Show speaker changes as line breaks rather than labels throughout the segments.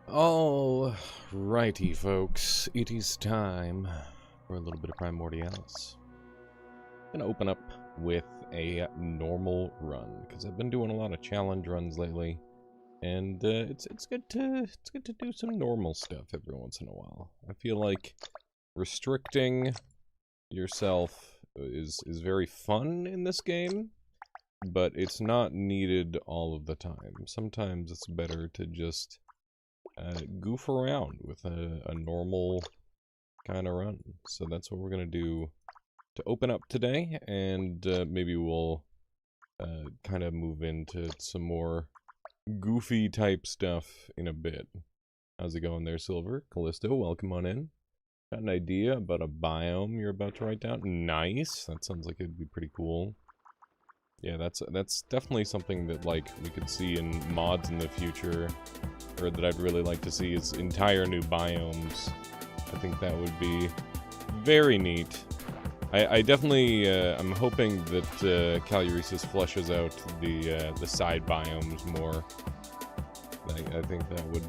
All righty, folks. It is time for a little bit of Primordialis. I'm gonna open up with a normal run because I've been doing a lot of challenge runs lately, and it's good to do some normal stuff every once in a while. I feel like restricting yourself is very fun in this game, but it's not needed all of the time. Sometimes it's better to just goof around with a normal kind of run. So that's what we're gonna do to open up today, and maybe we'll kind of move into some more goofy type stuff in a bit. How's it going there, Silver? Callisto, welcome on in. Got an idea about a biome you're about to write down? Nice! That sounds like it'd be pretty cool. Yeah, that's definitely something that, like, we could see in mods in the future, or that I'd really like to see, is entire new biomes. I think that would be very neat. I definitely, I'm hoping that Caluresis fleshes out the side biomes more. I think that would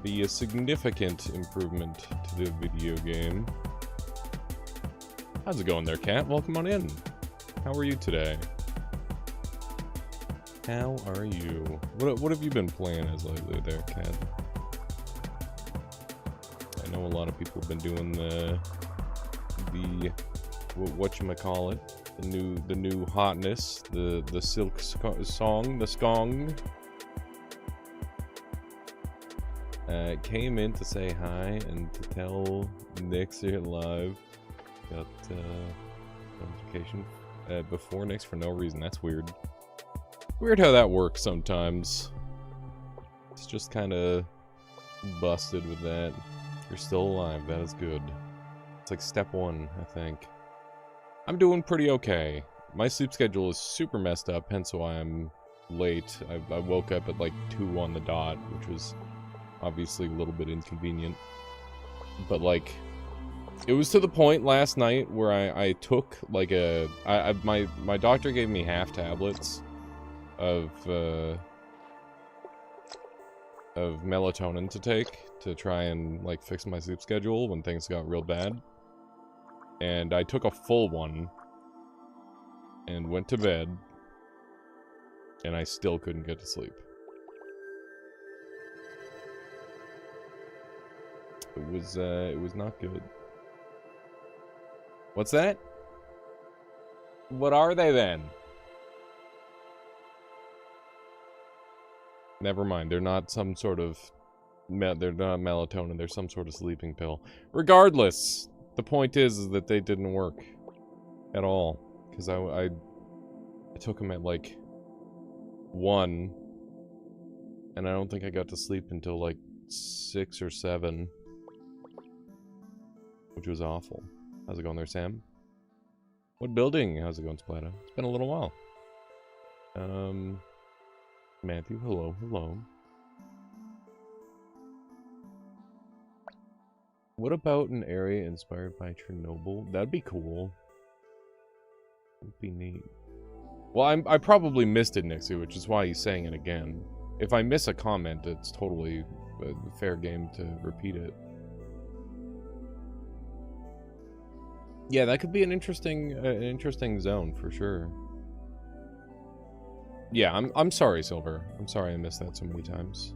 be a significant improvement to the video game. How's it going there, Cat? Welcome on in. How are you today? How are you? What have you been playing as lately there, Cat? I know a lot of people have been doing the whatchamacallit, the new hotness, the silk song, the skong. Came in to say hi and to tell Nyx you're live. Got notification before Nyx for no reason. That's weird. Weird how that works sometimes. It's just kind of busted with that. You're still alive. That is good. It's like step one, I think. I'm doing pretty okay. My sleep schedule is super messed up, hence why I'm late. I woke up at like 2 on the dot, which was obviously a little bit inconvenient. But like, it was to the point last night where I took like my doctor gave me half tablets of melatonin to take to try and like fix my sleep schedule when things got real bad. And I took a full one and went to bed, and I still couldn't get to sleep. It was not good. What's that? What are they then? Never mind, they're not some sort of they're not melatonin, they're some sort of sleeping pill. Regardless, the point is that they didn't work at all, because I took them at like 1, and I don't think I got to sleep until like 6 or 7, which was awful. How's it going there, Sam? What building? How's it going, Splatta? It's been a little while. Matthew, hello. What about an area inspired by Chernobyl? That'd be cool. Would be neat. Well, I probably missed it, Nixie, which is why he's saying it again. If I miss a comment, it's totally a fair game to repeat it. Yeah, that could be an interesting zone for sure. Yeah, I'm sorry, Silver. I'm sorry I missed that so many times.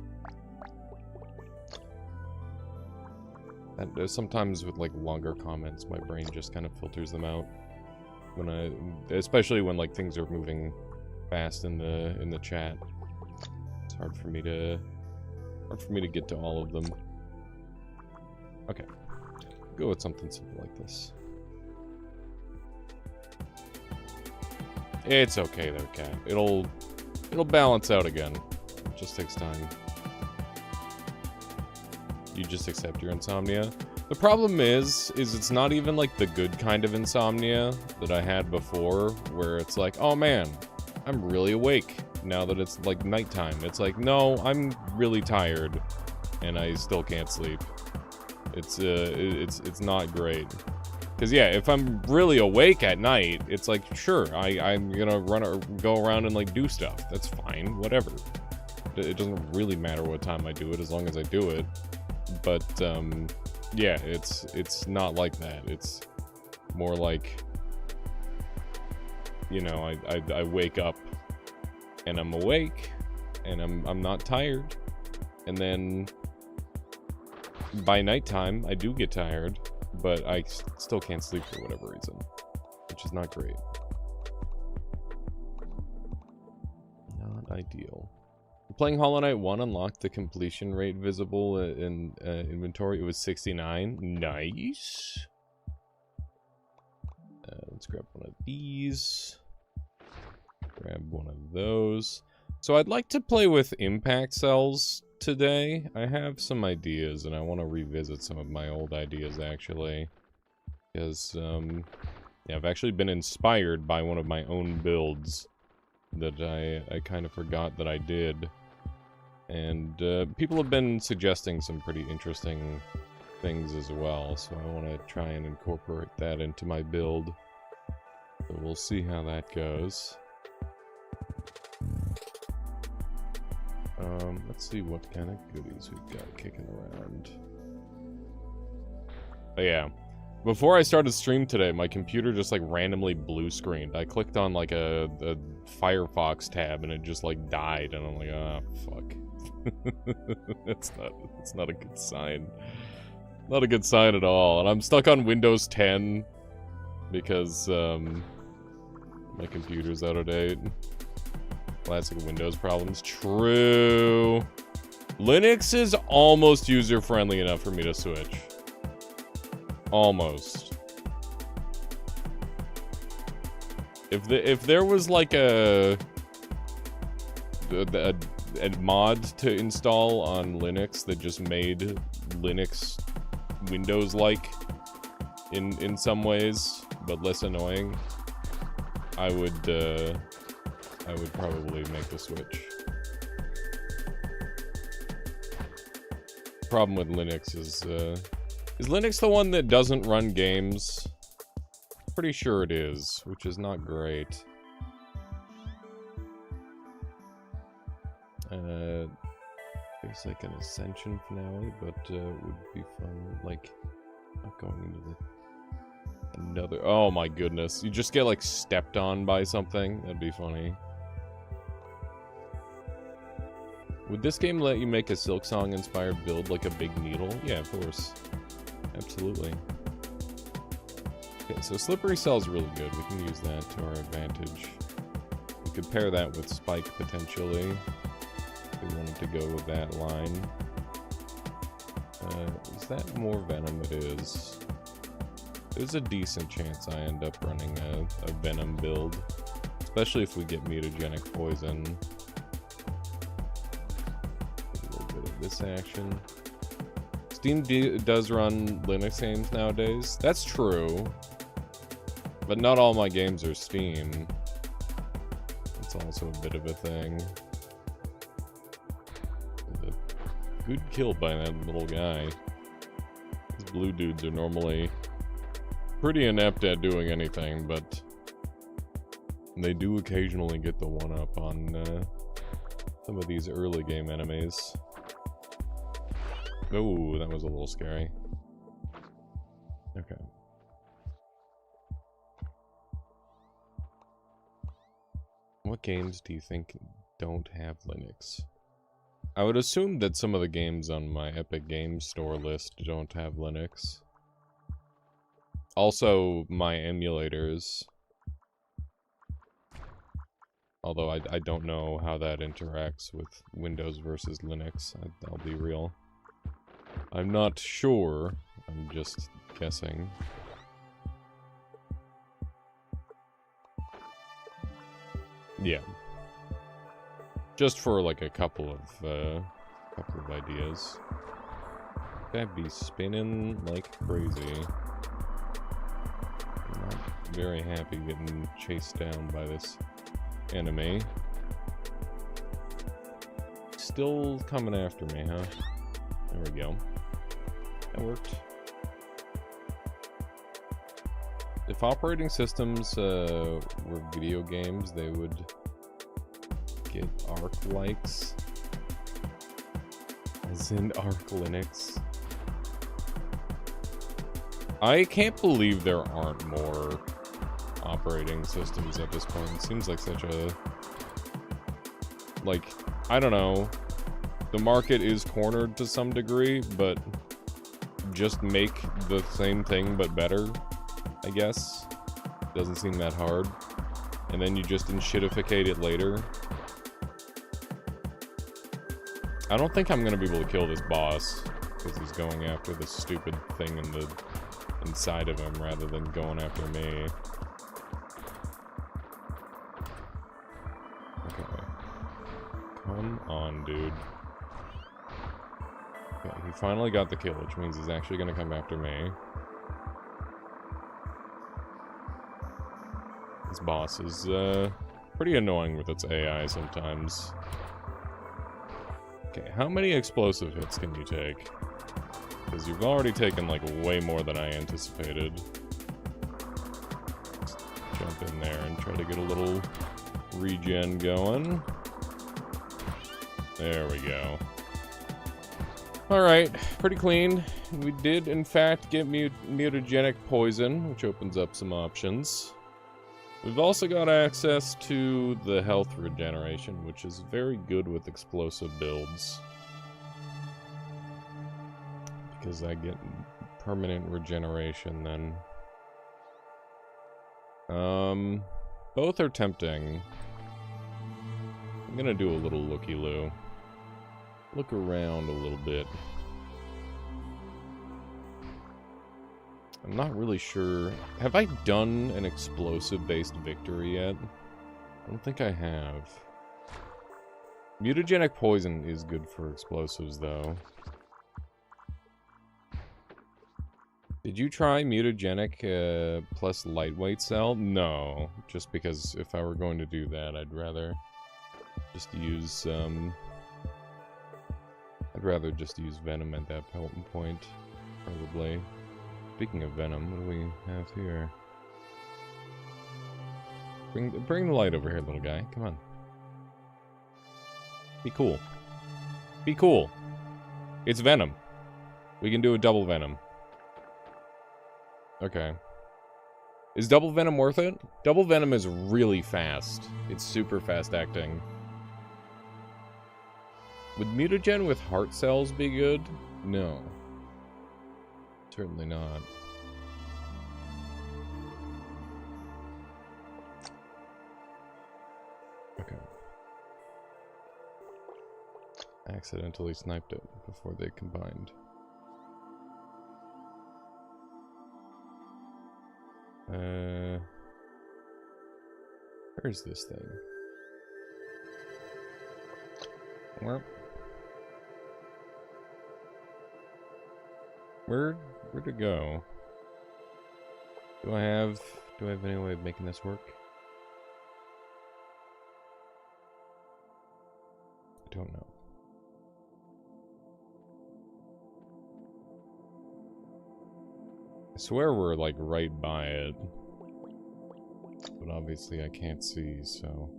And sometimes with like longer comments, my brain just kind of filters them out especially when like things are moving fast in the chat. It's hard for me to get to all of them. Okay, go with something simple like this. It's okay there, Cat. It'll balance out again. It just takes time. You just accept your insomnia. The problem is it's not even like the good kind of insomnia that I had before, where it's like, oh man, I'm really awake now that it's like nighttime. It's like, no, I'm really tired and I still can't sleep. It's not great. Because, yeah, if I'm really awake at night, it's like, sure, I'm gonna go around and, like, do stuff. That's fine, whatever. It doesn't really matter what time I do it, as long as I do it. But, yeah, it's not like that. It's more like, you know, I wake up, and I'm awake, and I'm not tired. And then, by nighttime, I do get tired. But I still can't sleep for whatever reason, which is not great. Not ideal. Playing Hollow Knight 1 unlocked the completion rate visible in inventory. It was 69. Nice. Let's grab one of these. Grab one of those. So I'd like to play with impact cells today. I have some ideas, and I want to revisit some of my old ideas, actually. Because, yeah, I've actually been inspired by one of my own builds that I kind of forgot that I did. And, people have been suggesting some pretty interesting things as well, so I want to try and incorporate that into my build. So we'll see how that goes. Let's see what kind of goodies we've got kicking around. Oh yeah. Before I started stream today, my computer just like randomly blue screened. I clicked on like a Firefox tab and it just like died, and I'm like, ah, fuck. It's not a good sign. Not a good sign at all. And I'm stuck on Windows 10 because my computer's out of date. Classic Windows problems. True. Linux is almost user-friendly enough for me to switch. Almost. If there was like a mod to install on Linux that just made Linux Windows-like in some ways, but less annoying, I would probably make the switch. Problem with Linux is Linux the one that doesn't run games? Pretty sure it is, which is not great. There's like an Ascension finale, but it would be fun, like, not going into another... Oh my goodness, you just get like stepped on by something? That'd be funny. Would this game let you make a Silksong inspired build like a big needle? Yeah, of course. Absolutely. Okay, so Slippery Cell's really good. We can use that to our advantage. We could pair that with Spike, potentially. If we wanted to go with that line. Is that more Venom? It is. There's a decent chance I end up running a Venom build. Especially if we get mutagenic poison. This action. Steam does run Linux games nowadays. That's true. But not all my games are Steam. It's also a bit of a thing. A good kill by that little guy. These blue dudes are normally pretty inept at doing anything, but they do occasionally get the one-up on some of these early game enemies. Oh, that was a little scary. Okay. What games do you think don't have Linux? I would assume that some of the games on my Epic Games Store list don't have Linux. Also, my emulators. Although I don't know how that interacts with Windows versus Linux, I'll be real. I'm not sure. I'm just guessing. Yeah. Just for like a couple of ideas. That'd be spinning like crazy. I'm not very happy getting chased down by this enemy. Still coming after me, huh? There we go. That worked. If operating systems were video games, they would get Arc likes. As in Arc Linux. I can't believe there aren't more operating systems at this point. It seems like such a... Like, I don't know. The market is cornered to some degree, but just make the same thing but better, I guess. Doesn't seem that hard. And then you just enshittificate it later. I don't think I'm gonna be able to kill this boss, because he's going after the stupid thing in the inside of him rather than going after me. Okay. Come on, dude. Okay, he finally got the kill, which means he's actually gonna come after me. This boss is, pretty annoying with its AI sometimes. Okay, how many explosive hits can you take? Because you've already taken, like, way more than I anticipated. Just jump in there and try to get a little regen going. There we go. Alright, pretty clean. We did, in fact, get mutagenic poison, which opens up some options. We've also got access to the health regeneration, which is very good with explosive builds. Because I get permanent regeneration then. Both are tempting. I'm gonna do a little looky-loo. Look around a little bit. I'm not really sure. Have I done an explosive-based victory yet? I don't think I have. Mutagenic poison is good for explosives, though. Did you try mutagenic plus lightweight cell? No, just because if I were going to do that, I'd rather just use venom at that point, probably. Speaking of venom, what do we have here? Bring the light over here, little guy. Come on. Be cool. Be cool. It's venom. We can do a double venom. Okay. Is double venom worth it? Double venom is really fast. It's super fast acting. Would mutagen with heart cells be good? No. Certainly not. Okay. I accidentally sniped it before they combined. Where's this thing? Where'd it go? Do I have any way of making this work? I don't know. I swear we're like right by it. But obviously I can't see, so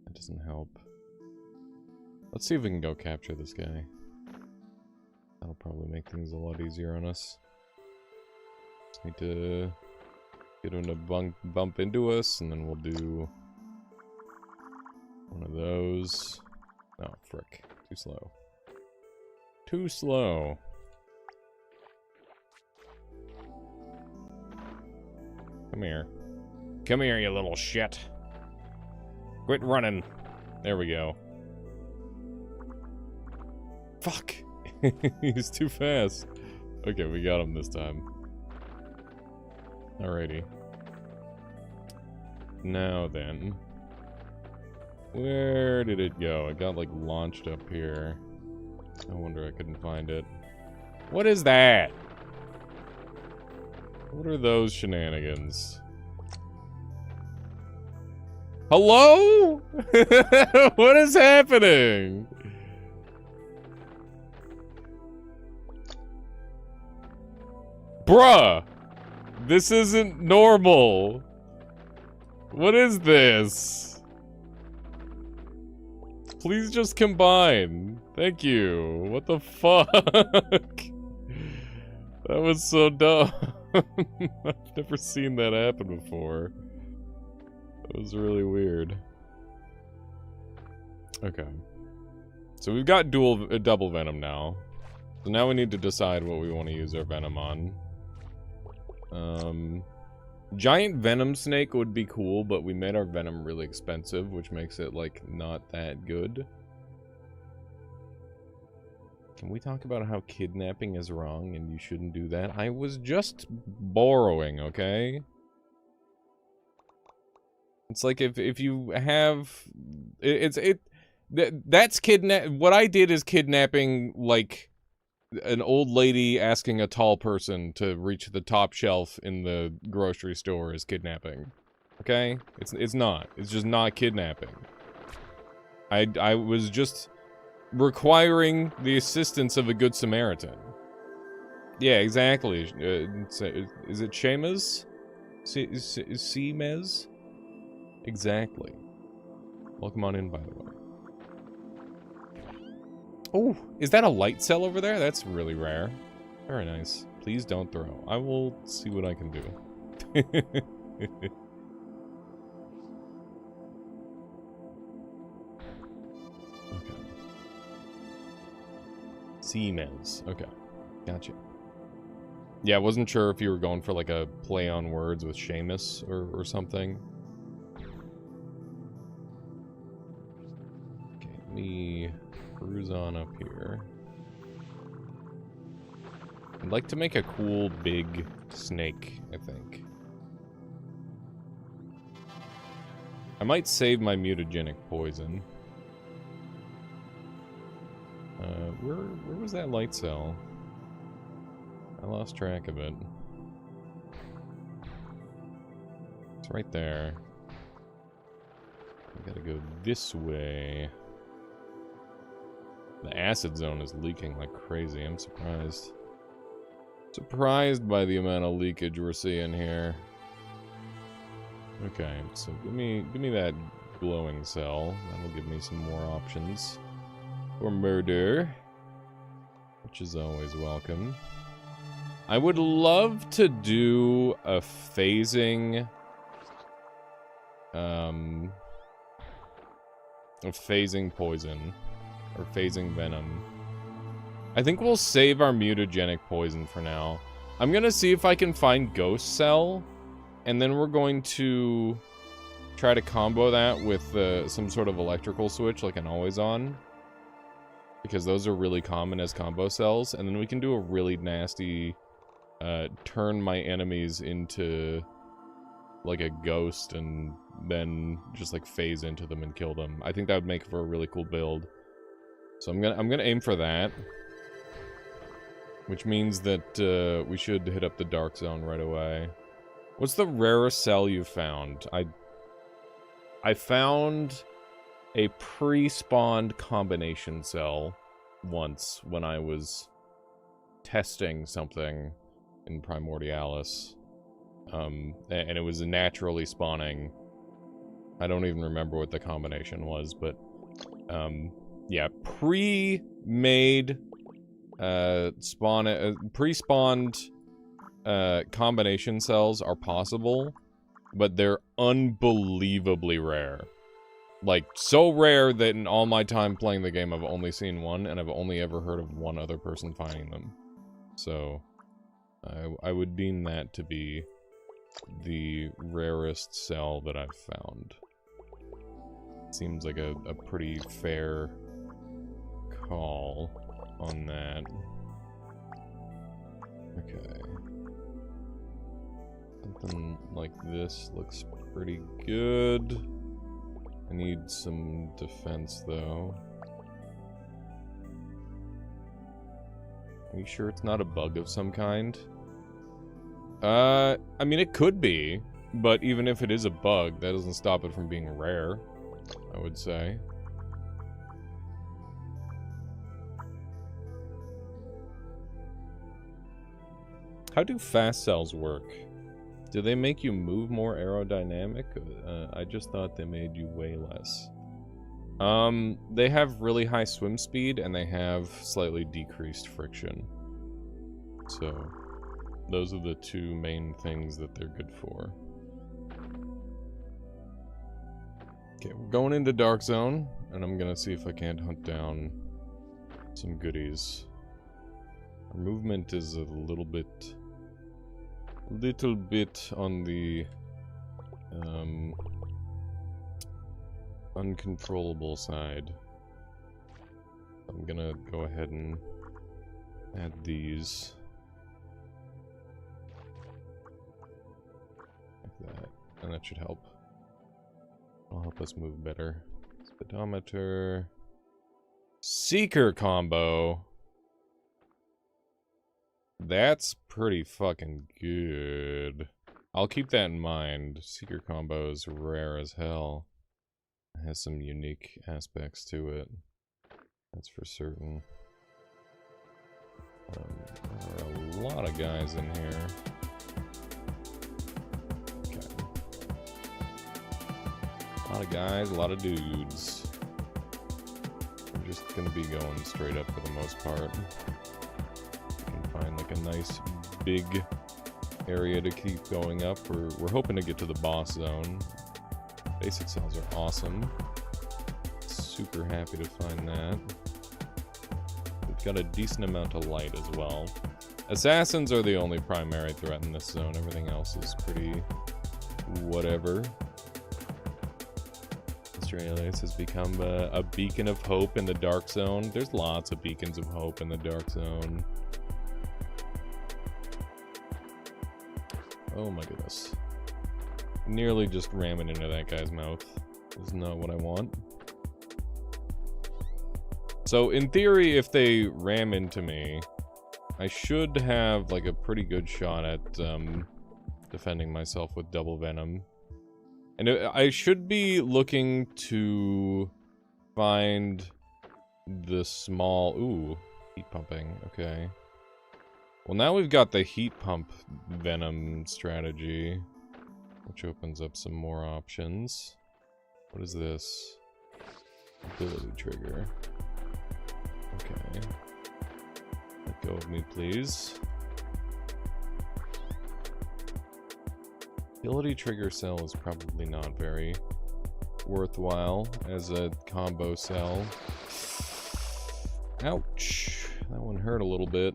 that doesn't help. Let's see if we can go capture this guy. That'll probably make things a lot easier on us. Just need to get him to bump into us, and then we'll do one of those. Oh, frick. Too slow. Too slow. Come here. Come here, you little shit. Quit running. There we go. Fuck. He's too fast. Okay, we got him this time. Alrighty. Now then. Where did it go? It got like launched up here. No wonder I couldn't find it. What is that? What are those shenanigans? Hello? What is happening? Bruh! This isn't normal. What is this? Please just combine. Thank you. What the fuck? That was so dumb. I've never seen that happen before. That was really weird. Okay. So we've got double venom now. So now we need to decide what we want to use our venom on. Giant venom snake would be cool, but we made our venom really expensive, which makes it, like, not that good. Can we talk about how kidnapping is wrong and you shouldn't do that? I was just borrowing, okay? It's like if you have... That's what I did is kidnapping, like... an old lady asking a tall person to reach the top shelf in the grocery store is kidnapping. Okay? It's not. It's just not kidnapping. I was just requiring the assistance of a good Samaritan. Yeah, exactly. Is it Seamus? Seamus? Exactly. Welcome on in, by the way. Oh, is that a light cell over there? That's really rare. Very nice. Please don't throw. I will see what I can do. Okay. Siemens. Okay. Gotcha. Yeah, I wasn't sure if you were going for like a play on words with Seamus or something. Okay, let me... cruise on up here. I'd like to make a cool big snake, I think. I might save my mutagenic poison. Where was that light cell? I lost track of it. It's right there. I gotta go this way. The acid zone is leaking like crazy. I'm surprised. Surprised by the amount of leakage we're seeing here. Okay, so give me that glowing cell. That'll give me some more options for murder, which is always welcome. I would love to do a phasing poison. Or phasing venom. I think we'll save our mutagenic poison for now. I'm gonna see if I can find Ghost Cell, and then we're going to try to combo that with some sort of electrical switch, like an always on. Because those are really common as combo cells, and then we can do a really nasty turn my enemies into like a ghost and then just like phase into them and kill them. I think that would make for a really cool build. So I'm gonna aim for that, which means that we should hit up the dark zone right away. What's the rarest cell you found? I found a pre-spawned combination cell once when I was testing something in Primordialis, and it was naturally spawning. I don't even remember what the combination was, but yeah, pre-made, pre-spawned, combination cells are possible, but they're unbelievably rare. Like, so rare that in all my time playing the game, I've only seen one, and I've only ever heard of one other person finding them. So, I would deem that to be the rarest cell that I've found. Seems like a pretty fair call on that. Okay. Something like this looks pretty good. I need some defense, though. Are you sure it's not a bug of some kind? I mean, it could be, but even if it is a bug, that doesn't stop it from being rare, I would say. How do fast cells work? Do they make you move more aerodynamic? I just thought they made you way less. They have really high swim speed, and they have slightly decreased friction. So, those are the two main things that they're good for. Okay, we're going into Dark Zone, and I'm gonna see if I can't hunt down some goodies. Our movement is a little bit on the uncontrollable side. I'm gonna go ahead and add these. Like that, and that should help. It'll help us move better. Speedometer. Seeker combo. That's pretty fucking good. I'll keep that in mind. Seeker combo is rare as hell. It has some unique aspects to it. That's for certain. There are a lot of guys in here. Okay. A lot of guys, a lot of dudes. I'm just gonna be going straight up for the most part. Find like a nice big area to keep going up. We're hoping to get to the boss zone. Basic cells are awesome. Super happy to find that. We've got a decent amount of light as well. Assassins are the only primary threat in this zone. Everything else is pretty whatever. Primordialis has become a beacon of hope in the Dark Zone. There's lots of beacons of hope in the Dark Zone. Oh my goodness. Nearly just ramming into that guy's mouth. Is not what I want. So in theory, if they ram into me, I should have like a pretty good shot at defending myself with double venom. And I should be looking to find the small... Ooh, heat pumping, okay. Well, now we've got the heat pump venom strategy, which opens up some more options. What is this? Ability trigger. Okay. Let go of me, please. Ability trigger cell is probably not very worthwhile as a combo cell. Ouch. That one hurt a little bit.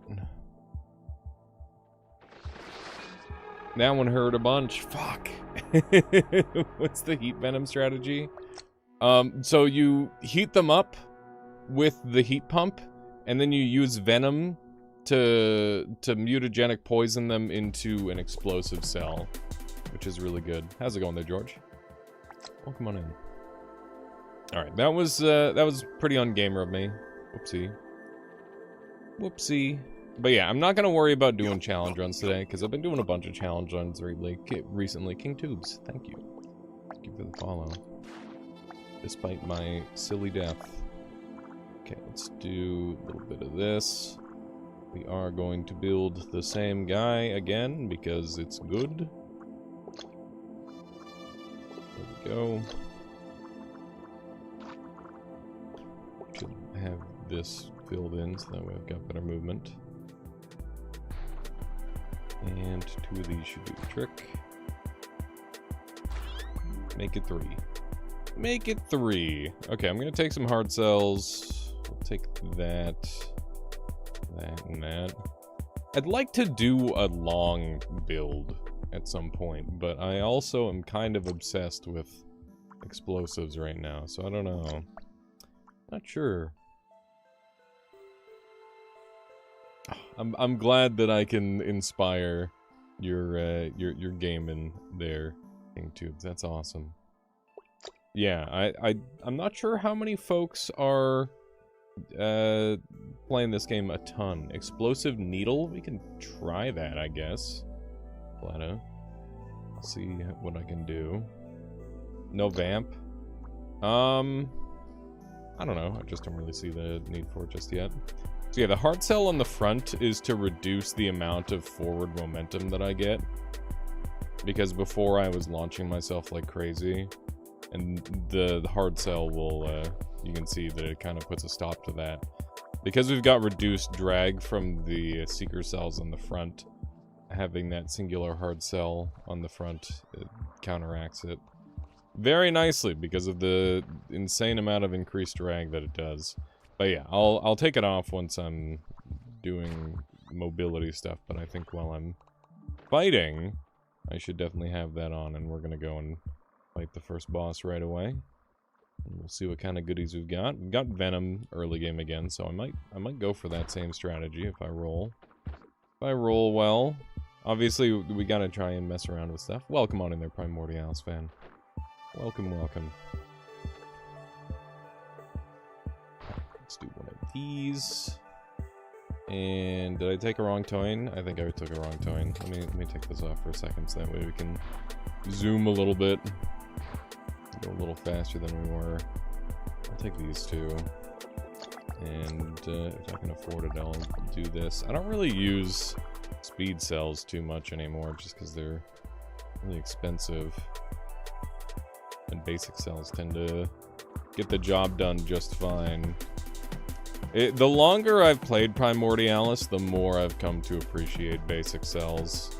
That one hurt a bunch. Fuck. What's the heat venom strategy? So you heat them up with the heat pump, and then you use venom to mutagenic poison them into an explosive cell, which is really good. How's it going there, George? Welcome on in. All right, that was pretty ungamer of me. Whoopsie. Whoopsie. But yeah, I'm not gonna worry about doing challenge runs today because I've been doing a bunch of challenge runs recently. King Tubes, thank you. Thank you for the follow. Despite my silly death. Okay, let's do a little bit of this. We are going to build the same guy again because it's good. There we go. Should have this filled in so that way I've got better movement. And 2 of these should do the trick. Make it 3. Make it 3. Okay, I'm gonna take some hard cells. We'll take that, that, and that. I'd like to do a long build at some point, but I also am kind of obsessed with explosives right now, so I don't know. Not sure. I'm glad that I can inspire your gaming there, King Tubes. That's awesome. Yeah, I'm not sure how many folks are playing this game a ton. Explosive needle? We can try that, I guess. I'll see what I can do. No vamp. I don't know. I just don't really see the need for it just yet. So yeah, the heart cell on the front is to reduce the amount of forward momentum that I get. because before I was launching myself like crazy, and the hard cell will, you can see that it kind of puts a stop to that. Because we've got reduced drag from the seeker cells on the front, having that singular hard cell on the front, it counteracts it very nicely because of the insane amount of increased drag that it does. But yeah, I'll take it off once I'm doing mobility stuff, but I think while I'm fighting, I should definitely have that on, and we're gonna go and fight the first boss right away. And we'll see what kind of goodies we've got. We've got Venom early game again, so I might go for that same strategy if I roll. If I roll well, obviously we gotta try and mess around with stuff. Welcome on in there, Primordialis fan. Welcome, welcome. Let's do one of these. And did I take a wrong toin? I think I took a wrong toin. Let me take this off for a second so that way we can zoom a little bit. Go a little faster than we were. I'll take these two. And if I can afford it, I'll do this. I don't really use speed cells too much anymore just because they're really expensive. And basic cells tend to get the job done just fine. The longer I've played Primordialis, the more I've come to appreciate basic cells.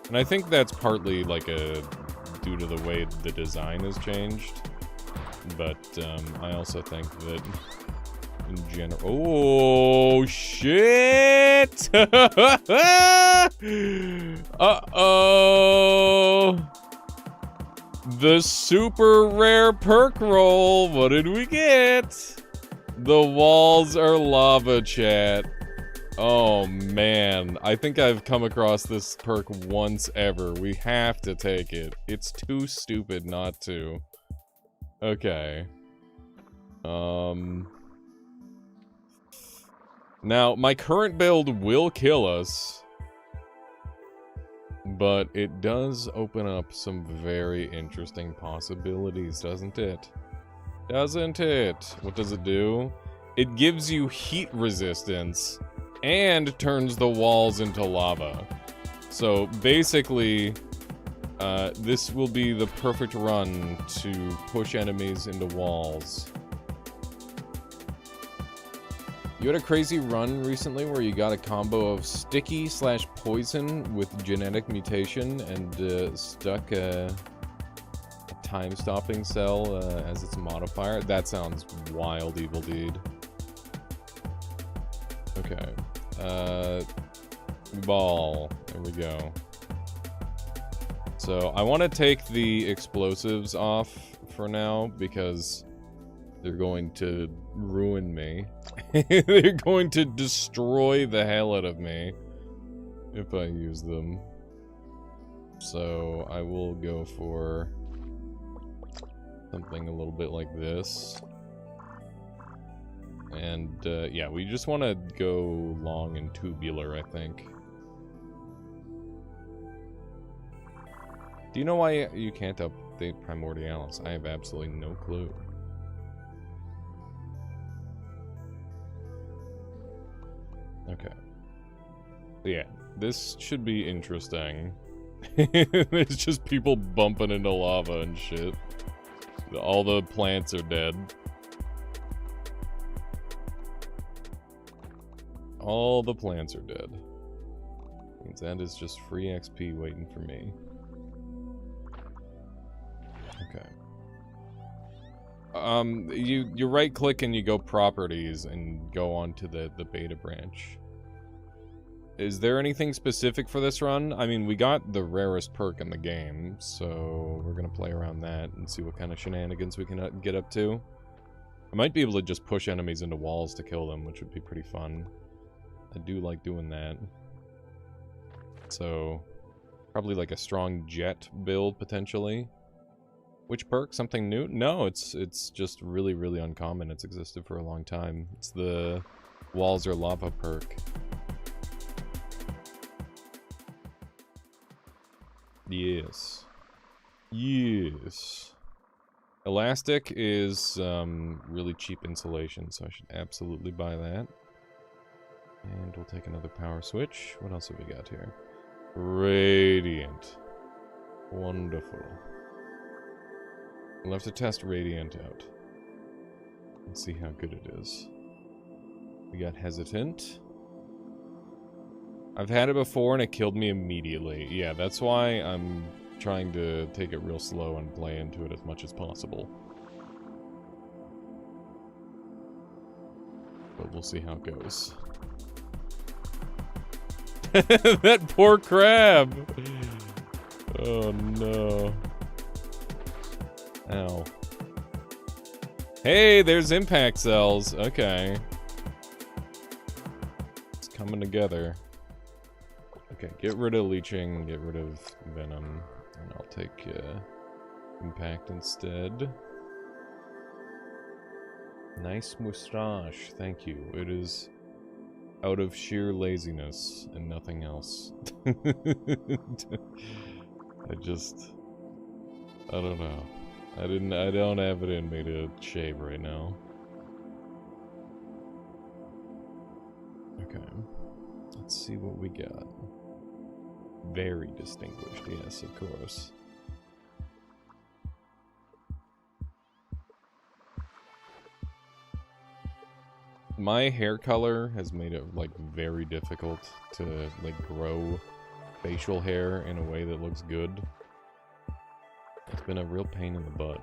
And I think that's partly like due to the way the design has changed. But I also think that in general... Oh, shit! Uh-oh! The super rare perk roll. What did we get? The walls are lava, chat. Oh man, I think I've come across this perk once ever. We have to take it. It's too stupid not to. Okay. Now, my current build will kill us, but it does open up some very interesting possibilities, doesn't it? Doesn't it? What does it do? It gives you heat resistance and turns the walls into lava. So basically, this will be the perfect run to push enemies into walls. You had a crazy run recently where you got a combo of sticky/poison with genetic mutation and stuck a time-stopping cell as its modifier. That sounds wild, Evil Deed. Okay. Ball. There we go. So I want to take the explosives off for now because they're going to ruin me. They're going to destroy the hell out of me if I use them. So I will go for something a little bit like this. And yeah, we just want to go long and tubular, I think. Do you know why you can't update Primordialis? I have absolutely no clue. Okay. Yeah, this should be interesting. There's just people bumping into lava and shit. All the plants are dead. All the plants are dead. Means that is just free XP waiting for me. Okay. You right click and you go properties and go on to the beta branch. Is there anything specific for this run? I mean, we got the rarest perk in the game, so we're gonna play around that and see what kind of shenanigans we can get up to. I might be able to just push enemies into walls to kill them, which would be pretty fun. I do like doing that. So, probably like a strong jet build, potentially. Which perk? Something new? No, it's just really, really uncommon. It's existed for a long time. It's the walls are lava perk. Yes. Yes. Elastic is really cheap insulation, so I should absolutely buy that. And we'll take another power switch. What else have we got here? Radiant. Wonderful. We'll have to test Radiant out. And see how good it is. We got Hesitant. I've had it before and it killed me immediately. Yeah, that's why I'm trying to take it real slow and play into it as much as possible. But we'll see how it goes. That poor crab! Oh no. Ow. Hey, there's impact cells. Okay. It's coming together. Okay, get rid of leeching, get rid of venom, and I'll take impact instead. Nice moustache, thank you. It is out of sheer laziness and nothing else. I don't know. I don't have it in me to shave right now. Okay. Let's see what we got. Very distinguished, yes, of course. My hair color has made it, like, very difficult to, like, grow facial hair in a way that looks good. It's been a real pain in the butt.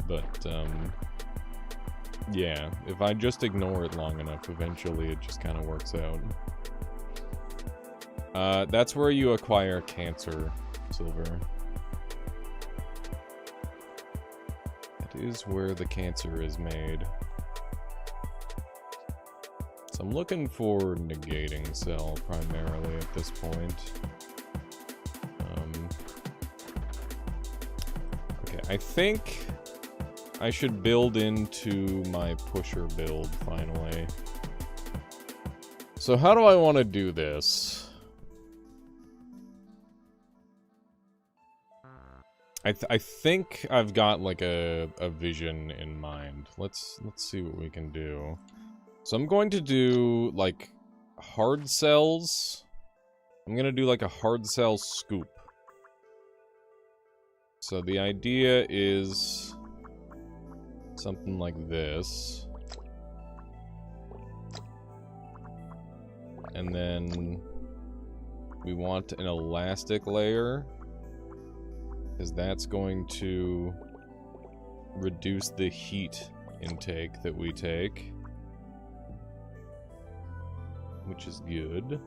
But, yeah, if I just ignore it long enough, eventually it just kind of works out. That's where you acquire cancer silver. That is where the cancer is made. So I'm looking for negating cell primarily at this point. Okay, I think I should build into my pusher build finally. So how do I want to do this? I think I've got like a vision in mind. Let's see what we can do. So I'm going to do like hard cells. I'm gonna do like a hard cell scoop. So the idea is something like this. And then we want an elastic layer, because that's going to reduce the heat intake that we take, which is good.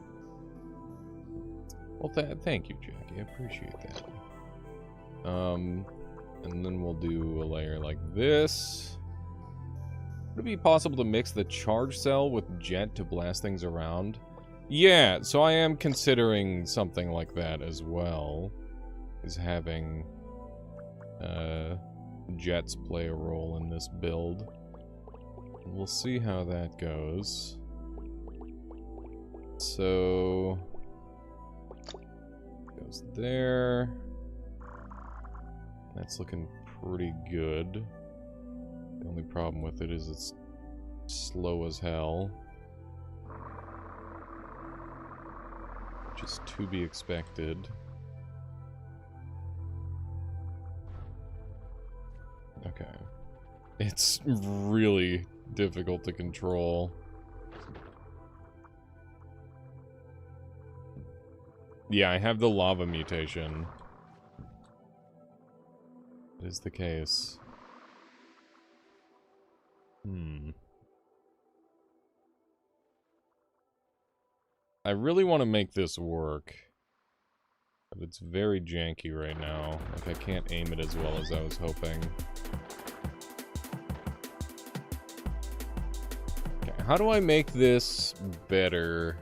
Well, thank you, Jackie. I appreciate that. And then we'll do a layer like this. Would it be possible to mix the charge cell with jet to blast things around? Yeah, so I am considering something like that as well. Is having jets play a role in this build. We'll see how that goes. So goes there. That's looking pretty good. The only problem with it is it's slow as hell, which is to be expected. Okay. It's really difficult to control. Yeah, I have the lava mutation. It is the case. I really want to make this work. But it's very janky right now. Like, I can't aim it as well as I was hoping. Okay, how do I make this better?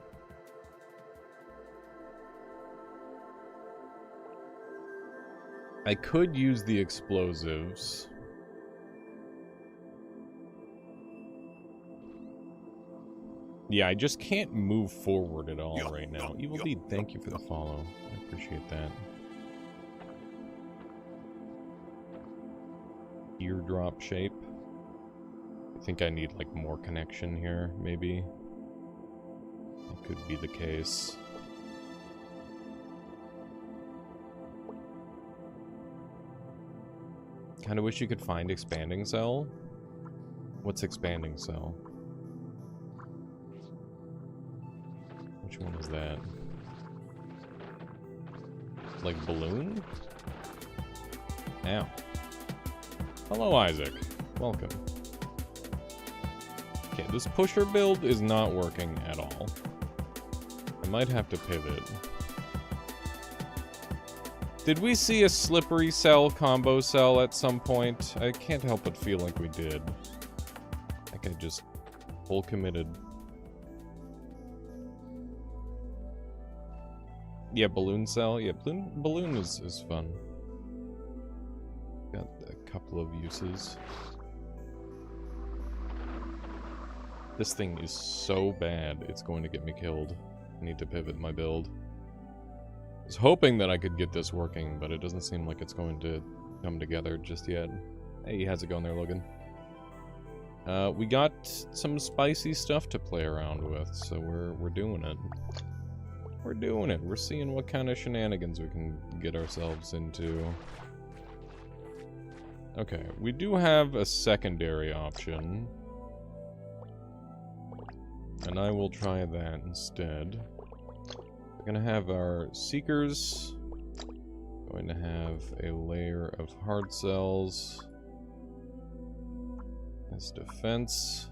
I could use the explosives. Yeah, I just can't move forward at all right now. Evil Deed, thank you for the follow. I appreciate that. Eardrop shape. I think I need, like, more connection here, maybe. That could be the case. Kind of wish you could find expanding cell. What's expanding cell? Which one is that? Like balloon? Ow. Hello, Isaac. Welcome. Okay, this pusher build is not working at all. I might have to pivot. Did we see a slippery cell combo cell at some point? I can't help but feel like we did. I think I just full committed. Yeah, balloon cell. Yeah, balloon is fun. Got a couple of uses. This thing is so bad, it's going to get me killed. I need to pivot my build. I was hoping that I could get this working, but it doesn't seem like it's going to come together just yet. Hey, how's it going there, Logan? We got some spicy stuff to play around with, so we're doing it. We're doing it. We're seeing what kind of shenanigans we can get ourselves into. Okay, we do have a secondary option. And I will try that instead. We're gonna have our Seekers. Going to have a layer of hard cells as defense.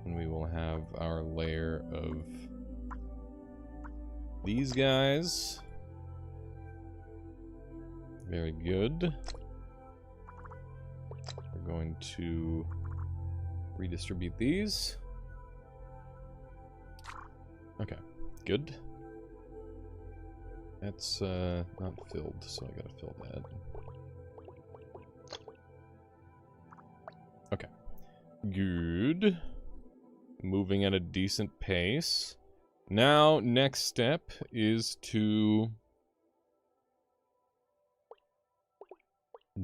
And we will have our layer of these guys. Very good. We're going to redistribute these. Okay, good. That's not filled, so I gotta fill that. Okay, good. Moving at a decent pace. Now, next step is to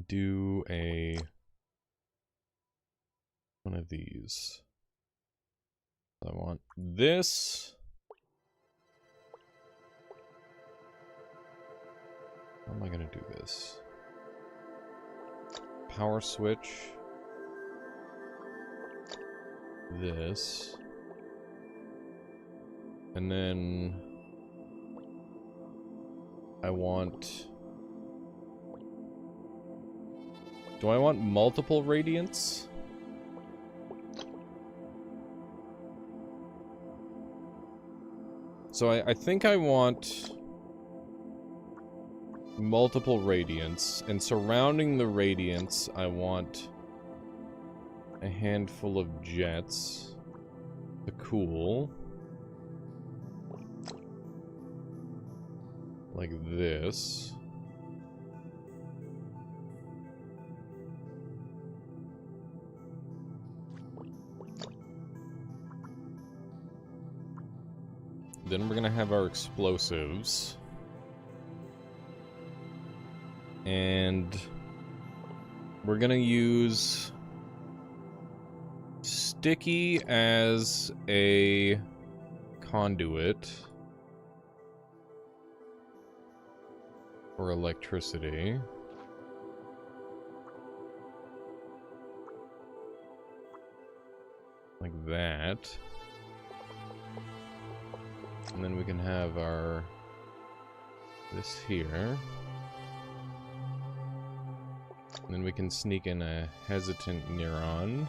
do one of these. I want this. How am I gonna do this? Power switch. This. And then I want... Do I want multiple radiants? So I think I want multiple radiants, and surrounding the radiants I want a handful of jets to cool. Like this. Then we're gonna have our explosives. And we're gonna use Sticky as a conduit for electricity. Like that. And then we can have our this here. And then we can sneak in a hesitant neuron.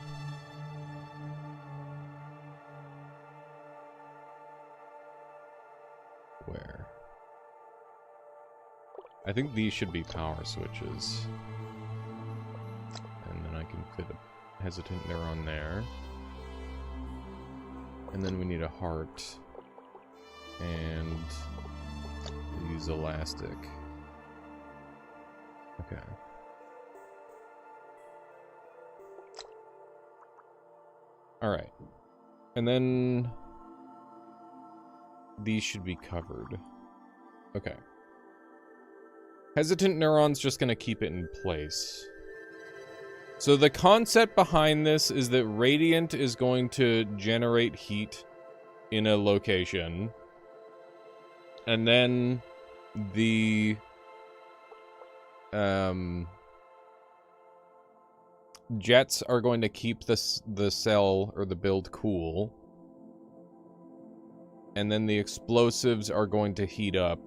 Where? I think these should be power switches. And then I can fit a hesitant neuron there. And then we need a heart. And use elastic. Okay. Alright. And then these should be covered. Okay. Hesitant neuron's just gonna keep it in place. So the concept behind this is that Radiant is going to generate heat in a location. And then the jets are going to keep the cell or the build cool. And then the explosives are going to heat up.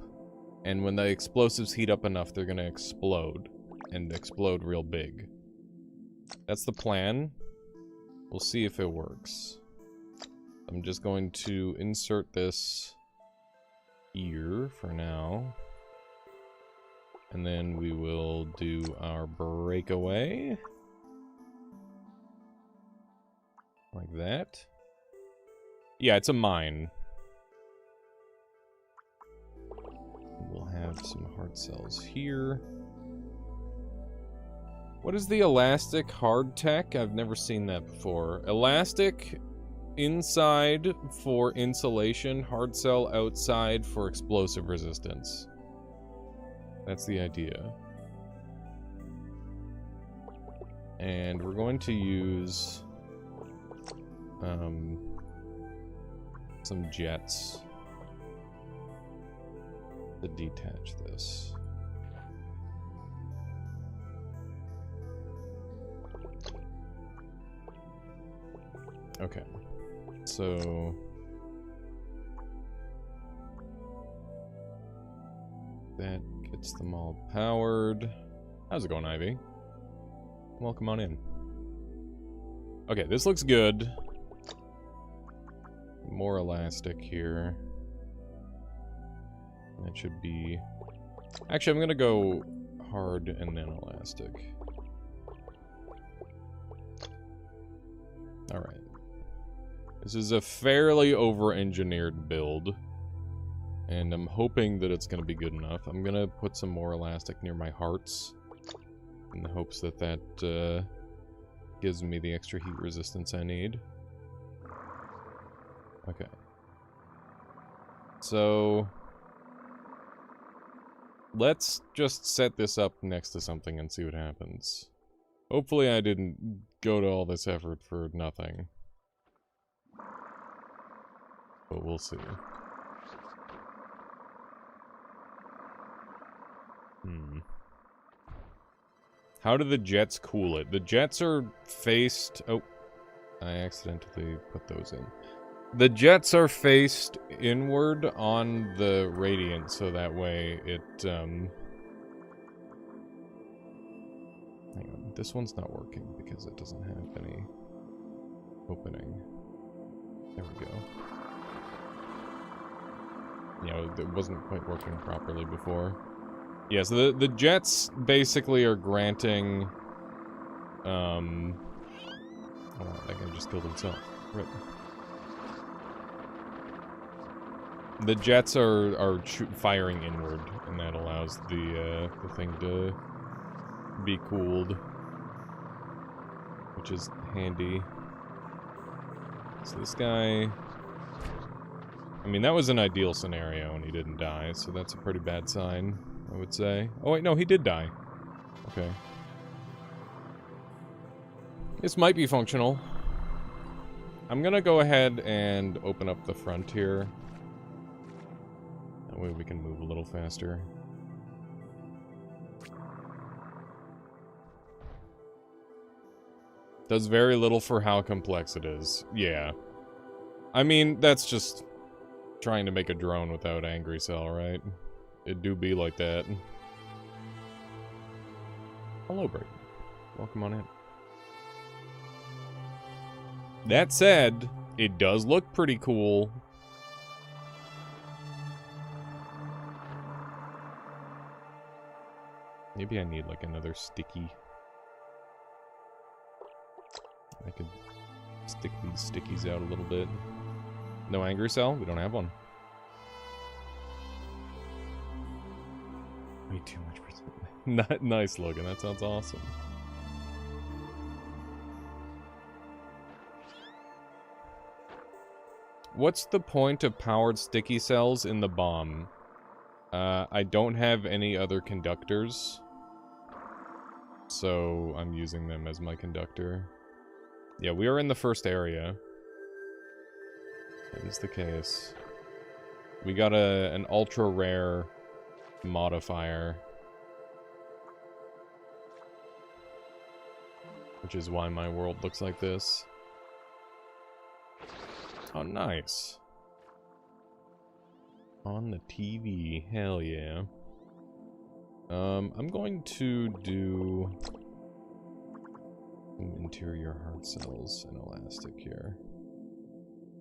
And when the explosives heat up enough, they're going to explode. And explode real big. That's the plan. We'll see if it works. I'm just going to insert this here for now. And then we will do our breakaway. Like that. Yeah, it's a mine. We'll have some hard cells here. What is the elastic hard tech? I've never seen that before. Elastic inside for insulation, hard cell outside for explosive resistance. That's the idea. And we're going to use some jets to detach this. Okay, so that gets them all powered. How's it going, Ivy? Welcome on in. Okay, this looks good. More elastic here. That should be... Actually, I'm gonna go hard and then elastic. Alright. This is a fairly over-engineered build. And I'm hoping that it's going to be good enough. I'm going to put some more elastic near my hearts. In the hopes that that gives me the extra heat resistance I need. Okay. So... let's just set this up next to something and see what happens. Hopefully I didn't go to all this effort for nothing. But we'll see. How do the jets cool it? The jets are faced... Oh, I accidentally put those in. The jets are faced inward on the radiant, so that way it... Hang on, this one's not working because it doesn't have any opening. There we go. Yeah, it wasn't quite working properly before. Yeah, so the jets basically are granting... Oh, that guy just killed himself. Rip. The jets are firing inward, and that allows the thing to be cooled. Which is handy. So this guy... I mean, that was an ideal scenario, and he didn't die, so that's a pretty bad sign, I would say. Oh, wait, no, he did die. Okay. This might be functional. I'm gonna go ahead and open up the front here. That way we can move a little faster. Does very little for how complex it is. Yeah. I mean, that's just... trying to make a drone without Angry Cell, right? It do be like that. Hello, Brayden. Welcome on in. That said, it does look pretty cool. Maybe I need, like, another sticky. I could stick these stickies out a little bit. No Angry Cell? We don't have one. Way too much percent. Nice, Logan. That sounds awesome. What's the point of powered sticky cells in the bomb? I don't have any other conductors. So I'm using them as my conductor. Yeah, we are in the first area. That is the case. We got an ultra rare modifier. which is why my world looks like this. Oh, nice. On the TV, hell yeah. I'm going to do some interior heart cells and elastic here.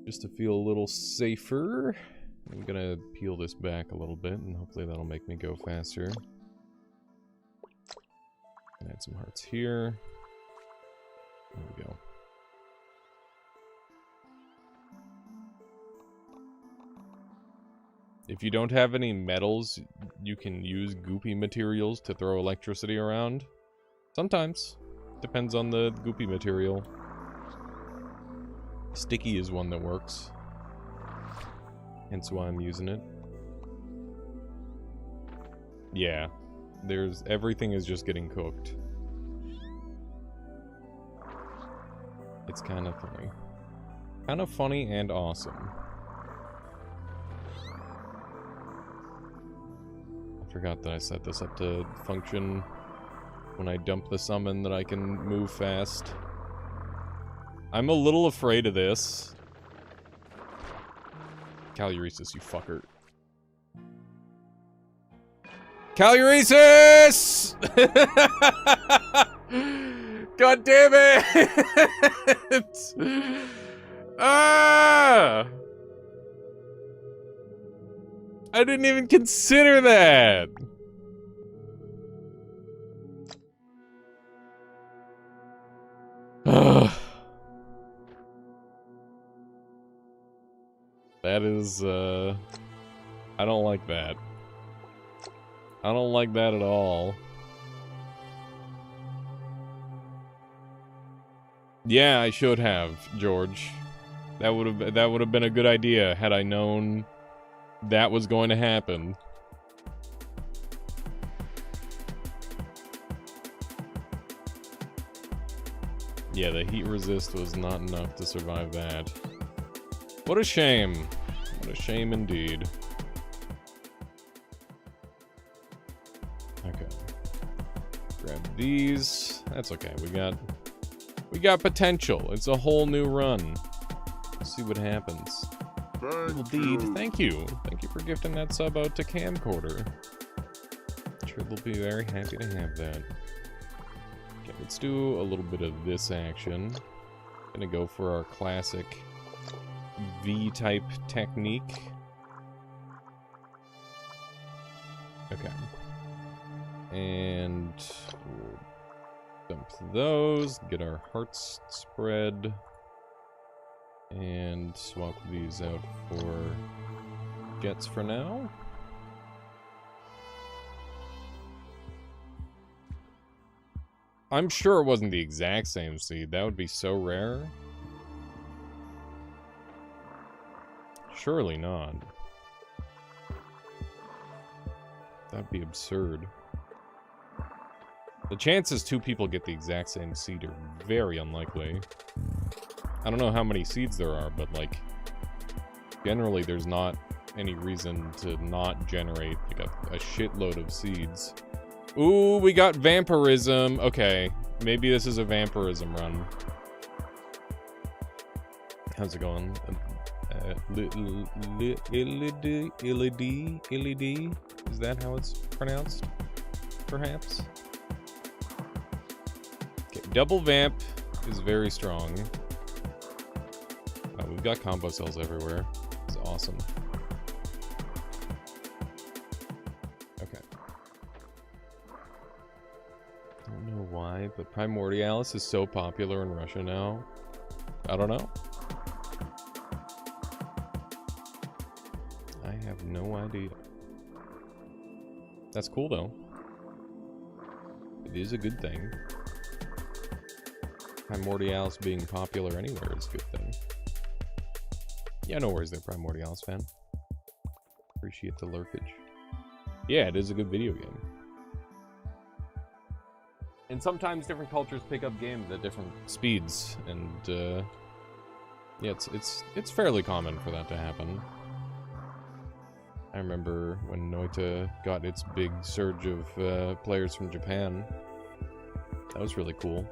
Just to feel a little safer. I'm gonna peel this back a little bit, and hopefully that'll make me go faster. Add some hearts here. There we go. If you don't have any metals, you can use goopy materials to throw electricity around. Sometimes. Depends on the goopy material. Sticky is one that works. Hence why I'm using it. Yeah. Everything is just getting cooked. It's kind of funny. Kind of funny and awesome. I forgot that I set this up to function when I dump the summon that I can move fast. I'm a little afraid of this. Caluresis, you fucker. Caluresis! God damn it! Ah! I didn't even consider that! That is, I don't like that. I don't like that at all. Yeah, I should have, George. That would have been a good idea had I known that was going to happen. Yeah, the heat resist was not enough to survive that. What a shame. What a shame indeed. Okay. Grab these. That's okay. We got potential. It's a whole new run. Let's see what happens. Indeed, thank you. Thank you for gifting that sub out to Camcorder. Sure they'll be very happy to have that. Okay, let's do a little bit of this action. Gonna go for our classic V-type technique. Okay. And we'll dump those, get our hearts spread, and swap these out for jets for now. I'm sure it wasn't the exact same seed. That would be so rare. Surely not. That'd be absurd. The chances two people get the exact same seed are very unlikely. I don't know how many seeds there are, but like, generally there's not any reason to not generate like a shitload of seeds. Ooh, we got vampirism. Okay, maybe this is a vampirism run. How's it going? Illidi? Is that how it's pronounced? Perhaps? Okay, double vamp is very strong. We've got combo cells everywhere. It's awesome. Okay. I don't know why, but Primordialis is so popular in Russia now. I don't know. I have no idea. That's cool though. It is a good thing. Primordialis being popular anywhere is a good thing. Yeah, no worries there, Primordialis fan. Appreciate the lurkage. Yeah, it is a good video game. And sometimes different cultures pick up games at different speeds, and yeah, it's fairly common for that to happen. I remember when Noita got its big surge of players from Japan. That was really cool.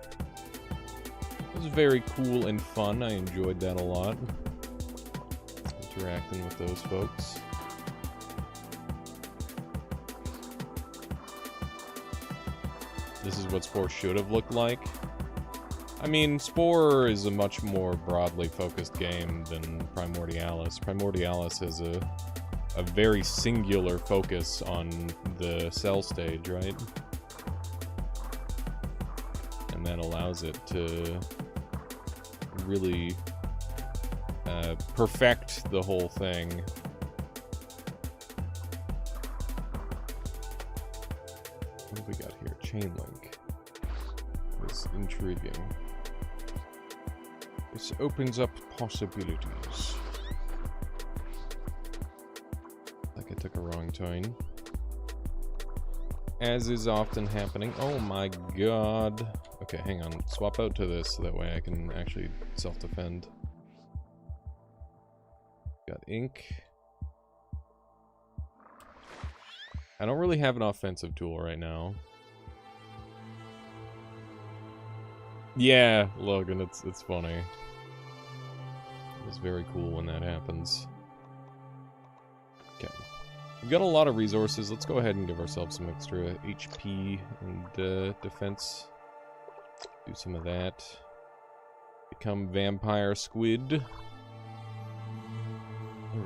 It was very cool and fun. I enjoyed that a lot. Interacting with those folks. This is what Spore should have looked like. I mean, Spore is a much more broadly focused game than Primordialis. Primordialis has a very singular focus on the cell stage, right? And that allows it to really perfect the whole thing. What have we got here? Chain link. It's intriguing. This opens up possibilities. Like I took a wrong turn. As is often happening. Oh my god. Okay, hang on. Swap out to this so that way I can actually self-defend. Got ink. I don't really have an offensive tool right now. Yeah, Logan, it's funny. It's very cool when that happens. Okay. We've got a lot of resources. Let's go ahead and give ourselves some extra HP and defense. Do some of that. Become vampire squid. There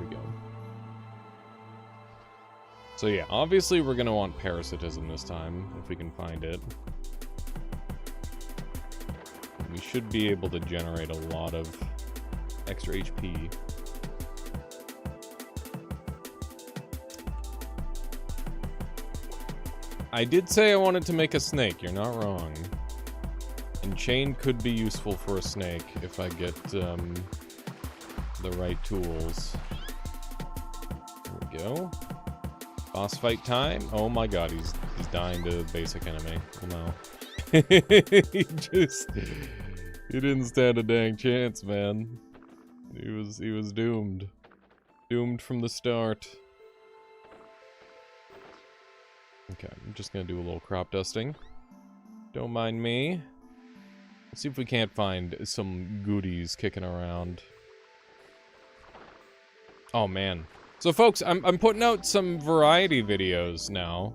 we go. So yeah, obviously we're gonna want parasitism this time, if we can find it. We should be able to generate a lot of extra HP. I did say I wanted to make a snake, you're not wrong. And chain could be useful for a snake if I get the right tools. There we go. Boss fight time. Oh my god, he's dying to basic enemy. Oh no. he didn't stand a dang chance, man. He was doomed. Doomed from the start. Okay, I'm just gonna do a little crop dusting. Don't mind me. Let's see if we can't find some goodies kicking around. Oh man. So folks, I'm putting out some variety videos now.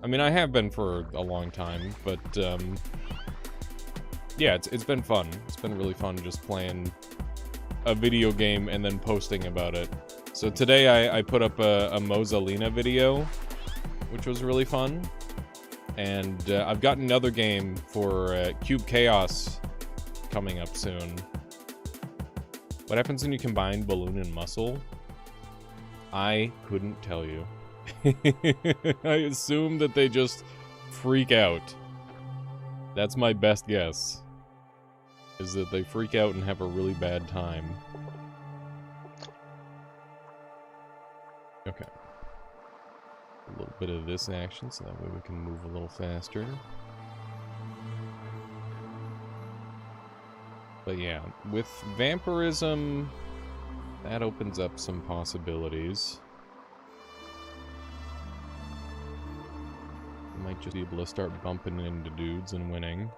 I mean, I have been for a long time, but yeah, it's been fun. It's been really fun just playing a video game and then posting about it. So today I put up a Mozzolina video, which was really fun. And I've got another game for Cube Chaos coming up soon. What happens when you combine balloon and muscle? I couldn't tell you. I assume that they just freak out. That's my best guess. Is that they freak out and have a really bad time. Okay. A little bit of this action so that way we can move a little faster. But yeah, with vampirism, that opens up some possibilities. We might just be able to start bumping into dudes and winning.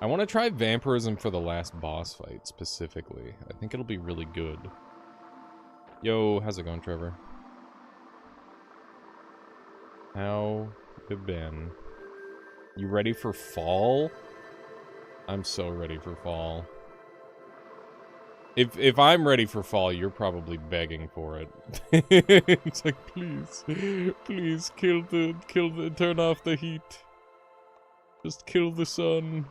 I want to try vampirism for the last boss fight, specifically. I think it'll be really good. Yo, how's it going, Trevor? How you been? You ready for fall? I'm so ready for fall. If I'm ready for fall, you're probably begging for it. It's like, please, please turn off the heat. Just kill the sun.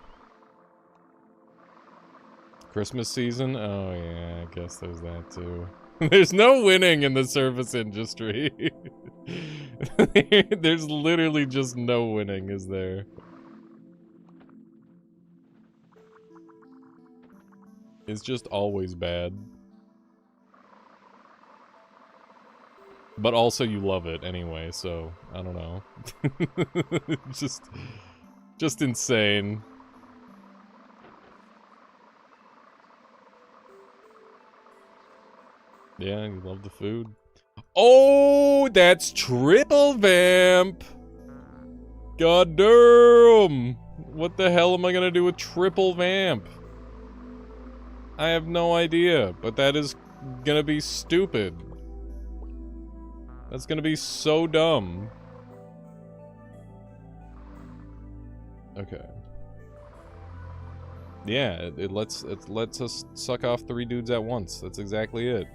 Christmas season? Oh yeah, I guess there's that too. There's no winning in the service industry. There's literally just no winning, is there? It's just always bad. But also you love it anyway, so I don't know. just insane. Yeah, you love the food. Oh, that's triple vamp! God damn! What the hell am I gonna do with triple vamp? I have no idea, but that is gonna be stupid. That's gonna be so dumb. Okay. Yeah, it lets us suck off 3 dudes at once. That's exactly it.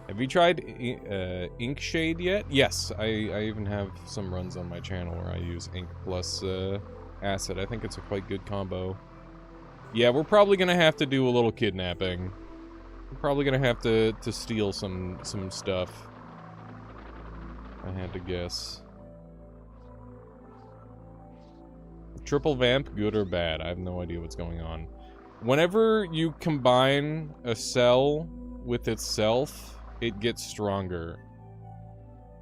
Have you tried Ink Shade yet? Yes, I even have some runs on my channel where I use Ink plus Acid. I think it's a quite good combo. Yeah, we're probably gonna have to do a little kidnapping. We're probably gonna have to steal some stuff. I had to guess. Triple vamp, good or bad? I have no idea what's going on. Whenever you combine a cell with itself, it gets stronger.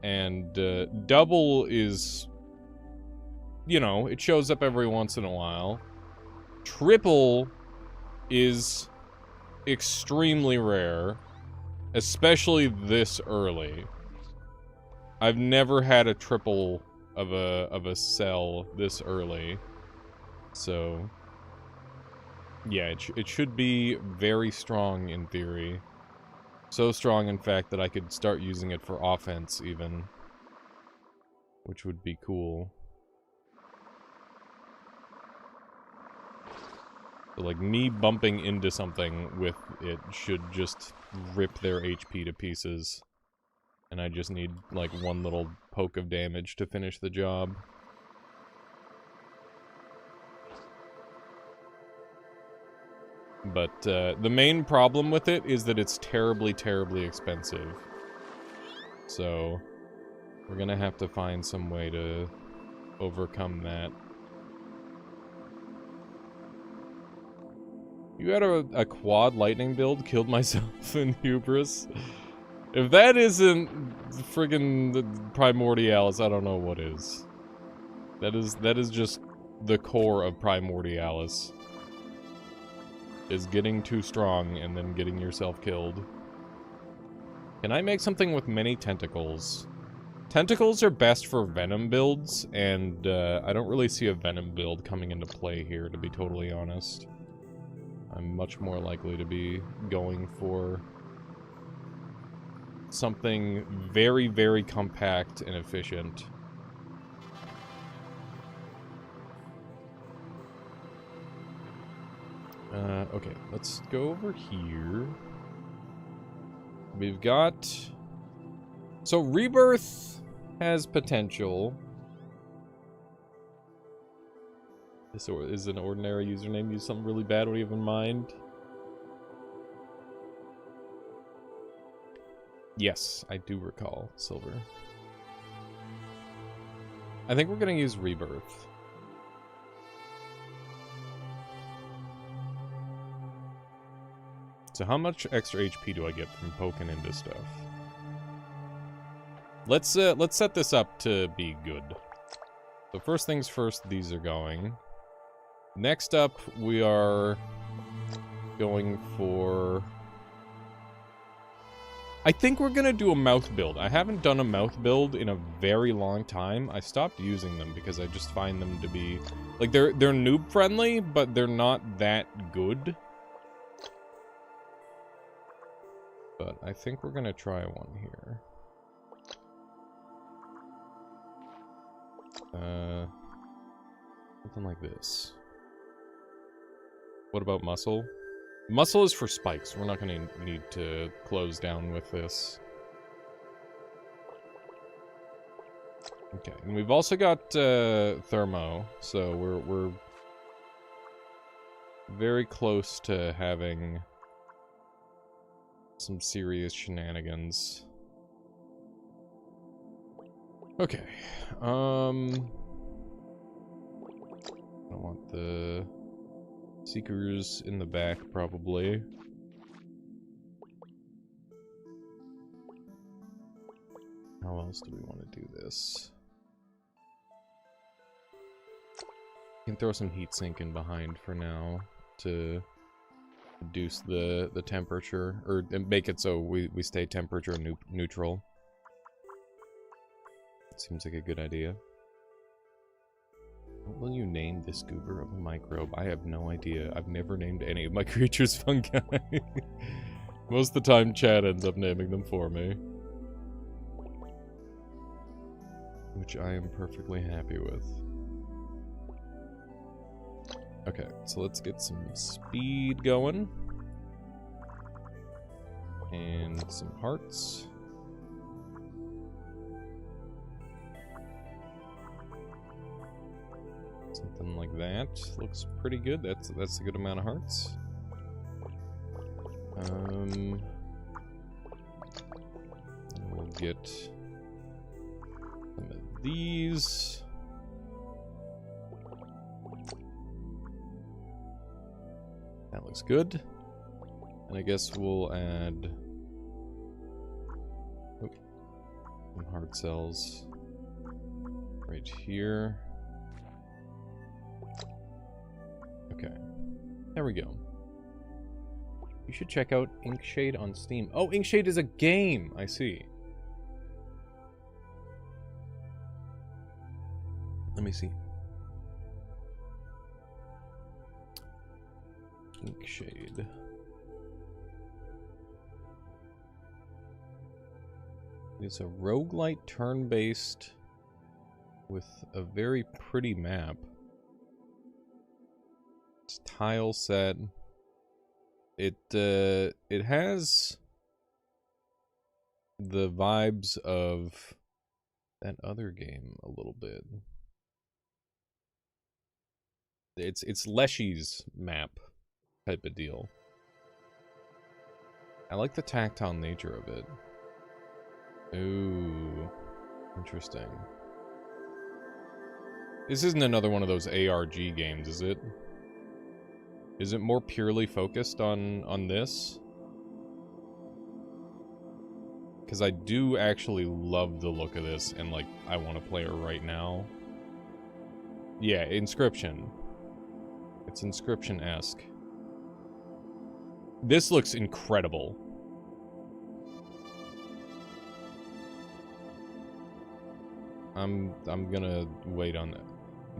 And double is, you know, it shows up every once in a while. Triple is extremely rare, especially this early. I've never had a triple of a cell this early. So, yeah, it should be very strong in theory. So strong, in fact, that I could start using it for offense, even. Which would be cool. So, like, me bumping into something with it should just rip their HP to pieces. And I just need, like, one little poke of damage to finish the job. But, the main problem with it is that it's terribly, terribly expensive. So, we're gonna have to find some way to overcome that. You had a quad lightning build, killed myself in hubris. If that isn't friggin' the Primordialis, I don't know what is. That is just the core of Primordialis. Is getting too strong and then getting yourself killed. Can I make something with many tentacles? Tentacles are best for Venom builds, and I don't really see a Venom build coming into play here, to be totally honest. I'm much more likely to be going for something very, very compact and efficient. Okay, let's go over here. We've got... So, Rebirth has potential. This is an ordinary username. Use something really bad. What do you have in mind? Yes, I do recall Silver. I think we're gonna use Rebirth. So how much extra HP do I get from poking into stuff? Let's set this up to be good. So first things first, these are going. Next up, we are going for... I think we're gonna do a mouth build. I haven't done a mouth build in a very long time. I stopped using them because I just find them to be... Like, they're noob friendly, but they're not that good. But I think we're gonna try one here. Something like this. What about muscle? Muscle is for spikes. We're not gonna need to close down with this. Okay, and we've also got thermo, so we're very close to having some serious shenanigans. Okay. I want the Seekers in the back, probably. How else do we want to do this? We can throw some heat sink in behind for now to reduce the temperature, or make it so we stay temperature neutral. Seems like a good idea. What will you name this goober of a microbe? I have no idea. I've never named any of my creatures fungi. Most of the time, Chad ends up naming them for me. Which I am perfectly happy with. Okay, so let's get some speed going. And some hearts. Something like that. Looks pretty good. That's a good amount of hearts. We'll get some of these. That looks good. And I guess we'll add some heart cells right here. Okay. There we go. You should check out Inkshade on Steam. Oh, Inkshade is a game! I see. Let me see. Inkshade. It's a roguelite turn-based with a very pretty map. It's tile set. It has the vibes of that other game a little bit. It's Leshy's map type of deal. I like the tactile nature of it. Ooh, interesting. This isn't another one of those ARG games, is it? Is it more purely focused on this? Because I do actually love the look of this, and, like, I want to play it right now. Yeah, Inscription. It's Inscription-esque. This looks incredible. I'm gonna wait on that.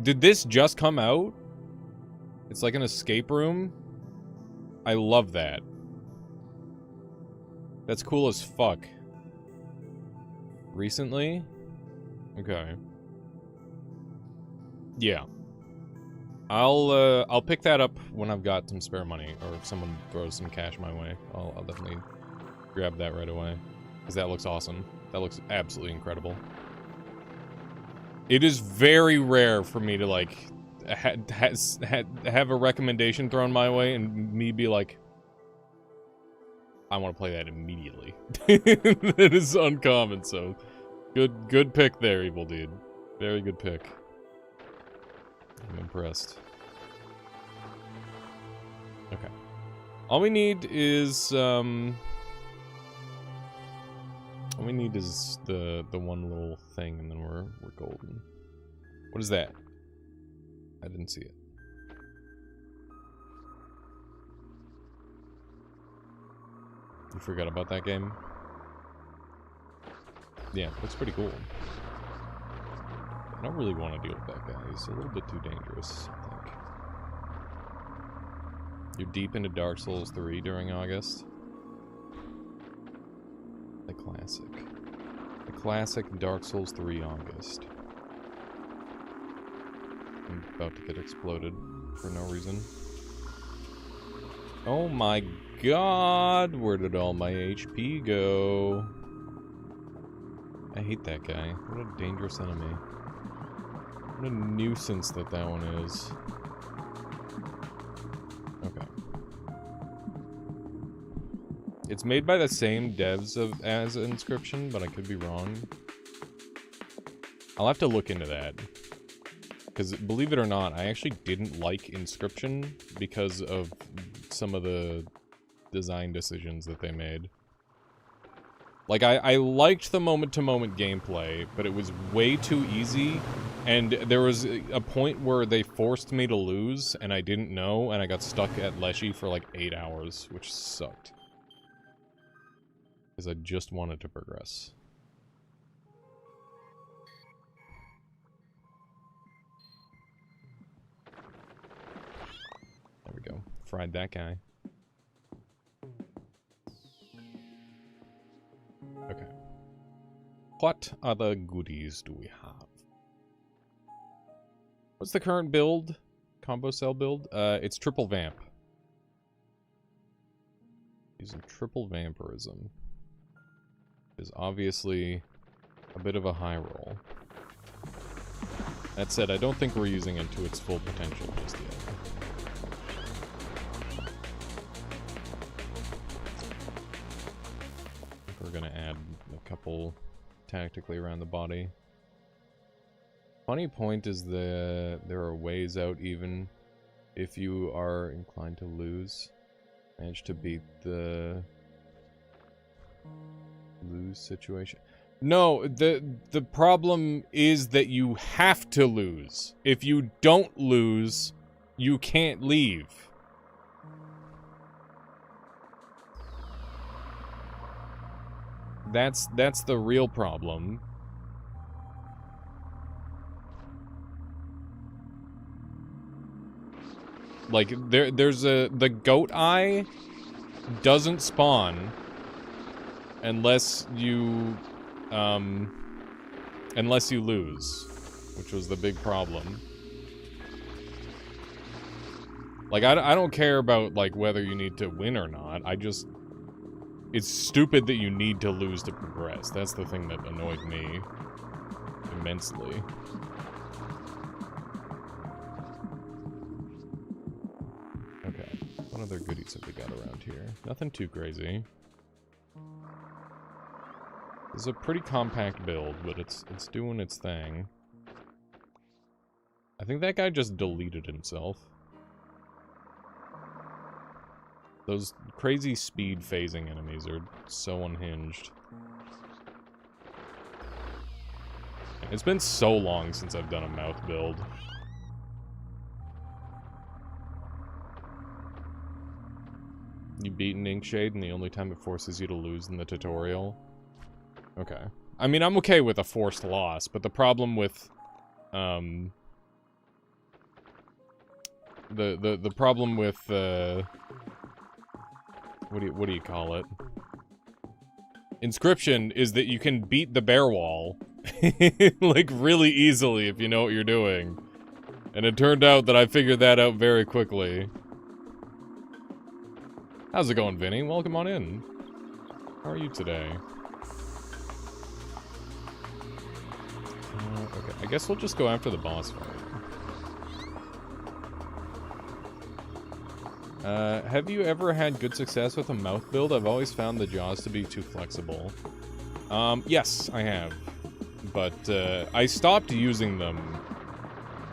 Did this just come out? It's like an escape room? I love that. That's cool as fuck. Recently? Okay. Yeah. I'll pick that up when I've got some spare money, or if someone throws some cash my way. I'll definitely grab that right away. Because that looks awesome. That looks absolutely incredible. It is very rare for me to, like, have a recommendation thrown my way and me be like, I want to play that immediately. That is uncommon, so good pick there, Evil Dude. Very good pick. I'm impressed. Okay. All we need is the one little thing, and then we're golden. What is that? I didn't see it. You forgot about that game? Yeah, looks pretty cool. I don't really want to deal with that guy. He's a little bit too dangerous, I think. You're deep into Dark Souls 3 during August? The classic. The classic Dark Souls 3 August. I'm about to get exploded for no reason. Oh my god! Where did all my HP go? I hate that guy. What a dangerous enemy. What a nuisance that one is. Okay. It's made by the same devs as Inscription, but I could be wrong. I'll have to look into that. Because, believe it or not, I actually didn't like Inscription because of some of the design decisions that they made. Like, I liked the moment-to-moment gameplay, but it was way too easy, and there was a point where they forced me to lose, and I didn't know, and I got stuck at Leshy for like 8 hours, which sucked. Because I just wanted to progress. fried that guy. Okay. What other goodies do we have? What's the current build? Combo cell build? It's triple vamp. Using triple vampirism. Is obviously a bit of a high roll. That said, I don't think we're using it to its full potential just yet. I think we're gonna add a couple tactically around the body. Funny point is there are ways out even if you are inclined to lose. Manage to beat the lose situation. No, the problem is that you have to lose. If you don't lose, you can't leave. That's the real problem. Like there's the goat eye doesn't spawn unless you lose, which was the big problem. Like I don't care about like whether you need to win or not. It's stupid that you need to lose to progress. That's the thing that annoyed me immensely. Okay, what other goodies have we got around here? Nothing too crazy. This is a pretty compact build, but it's doing its thing. I think that guy just deleted himself. Those crazy speed phasing enemies are so unhinged. It's been so long since I've done a mouth build. You beat an Inkshade, and the only time it forces you to lose in the tutorial. Okay. I mean, I'm okay with a forced loss, but the problem with, the problem with, what do you call it? Inscription is that you can beat the bear wall, like, really easily if you know what you're doing. And it turned out that I figured that out very quickly. How's it going, Vinny? Welcome on in. How are you today? Okay, I guess we'll just go after the boss fight. Have you ever had good success with a mouth build? I've always found the jaws to be too flexible. Yes, I have. But, I stopped using them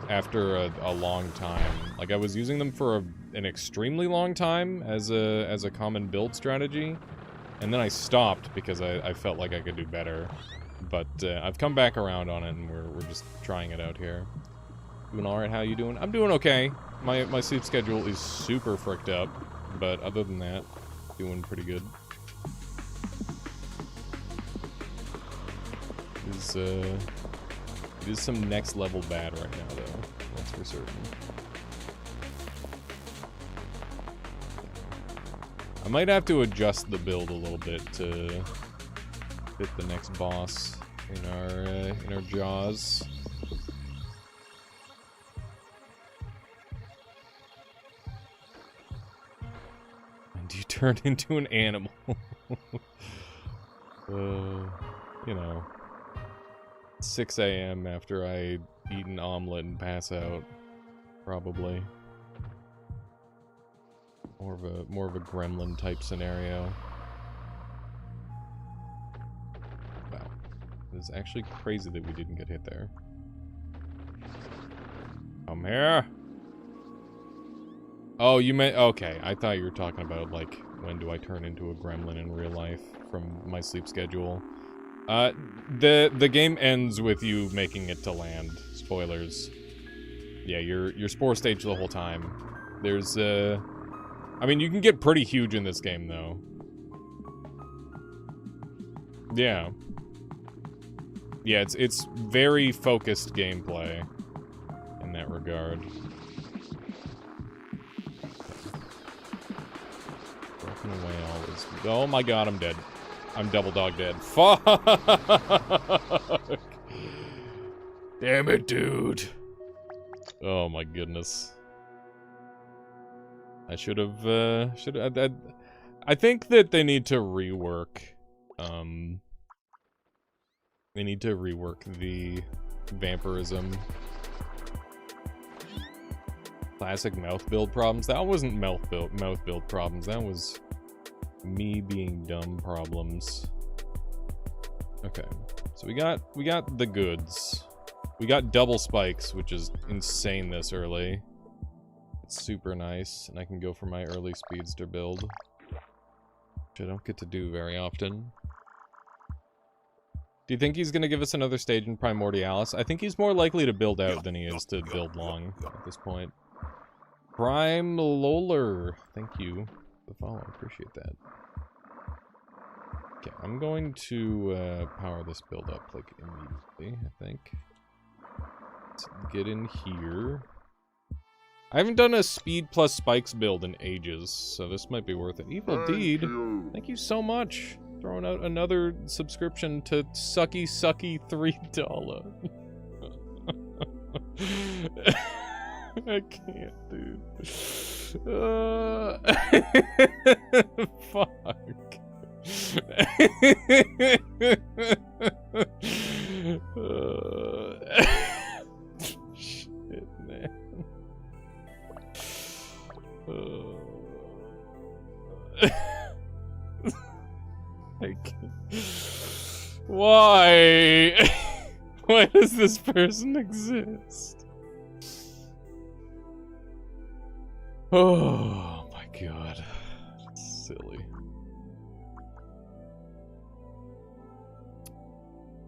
after a long time. Like, I was using them for an extremely long time as a common build strategy. And then I stopped because I felt like I could do better. But, I've come back around on it, and we're just trying it out here. Doing alright, how you doing? I'm doing okay. My sleep schedule is super fricked up, but other than that, doing pretty good. It is some next level bad right now, though. That's for certain. I might have to adjust the build a little bit to fit the next boss in our jaws. And you turn into an animal. You know, 6 a.m. after I eat an omelet and pass out, probably. More of a gremlin type scenario. Wow. It's actually crazy that we didn't get hit there. Come here! Oh, you meant... Okay, I thought you were talking about, like, when do I turn into a gremlin in real life from my sleep schedule. The game ends with you making it to land. Spoilers. Yeah, you're spore stage the whole time. There's, I mean, you can get pretty huge in this game, though. Yeah. Yeah, it's very focused gameplay in that regard. Taking away all this. Oh my god, I'm dead. I'm double dog dead. Fuck! Damn it, dude. Oh my goodness. I should have, I think that they need to rework, they need to rework the vampirism. Classic mouth build problems. That wasn't mouth build problems. That was me being dumb problems. Okay. So we got the goods. We got double spikes, which is insane this early. It's super nice, and I can go for my early speedster build, which I don't get to do very often. Do you think he's going to give us another stage in Primordialis? I think he's more likely to build out than he is to build long at this point. Prime Loler, thank you for the follow. I appreciate that. Okay, I'm going to power this build up like immediately, I think. Let's get in here. I haven't done a speed plus spikes build in ages, so this might be worth it. Evil Deed, thank you so much. Throwing out another subscription to Sucky Sucky $3. I can't, dude. Fuck. Shit, man. I can't. Why? Why does this person exist? Oh my god. That's silly.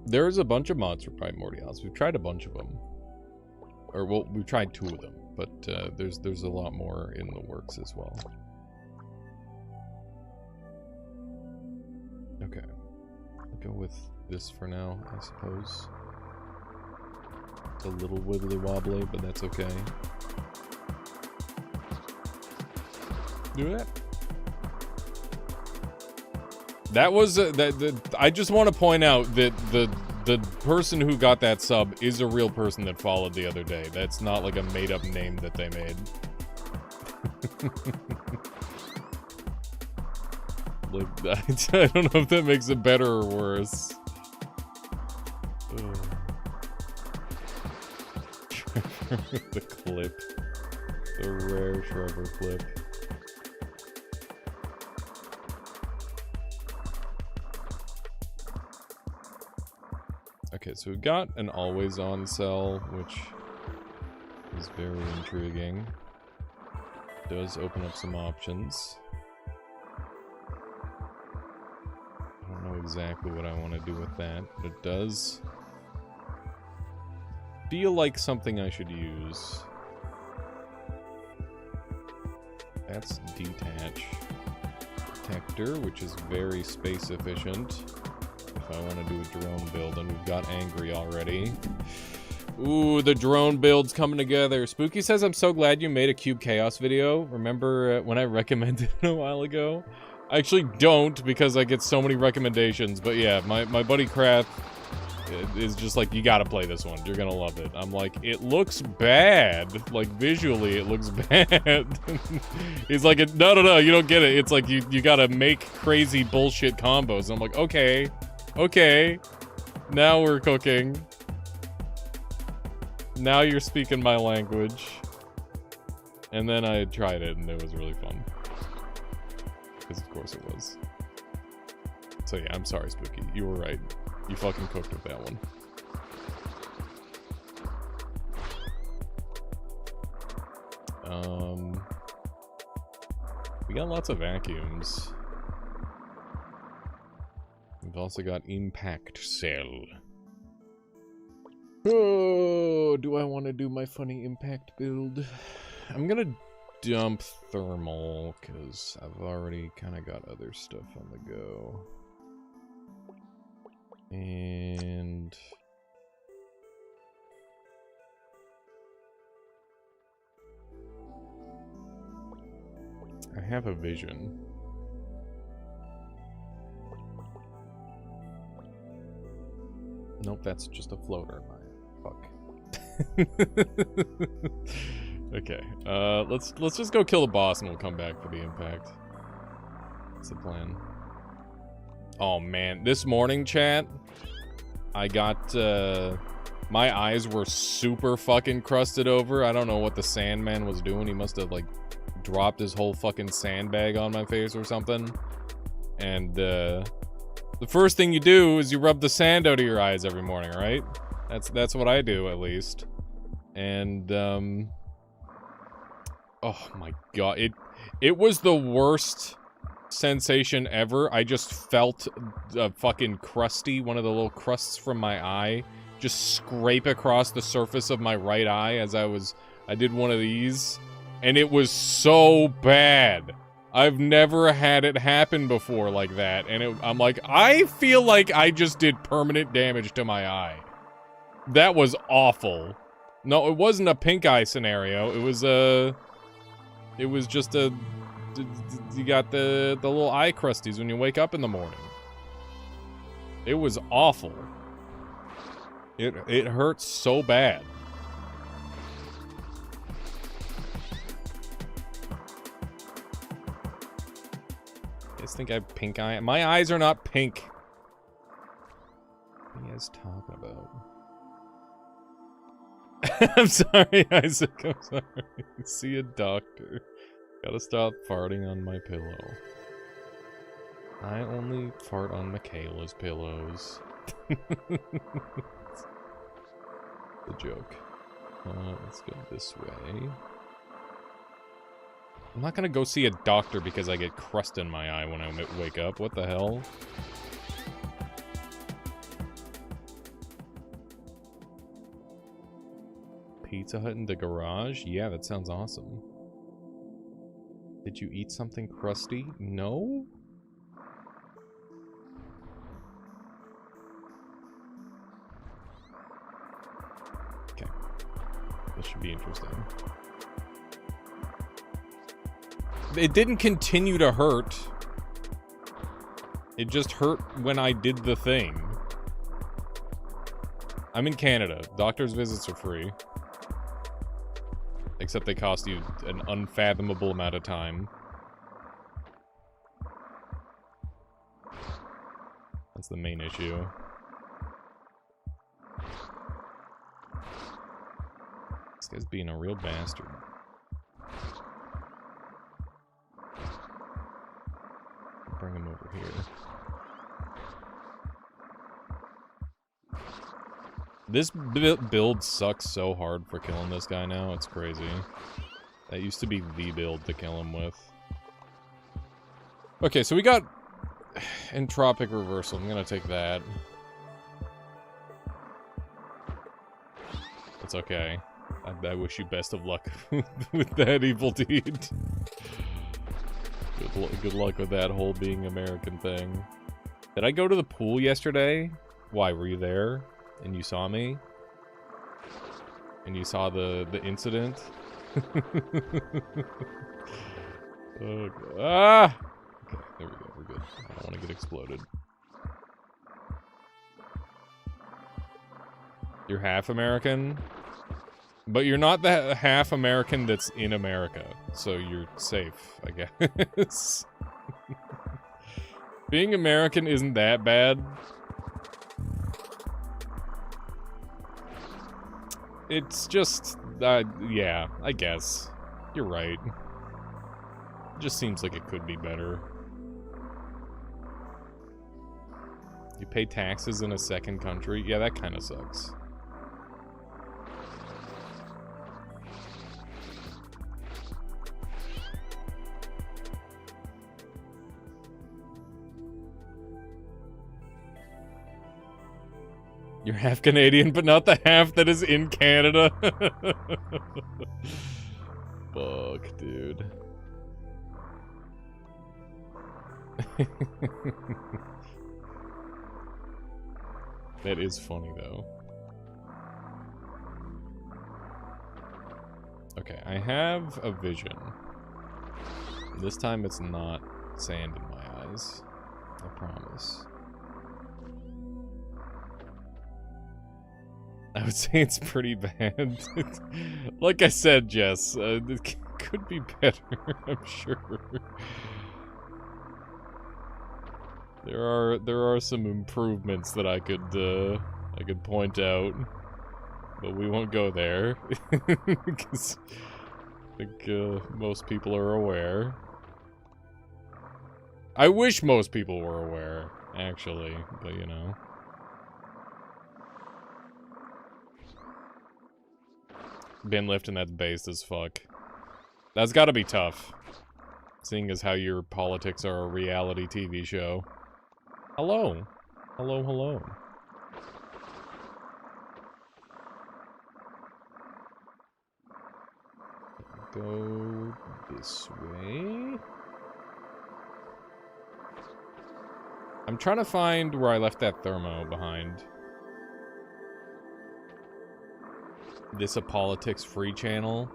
There's a bunch of mods for Primordialis. We've tried a bunch of them. Or, well, we've tried 2 of them. But there's a lot more in the works as well. Okay. I'll go with this for now, I suppose. It's a little wibbly wobbly, but that's okay. Do that. That was I just want to point out that the person who got that sub is a real person that followed the other day. That's not like a made-up name that they made. Like, I don't know if that makes it better or worse. The clip. The rare Trevor clip. Okay, so we've got an always-on cell, which is very intriguing. Does open up some options. I don't know exactly what I want to do with that, but it does feel like something I should use. That's detach. Detector, which is very space efficient. If I want to do a drone build, and we've got angry already. Ooh, the drone build's coming together. Spooky says, I'm so glad you made a Cube Chaos video. Remember when I recommended it a while ago? I actually don't, because I get so many recommendations. But yeah, my buddy Krath is just like, you gotta play this one. You're gonna love it. I'm like, it looks bad. Like, visually, it looks bad. He's like, no, you don't get it. It's like, you gotta make crazy bullshit combos. And I'm like, okay. Okay, now we're cooking. Now you're speaking my language. And then I tried it and it was really fun. Because of course it was. So yeah, I'm sorry, Spooky. You were right. You fucking cooked with that one. We got lots of vacuums. We've also got Impact Cell. Oh, do I want to do my funny impact build? I'm gonna dump thermal, because I've already kind of got other stuff on the go. And... I have a vision. Nope, that's just a floater. My fuck. Okay, let's just go kill the boss and we'll come back for the impact. That's the plan. Oh man, this morning, chat, I got, my eyes were super fucking crusted over. I don't know what the Sandman was doing. He must have, like, dropped his whole fucking sandbag on my face or something. And, the first thing you do is you rub the sand out of your eyes every morning, right? That's what I do, at least. And, oh my god, it was the worst sensation ever. I just felt a fucking crusty, one of the little crusts from my eye, just scrape across the surface of my right eye as I did one of these, and it was so bad. I've never had it happen before like that, and I'm like, I feel like I just did permanent damage to my eye. That was awful. No, it wasn't a pink eye scenario. It was just a, you got the little eye crusties when you wake up in the morning. It was awful. It hurts so bad. You guys think I have pink eye? My eyes are not pink. What are you guys talking about? I'm sorry, Isaac. I'm sorry. See a doctor. Gotta stop farting on my pillow. I only fart on Michaela's pillows. The joke. Let's go this way. I'm not gonna go see a doctor because I get crust in my eye when I wake up. What the hell? Pizza Hut in the garage? Yeah, that sounds awesome. Did you eat something crusty? No? Okay. This should be interesting. It didn't continue to hurt. It just hurt when I did the thing. I'm in Canada. Doctor's visits are free. Except they cost you an unfathomable amount of time. That's the main issue. This guy's being a real bastard. Bring him over here. This build sucks so hard for killing this guy now, it's crazy. That used to be the build to kill him with. Okay, so we got Entropic Reversal. I'm gonna take that. It's okay. I wish you best of luck with that evil deed. Good luck with that whole being American thing. Did I go to the pool yesterday? Why, were you there? And you saw me? And you saw the incident? Oh, God. Ah! Okay, there we go, we're good. I don't want to get exploded. You're half American? But you're not the half American that's in America, so you're safe, I guess. Being American isn't that bad. It's just, yeah, I guess. You're right. It just seems like it could be better. You pay taxes in a second country? Yeah, that kind of sucks. You're half Canadian, but not the half that is in Canada. Fuck, dude. That is funny, though. Okay, I have a vision. This time it's not sand in my eyes. I promise. I would say it's pretty bad. Like I said, Jess, it could be better, I'm sure. There are some improvements that I could point out, but we won't go there because I think most people are aware. I wish most people were aware, actually, but you know. Bin lifting, that's based as fuck. That's gotta be tough, seeing as how your politics are a reality TV show. Hello. Hello, hello. Go this way. I'm trying to find where I left that thermo behind. This a politics free channel.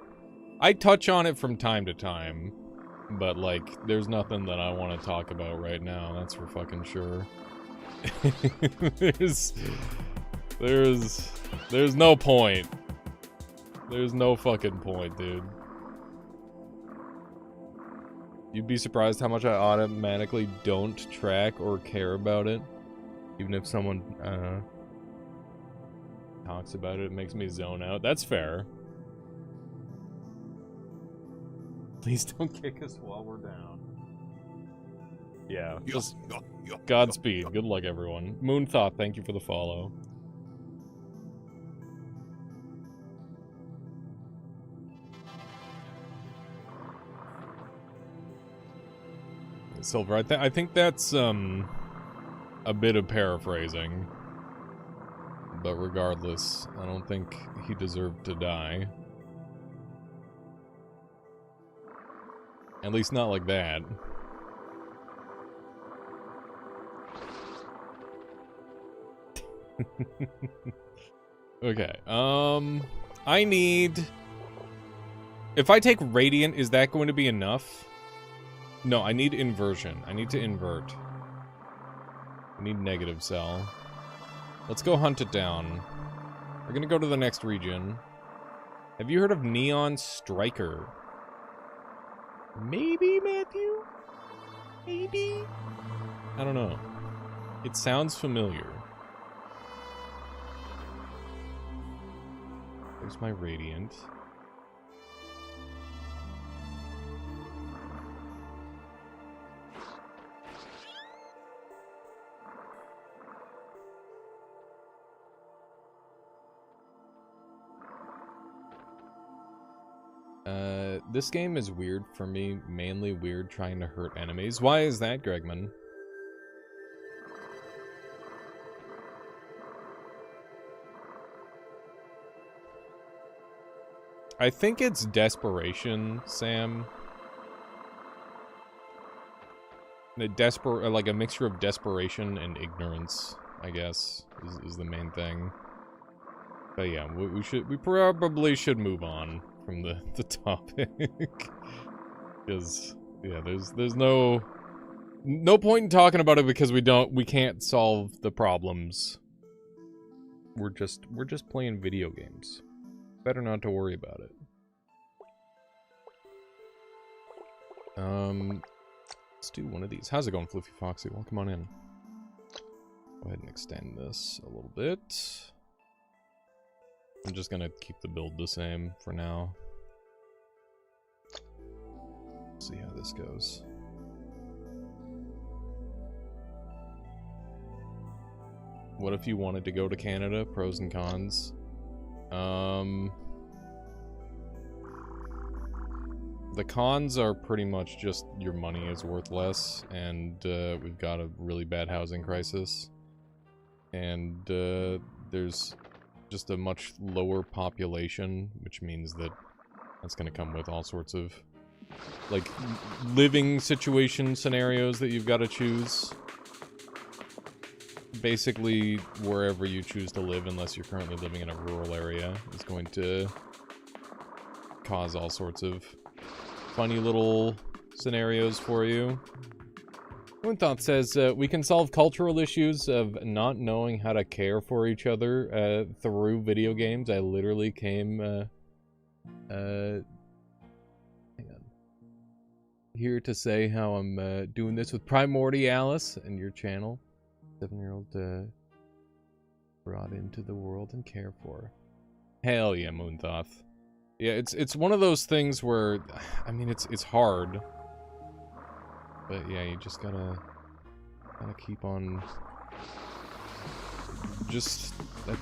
I touch on it from time to time, but like, there's nothing that I want to talk about right now. That's for fucking sure. there's no point. There's no fucking point, dude. You'd be surprised how much I automatically don't track or care about it, even if someone talks about it. It makes me zone out. That's fair. Please don't kick us while we're down. Yeah, just Godspeed. Good luck, everyone. Moonthought, thank you for the follow. Silver, I think that's a bit of paraphrasing. But regardless, I don't think he deserved to die. At least not like that. Okay, I need... If I take Radiant, is that going to be enough? No, I need inversion. I need to invert. I need negative cell. Let's go hunt it down. We're gonna go to the next region. Have you heard of Neon Striker? Maybe, Matthew? Maybe? I don't know. It sounds familiar. There's my Radiant. This game is weird for me, mainly weird trying to hurt enemies. Why is that, Gregman? I think it's desperation, Sam. Like a mixture of desperation and ignorance, I guess, is the main thing. But yeah, we probably should move on from the topic. Because yeah, there's no point in talking about it because we can't solve the problems. We're just playing video games. Better not to worry about it. Let's do one of these. How's it going, Floofy Foxy? Welcome on in. Go ahead and extend this a little bit. I'm just gonna keep the build the same for now. See how this goes. What if you wanted to go to Canada? Pros and cons. The cons are pretty much just your money is worth less, and we've got a really bad housing crisis. And there's just a much lower population, which means that that's going to come with all sorts of, like, living situation scenarios that you've got to choose. Basically, wherever you choose to live, unless you're currently living in a rural area, is going to cause all sorts of funny little scenarios for you. Moonthought says, we can solve cultural issues of not knowing how to care for each other through video games. I literally came hang on. Here to say how I'm doing this with Primordialis and your channel. 7-year-old brought into the world and cared for. Hell yeah, Moonthought. Yeah, it's one of those things where, I mean, it's hard. But yeah, you just gotta keep on. Just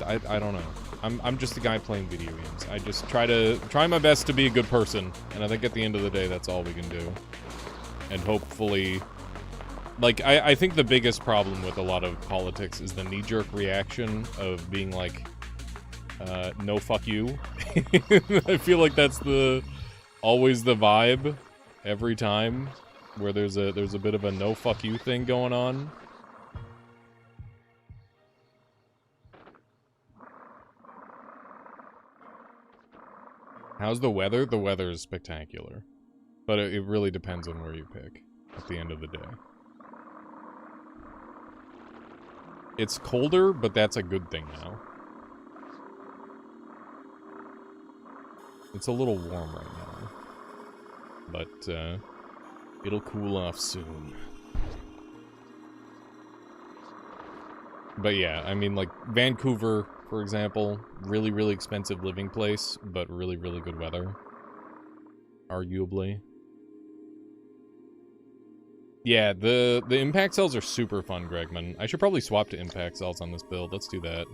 I don't know. I'm just a guy playing video games. I just try my best to be a good person, and I think at the end of the day, that's all we can do. And hopefully, like I think the biggest problem with a lot of politics is the knee-jerk reaction of being like, no, fuck you. I feel like that's always the vibe every time. Where there's a bit of a no fuck you thing going on. How's the weather? The weather is spectacular. But it really depends on where you pick at the end of the day. It's colder, but that's a good thing now. It's a little warm right now. But, it'll cool off soon. But yeah, I mean, like, Vancouver, for example, really, really expensive living place, but really, really good weather. Arguably. Yeah, the impact cells are super fun, Gregman. I should probably swap to impact cells on this build. Let's do that.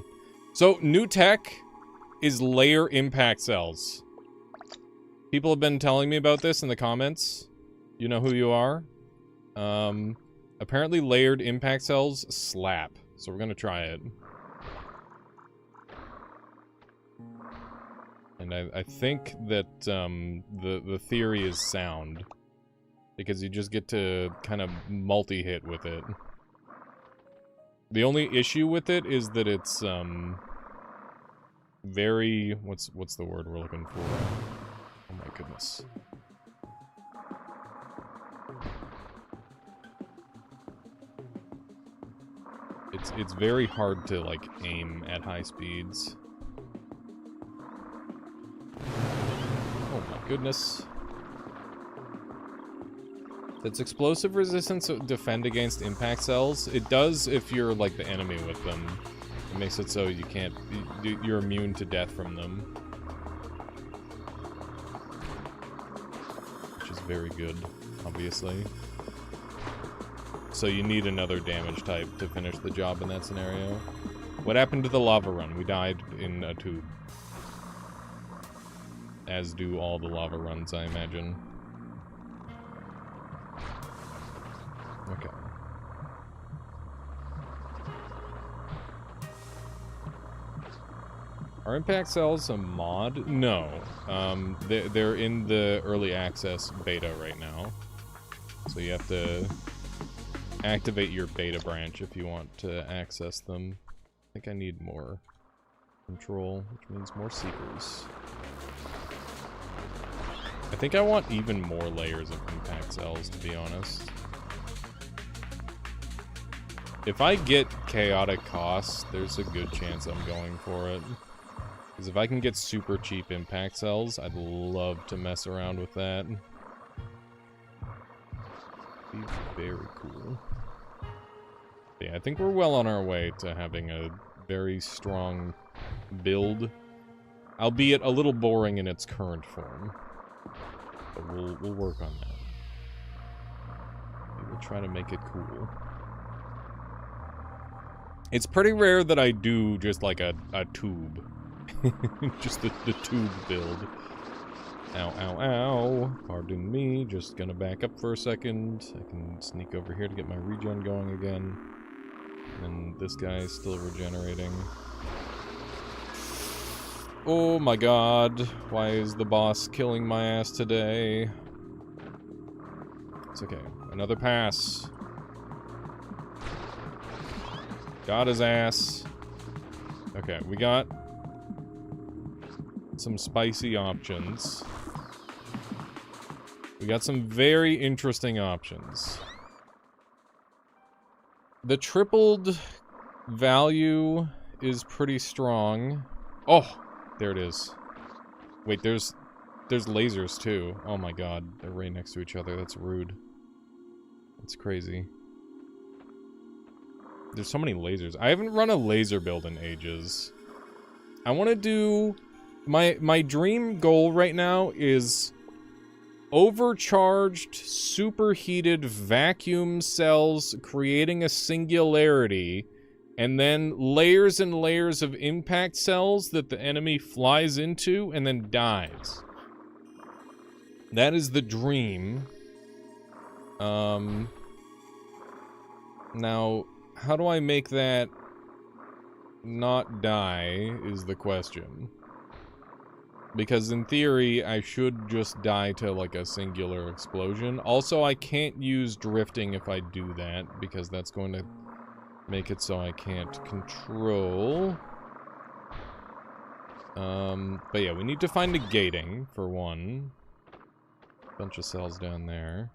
So, new tech is layer impact cells. People have been telling me about this in the comments. You know who you are? Apparently layered impact cells slap. So we're gonna try it. And I think that the theory is sound. Because you just get to kind of multi-hit with it. The only issue with it is that it's very what's the word we're looking for? Oh my goodness. It's very hard to, like, aim at high speeds. Oh my goodness. It's explosive resistance to defend against impact cells. It does if you're, like, the enemy with them. It makes it so you can't... You're immune to death from them. Which is very good, obviously. So you need another damage type to finish the job in that scenario. What happened to the lava run? We died in a tube. As do all the lava runs, I imagine. Okay. Are impact cells a mod? No. They're in the early access beta right now. So you have to activate your beta branch if you want to access them. I think I need more control, which means more seekers. I think I want even more layers of impact cells, to be honest. If I get chaotic costs, there's a good chance I'm going for it. Because if I can get super cheap impact cells, I'd love to mess around with that. Be very cool. Yeah, I think we're well on our way to having a very strong build. Albeit a little boring in its current form. But we'll work on that. We'll try to make it cool. It's pretty rare that I do just like a tube. Just the tube build. Ow, ow, ow. Pardon me. Just gonna back up for a second. I can sneak over here to get my regen going again. And this guy is still regenerating. Oh my god. Why is the boss killing my ass today? It's okay. Another pass. Got his ass. Okay, we got some spicy options. We got some very interesting options. The tripled value is pretty strong. Oh, there it is. Wait, there's lasers too. Oh my god, they're right next to each other. That's rude. That's crazy. There's so many lasers. I haven't run a laser build in ages. I want to do... My dream goal right now is overcharged, superheated vacuum cells creating a singularity, and then layers and layers of impact cells that the enemy flies into and then dies. That is the dream. Now, how do I make that not die is the question. Because in theory, I should just die to, like, a singular explosion. Also, I can't use drifting if I do that, because that's going to make it so I can't control. But yeah, we need to find a gating, for one. Bunch of cells down there.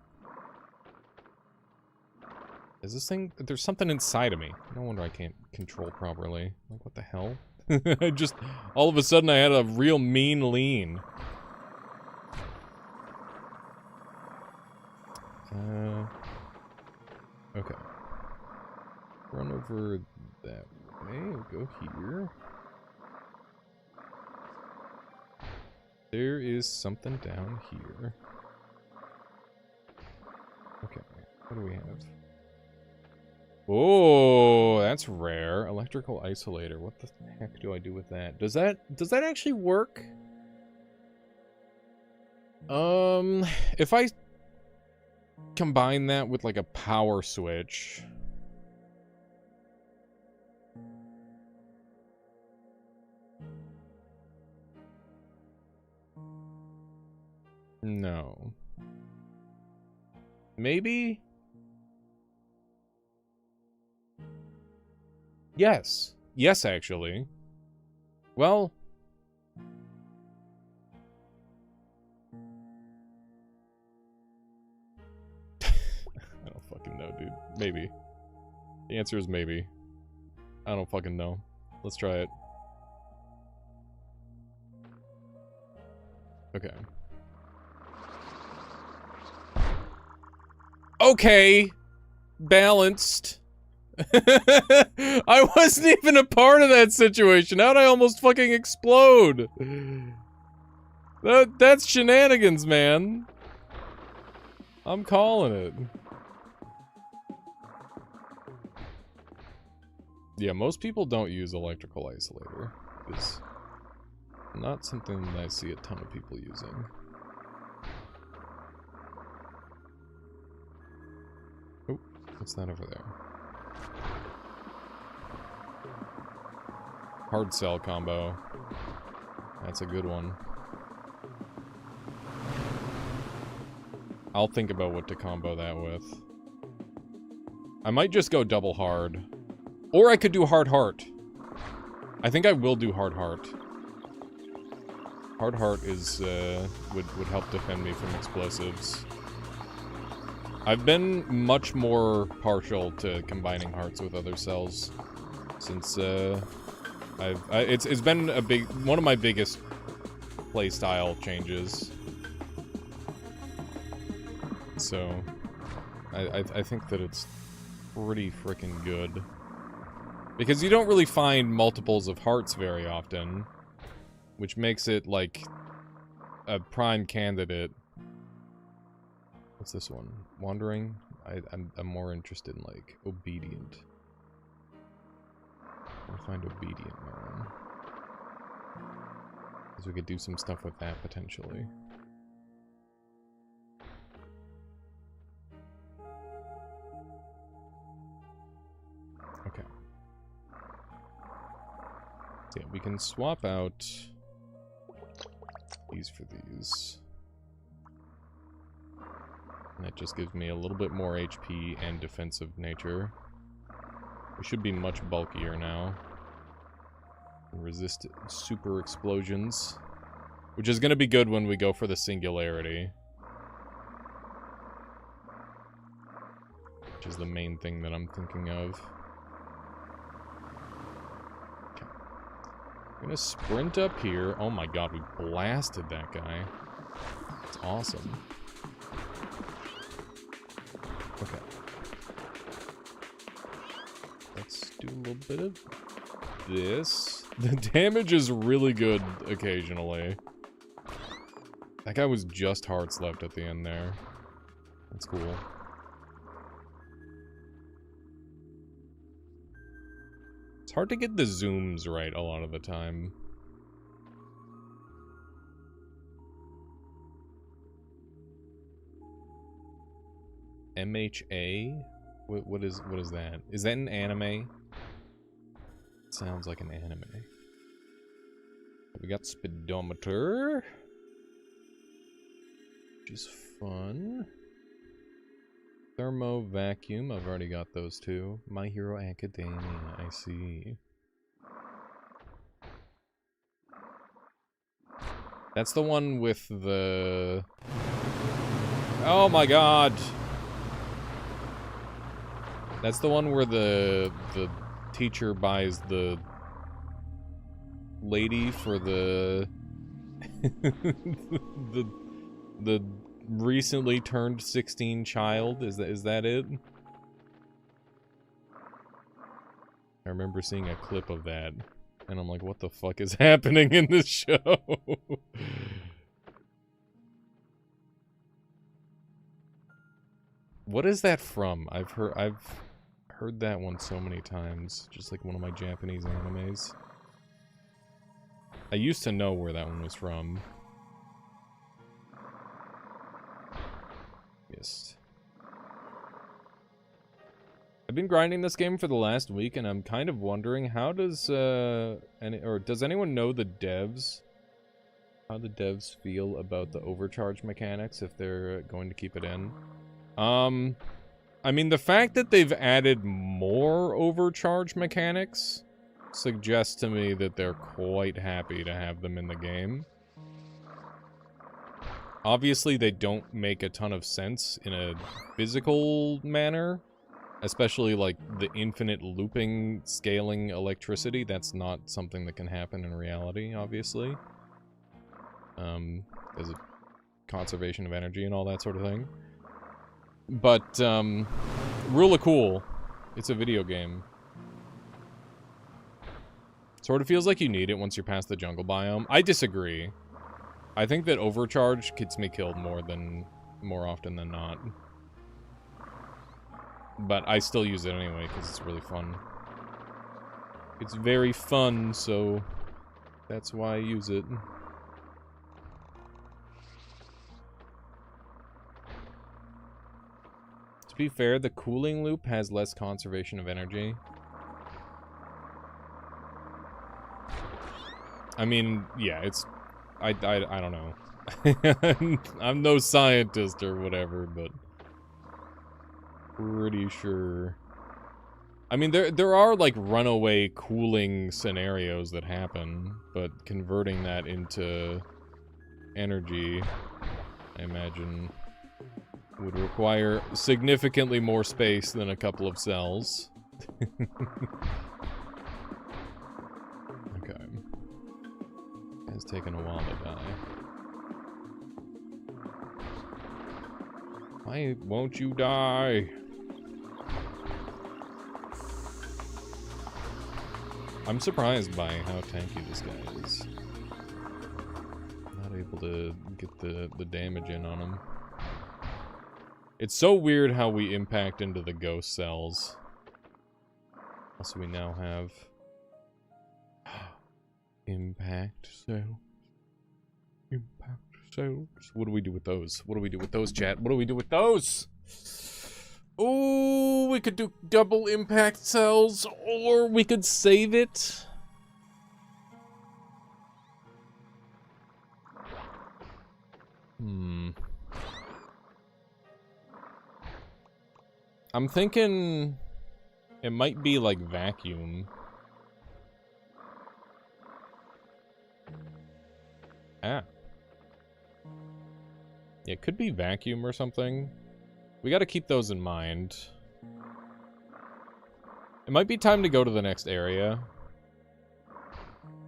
Is this thing... There's something inside of me. No wonder I can't control properly. Like, what the hell? I just... All of a sudden, I had a real mean lean. Okay. Run over that way. Go here. There is something down here. Okay. What do we have? Oh, that's rare. Electrical isolator. What the heck do I do with that? Does that actually work? If I combine that with like a power switch. No. Maybe? Yes. Yes, actually. Well... I don't fucking know, dude. Maybe. The answer is maybe. I don't fucking know. Let's try it. Okay. Okay! Balanced. I wasn't even a part of that situation. How'd I almost fucking explode? That's shenanigans, man. I'm calling it. Yeah, most people don't use electrical isolator. It's not something that I see a ton of people using. Oh, what's that over there? Hard cell combo. That's a good one. I'll think about what to combo that with. I might just go double hard. Or I could do hard heart. I think I will do hard heart. Hard heart is, would help defend me from explosives. I've been much more partial to combining hearts with other cells since, it's been one of my biggest playstyle changes. So, I think that it's pretty freaking good. Because you don't really find multiples of hearts very often, which makes it, like, a prime candidate. What's this one? Wandering? I'm more interested in, like, obedient. I'll find obedient man. Because we could do some stuff with that, potentially. Okay. So yeah, we can swap out these for these. And that just gives me a little bit more HP and defensive nature. We should be much bulkier now. Resist super explosions. Which is going to be good when we go for the singularity. which is the main thing that I'm thinking of. Okay. I'm gonna sprint up here. Oh my god, we blasted that guy. That's awesome. Okay. Let's do a little bit of this. The damage is really good occasionally. That guy was just hearts left at the end there. That's cool. It's hard to get the zooms right a lot of the time. MHA? What is that? Is that an anime? Sounds like an anime. We got speedometer, which is fun. Thermo vacuum, I've already got those two. My Hero Academia, I see. That's the one with the... Oh my god! That's the one where the teacher buys the lady for the the recently turned 16 child. Is that it? I remember seeing a clip of that, and I'm like, what the fuck is happening in this show? What is that from? I've heard that one so many times, just like one of my Japanese animes. I used to know where that one was from. Yes. I've been grinding this game for the last week, and I'm kind of wondering how does does anyone know the devs? How the devs feel about the overcharge mechanics, if they're going to keep it in? I mean, the fact that they've added more overcharge mechanics suggests to me that they're quite happy to have them in the game. Obviously, they don't make a ton of sense in a physical manner, especially like the infinite looping, scaling electricity. That's not something that can happen in reality, obviously. There's a conservation of energy and all that sort of thing. But, really cool. It's a video game. Sort of feels like you need it once you're past the jungle biome. I disagree. I think that overcharge gets me killed more often than not. But I still use it anyway, because it's really fun. It's very fun, so that's why I use it. To be fair, the cooling loop has less conservation of energy. I mean, yeah, it's... I don't know. I'm no scientist or whatever, but... pretty sure... I mean, there are, like, runaway cooling scenarios that happen, but converting that into energy, I imagine, would require significantly more space than a couple of cells. Okay. It's taken a while to die. Why won't you die? I'm surprised by how tanky this guy is. Not able to get the damage in on him. It's so weird how we impact into the ghost cells. Also, we now have impact cells. Impact cells. What do we do with those? What do we do with those, chat? What do we do with those? Ooh, we could do double impact cells, or we could save it. I'm thinking it might be like vacuum. Ah. Yeah, it could be vacuum or something. We gotta keep those in mind. It might be time to go to the next area.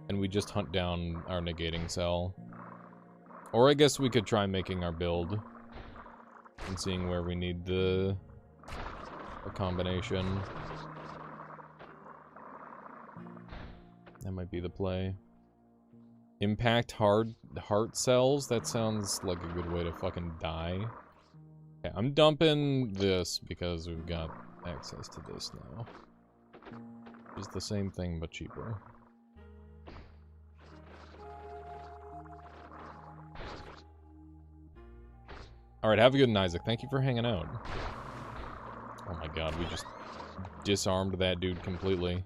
And we just hunt down our negating cell. Or I guess we could try making our build. And seeing where we need the combination. That might be the play. Impact heart cells? That sounds like a good way to fucking die. Okay, I'm dumping this because we've got access to this now. It's the same thing, but cheaper. Alright, have a good one, Isaac. Thank you for hanging out. Oh my god, we just disarmed that dude completely.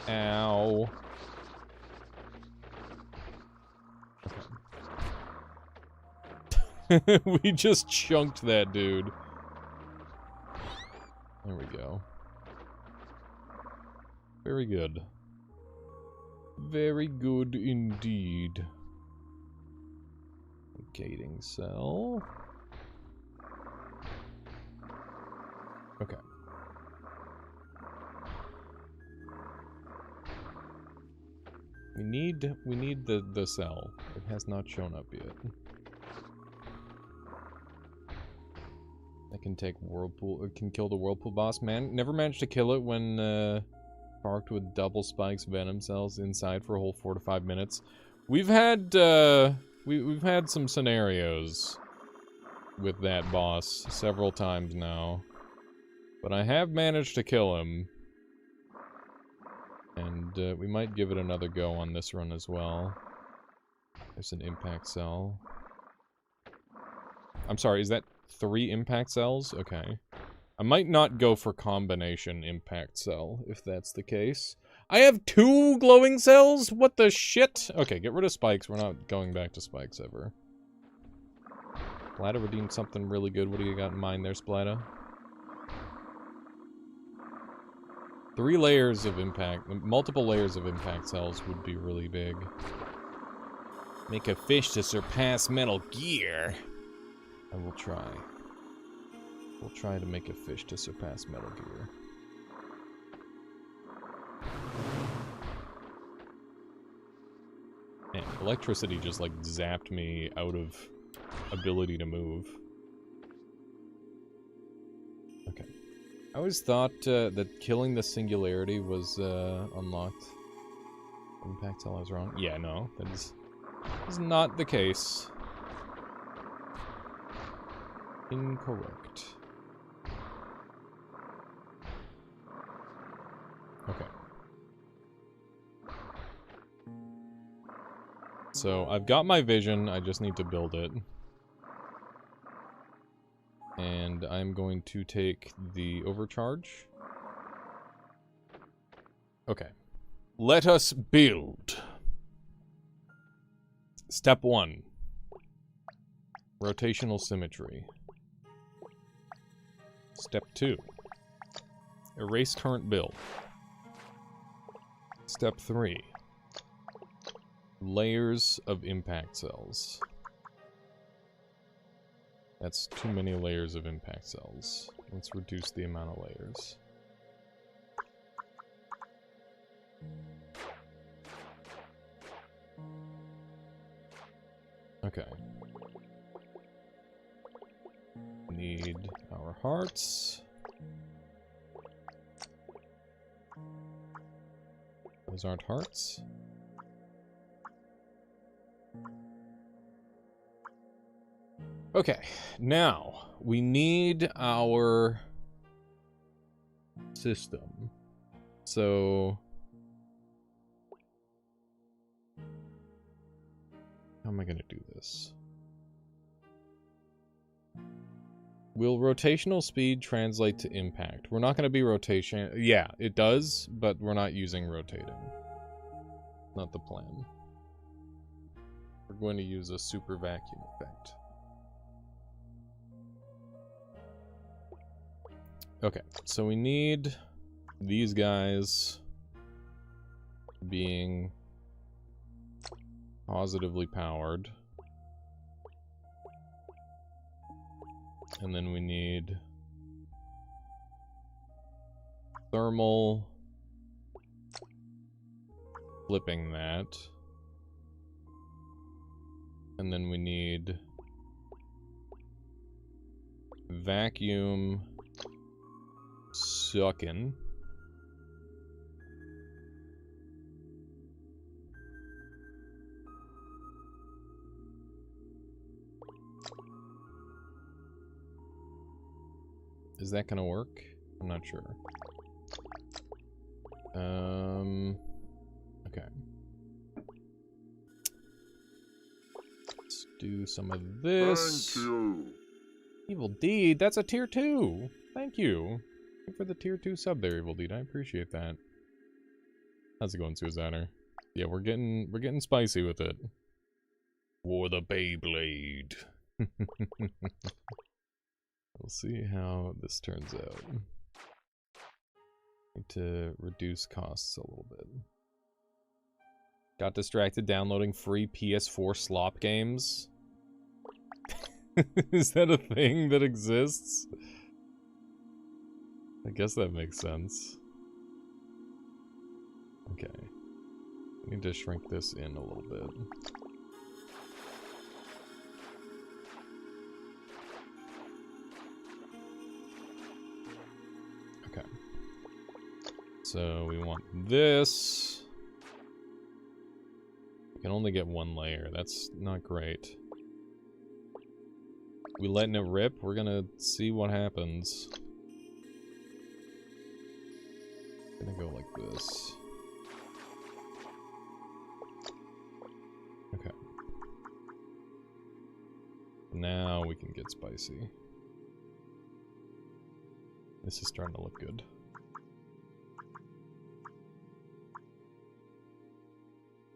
Ow. Okay. We just chunked that dude. There we go. Very good. Very good indeed. Gating cell. Okay. We need the cell. It has not shown up yet. I can take Whirlpool. It can kill the Whirlpool boss. Man, never managed to kill it when parked with double spikes venom cells inside for a whole 4 to 5 minutes. We've had we've had some scenarios with that boss several times now, but I have managed to kill him. And we might give it another go on this run as well. There's an impact cell. I'm sorry, is that 3 impact cells? Okay. I might not go for combination impact cell, if that's the case. I have 2 glowing cells? What the shit? Okay, get rid of spikes. We're not going back to spikes ever. Splatta redeemed something really good. What do you got in mind there, Splatta? 3 layers of impact, multiple layers of impact cells would be really big. Make a fish to surpass Metal Gear. I will try. We'll try to make a fish to surpass Metal Gear. Man, electricity just like zapped me out of ability to move. Okay. I always thought that killing the singularity was unlocked. Impact cell, I was wrong. Yeah, no, that is not the case. Incorrect. Okay. So, I've got my vision, I just need to build it. And I'm going to take the overcharge. Okay. Let us build. Step 1. Rotational symmetry. Step 2. Erase current build. Step 3. Layers of impact cells. That's too many layers of impact cells. Let's reduce the amount of layers. Okay. Need our hearts. Those aren't hearts. Okay, now we need our system. So how am I going to do this? Will rotational speed translate to impact? We're not going to be rotation. Yeah, it does, but we're not using rotating. Not the plan. We're going to use a super vacuum effect. Okay, so we need these guys being positively powered. And then we need Thermal. Flipping that. And then we need vacuum sucking. Is that gonna work? I'm not sure. Okay. Let's do some of this.
Thank you.
Evil Deed, that's a tier 2. Thank you. Thank you for the tier 2 sub there, Evil Deed. I appreciate that. How's it going, Suizaner? Yeah, we're getting spicy with it. For the Beyblade. We'll see how this turns out. Need to reduce costs a little bit. Got distracted downloading free PS4 slop games. Is that a thing that exists? I guess that makes sense. Okay. I need to shrink this in a little bit. Okay. So we want this. We can only get one layer. That's not great. We letting it rip? We're gonna see what happens. Gonna go like this. Okay. Now we can get spicy. This is starting to look good.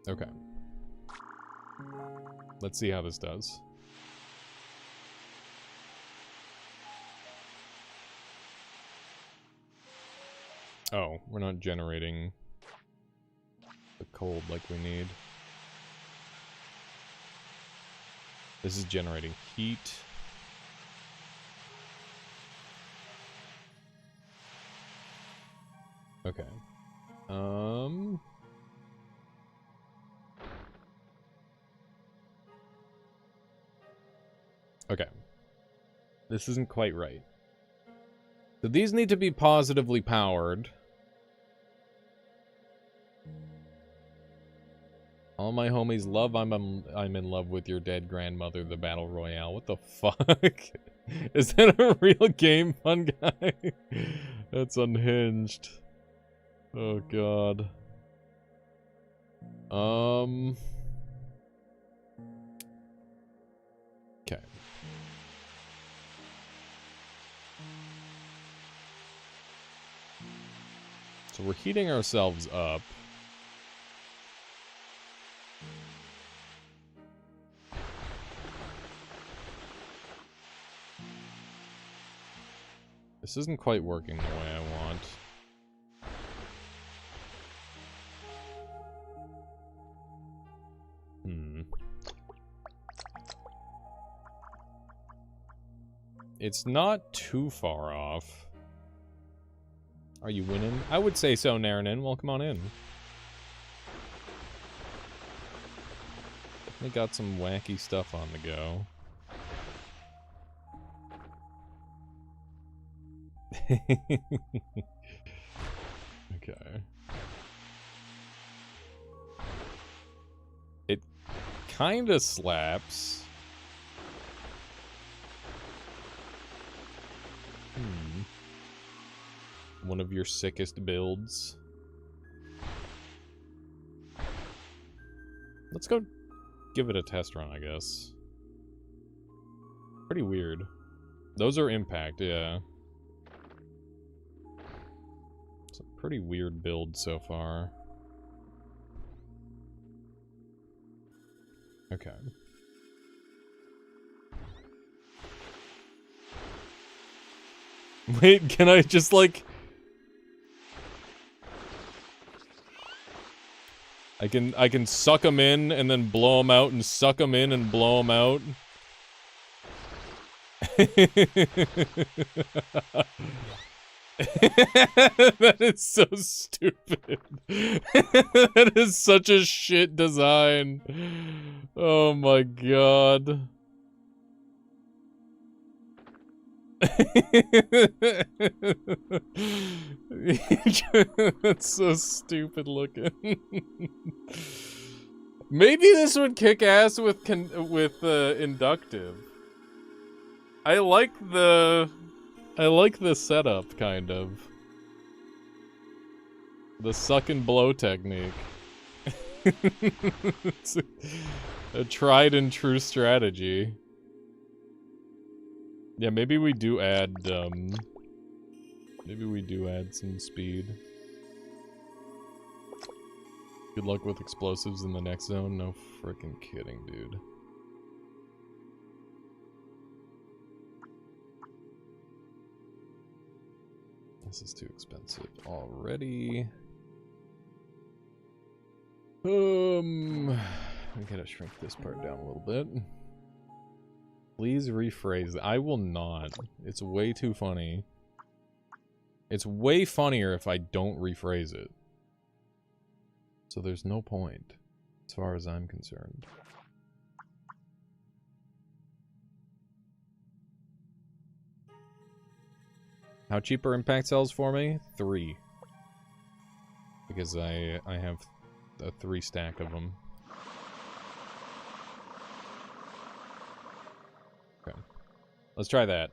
Okay. Let's see how this does. Oh, we're not generating the cold like we need. This is generating heat. Okay. Okay. This isn't quite right. So these need to be positively powered. All my homies love I'm in love with your dead grandmother, the battle royale. What the fuck? Is that a real game, fun guy? That's unhinged. Oh god. Okay. So we're heating ourselves up. This isn't quite working the way I want. It's not too far off. Are you winning? I would say so, Naranin. Welcome on in. Definitely got some wacky stuff on the go. Okay. It kinda slaps. One of your sickest builds. Let's go give it a test run, I guess. Pretty weird. Those are impact, yeah. It's a pretty weird build so far. Okay. Wait, can I just like... I can suck them in and then blow them out and suck them in and blow them out. That is so stupid. That is such a shit design. Oh my god. That's so stupid looking. Maybe this would kick ass with inductive. I like the setup, kind of. The suck and blow technique. It's a tried and true strategy. Yeah, maybe we do add, some speed. Good luck with explosives in the next zone. No freaking kidding, dude. This is too expensive already. I gotta shrink this part down a little bit. Please rephrase. I will not. It's way too funny. It's way funnier if I don't rephrase it. So there's no point, as far as I'm concerned. How cheap are impact cells for me? 3. Because I have a 3 stack of them. Okay. Let's try that.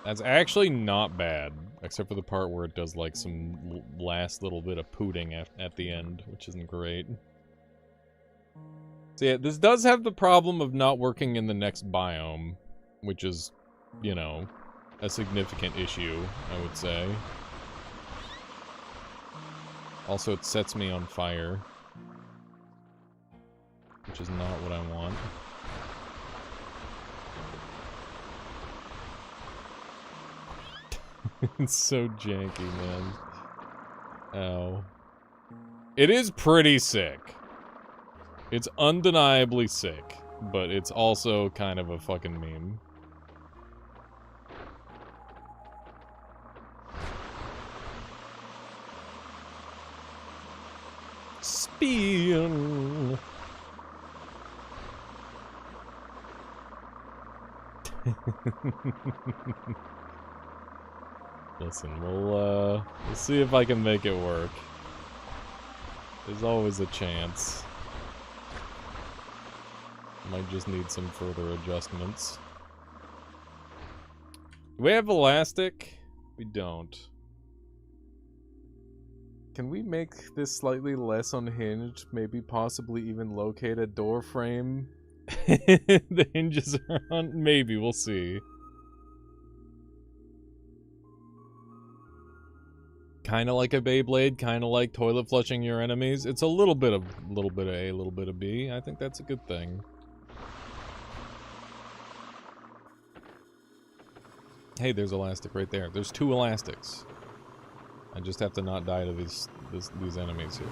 That's actually not bad, except for the part where it does like some last little bit of pooting at the end, which isn't great. So yeah, this does have the problem of not working in the next biome, which is, you know, a significant issue, I would say. Also, it sets me on fire, which is not what I want. It's so janky, man. Ow. It is pretty sick. It's undeniably sick, but it's also kind of a fucking meme. Spin. Listen, we'll see if I can make it work. There's always a chance. Might just need some further adjustments. Do we have elastic? We don't. Can we make this slightly less unhinged? Maybe possibly even locate a door frame? The hinges are on? Maybe, we'll see. Kind of like a Beyblade, kind of like toilet flushing your enemies. It's a little bit of A, little bit of B. I think that's a good thing. Hey, there's elastic right there. There's 2 elastics. I just have to not die to these enemies here.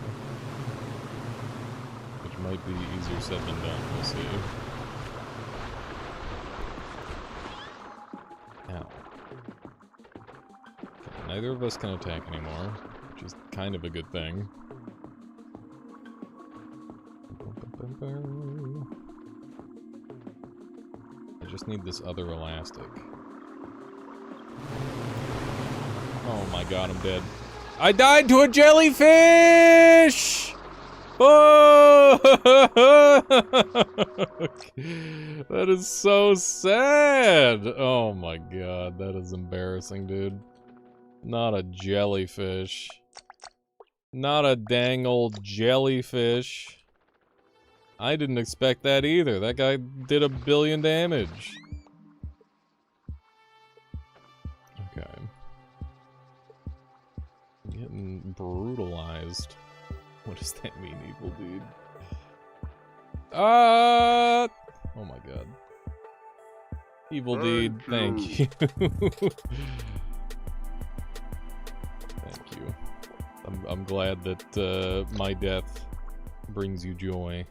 Which might be easier said than done. We'll see. Ow. Okay, neither of us can attack anymore, which is kind of a good thing. I just need this other elastic. Oh my god, I'm dead. I died to a jellyfish! Oh! That is so sad! Oh my god, that is embarrassing, dude. Not a jellyfish. Not a dang old jellyfish. I didn't expect that either. That guy did 1 billion damage. Okay. I'm getting brutalized. What does that mean, evil dude? Oh my god. Evil deed, thank you. Thank you. I'm glad that my death brings you joy.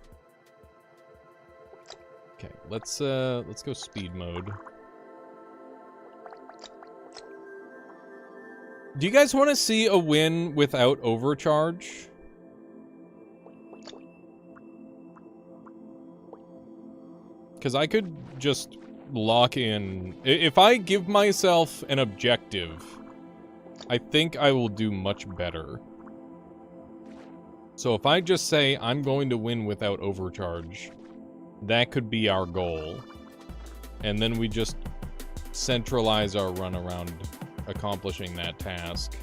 Okay, let's go speed mode. Do you guys want to see a win without overcharge? Because I could just lock in. If I give myself an objective, I think I will do much better. So if I just say I'm going to win without overcharge, that could be our goal. And then we just centralize our run around accomplishing that task.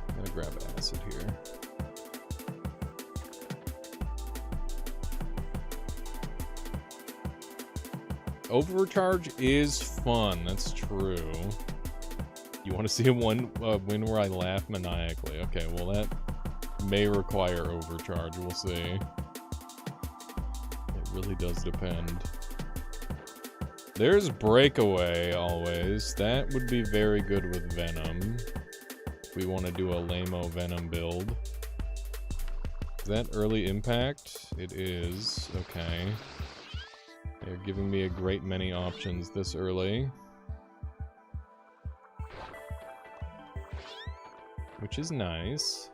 I'm gonna grab acid here. Overcharge is fun, that's true. You want to see a win where I laugh maniacally? Okay, well that may require overcharge, we'll see. It really does depend. There's breakaway always. That would be very good with Venom. If we want to do a lame-o Venom build. Is that early impact? It is. Okay. They're giving me a great many options this early. Which is nice.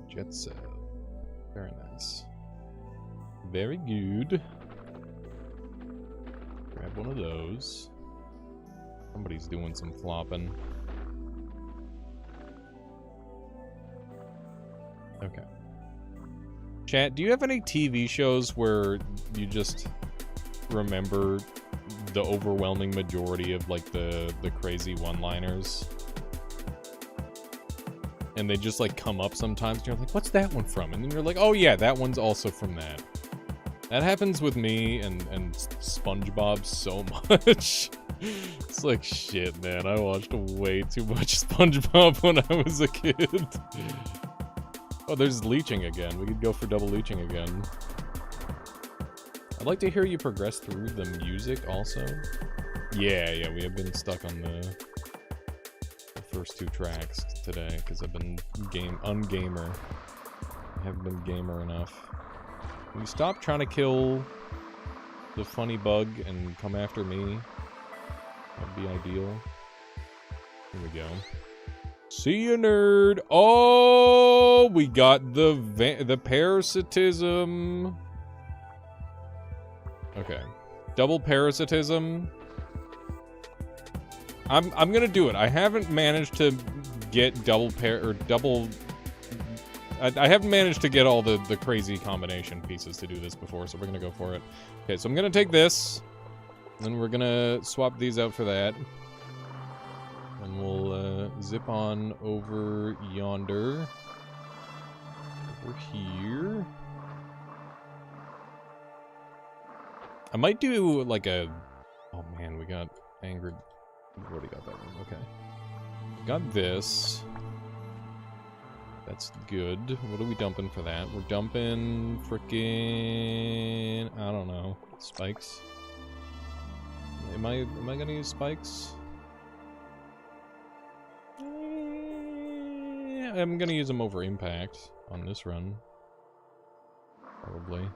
Jet cell. Very nice. Very good. Grab one of those. Somebody's doing some flopping. Okay. Chat, do you have any TV shows where you just remember the overwhelming majority of, like, the crazy one-liners? And they just, like, come up sometimes, and you're like, what's that one from? And then you're like, oh yeah, that one's also from that. That happens with me and SpongeBob so much. It's like, shit, man, I watched way too much SpongeBob when I was a kid. Oh, there's leeching again. We could go for double leeching again. I'd like to hear you progress through the music also. Yeah, we have been stuck on the first two tracks today because I've been ungamer. I haven't been gamer enough. Can you stop trying to kill the funny bug and come after me? That'd be ideal. Here we go. See you, nerd. Oh, we got the parasitism. Okay, double parasitism. I'm gonna do it. I haven't managed to get I haven't managed to get all the crazy combination pieces to do this before, so we're gonna go for it. Okay, so I'm gonna take this, and then we're gonna swap these out for that, and we'll zip on over yonder, over here. I might do like a. Oh man, we got angered. We've already got that one. Okay. Got this. That's good. What are we dumping for that? We're dumping frickin'... I don't know. Spikes? Am I gonna use spikes? I'm gonna use them over impact on this run. Probably.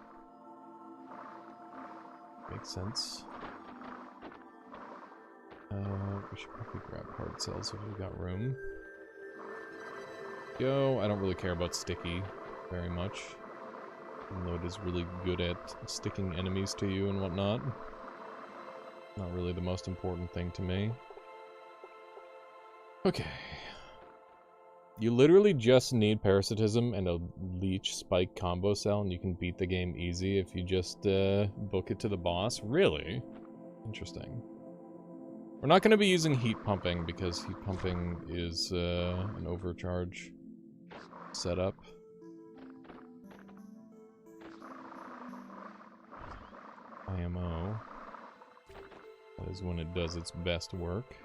Makes sense. We should probably grab hard cells if we've got room. Go. I don't really care about sticky very much. Even though it is really good at sticking enemies to you and whatnot. Not really the most important thing to me. Okay. You literally just need parasitism and a leech spike combo cell and you can beat the game easy if you just book it to the boss. Really? Interesting. We're not going to be using heat pumping because heat pumping is an overcharge setup. IMO. That is when it does its best work.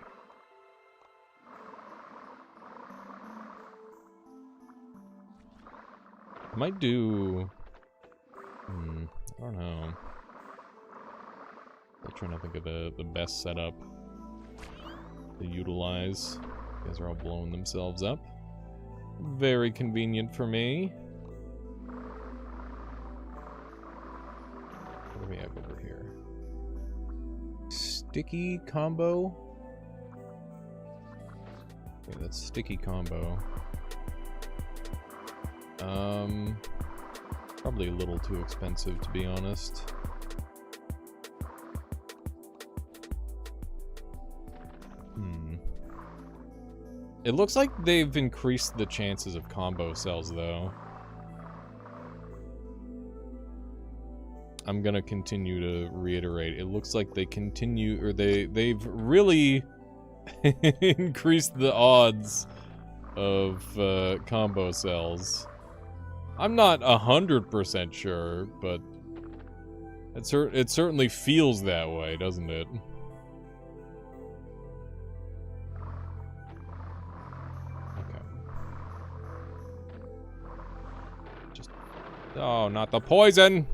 I might do... I don't know. I'm trying to think of the best setup. to utilize. You guys are all blowing themselves up. Very convenient for me. What do we have over here? Sticky combo? Okay, that's sticky combo. Probably a little too expensive, to be honest. It looks like they've increased the chances of combo cells, though. I'm gonna continue to reiterate. It looks like they continue, or they've really increased the odds of combo cells. I'm not 100% sure, but it certainly feels that way, doesn't it? Oh, not the poison!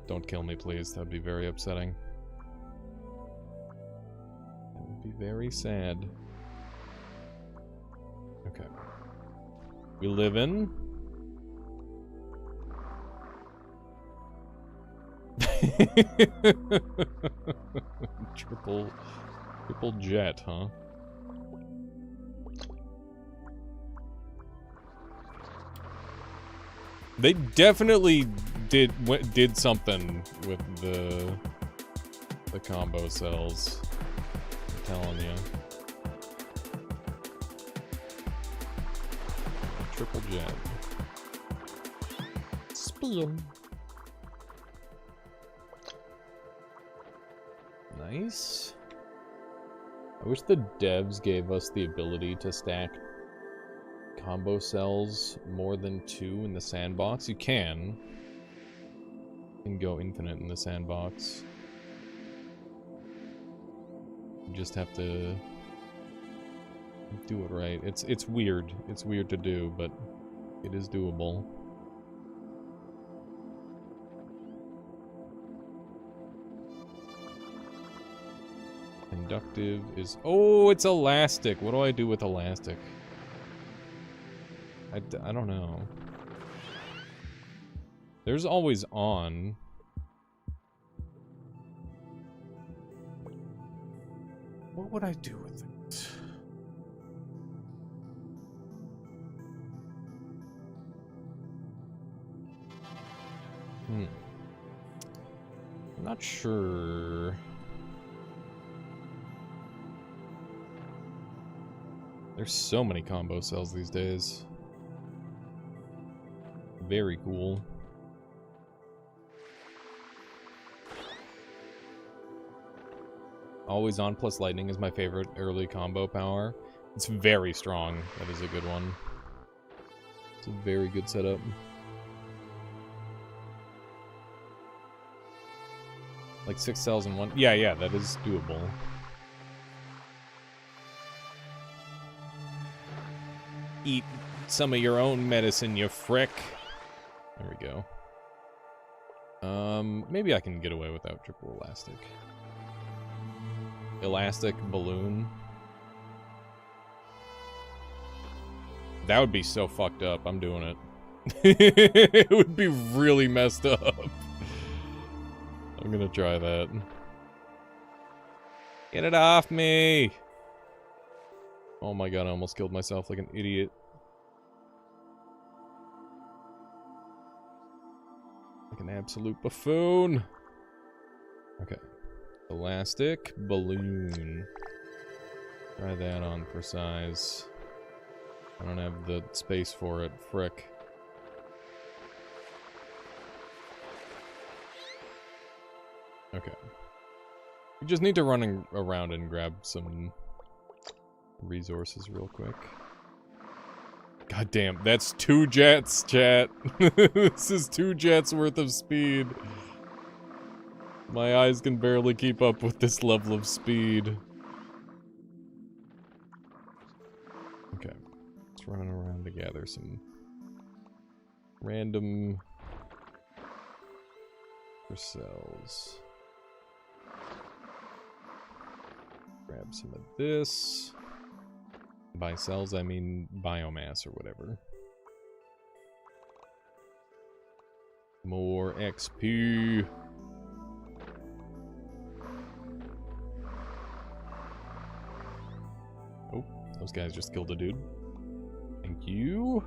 Don't kill me, please. That'd be very upsetting. That would be very sad. Okay. We live in... Triple jet, huh? They definitely did something with the combo cells. I'm telling you. Triple jet. Spin. Nice. I wish the devs gave us the ability to stack combo cells more than 2 in the sandbox. You can go infinite in the sandbox. You just have to do it right. It's weird. It's weird to do, but it is doable. Inductive is... Oh, it's elastic. What do I do with elastic? I don't know. There's always on. What would I do with it? I'm not sure. There's so many combo cells these days. Very cool. Always on plus lightning is my favorite early combo power. It's very strong. That is a good one. It's a very good setup. Like 6 cells in one. Yeah, that is doable. Eat some of your own medicine, you frick. There we go. Maybe I can get away without triple elastic. Elastic balloon. That would be so fucked up. I'm doing it. It would be really messed up. I'm gonna try that. Get it off me! Oh my god, I almost killed myself like an idiot. Like an absolute buffoon. Okay. Elastic balloon. Try that on for size. I don't have the space for it. Frick. Okay. We just need to run around and grab some resources real quick. God damn, that's 2 jets, chat. This is 2 jets worth of speed. My eyes can barely keep up with this level of speed. Okay. Let's run around to gather some random cells. Grab some of this. By cells, I mean biomass or whatever. More XP. Oh, those guys just killed a dude. Thank you.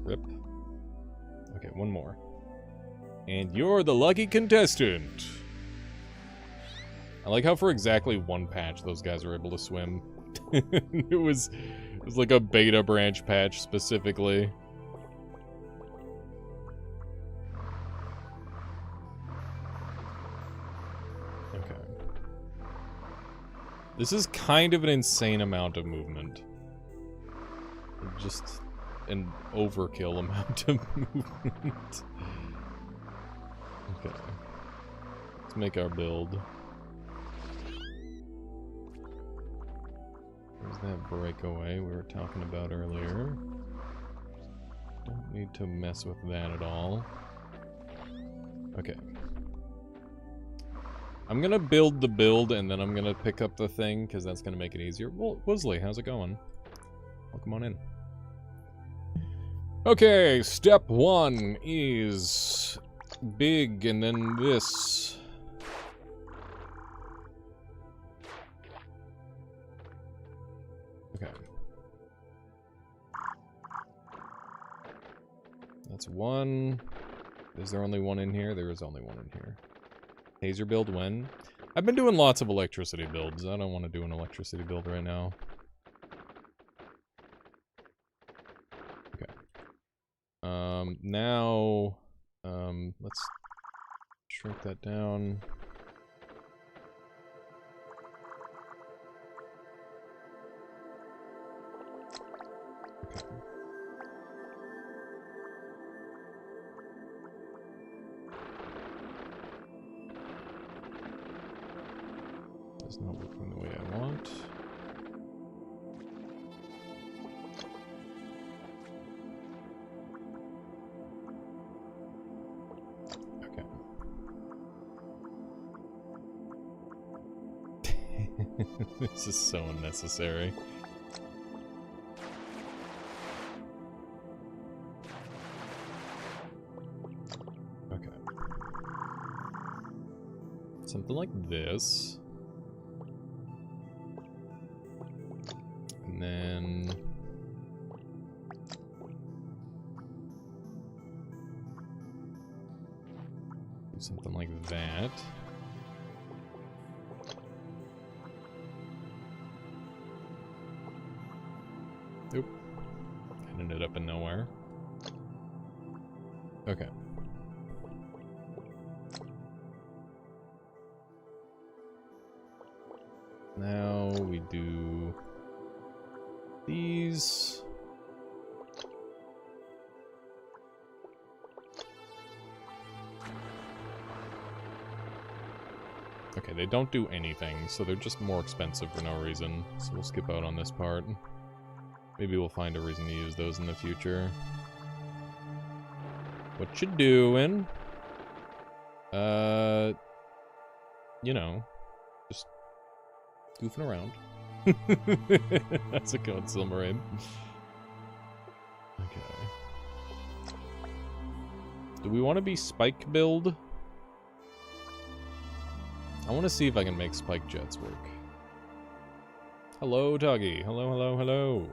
Rip. Okay, one more. And you're the lucky contestant. I like how for exactly one patch those guys were able to swim. it was like a beta branch patch specifically. Okay. This is kind of an insane amount of movement. Just an overkill amount of movement. Okay. Let's make our build. There's that breakaway we were talking about earlier. Don't need to mess with that at all. Okay. I'm gonna build the build and then I'm gonna pick up the thing because that's gonna make it easier. Well, Woozley, how's it going? Welcome on in. Okay, step one is big and then this. Okay. That's one. Is there only one in here? There is only one in here. Taser build when? I've been doing lots of electricity builds. I don't want to do an electricity build right now. Okay. Now, let's shrink that down. Okay. It's not working the way I want. Okay. This is so unnecessary. Okay. Something like this. And then do something like that. Oop. Kind of ended up in nowhere. Okay. Now we do these. Okay, they don't do anything, so they're just more expensive for no reason. So we'll skip out on this part. Maybe we'll find a reason to use those in the future. What you doing? You know, just goofing around. How's it going, Silmarine? Okay. Do we want to be spike build? I want to see if I can make spike jets work. Hello, Doggy. Hello, hello, hello.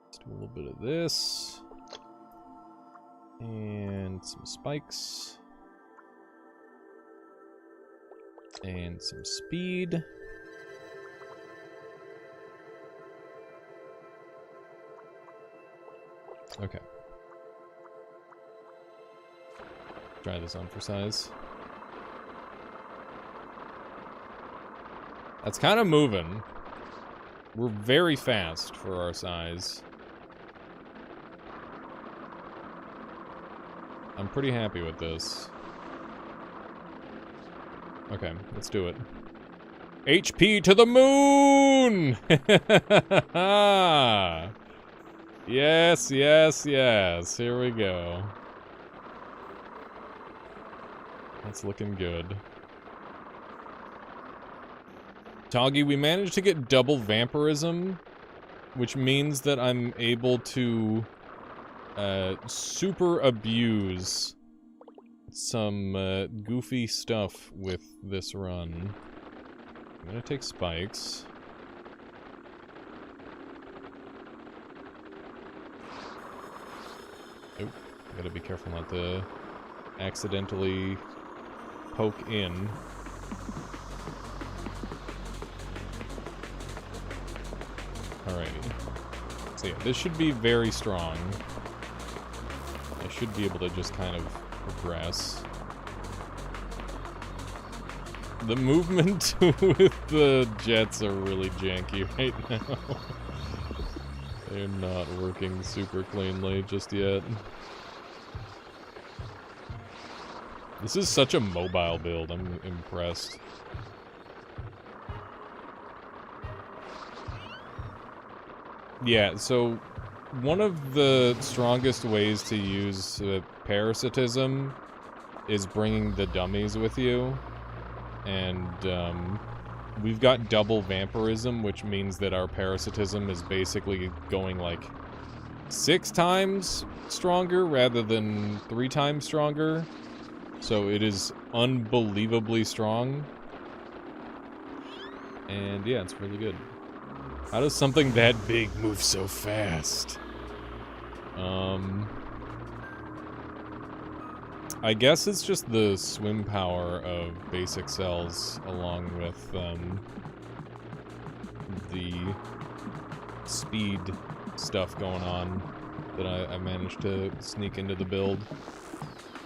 Let's do a little bit of this. And some spikes. And some speed. Okay. Try this on for size. That's kind of moving. We're very fast for our size. I'm pretty happy with this. Okay, let's do it. HP to the moon! Yes, yes, yes. Here we go. That's looking good. Toggy, we managed to get double vampirism, which means that I'm able to super abuse some goofy stuff with this run. I'm gonna take spikes. Oh, gotta be careful not to accidentally poke in. Alrighty. So yeah, this should be very strong. I should be able to just kind of progress. The movement with the jets are really janky right now. They're not working super cleanly just yet. This is such a mobile build, I'm impressed. Yeah, so one of the strongest ways to use parasitism is bringing the dummies with you. And we've got double vampirism, which means that our parasitism is basically going like 6 times stronger rather than 3 times stronger. So it is unbelievably strong. And yeah, it's really good. How does something that big move so fast? I guess it's just the swim power of basic cells along with the speed stuff going on that I managed to sneak into the build.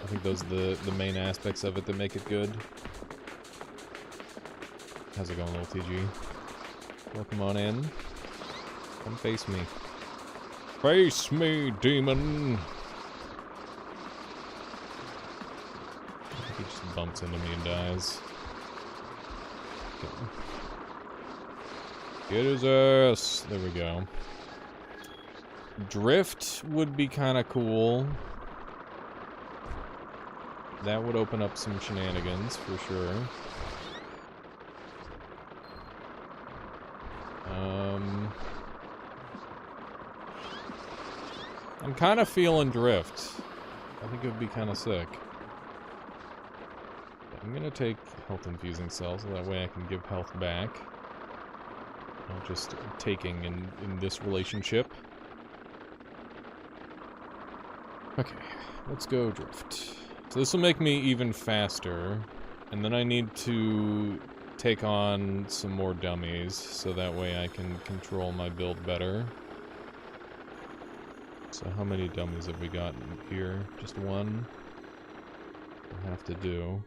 I think those are the main aspects of it that make it good. How's it going, little TG? Welcome on in. Come face me. Face me, demon! He just bumps into me and dies. Okay. Get his ass! There we go. Drift would be kinda cool. That would open up some shenanigans, for sure. I'm kind of feeling drift. I think it would be kind of sick. I'm gonna take health infusing cells, so that way I can give health back. Not just taking in this relationship. Okay, let's go drift. So this will make me even faster, and then I need to take on some more dummies, so that way I can control my build better. So how many dummies have we got here? Just one? We'll have to do.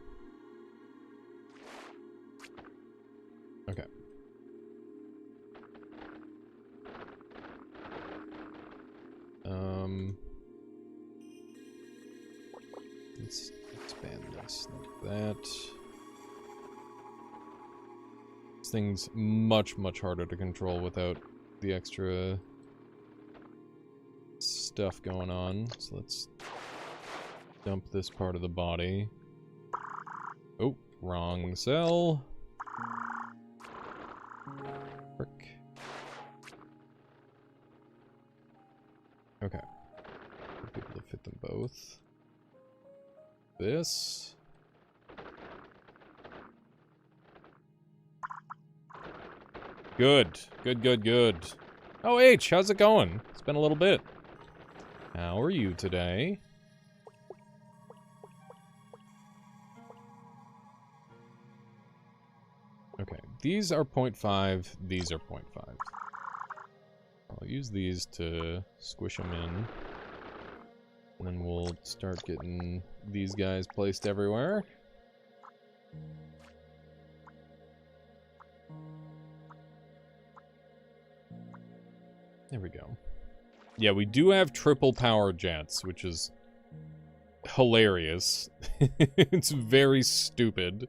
Okay. Let's expand this like that. This thing's much harder to control without the extra stuff going on. So let's dump this part of the body. Oh, wrong cell. Frick. Okay. I'll be able to fit them both. This. Good. Good. Oh, H, how's it going? It's been a little bit. How are you today? Okay, these are 0.5, these are 0.5. I'll use these to squish them in. And then we'll start getting these guys placed everywhere. There we go. Yeah, we do have triple power jets, which is hilarious. It's very stupid.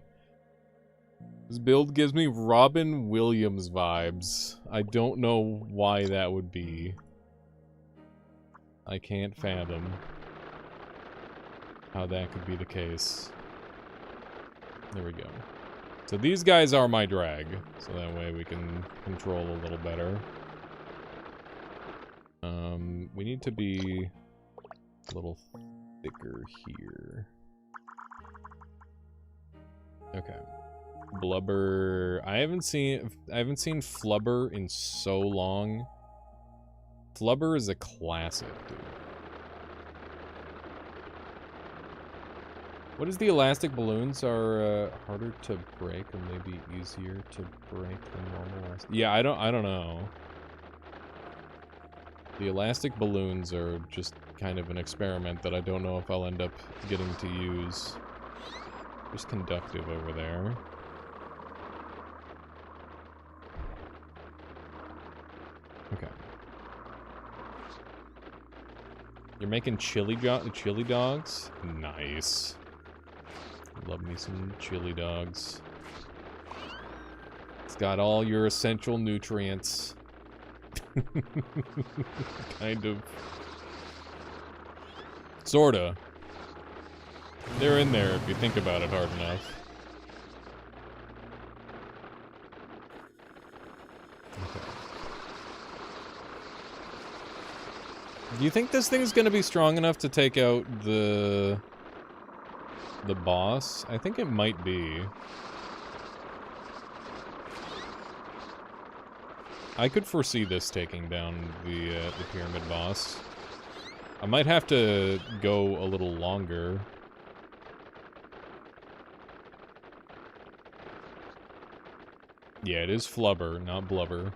This build gives me Robin Williams vibes. I don't know why that would be. I can't fathom how that could be the case. There we go. So these guys are my drag, so that way we can control a little better. We need to be a little thicker here. Okay. Blubber. I haven't seen Flubber in so long. Flubber is a classic, dude. What is the elastic balloons are harder to break or maybe easier to break than normal elastic? Yeah, I don't know. The elastic balloons are just kind of an experiment that I don't know if I'll end up getting to use. There's conductive over there. Okay. You're making chili dogs? Nice. Love me some chili dogs. It's got all your essential nutrients. Kind of. Sorta. They're in there if you think about it hard enough. Okay. Do you think this thing is gonna be strong enough to take out the boss? I think it might be. I could foresee this taking down the pyramid boss. I might have to go a little longer. Yeah, it is Flubber, not Blubber.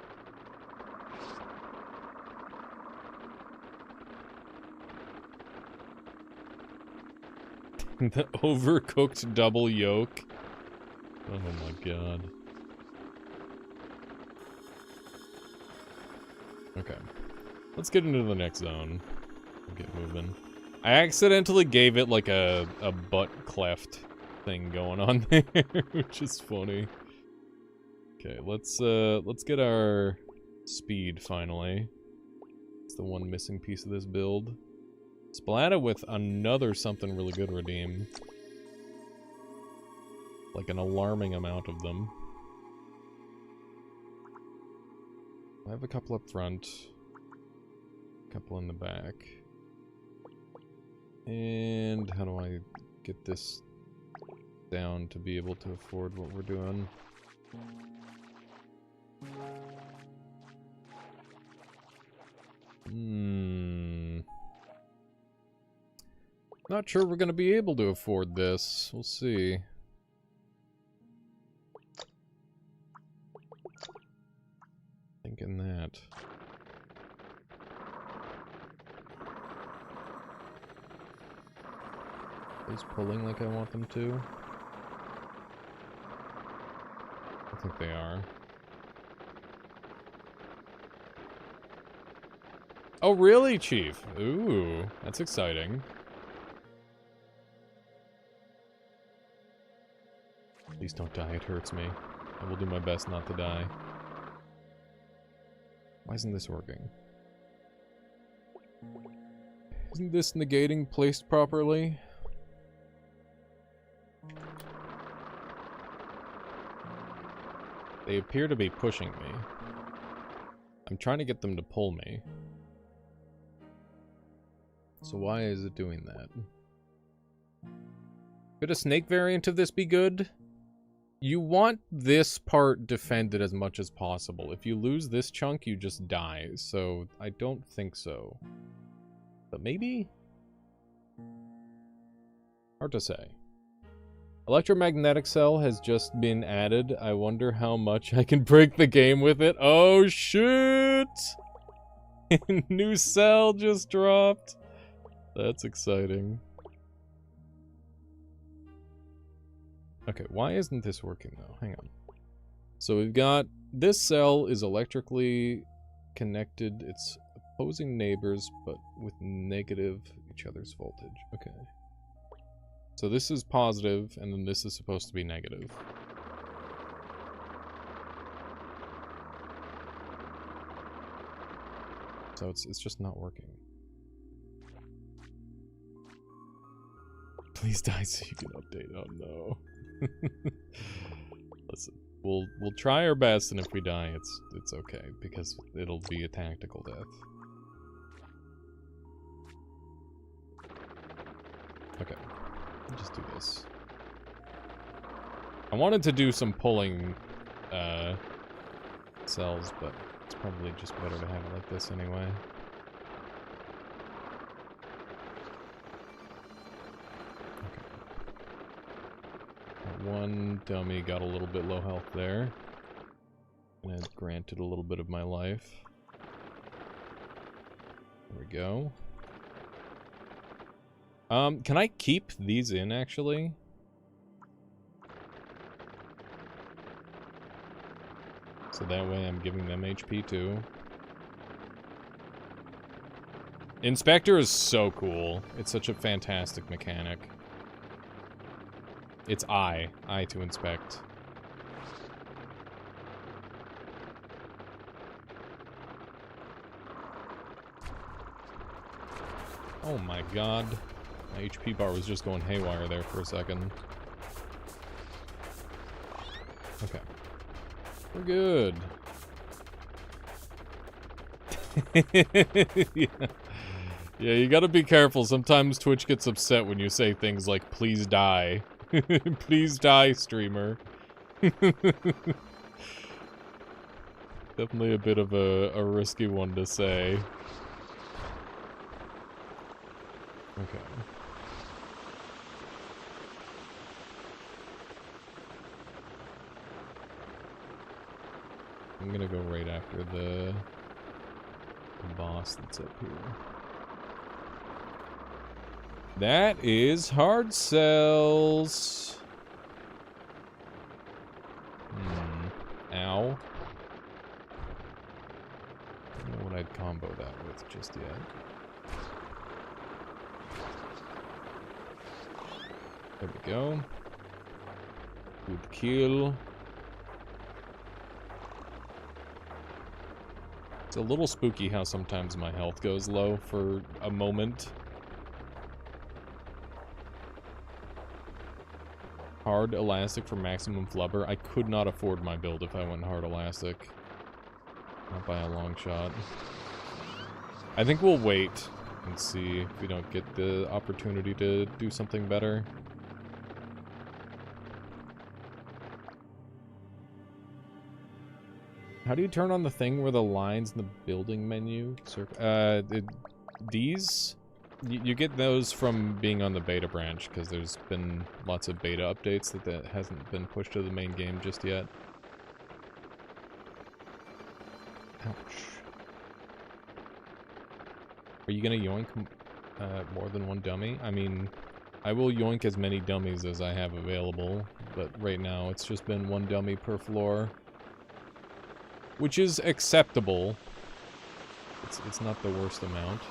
The overcooked double yolk. Oh my god. Okay. Let's get into the next zone. Get moving. I accidentally gave it like a butt cleft thing going on there, which is funny. Okay, let's get our speed finally. It's the one missing piece of this build. Splatta with another something really good redeem. Like an alarming amount of them. I have a couple up front. A couple in the back. And how do I get this down to be able to afford what we're doing? Not sure we're gonna be able to afford this. We'll see. Thinking that. Is pulling like I want them to? I think they are. Oh, really, Chief? Ooh, that's exciting. Please don't die, it hurts me. I will do my best not to die. Why isn't this working? Isn't this negating placed properly? They appear to be pushing me. I'm trying to get them to pull me. So why is it doing that? Could a snake variant of this be good? You want this part defended as much as possible. If you lose this chunk, you just die. So I don't think so. But maybe? Hard to say. Electromagnetic cell has just been added. I wonder how much I can break the game with it. Oh, shoot! New cell just dropped. That's exciting. Okay, why isn't this working though? Hang on. So we've got this cell is electrically connected. It's opposing neighbors, but with negative each other's voltage. Okay. So this is positive, and then this is supposed to be negative. So it's just not working. Please die so you can update. Oh no. Listen, we'll try our best, and if we die, it's okay, because it'll be a tactical death. Okay, I'll just do this. I wanted to do some pulling cells, but it's probably just better to have it like this anyway. One dummy got a little bit low health there. And it granted a little bit of my life. There we go. Can I keep these in, actually? So that way I'm giving them HP too. Inspector is so cool. It's such a fantastic mechanic. It's I to inspect. Oh my god. My HP bar was just going haywire there for a second. Okay. We're good. Yeah. Yeah, you gotta be careful. Sometimes Twitch gets upset when you say things like, please die. Please die, streamer. Definitely a bit of a risky one to say. Okay. I'm gonna go right after the boss that's up here. That is hard cells. Ow. I don't know what I'd combo that with just yet. There we go. Good kill. It's a little spooky how sometimes my health goes low for a moment. Hard elastic for maximum flubber. I could not afford my build if I went hard elastic. Not by a long shot. I think we'll wait and see if we don't get the opportunity to do something better. How do you turn on the thing where the lines in the building menu? These? You get those from being on the beta branch, because there's been lots of beta updates that hasn't been pushed to the main game just yet. Ouch. Are you gonna yoink more than one dummy? I mean, I will yoink as many dummies as I have available, but right now it's just been one dummy per floor. Which is acceptable. It's not the worst amount.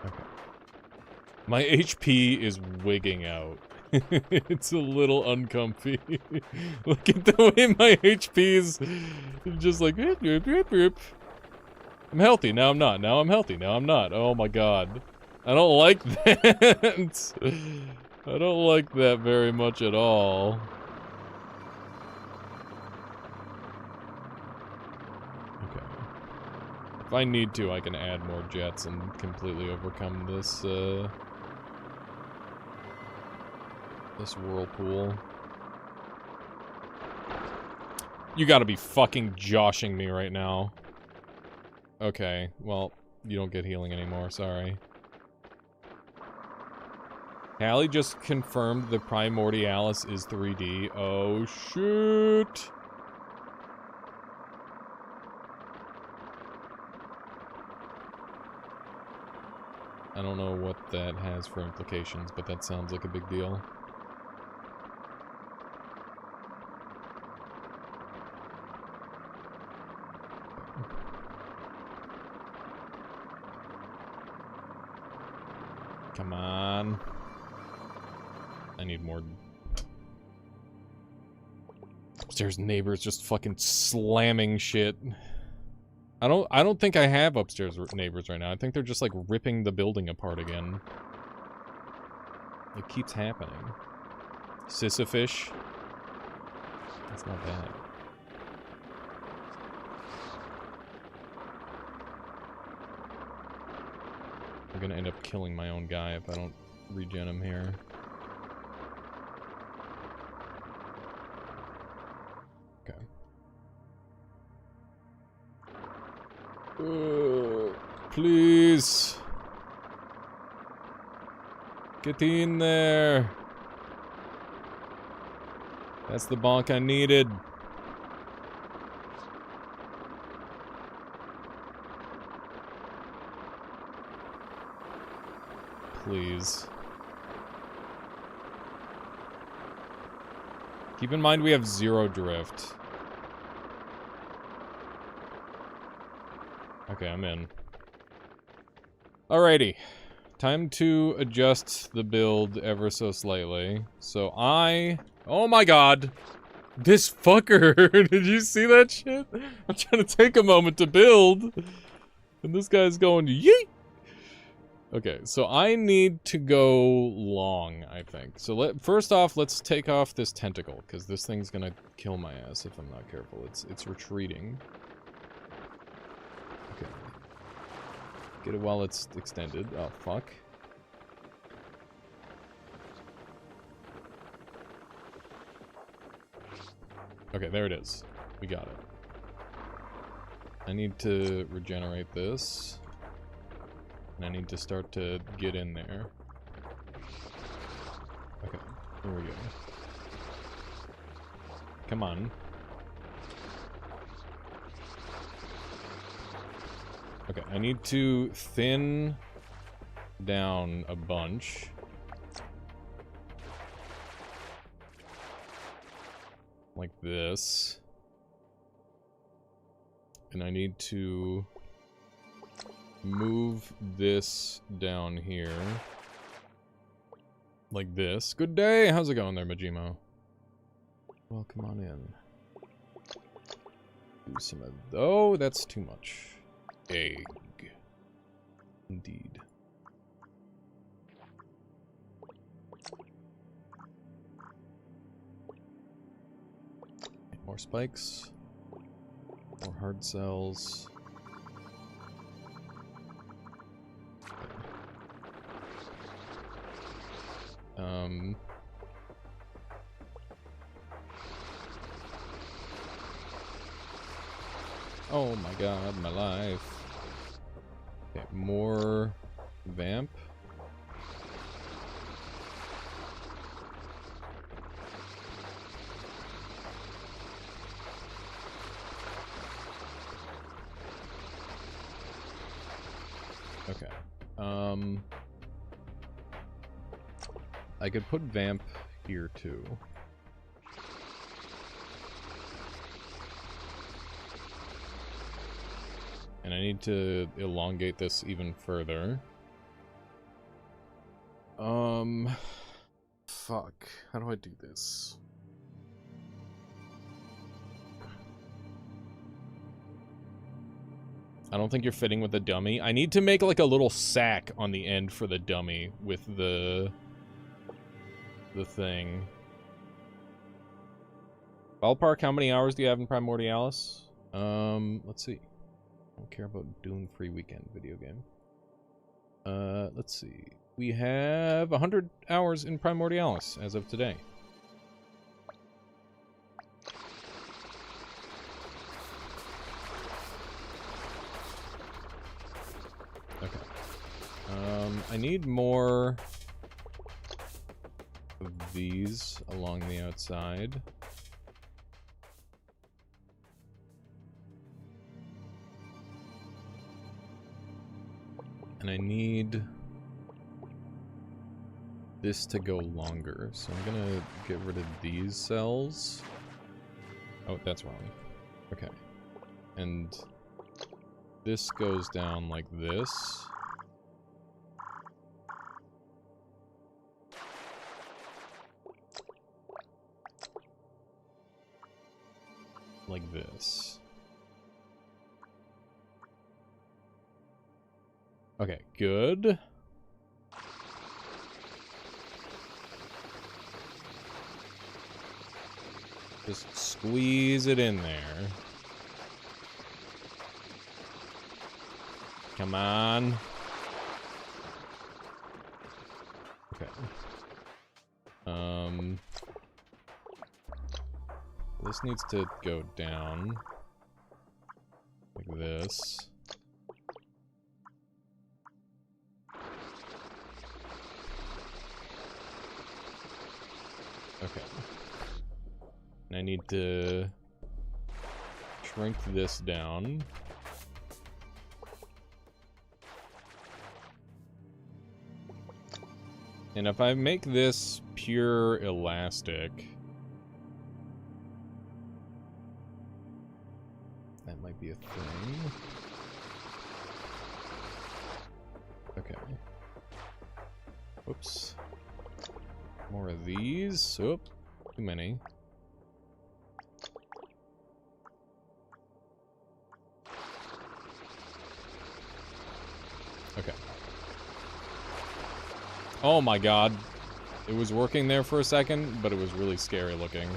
Okay. My HP is wigging out. It's a little uncomfy. Look at the way my HP is just like... I'm healthy, now I'm not. Now I'm healthy, now I'm not. Oh my god. I don't like that. I don't like that very much at all. Okay. If I need to, I can add more jets and completely overcome this, this whirlpool. You gotta be fucking joshing me right now. Okay, well, you don't get healing anymore, sorry. Hallie just confirmed the Primordialis is 3D. Oh, shoot! I don't know what that has for implications, but that sounds like a big deal. Come on. I need more. Upstairs neighbors just fucking slamming shit. I don't think I have upstairs neighbors right now. I think they're just like ripping the building apart again. It keeps happening. Sisyphish. That's not bad. I'm gonna end up killing my own guy if I don't regen him here. Okay. Please. Get in there. That's the bonk I needed. Please. Keep in mind we have 0 drift. Okay, I'm in. Alrighty. Time to adjust the build ever so slightly. So oh my god! This fucker! Did you see that shit? I'm trying to take a moment to build. And this guy's going, yeet! Okay, so I need to go long, I think. So first off, let's take off this tentacle, because this thing's gonna kill my ass if I'm not careful. It's retreating. Okay. Get it while it's extended. Oh, fuck. Okay, there it is. We got it. I need to regenerate this. And I need to start to get in there. Okay, here we go. Come on. Okay, I need to thin down a bunch. Like this. And I need to move this down here. Like this. Good day! How's it going there, Majimo? Well, come on in. Do some of... Oh, that's too much. Egg. Indeed. More spikes. More hard cells. Oh my god, my life. Okay, more vamp. Okay. I could put vamp here too. And I need to elongate this even further. Fuck. How do I do this? I don't think you're fitting with the dummy. I need to make like a little sack on the end for the dummy with the thing. Ballpark, how many hours do you have in Primordialis? Let's see. I don't care about Doom free weekend video game. Let's see. We have 100 hours in Primordialis as of today. Okay. I need more of these along the outside. And I need this to go longer, so I'm gonna get rid of these cells. Oh, that's wrong. Okay. And this goes down like this. Like this. Okay, good. Just squeeze it in there. Come on. Okay. This needs to go down. Like this. Okay. And I need to shrink this down. And if I make this pure elastic, that might be a thing. Okay. Whoops. More of these. Oop. Too many. Okay. Oh my god. It was working there for a second, but it was really scary looking.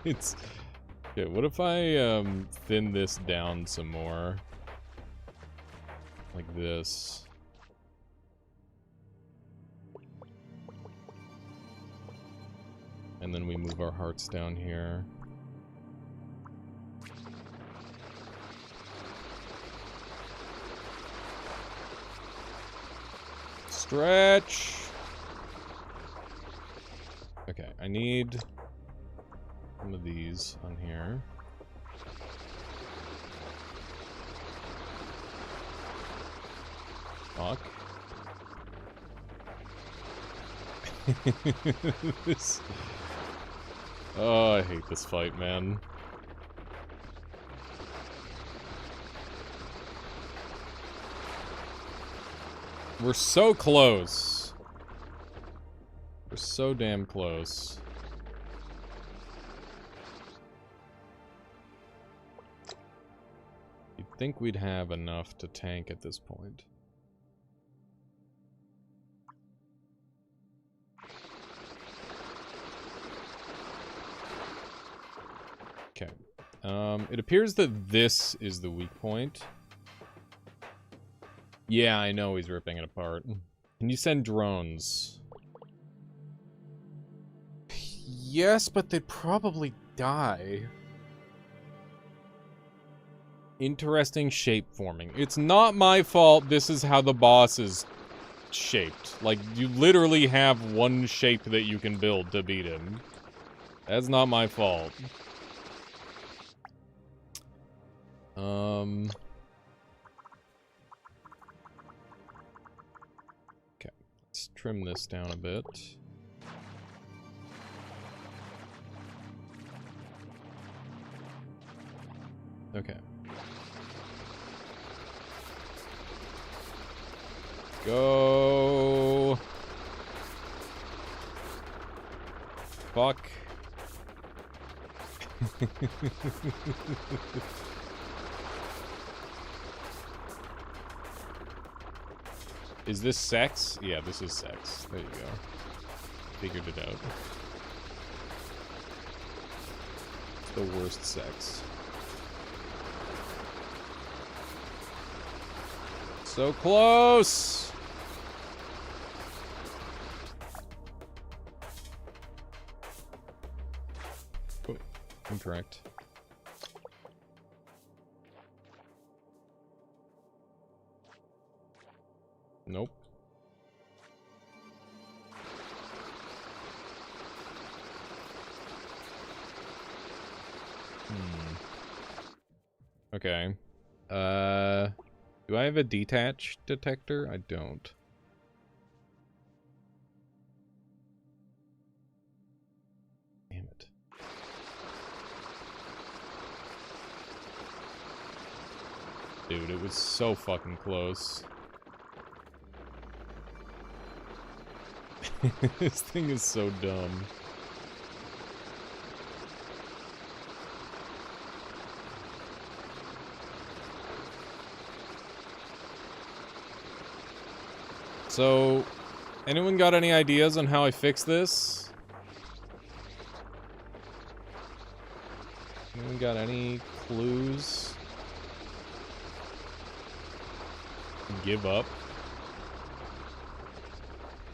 It's... Okay, what if I thin this down some more? Like this. And then we move our hearts down here. Stretch! Okay, I need some of these on here. Fuck. This... Oh, I hate this fight, man. We're so close. We're so damn close. You'd think we'd have enough to tank at this point. Okay. It appears that this is the weak point. Yeah, I know he's ripping it apart. Can you send drones? Yes, but they'd probably die. Interesting shape forming. It's not my fault this is how the boss is shaped. Like, you literally have one shape that you can build to beat him. That's not my fault. Okay, let's trim this down a bit. Okay. Go. Fuck. Is this sex? Yeah, this is sex. There you go. Figured it out. It's the worst sex. So close! Oh, incorrect. Nope. Okay. Do I have a detach detector? I don't. Damn it. Dude, it was so fucking close. This thing is so dumb. So, anyone got any ideas on how I fix this? Anyone got any clues? Give up?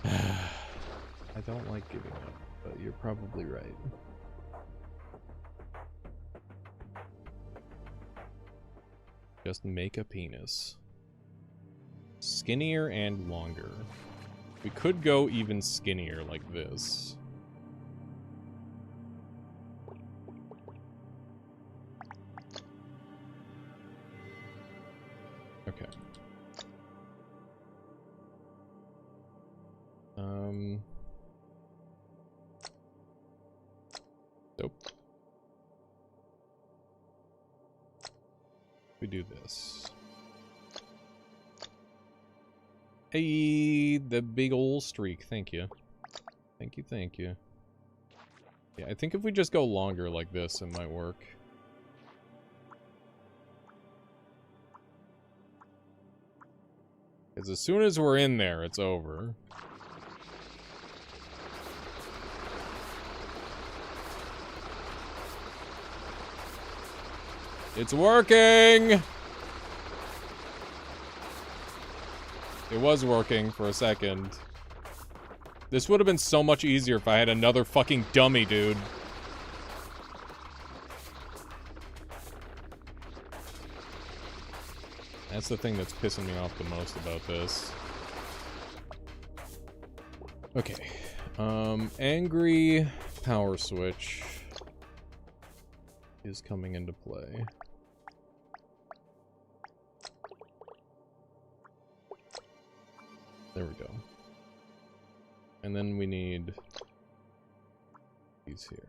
I don't like giving up, but you're probably right. Just make a penis. Skinnier and longer. We could go even skinnier like this. Okay. Nope. We do this. Hey, the big ol' streak. Thank you. Thank you, thank you. Yeah, I think if we just go longer like this, it might work. Because as soon as we're in there, it's over. It's working! It was working for a second. This would have been so much easier if I had another fucking dummy, dude. That's the thing that's pissing me off the most about this. Okay. Angry power switch is coming into play. There we go. And then we need these here.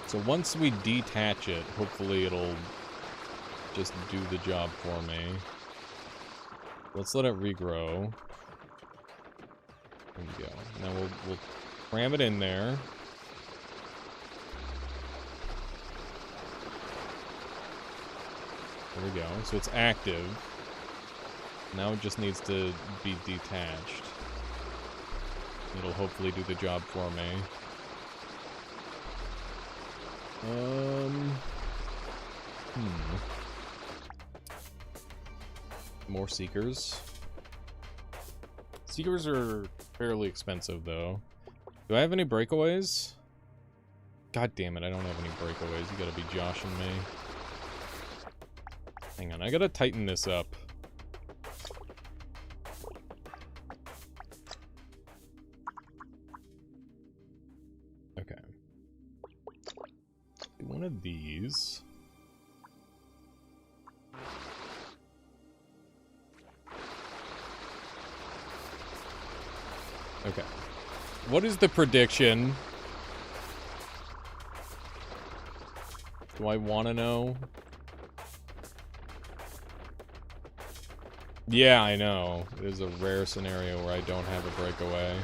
So once we detach it, hopefully it'll just do the job for me. Let's let it regrow. There we go. Now we'll cram it in there. There we go. So it's active. Now it just needs to be detached. It'll hopefully do the job for me. More seekers. Seekers are fairly expensive, though. Do I have any breakaways? God damn it, I don't have any breakaways. You gotta be joshing me. Hang on, I gotta tighten this up. Okay. One of these. Okay. What is the prediction? Do I want to know? Yeah, I know. It is a rare scenario where I don't have a breakaway.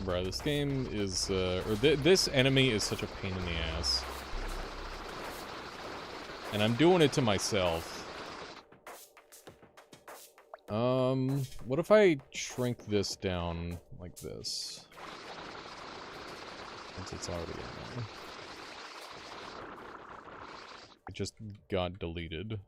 Bruh, this game is, this enemy is such a pain in the ass. And I'm doing it to myself. What if I shrink this down like this? Since it's already in there. It just got deleted.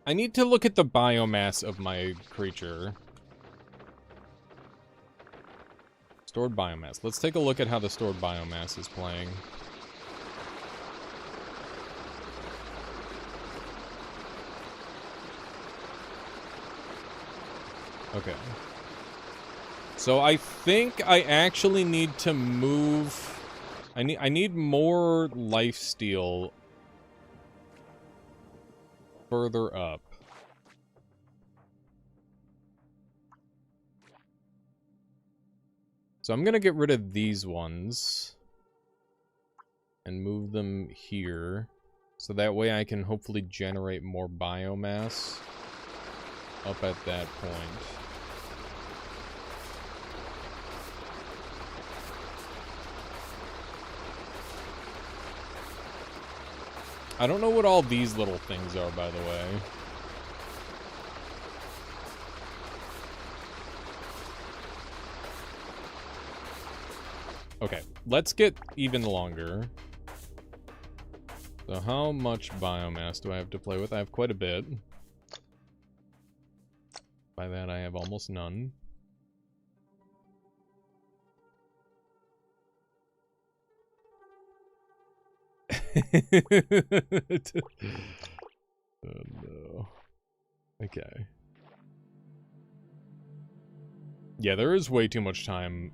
I need to look at the biomass of my creature. Stored biomass. Let's take a look at how the stored biomass is playing. Okay. So I think I actually need to move... I need more lifesteal further up. So I'm gonna get rid of these ones and move them here. So that way I can hopefully generate more biomass up at that point. I don't know what all these little things are, by the way. Okay, let's get even longer. So how much biomass do I have to play with? I have quite a bit. By that I have almost none. Oh no. Okay. Yeah, there is way too much time,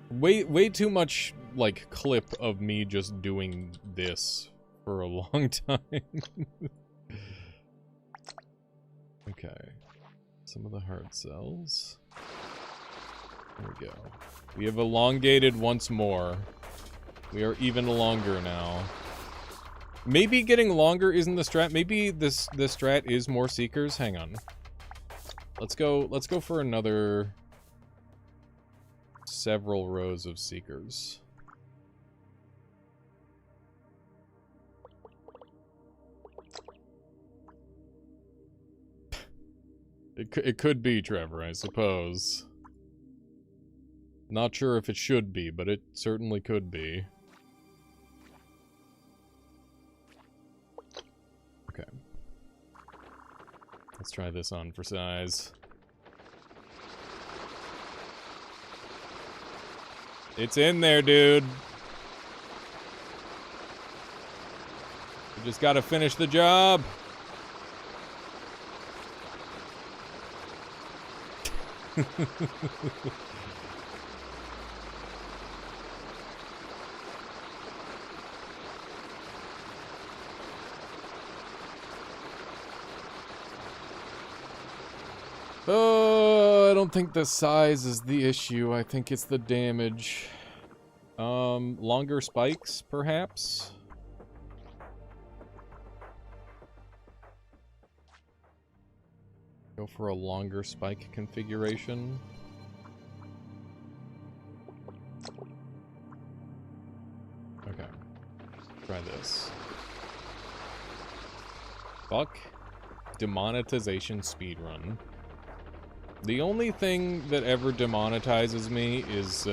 way too much, like, clip of me just doing this for a long time. Okay. Some of the hard cells. There we go. We have elongated once more. We are even longer now. Maybe getting longer isn't the strat. Maybe this strat is more seekers. Hang on. Let's go for another several rows of seekers. It could be, Trevor, I suppose. Not sure if it should be, but it certainly could be. Okay. Let's try this on for size. It's in there, dude. You just gotta finish the job. Oh, I don't think the size is the issue. I think it's the damage. Longer spikes, perhaps? Go for a longer spike configuration. Okay. Try this. Fuck. Demonetization speedrun. The only thing that ever demonetizes me is,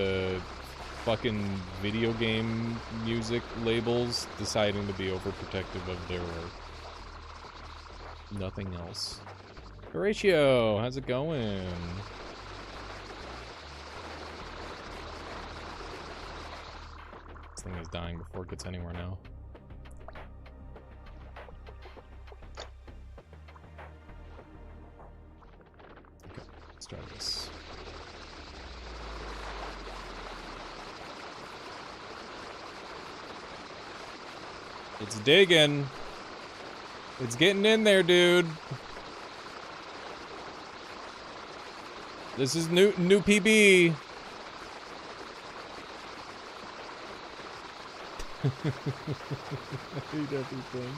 fucking video game music labels deciding to be overprotective of their work. Nothing else. Horatio, how's it going? This thing is dying before it gets anywhere now. Okay, let's try this. It's digging. It's getting in there, dude. This is new PB. I hate everything.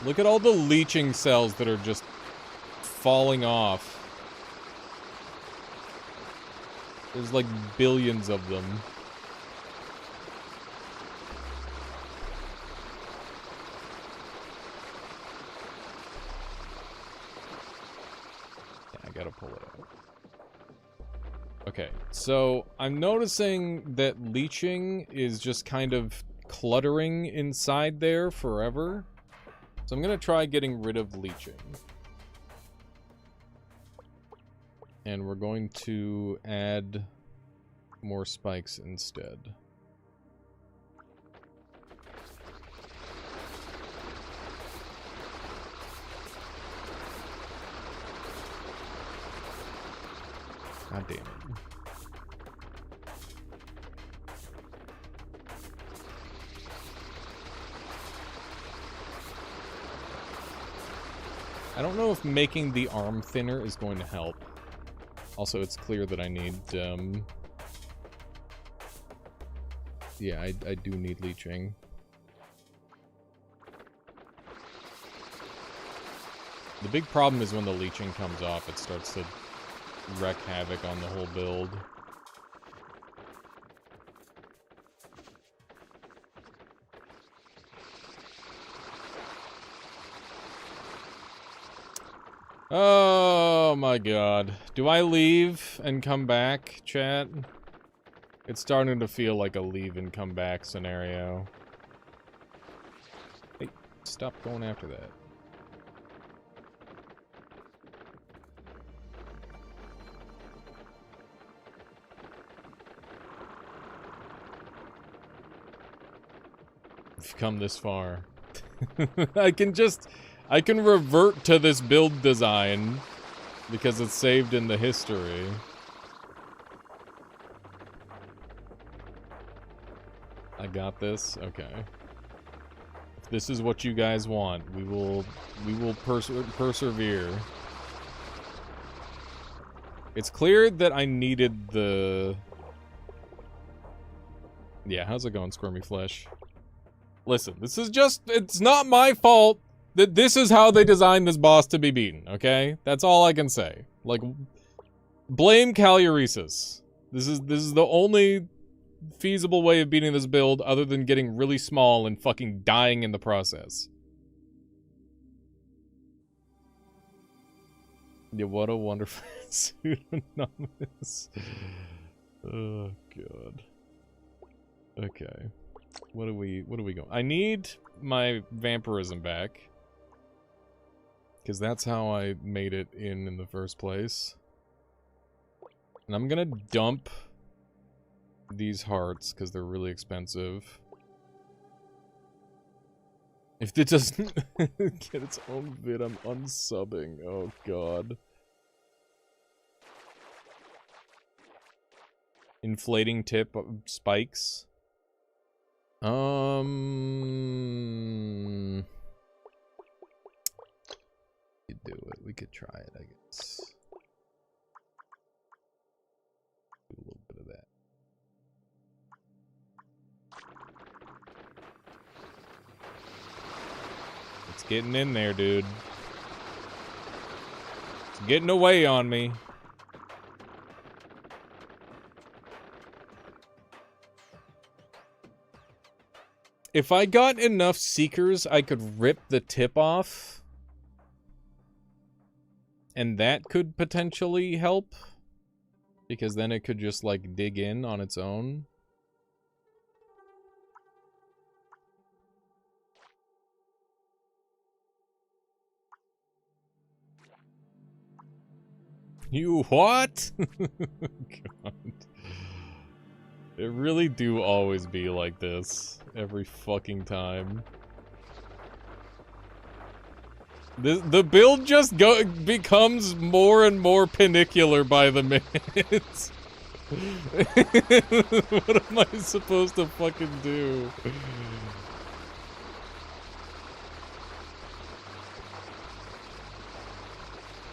Look at all the leaching cells that are just falling off. There's like billions of them. Gotta pull it out. Okay, so I'm noticing that leeching is just kind of cluttering inside there forever. So I'm gonna try getting rid of leeching. And we're going to add more spikes instead. God damn it. I don't know if making the arm thinner is going to help. Also, it's clear that I need, yeah, I do need leeching. The big problem is when the leeching comes off, it starts to wreak havoc on the whole build. Oh my god. Do I leave and come back, chat? It's starting to feel like a leave and come back scenario. Hey, stop going after that. We've come this far. I can revert to this build design because it's saved in the history. I got this? Okay. If this is what you guys want, we will persevere. It's clear that I needed the... Yeah, how's it going, Squirmy Flesh? Listen, this is just... It's not my fault that this is how they designed this boss to be beaten, okay? That's all I can say. Like, blame Caluresis. This is the only feasible way of beating this build other than getting really small and fucking dying in the process. Yeah, what a wonderful pseudonymous. Oh god. Okay. What do we go? I need my vampirism back. Because that's how I made it in the first place. And I'm gonna dump these hearts, because they're really expensive. If it doesn't get its own vid, I'm unsubbing. Oh god. Inflating tip spikes. We could do it. We could try it, I guess. Do a little bit of that. It's getting in there, dude. It's getting away on me. If I got enough Seekers, I could rip the tip off. And that could potentially help. Because then it could just, like, dig in on its own. You what? God. It really do always be like this. Every fucking time. The build just becomes more and more panicular by the minute. What am I supposed to fucking do?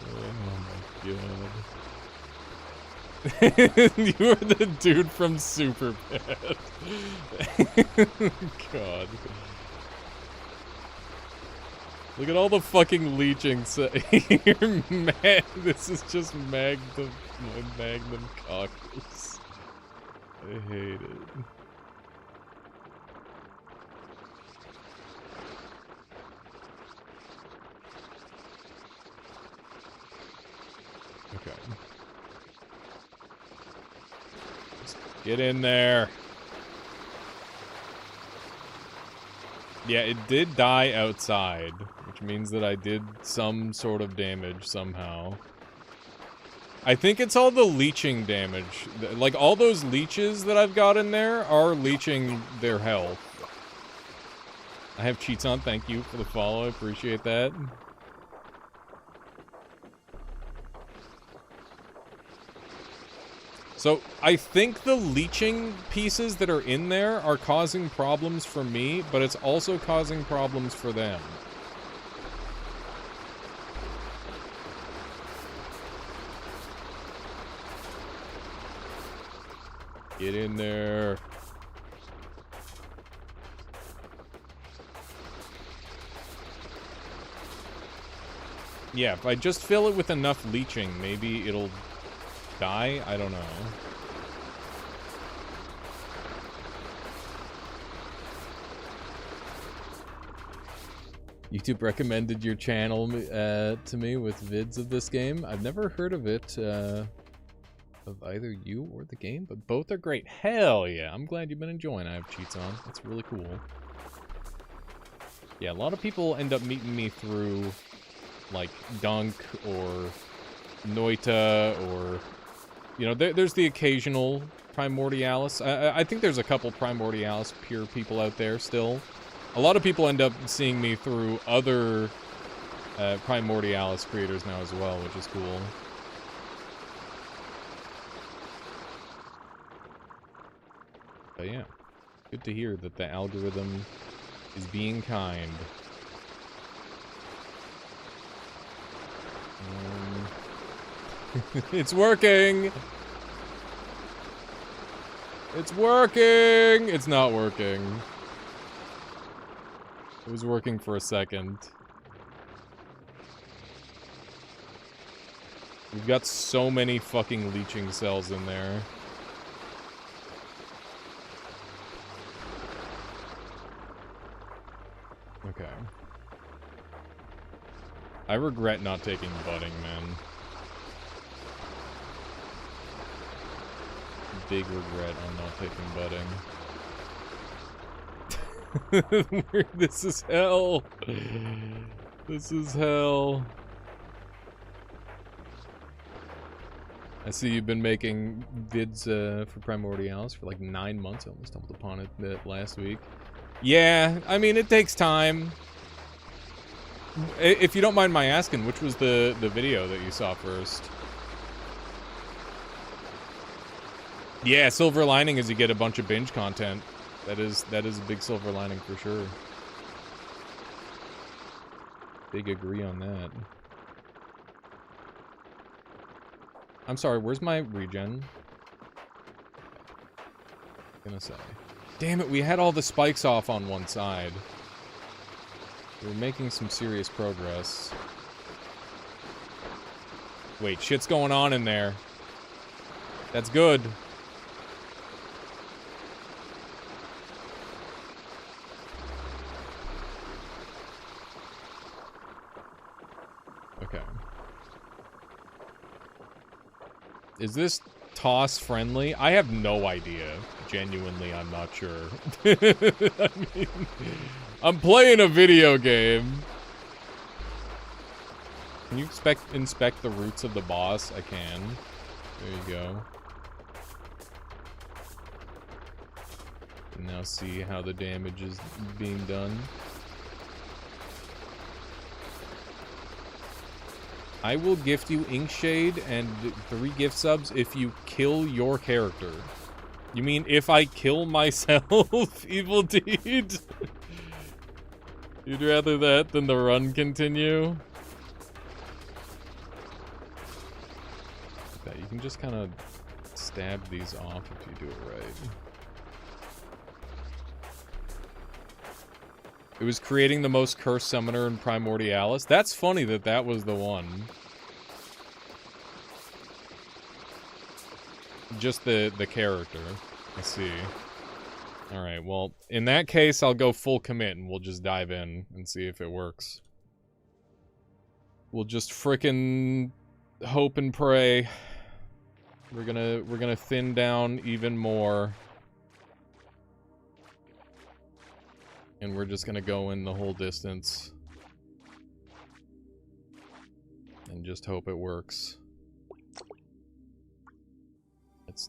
Oh my god. You are the dude from Superbad. God. Look at all the fucking leeching. You're mad. This is just Magnum cockles. I hate it. Okay. Just get in there. Yeah, it did die outside, which means that I did some sort of damage somehow. I think it's all the leeching damage. Like, all those leeches that I've got in there are leeching their health. I have cheats on, thank you for the follow, I appreciate that. So, I think the leeching pieces that are in there are causing problems for me, but it's also causing problems for them. Get in there. Yeah, if I just fill it with enough leeching, maybe it'll die? I don't know. YouTube recommended your channel to me with vids of this game. I've never heard of it, of either you or the game, but both are great. Hell yeah, I'm glad you've been enjoying I Have Cheats On. That's really cool. Yeah, a lot of people end up meeting me through, like, Dunk or Noita or, you know, there's the occasional Primordialis. I think there's a couple Primordialis pure people out there still. A lot of people end up seeing me through other Primordialis creators now as well, which is cool. But yeah, good to hear that the algorithm is being kind. It's working! It's working! It's not working. It was working for a second. We've got so many fucking leeching cells in there. Okay. I regret not taking budding, man. Big regret on not taking budding. This is hell. This is hell. I see you've been making vids for Primordialis for like 9 months. I almost stumbled upon it last week. Yeah, I mean, it takes time. If you don't mind my asking, which was the video that you saw first? Yeah, silver lining is you get a bunch of binge content. That is a big silver lining for sure. Big agree on that. I'm sorry, where's my regen? Gonna say. Damn it, we had all the spikes off on one side. We're making some serious progress. Wait, shit's going on in there. That's good. Okay. Is this toss friendly? I have no idea. Genuinely, I'm not sure. I mean, I'm playing a video game. Can you inspect the roots of the boss? I can. There you go. And now see how the damage is being done. I will gift you Inkshade and 3 gift subs if you kill your character. You mean if I kill myself, Evil Deed? You'd rather that than the run continue? Okay, you can just kind of stab these off if you do it right. It was creating the most cursed summoner in Primordialis. That's funny that that was the one. Just the character. I see. Alright, well, in that case, I'll go full commit and we'll just dive in and see if it works. We'll just frickin' hope and pray. We're gonna thin down even more. And we're just gonna go in the whole distance. And just hope it works.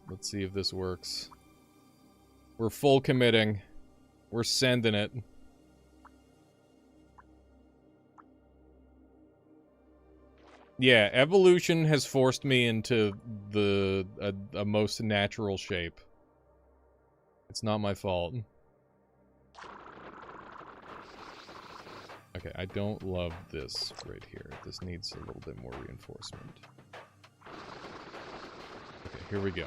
Let's see if this works. We're full committing. We're sending it. Yeah, evolution has forced me into a most natural shape. It's not my fault. Okay, I don't love this right here. This needs a little bit more reinforcement. Okay, here we go.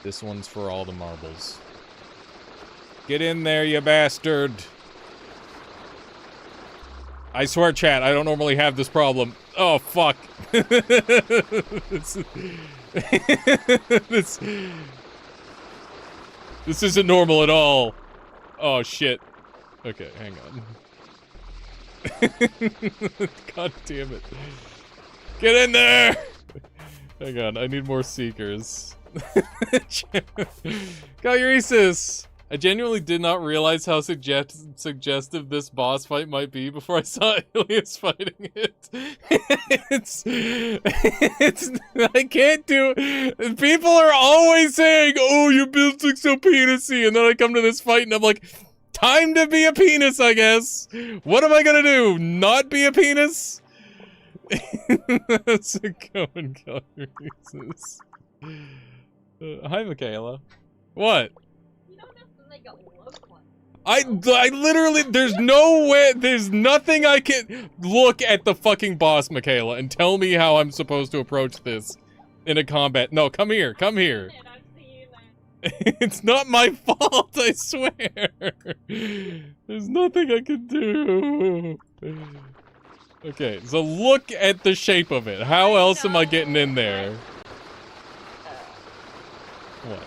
This one's for all the marbles. Get in there, you bastard! I swear, chat, I don't normally have this problem. Oh, fuck. This isn't normal at all. Oh, shit. Okay, hang on. God damn it. Get in there! Hang on, I need more seekers. Galurisis! I genuinely did not realize how suggestive this boss fight might be before I saw Ilias fighting it. I can't do. People are always saying, "Oh, your builds look so penisy," and then I come to this fight and I'm like, "Time to be a penis, I guess." What am I gonna do? Not be a penis? That's a going, Galurisis. Hi, Michaela. What? I literally, there's no way, there's nothing I can look at the fucking boss, Michaela, and tell me how I'm supposed to approach this in a combat. No, come here, come here. It's not my fault, I swear. There's nothing I can do. Okay, so look at the shape of it. How else am I getting in there? What?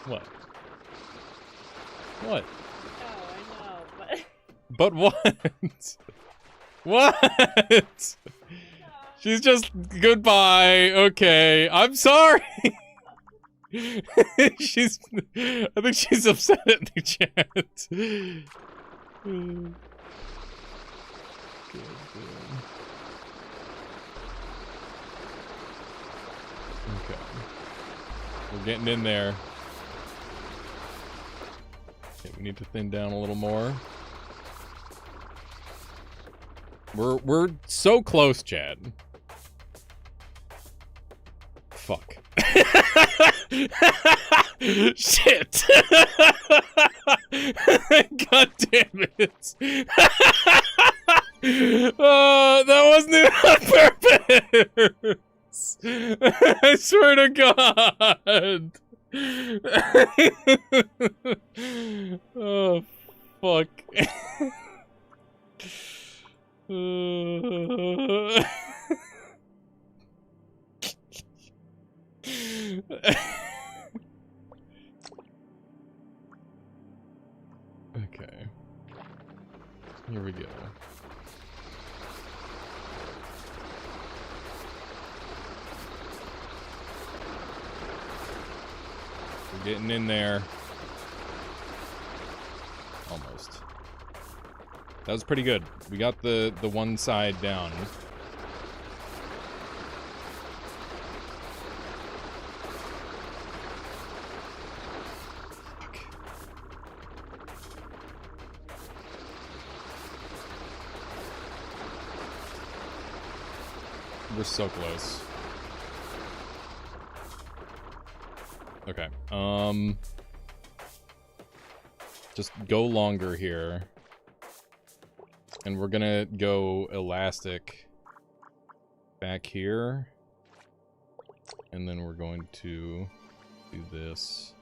What? What?
Oh, I know, but...
But what? What? No. She's just... Goodbye. Okay. I'm sorry. She's... I think she's upset at the chat. Okay. We're getting in there. Okay, we need to thin down a little more. We're so close, Chad. Fuck. Shit. God damn it. That wasn't even on purpose. I swear to God. Oh, fuck. Okay. Here we go. We're getting in there. Almost. That was pretty good. We got the one side down. Fuck. We're so close. Okay. Just go longer here. And we're gonna go elastic back here. And then we're going to do this.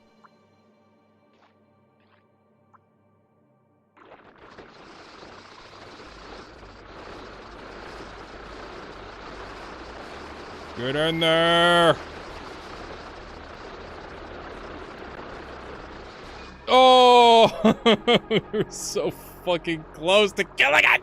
Get in there! Oh! We're so fucking close to killing it!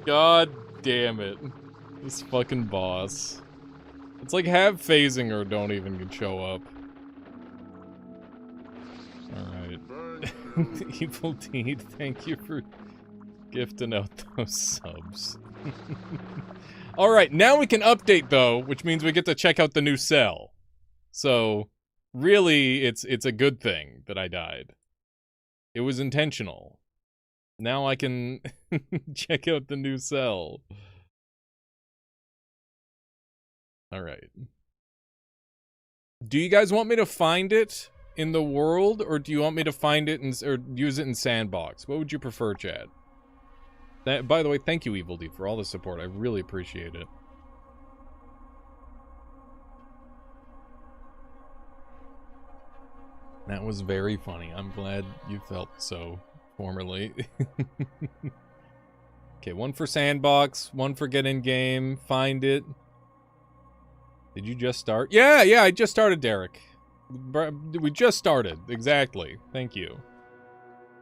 God damn it. This fucking boss. It's like have phasing or don't even show up. Alright. Evil Deed, thank you for gifting out those subs. Alright, now we can update though, which means we get to check out the new cell. So, really, it's a good thing that I died. It was intentional. Now I can check out the new cell. Alright. Do you guys want me to find it? in the world, or do you want me to find it or use it in Sandbox? What would you prefer, Chad? By the way, thank you, Evil D, for all the support. I really appreciate it. That was very funny. I'm glad you felt so formerly. Okay, one for Sandbox, one for get in game, find it. Did you just start? Yeah, I just started, Derek. We just started, exactly. Thank you.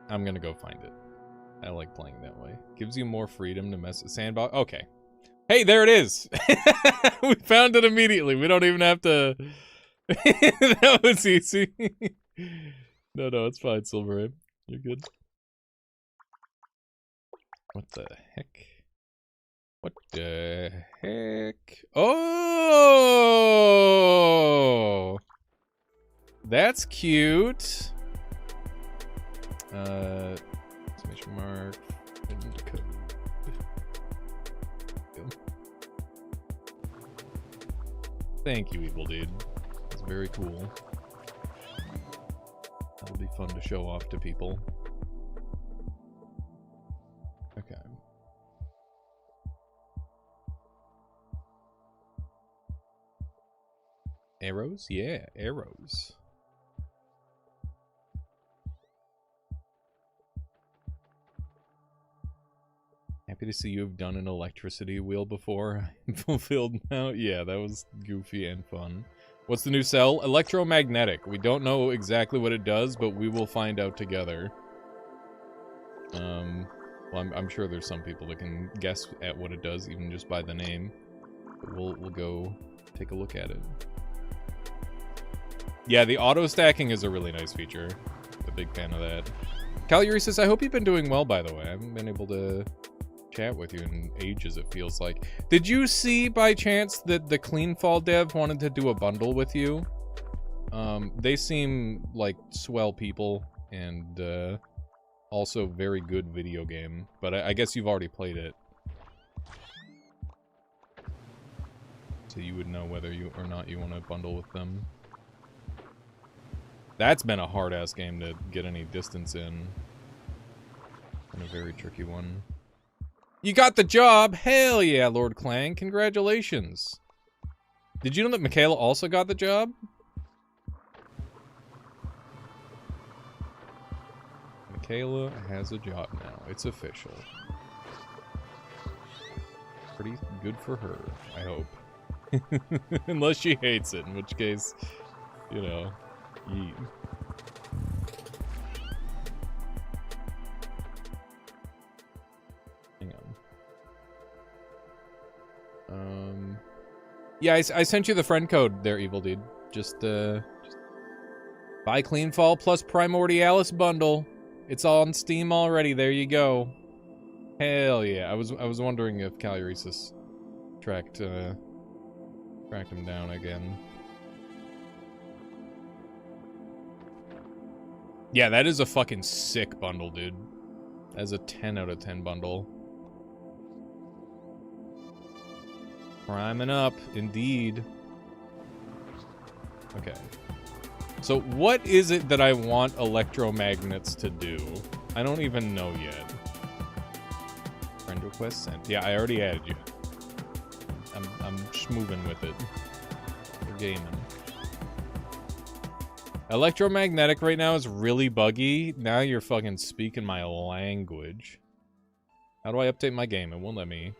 I'm gonna go find it. I like playing that way. Gives you more freedom to mess with Sandbox. Okay. Hey, there it is! We found it immediately. We don't even have to... That was easy. No, it's fine, Silverade. You're good. What the heck? What the heck? Oh! That's cute. Exclamation mark. Code. Thank you, Evil Dude. That's very cool. That'll be fun to show off to people. Okay. Arrows? Yeah, arrows. Happy to see you have done an electricity wheel before. Fulfilled now? Yeah, that was goofy and fun. What's the new cell? Electromagnetic. We don't know exactly what it does, but we will find out together. Well, I'm sure there's some people that can guess at what it does, even just by the name. But we'll go take a look at it. Yeah, the auto-stacking is a really nice feature. I'm a big fan of that. Calury says, I hope you've been doing well, by the way. I haven't been able to chat with you in ages, it feels like. Did you see, by chance, that the Cleanfall dev wanted to do a bundle with you? They seem like swell people, and also very good video game. But I guess you've already played it. So you would know whether you or not you want to bundle with them. That's been a hard-ass game to get any distance in. And a very tricky one. You got the job! Hell yeah, Lord Clang. Congratulations. Did you know that Michaela also got the job? Michaela has a job now. It's official. Pretty good for her, I hope. Unless she hates it, in which case, you know, yeet. Hang on. Yeah, I sent you the friend code there, Evil Dude. Just buy Cleanfall plus Primordialis bundle. It's on Steam already. There you go. Hell yeah! I was wondering if Caluresis tracked him down again. Yeah, that is a fucking sick bundle, dude. That's a 10 out of 10 bundle. Priming up, indeed. Okay. So what is it that I want electromagnets to do? I don't even know yet. Friend request sent. Yeah, I already added you. I'm schmoving with it. We're gaming. Electromagnetic right now is really buggy. Now you're fucking speaking my language. How do I update my game? It won't let me.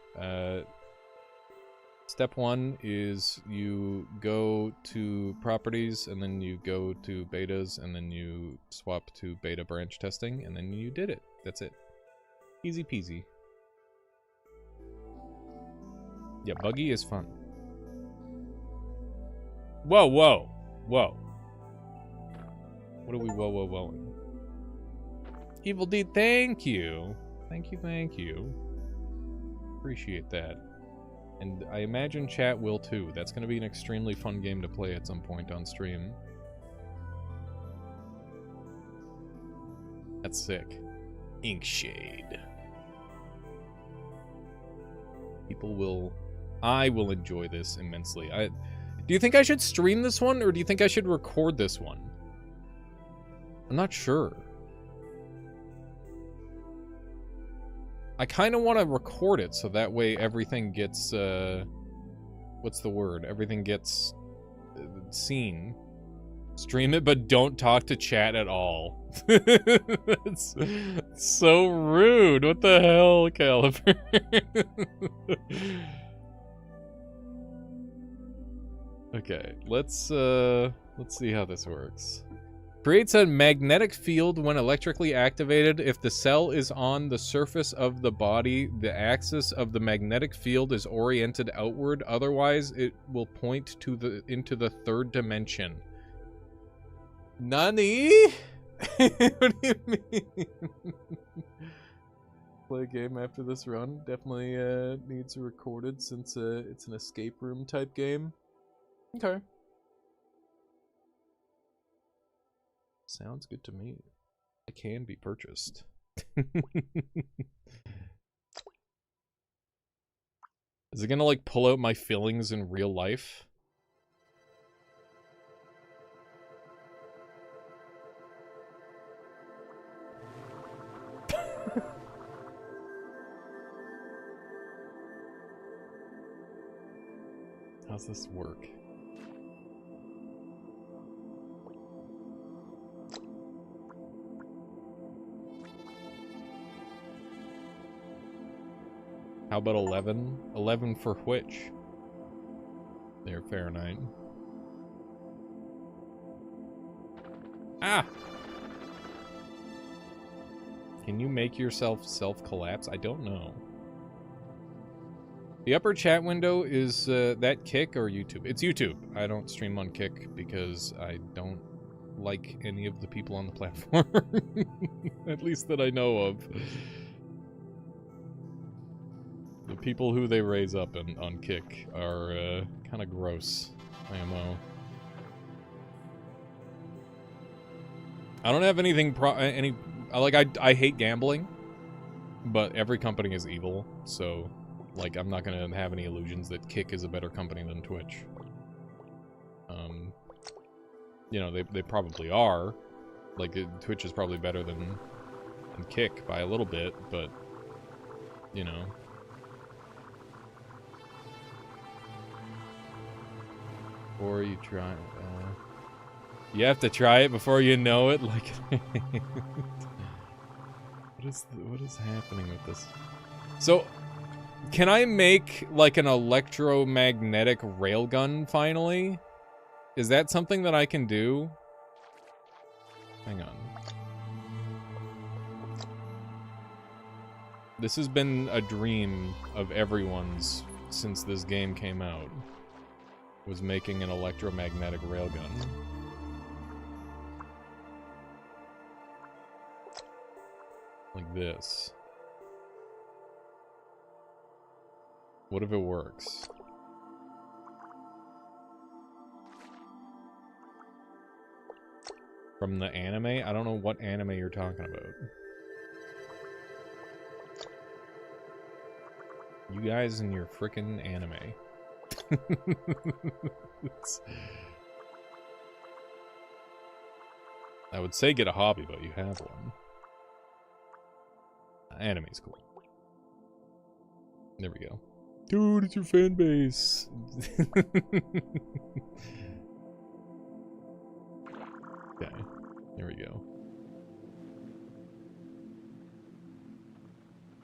Step 1 is you go to properties, and then you go to betas, and then you swap to beta branch testing, and then you did it. That's it. Easy peasy. Yeah, buggy is fun. Whoa, whoa, whoa. What are we whoa-whoa-whoaing? Evil Deed, thank you. Thank you, thank you. Appreciate that. And I imagine chat will too. That's going to be an extremely fun game to play at some point on stream. That's sick. Inkshade. People will... I will enjoy this immensely. Do you think I should stream this one, or do you think I should record this one? I'm not sure. I kind of want to record it so that way everything gets, what's the word? Everything gets seen. Stream it, but don't talk to chat at all. It's so rude. What the hell, Caliber? Okay, let's see how this works. Creates a magnetic field when electrically activated. If the cell is on the surface of the body, the axis of the magnetic field is oriented outward. Otherwise, it will point to into the third dimension. Nani? What do you mean? Play a game after this run. Definitely needs recorded since it's an escape room type game. Okay. Sounds good to me. It can be purchased. Is it gonna like pull out my feelings in real life? How's this work? How about 11? 11 for which? There, Fahrenheit. Ah! Can you make yourself self-collapse? I don't know. The upper chat window is that Kick or YouTube? It's YouTube. I don't stream on Kick because I don't like any of the people on the platform. At least that I know of. The people who they raise up on Kick are kind of gross, IMO. I don't have anything I hate gambling, but every company is evil, so like I'm not gonna have any illusions that Kick is a better company than Twitch. You know, they probably are. Like Twitch is probably better than Kick by a little bit, but you know. Before you try, you have to try it before you know it. Like, what is happening with this? So, can I make like an electromagnetic railgun finally? Is that something that I can do? Hang on. This has been a dream of everyone's since this game came out. Was making an electromagnetic railgun. Like this. What if it works? From the anime? I don't know what anime you're talking about. You guys and your frickin' anime. I would say get a hobby, but you have one. Anime's cool. There we go. Dude, it's your fan base. Okay, there we go.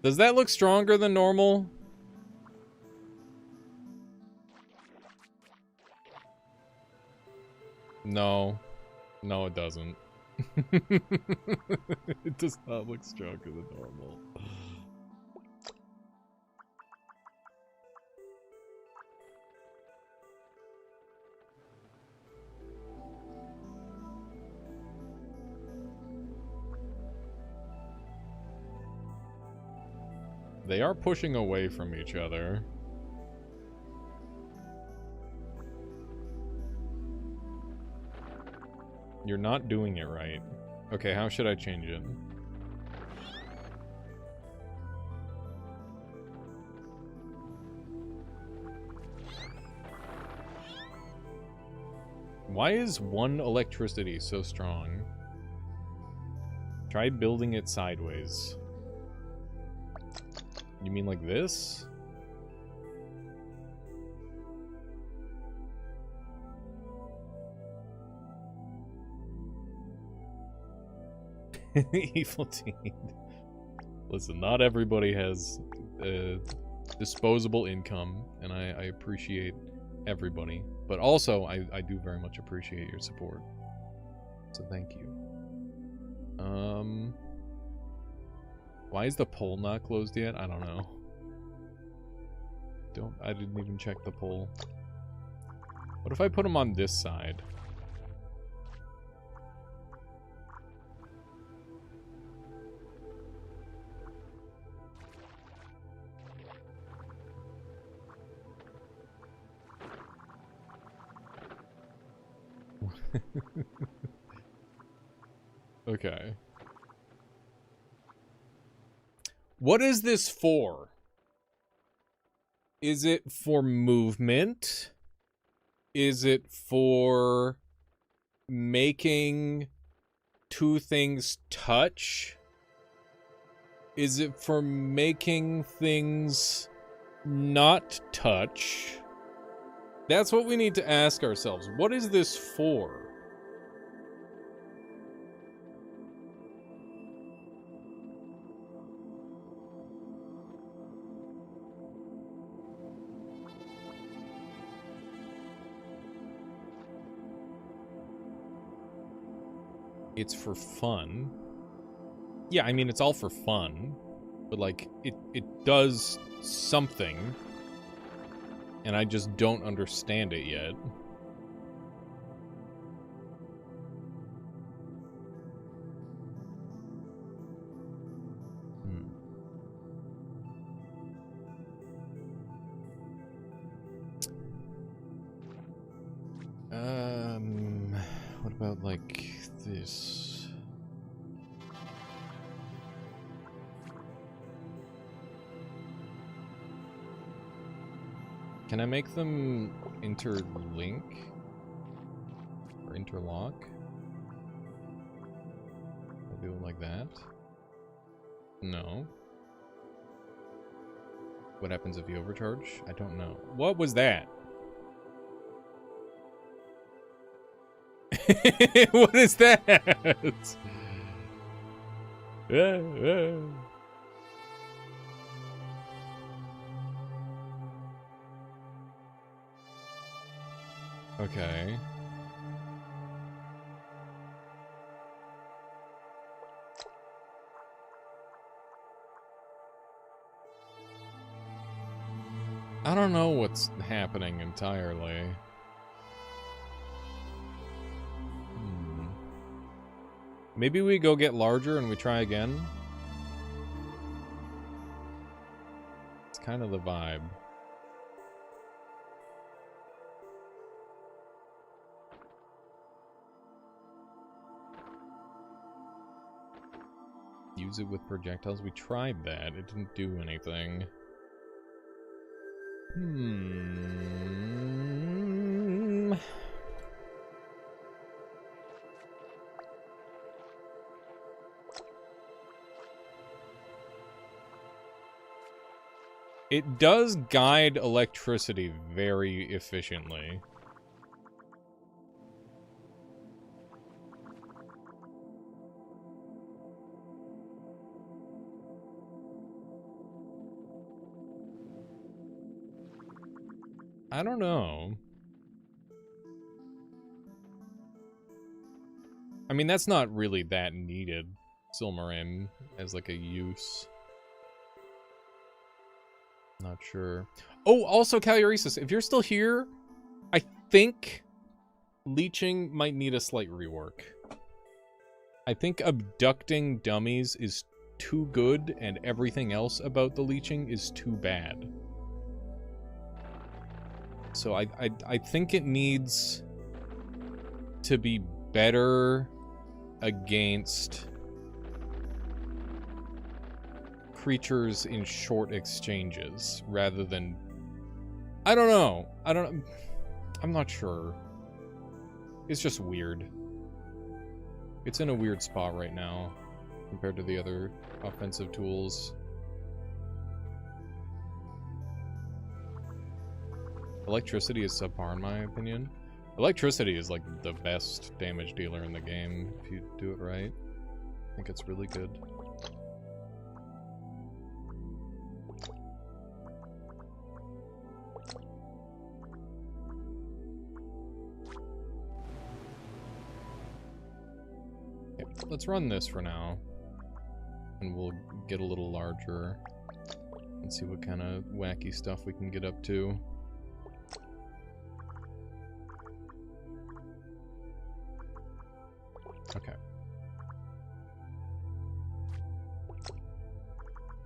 Does that look stronger than normal? No. No, it doesn't. It does not look stronger than normal. They are pushing away from each other. You're not doing it right. Okay, how should I change it? Why is one electricity so strong? Try building it sideways. You mean like this? Evil teen. Listen, not everybody has disposable income, and I appreciate everybody. But also, I do very much appreciate your support. So thank you. Why is the poll not closed yet? I don't know. I didn't even check the poll. What if I put them on this side? Okay. What is this for? Is it for movement? Is it for making two things touch? Is it for making things not touch? That's what we need to ask ourselves. What is this for? It's for fun. Yeah, I mean, it's all for fun. But, like, it does something. And I just don't understand it yet. What about, like, this? Can I make them interlink? Or interlock? I'll do it like that? No. What happens if you overcharge? I don't know. What was that? What is that? Okay. I don't know what's happening entirely. Maybe we go get larger and we try again? It's kind of the vibe. Use it with projectiles? We tried that. It didn't do anything. It does guide electricity very efficiently. I don't know. I mean, that's not really that needed, Silmarim, as like a use. Not sure. Oh, also Caluresis, if you're still here, I think leeching might need a slight rework. I think abducting dummies is too good, and everything else about the leeching is too bad. So I think it needs to be better against creatures in short exchanges rather than... I don't know. I'm not sure. It's just weird. It's in a weird spot right now. compared to the other offensive tools. Electricity is subpar in my opinion. Electricity is like the best damage dealer in the game if you do it right. I think it's really good. Okay, let's run this for now. And we'll get a little larger and see what kind of wacky stuff we can get up to. Okay.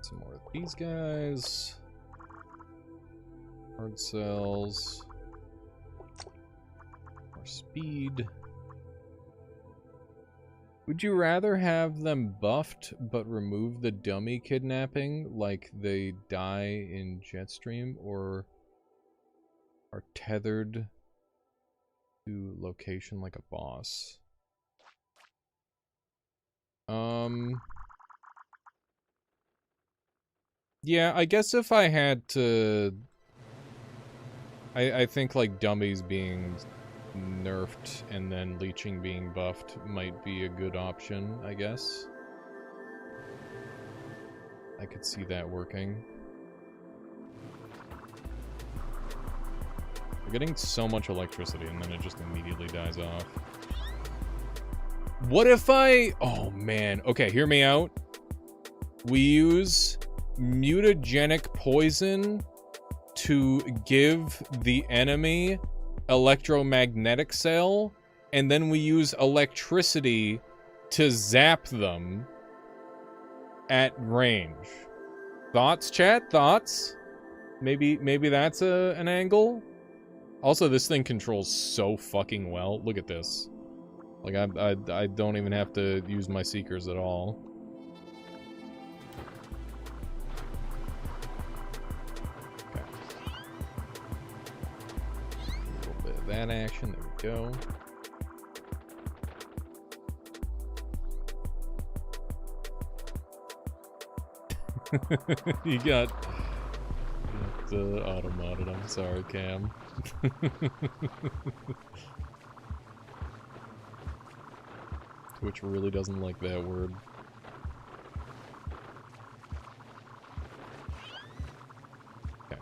Some more of these guys. Hard cells. More speed. Would you rather have them buffed but remove the dummy kidnapping like they die in Jetstream, or are tethered to location like a boss? Yeah, I guess if I had to... I think, like, dummies being nerfed and then leeching being buffed might be a good option, I guess. I could see that working. We're getting so much electricity and then it just immediately dies off. What if I... Oh, man. Okay, hear me out. We use mutagenic poison to give the enemy electromagnetic cell, and then we use electricity to zap them at range. Thoughts, chat? Thoughts? Maybe that's an angle? Also, this thing controls so fucking well. Look at this. Like, I don't even have to use my seekers at all. Okay. A little bit of that action. There we go. You got auto-modded. I'm sorry, Cam. Twitch really doesn't like that word. Okay.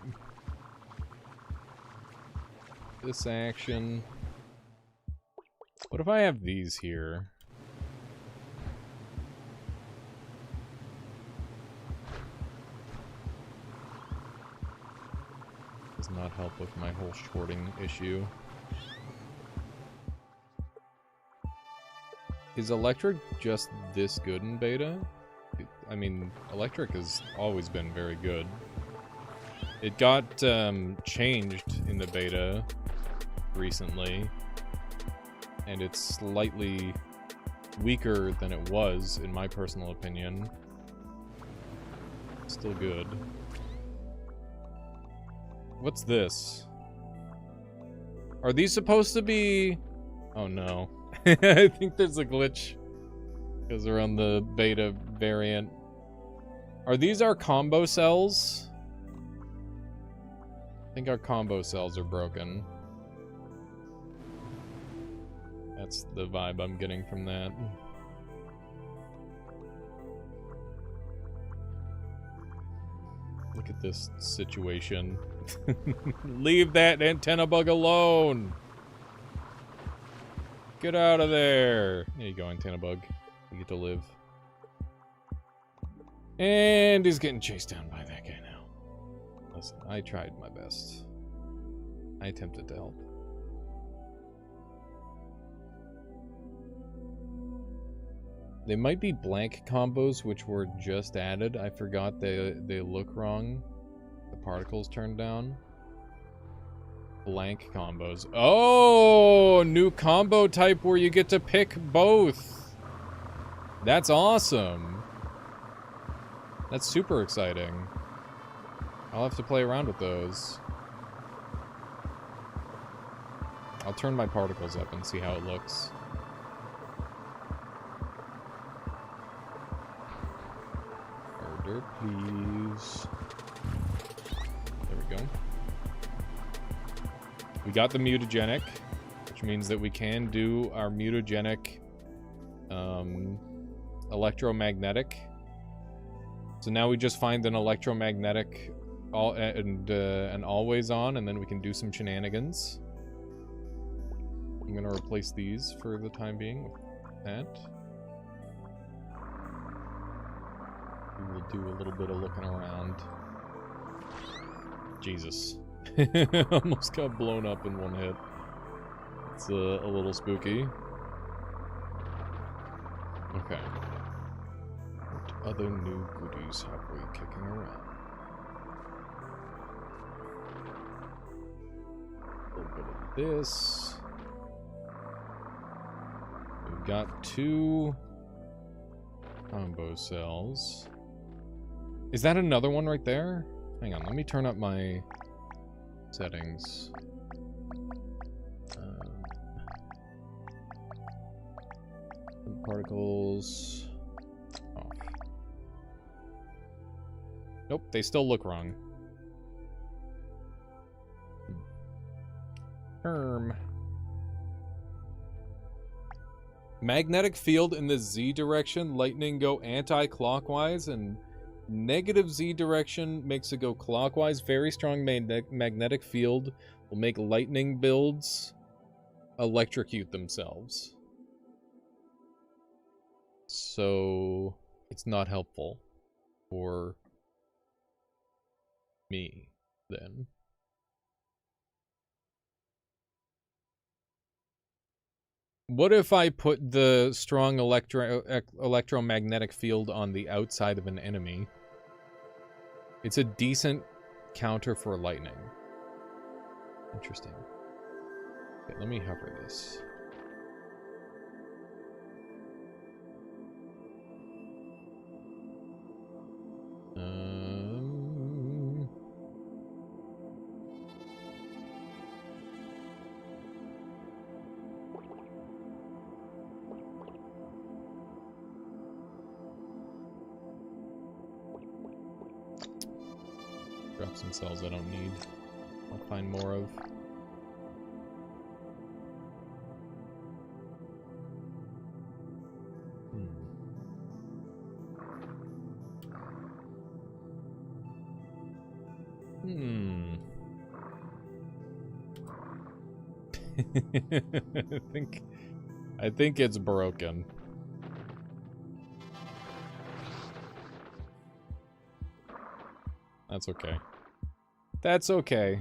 This action. What if I have these here? Does not help with my whole shorting issue. Is Electric just this good in beta? I mean, Electric has always been very good. It got changed in the beta recently, and it's slightly weaker than it was, in my personal opinion. Still good. What's this? Are these supposed to be... Oh no. I think there's a glitch because they're on the beta variant. Are these our combo cells? I think our combo cells are broken. That's the vibe I'm getting from that. Look at this situation. Leave that antenna bug alone! Get out of there! There you go, antenna bug. You get to live. And he's getting chased down by that guy now. Listen, I tried my best. I attempted to help. They might be blank combos which were just added. I forgot they look wrong. The particles turned down. Blank combos. Oh, new combo type where you get to pick both. That's awesome. That's super exciting. I'll have to play around with those. I'll turn my particles up and see how it looks. Order, please. There we go. We got the mutagenic, which means that we can do our mutagenic electromagnetic. So now we just find an electromagnetic and always on, and then we can do some shenanigans. I'm gonna replace these for the time being with that. We will do a little bit of looking around. Jesus. Almost got blown up in one hit. It's a little spooky. Okay. What other new goodies have we kicking around? A little bit of this. We've got 2 combo cells. Is that another one right there? Hang on, let me turn up my settings. Particles off. Nope, they still look wrong. Magnetic field in the Z direction, lightning go anti-clockwise, and negative Z direction makes it go clockwise. Very strong magnetic field will make lightning builds electrocute themselves. So it's not helpful for me then. What if I put the strong electromagnetic field on the outside of an enemy? It's a decent counter for lightning. Interesting. Okay, let me hover this. Drop some cells I don't need. I'll find more of. I think it's broken. That's okay. That's okay.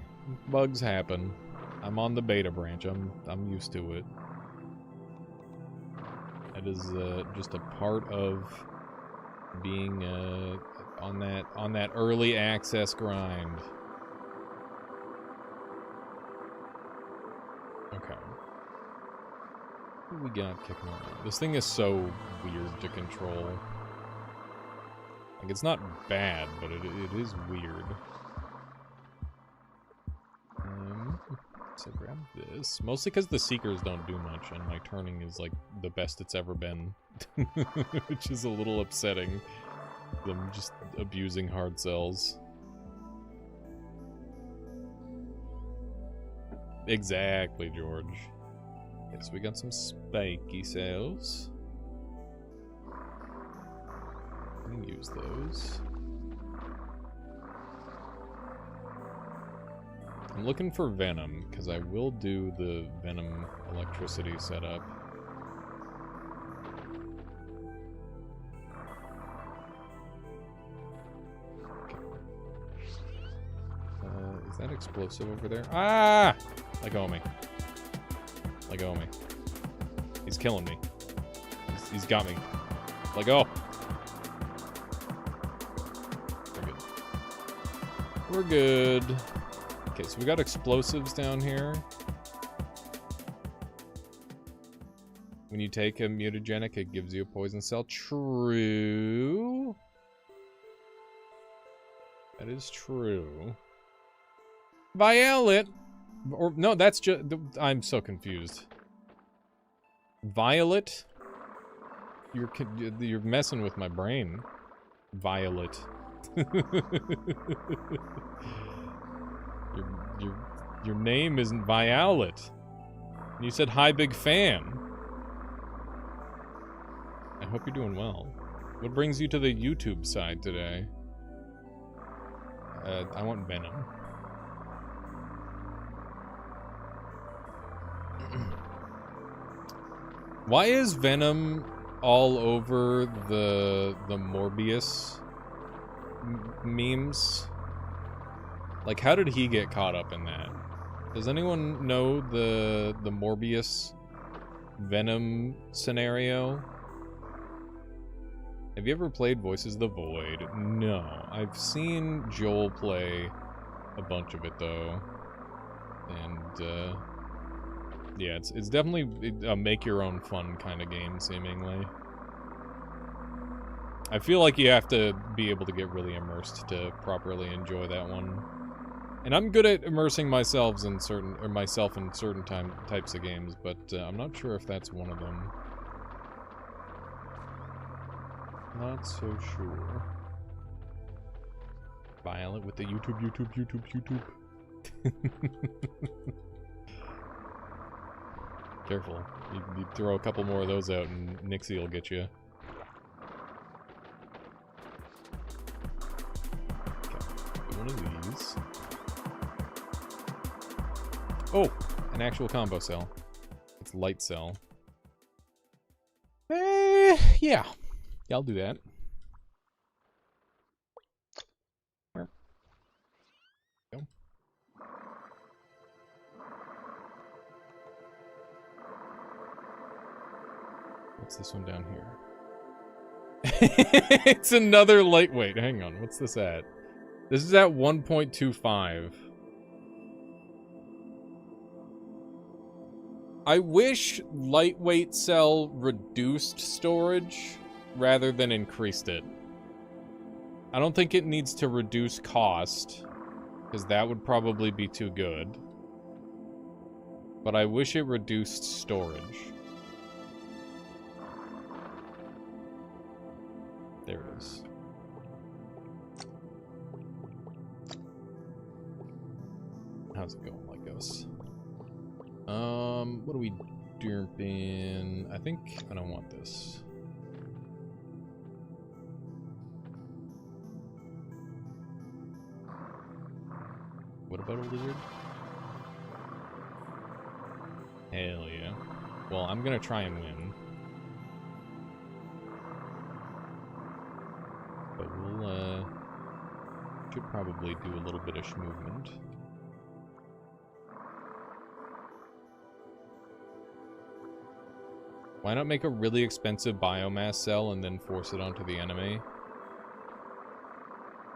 Bugs happen. I'm on the beta branch. I'm used to it. That is just a part of being on that early access grind. Okay. What do we got kicking around? This thing is so weird to control. Like, it's not bad, but it is weird. So grab this. Mostly because the Seekers don't do much, and my turning is, like, the best it's ever been. Which is a little upsetting. I'm just abusing hard cells. Exactly, George. Okay, so we got some spiky cells. I can use those. I'm looking for Venom, because I will do the Venom electricity setup. Okay. Is that explosive over there? Ah! Let go of me. Let go of me. He's killing me. He's got me. Let go. We're good. Okay, so we got explosives down here. When you take a mutagenic, it gives you a poison cell. True. That is true. Violet! Or, no, that's just... I'm so confused. Violet? You're messing with my brain. Violet. Your name isn't Violet. You said hi, big fan. I hope you're doing well. What brings you to the YouTube side today? I want Venom. Why is Venom all over the Morbius memes? Like, how did he get caught up in that? Does anyone know the Morbius Venom scenario? Have you ever played Voices of the Void? No. I've seen Joel play a bunch of it, though. And, yeah, it's definitely a make-your-own-fun kind of game, seemingly. I feel like you have to be able to get really immersed to properly enjoy that one. And I'm good at immersing myself in certain types of games, but I'm not sure if that's one of them. Not so sure. Violet with the YouTube. Careful. You throw a couple more of those out and Nixie will get you. Okay. One of these. Oh! An actual combo cell. It's light cell. Yeah. Yeah, I'll do that. Where? Go. What's this one down here? It's another lightweight. Hang on, what's this at? This is at 1.25. I wish lightweight cell reduced storage rather than increased it. I don't think it needs to reduce cost, because that would probably be too good. But I wish it reduced storage. There it is. How's it going, Legos? What are we derping? I think I don't want this. What about a lizard? Hell yeah. Well, I'm gonna try and win. But we'll, should probably do a little bit of movement. Why not make a really expensive biomass cell and then force it onto the enemy?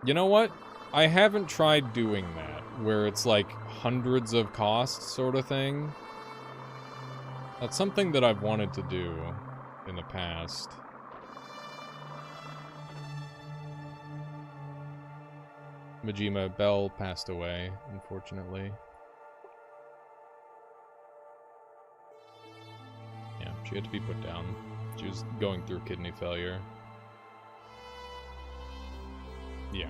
You know what? I haven't tried doing that, where it's like hundreds of costs sort of thing. That's something that I've wanted to do in the past. Majima Bell passed away, unfortunately. Yeah, she had to be put down. She was going through kidney failure. Yeah.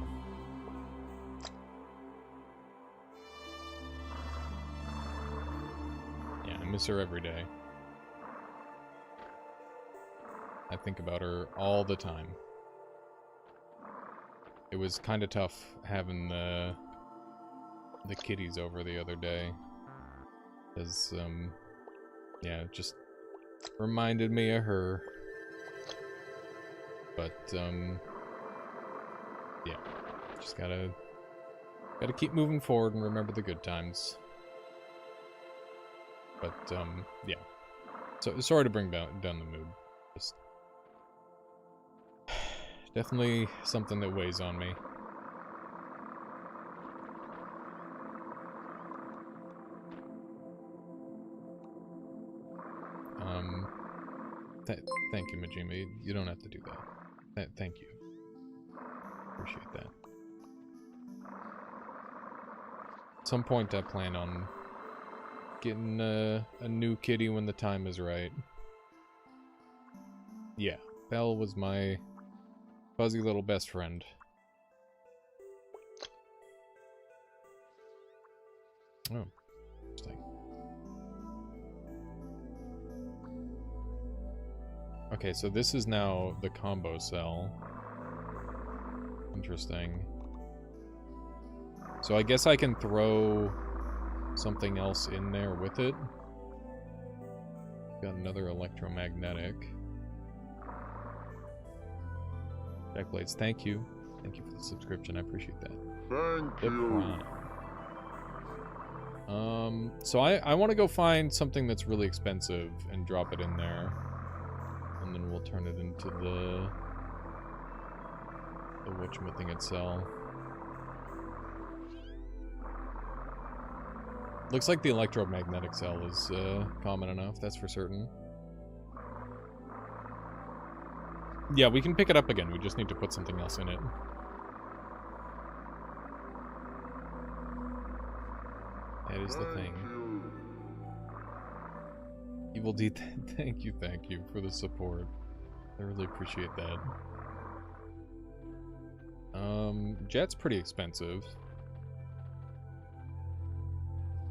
Yeah, I miss her every day. I think about her all the time. It was kind of tough having the kitties over the other day. Because, yeah, it just reminded me of her. But, yeah. Just gotta keep moving forward and remember the good times. But, yeah. So, sorry to bring down the mood. Just definitely something that weighs on me. Thank you, Majima. You don't have to do that. Thank you. Appreciate that. At some point, I plan on getting a new kitty when the time is right. Yeah, Belle was my Fuzzy little best friend. Oh, interesting. Okay, so this is now the combo cell. Interesting. So I guess I can throw something else in there with it. Got another electromagnetic. Backblades, thank you. Thank you for the subscription, I appreciate that.
Thank you.
So I want to go find something that's really expensive and drop it in there. And then we'll turn it into the whatchamacallit cell. Looks like the electromagnetic cell is common enough, that's for certain. Yeah, we can pick it up again, we just need to put something else in it. That is the thing. Evil Deed, thank you for the support. I really appreciate that. Jet's pretty expensive.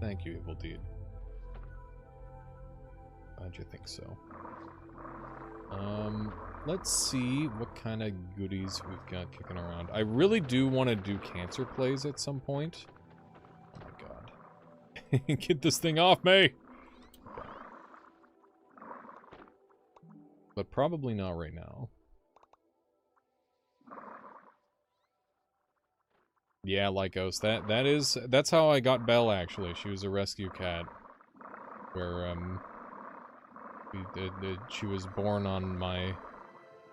Thank you, Evil Deed. Glad you think so. Let's see what kind of goodies we've got kicking around. I really do want to do cancer plays at some point. Oh my god. Get this thing off me! But probably not right now. Yeah, Lycos. That's how I got Belle, actually. She was a rescue cat. Where, she was born on my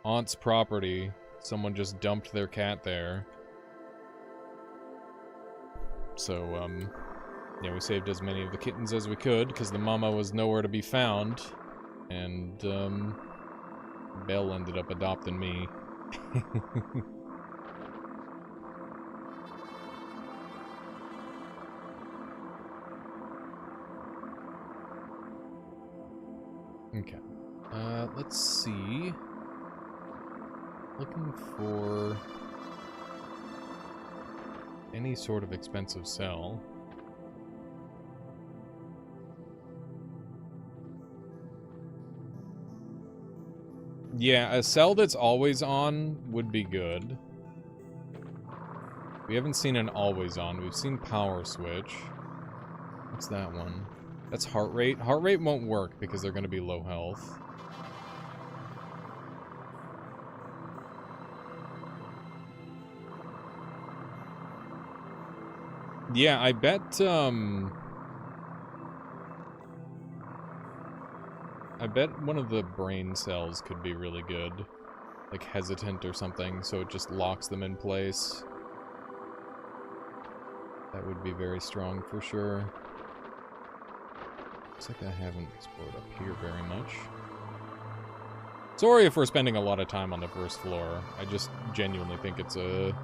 aunt's property. Someone just dumped their cat there. So, yeah, we saved as many of the kittens as we could, because the mama was nowhere to be found. And, Belle ended up adopting me. Okay. Let's see. Looking for any sort of expensive cell. Yeah, a cell that's always on would be good. We haven't seen an always on. We've seen power switch. What's that one? That's heart rate. Heart rate won't work because they're going to be low health. Yeah, I bet one of the brain cells could be really good. Like hesitant or something, so it just locks them in place. That would be very strong for sure. Looks like I haven't explored up here very much. Sorry if we're spending a lot of time on the first floor. I just genuinely think it's a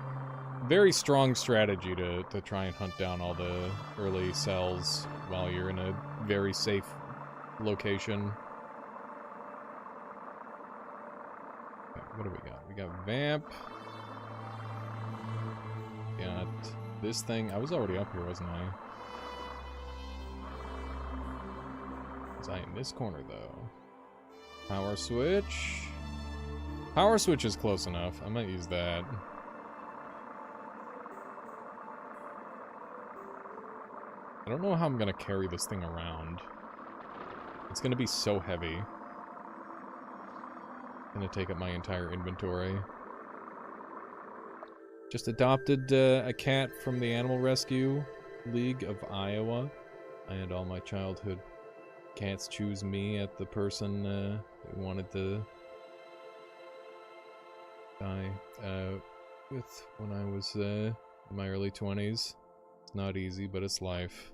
very strong strategy to try and hunt down all the early cells while you're in a very safe location. Okay, what do we got? We got Vamp. Got this thing. I was already up here, wasn't I? Was I in this corner, though? Power switch. Power switch is close enough. I might use that. I don't know how I'm gonna carry this thing around. It's gonna be so heavy. It's gonna take up my entire inventory. Just adopted a cat from the Animal Rescue League of Iowa. I had all my childhood cats choose me at the person who wanted to die with when I was in my early 20s. It's not easy, but it's life.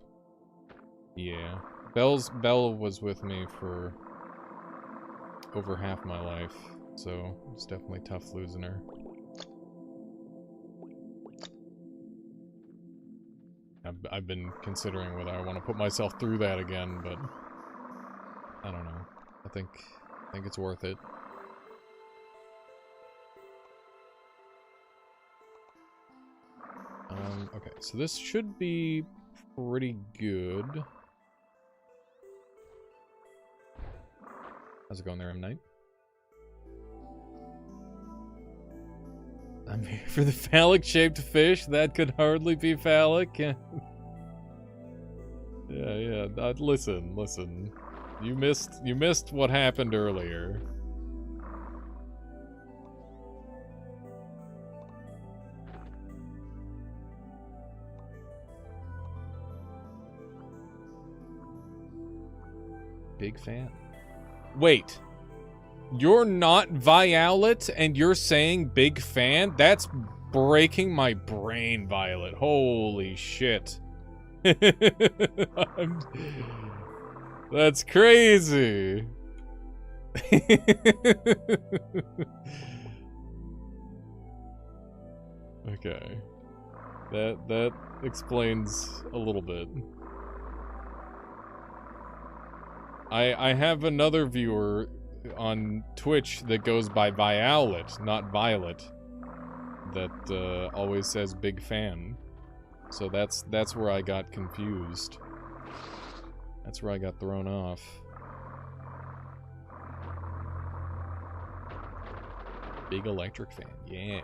Yeah. Belle was with me for over half my life, so it's definitely tough losing her. I've been considering whether I want to put myself through that again, but I don't know. I think it's worth it. Okay, so this should be pretty good. How's it going there, M. Knight? I'm here for the phallic-shaped fish. That could hardly be phallic. Yeah. Listen. You missed what happened earlier. Big fan. Wait. You're not Violet and you're saying big fan? That's breaking my brain, Violet. Holy shit. That's crazy. Okay. That explains a little bit. I have another viewer on Twitch that goes by Violet, not Violet, that always says big fan. So that's where I got confused. That's where I got thrown off. Big electric fan, yeah.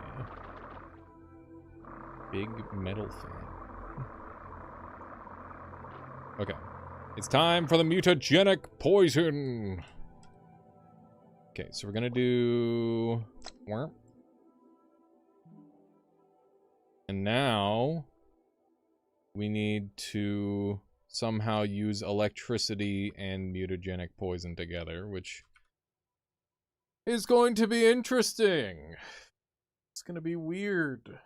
Big metal fan. Okay. It's time for the mutagenic poison. Okay, so we're gonna do worm. And now we need to somehow use electricity and mutagenic poison together, which is going to be interesting. It's gonna be weird.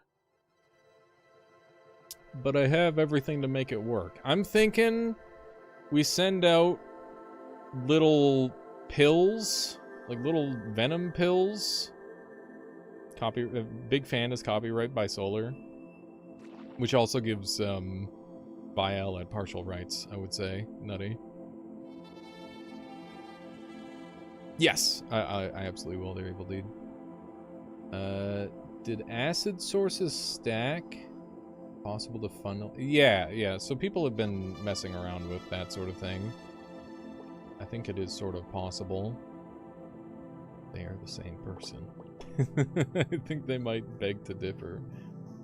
But I have everything to make it work. I'm thinking we send out little pills, like little venom pills. Big fan is copyright by Solar, which also gives Violet partial rights, I would say. Nutty. Yes, I absolutely will. They're evil, dude. Did acid sources stack? Possible to funnel? Yeah. So people have been messing around with that sort of thing. I think it is sort of possible. They are the same person. I think they might beg to differ.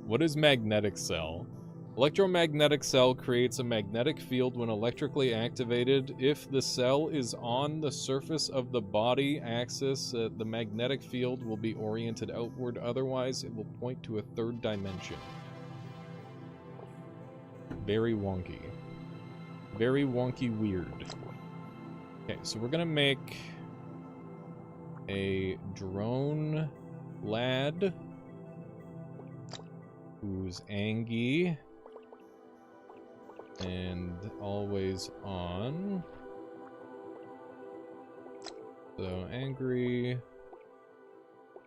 What is magnetic cell? Electromagnetic cell creates a magnetic field when electrically activated. If the cell is on the surface of the body axis, the magnetic field will be oriented outward. Otherwise, it will point to a third dimension. Very wonky. Very wonky weird. Okay, so we're gonna make a drone lad who's Angie and always on. So angry.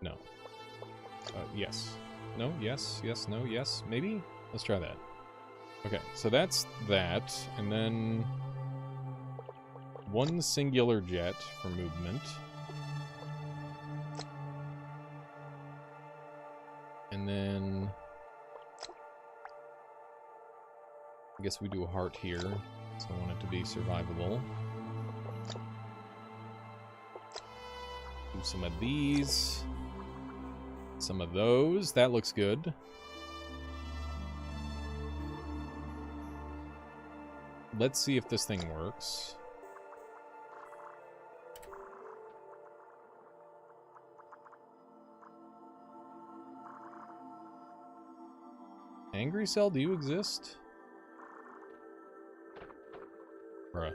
No. Yes. No, yes, no, yes, maybe? Let's try that. Okay, so that's that, and then one singular jet for movement. And then I guess we do a heart here, so I want it to be survivable. Do some of these. Some of those. That looks good. Let's see if this thing works. Angry Cell, do you exist? Bruh.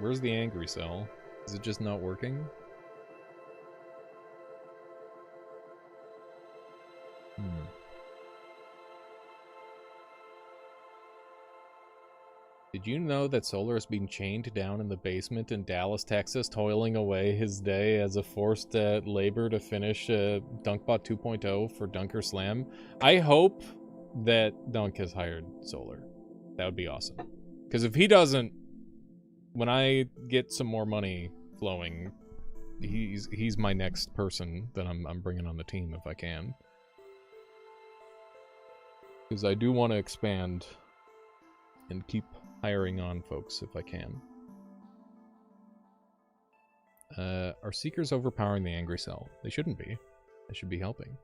Where's the Angry Cell? Is it just not working? Did you know that Solar has been chained down in the basement in Dallas, Texas, toiling away his day as a forced labor to finish Dunkbot 2.0 for Dunker Slam? I hope that Dunk has hired Solar. That would be awesome. Because if he doesn't, when I get some more money flowing, he's my next person that I'm bringing on the team if I can. Because I do want to expand and keep hiring on folks if I can. Are Seekers overpowering the Angry Cell? They shouldn't be. They should be helping.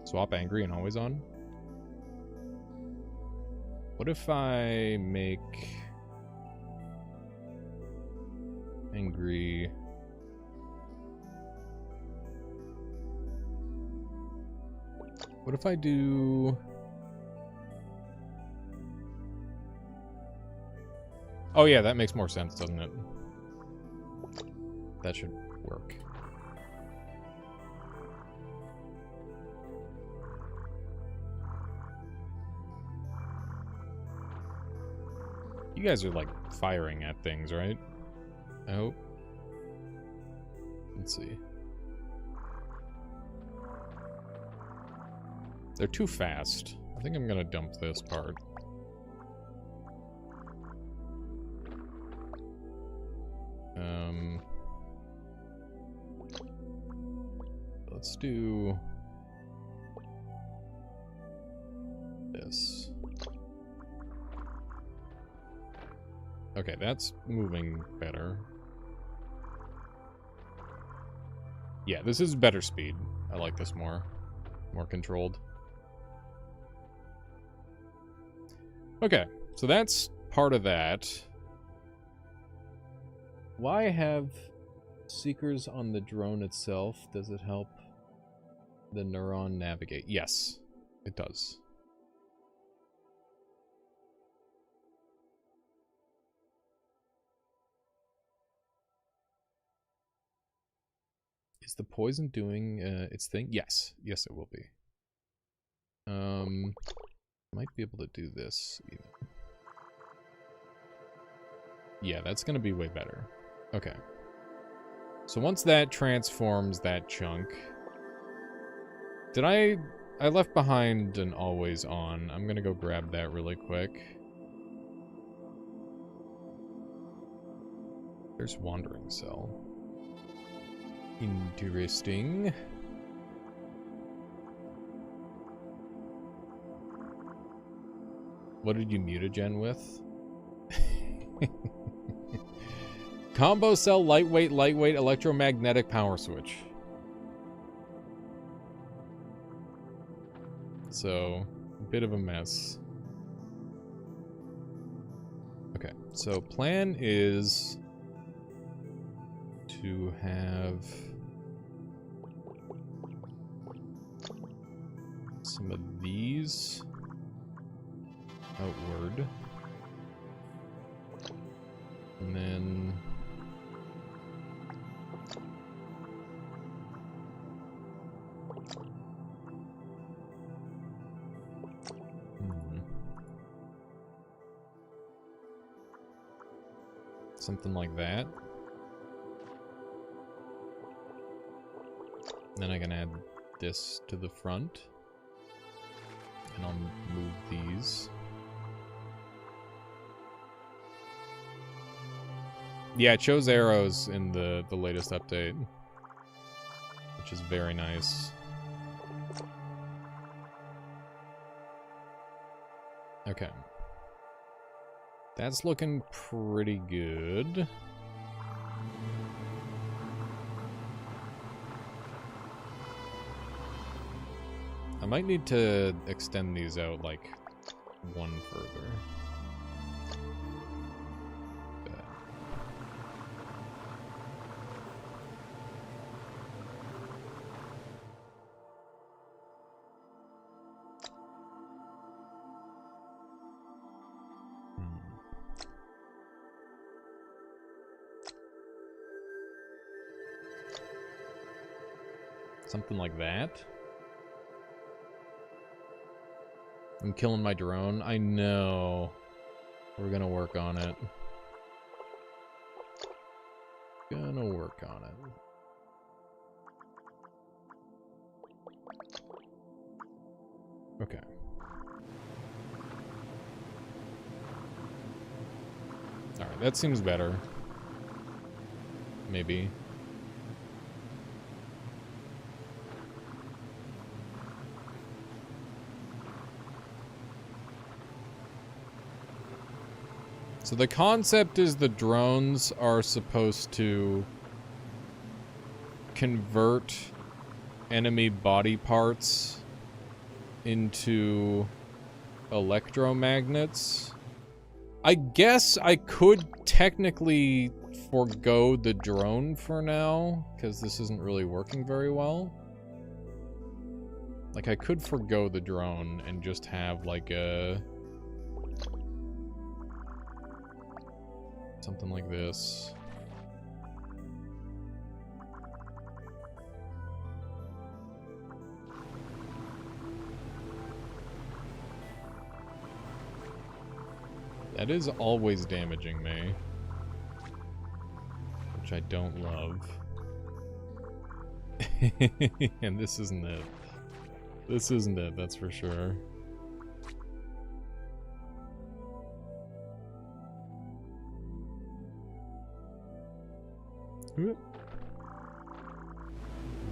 Swap Angry and Always On? What if I make Angry... What if I do... Oh yeah, that makes more sense, doesn't it? That should work. You guys are like firing at things, right? I hope. Let's see. They're too fast. I think I'm gonna dump this part. Let's do this. Okay, that's moving better. Yeah, this is better speed. I like this more. More controlled. Okay, so that's part of that. Why have Seekers on the drone itself? Does it help the neuron navigate? Yes, it does. Is the poison doing its thing? Yes. Yes, it will be. Might be able to do this even. Yeah, that's going to be way better. Okay. So once that transforms that chunk... Did I left behind an always on. I'm going to go grab that really quick. There's Wandering Cell. Interesting. What did you mutagen with? Combo cell, lightweight, electromagnetic power switch. So, a bit of a mess. Okay, so plan is to have some of these outward. And then something like that. Then I can add this to the front. And I'll move these. Yeah, it shows arrows in the latest update, which is very nice. Okay. That's looking pretty good. I might need to extend these out like one further. Something like that. I'm killing my drone. I know. We're gonna work on it. Gonna work on it. Okay. Alright, that seems better. Maybe. So the concept is the drones are supposed to convert enemy body parts into electromagnets. I guess I could technically forgo the drone for now, because this isn't really working very well. Like, I could forgo the drone and just have, like, a... something like this. That is always damaging me. Which I don't love. And this isn't it. This isn't it, that's for sure. We're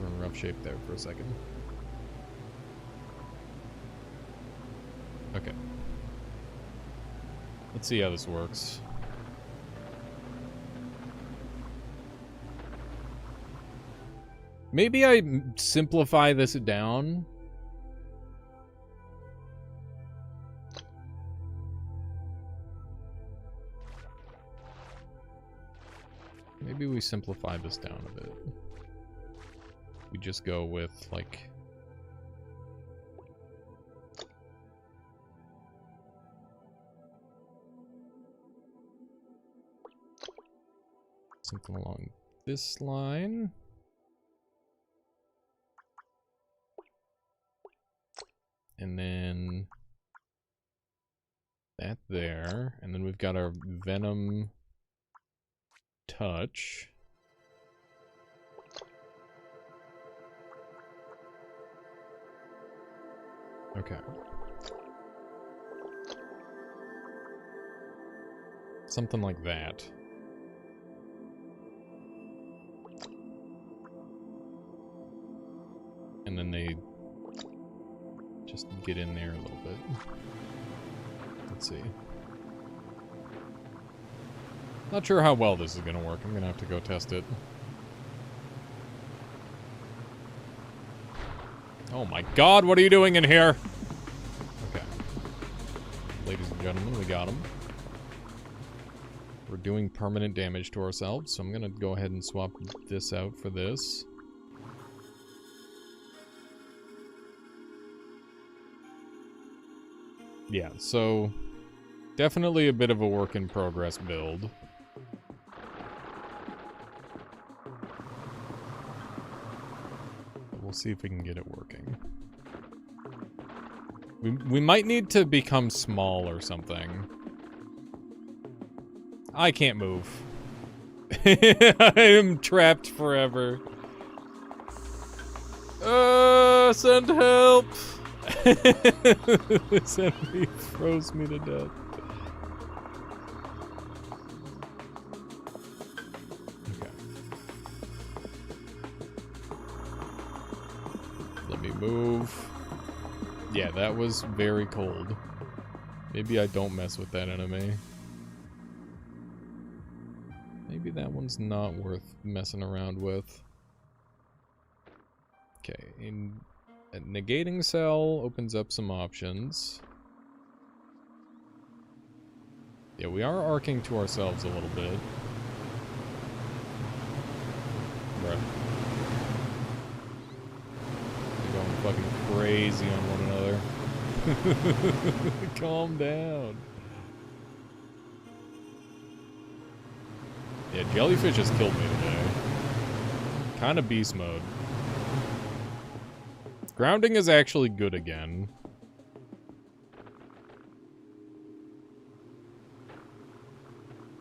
in rough shape there for a second. Okay. Let's see how this works. Maybe I simplify this down. Maybe we simplify this down a bit. We just go with, like... something along this line. And then... that there. And then we've got our Venom... touch. Okay. Something like that. And then they just get in there a little bit. Let's see. Not sure how well this is gonna work. I'm gonna have to go test it. Oh my god, what are you doing in here? Okay. Ladies and gentlemen, we got him. We're doing permanent damage to ourselves, so I'm gonna go ahead and swap this out for this. Yeah, so definitely a bit of a work in progress build. We'll see if we can get it working. We might need to become small or something. I can't move. I am trapped forever. Send help! This enemy froze me to death. Okay. Let me move. Yeah, that was very cold. Maybe I don't mess with that enemy. Maybe that one's not worth messing around with. Okay, a negating cell opens up some options. Yeah, we are arcing to ourselves a little bit. Bruh. We're going fucking crazy on one another. Calm down. Yeah, jellyfish has killed me today. Kind of beast mode. Grounding is actually good again.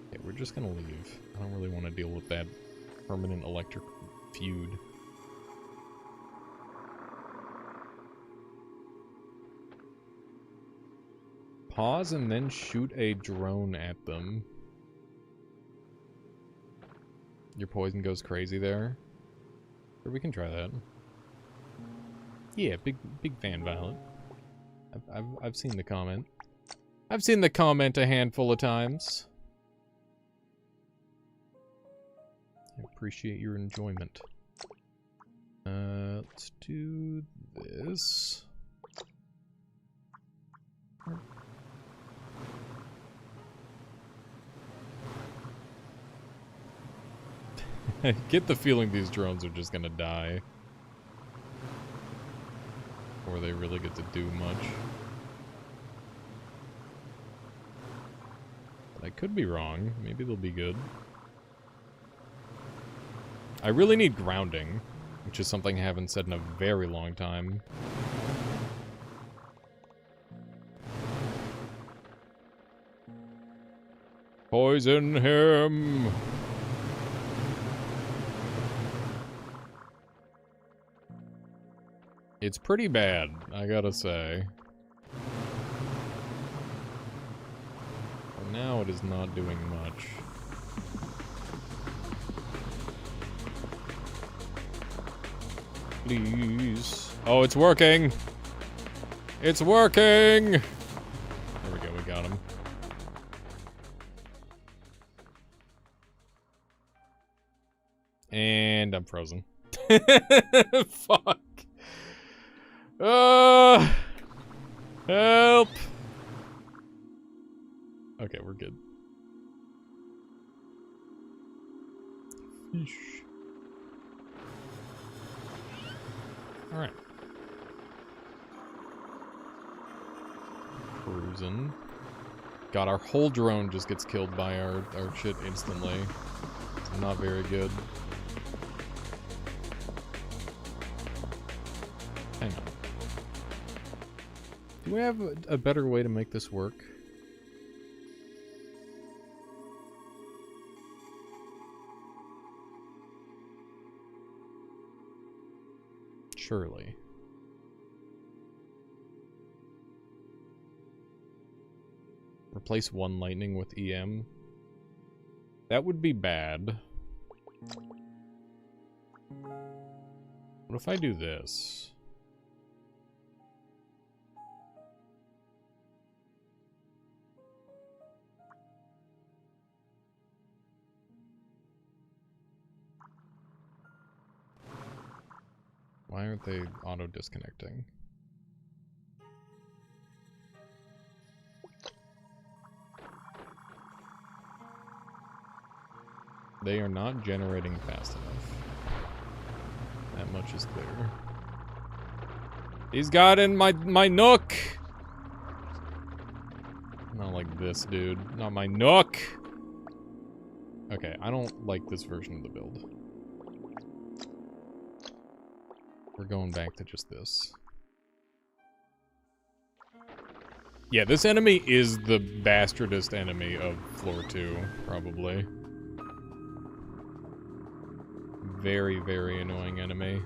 Okay, we're just gonna leave. I don't really want to deal with that permanent electric feud. Pause and then shoot a drone at them. Your poison goes crazy there. Sure, we can try that. Yeah, big fan, Violet. I've seen the comment. I've seen the comment a handful of times. I appreciate your enjoyment. Let's do this. I get the feeling these drones are just gonna die. Or they really get to do much. But I could be wrong. Maybe they'll be good. I really need grounding, which is something I haven't said in a very long time. Poison him! It's pretty bad, I gotta say. But now it is not doing much. Please. Oh, it's working! It's working! There we go, we got him. And I'm frozen. Fuck. Help! Okay, we're good. Yeesh. Alright. Cruising. God, our whole drone just gets killed by our shit instantly. It's not very good. Hang on. Do we have a better way to make this work? Surely. Replace one lightning with EM. That would be bad. What if I do this? Why aren't they auto-disconnecting? They are not generating fast enough. That much is clear. He's got in my nook! Not like this, dude. Not my nook! Okay, I don't like this version of the build. We're going back to just this. Yeah, this enemy is the bastardest enemy of floor 2, probably. Very, very annoying enemy.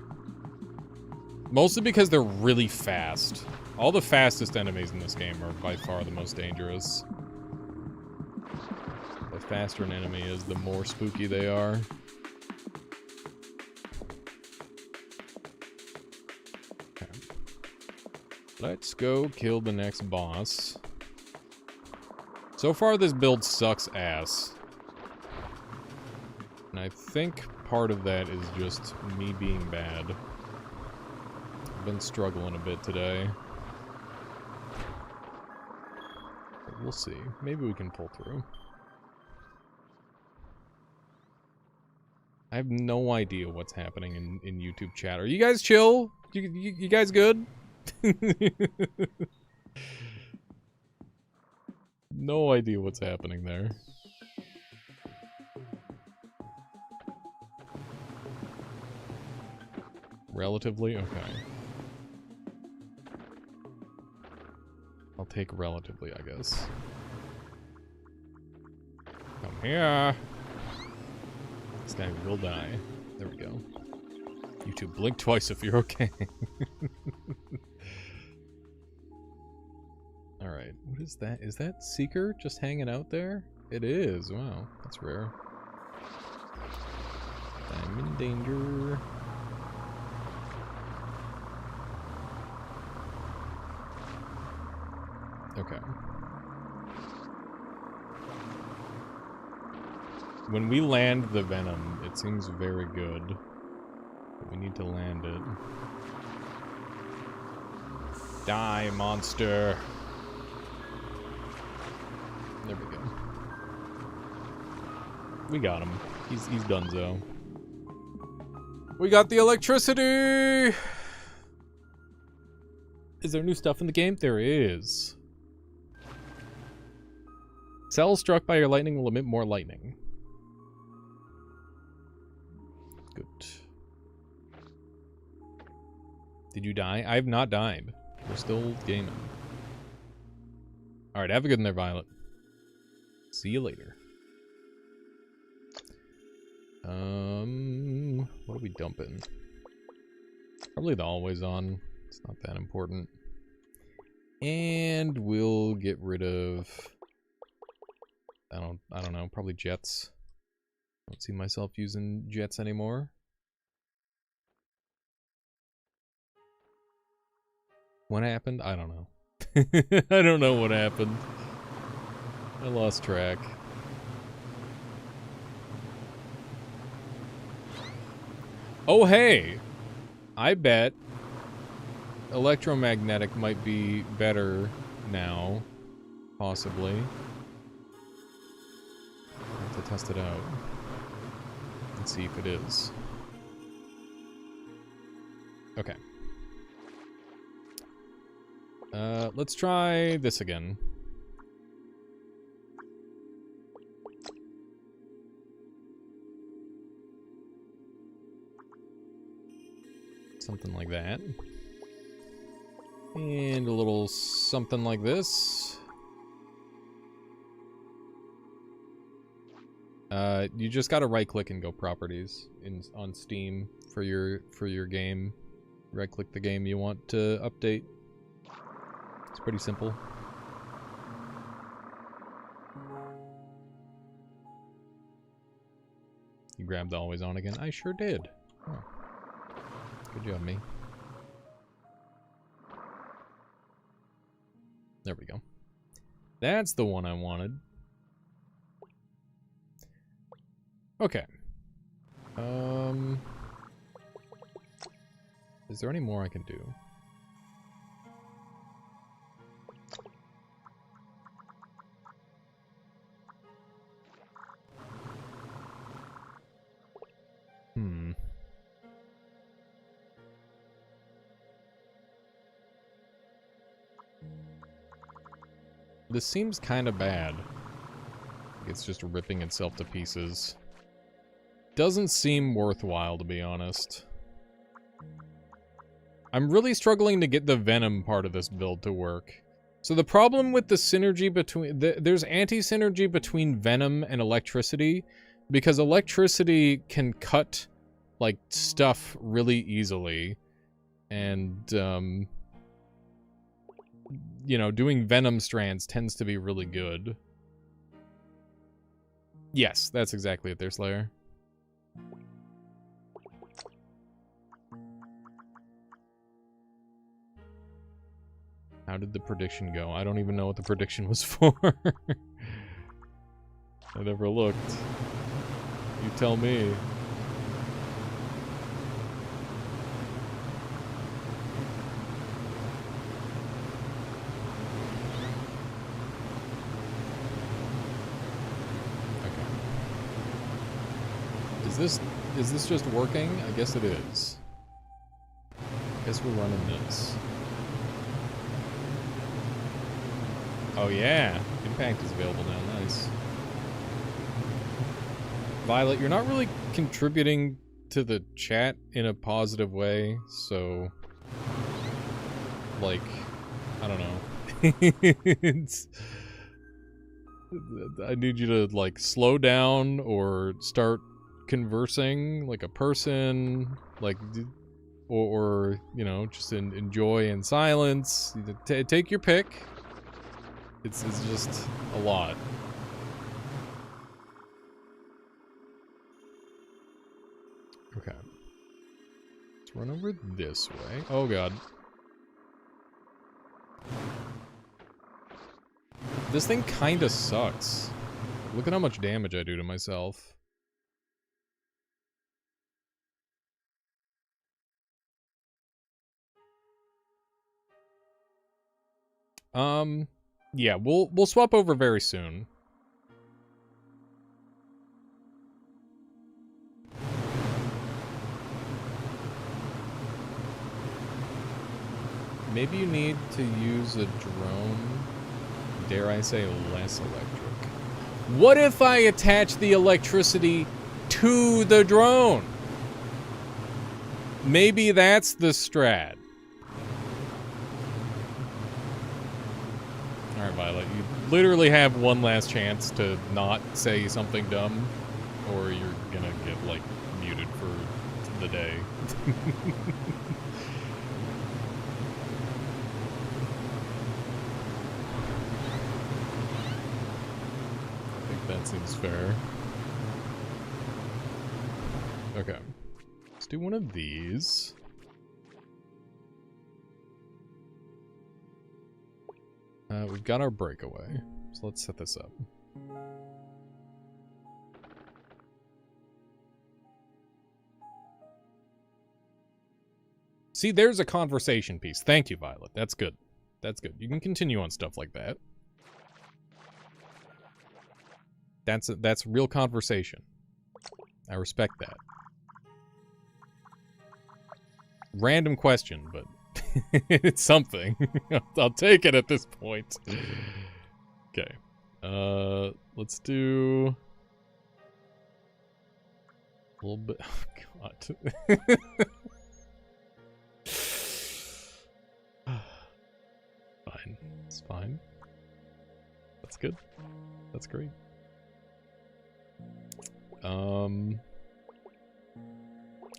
Mostly because they're really fast. All the fastest enemies in this game are by far the most dangerous. The faster an enemy is, the more spooky they are. Okay. Let's go kill the next boss. So far, this build sucks ass. And I think part of that is just me being bad. I've been struggling a bit today. But we'll see. Maybe we can pull through. I have no idea what's happening in YouTube chat. Are you guys chill? You guys good? No idea what's happening there. Relatively? Okay. I'll take relatively, I guess. Come here. This guy will die. There we go. YouTube, blink twice if you're okay. Alright, what is that? Is that Seeker just hanging out there? It is. Wow, that's rare. I'm in danger. Okay. when we land the venom, it seems very good. But we need to land it. Die, monster! There we go. We got him. He's donezo. We got the electricity! Is there new stuff in the game? There is. Cells struck by your lightning will emit more lightning. Good. Did you die? I have not died. We're still gaming. Alright, have a good one there, Violet. See you later. What are we dumping? Probably the always on. It's not that important. And we'll get rid of... I don't know, probably jets. Don't see myself using jets anymore. What happened? I don't know. I don't know what happened. I lost track. Oh, hey! I bet electromagnetic might be better now. Possibly. I have to test it out. Let's see if it is. Okay. Let's try this again. Something like that. And a little something like this. You just gotta right-click and go properties on Steam for your game. Right-click the game you want to update. It's pretty simple. You grabbed the always on again? I sure did. Oh. Good job, me. There we go. That's the one I wanted. Okay. Is there any more I can do? This seems kind of bad. It's just ripping itself to pieces. Doesn't seem worthwhile, to be honest. I'm really struggling to get the venom part of this build to work. So the problem with the synergy between... there's anti-synergy between venom and electricity, because electricity can cut, like, stuff really easily. And, you know, doing venom strands tends to be really good. Yes, that's exactly it there, Slayer. How did the prediction go? I don't even know what the prediction was for. I never looked. You tell me. Is this just working? I guess it is. I guess we're running this. Oh yeah, impact is available now, nice. Violet, you're not really contributing to the chat in a positive way, so... like, I don't know. I need you to, like, slow down or start conversing like a person, like, or you know, just enjoy in silence. Take your pick. It's just a lot. Okay. Let's run over this way. Oh god. This thing kinda sucks. Look at how much damage I do to myself. Yeah, we'll swap over very soon. Maybe you need to use a drone. Dare I say less electric. What if I attach the electricity to the drone? Maybe that's the strat. Alright, Violet, you literally have one last chance to not say something dumb, or you're gonna get, like, muted for the day. I think that seems fair. Okay. Let's do one of these. We've got our breakaway, so let's set this up. See, there's a conversation piece. Thank you, Violet. That's good. That's good. You can continue on stuff like that. That's real conversation. I respect that. Random question, but it's something. I'll take it at this point. Okay. Let's do a little bit. Oh, God. Fine. It's fine. That's good. That's great.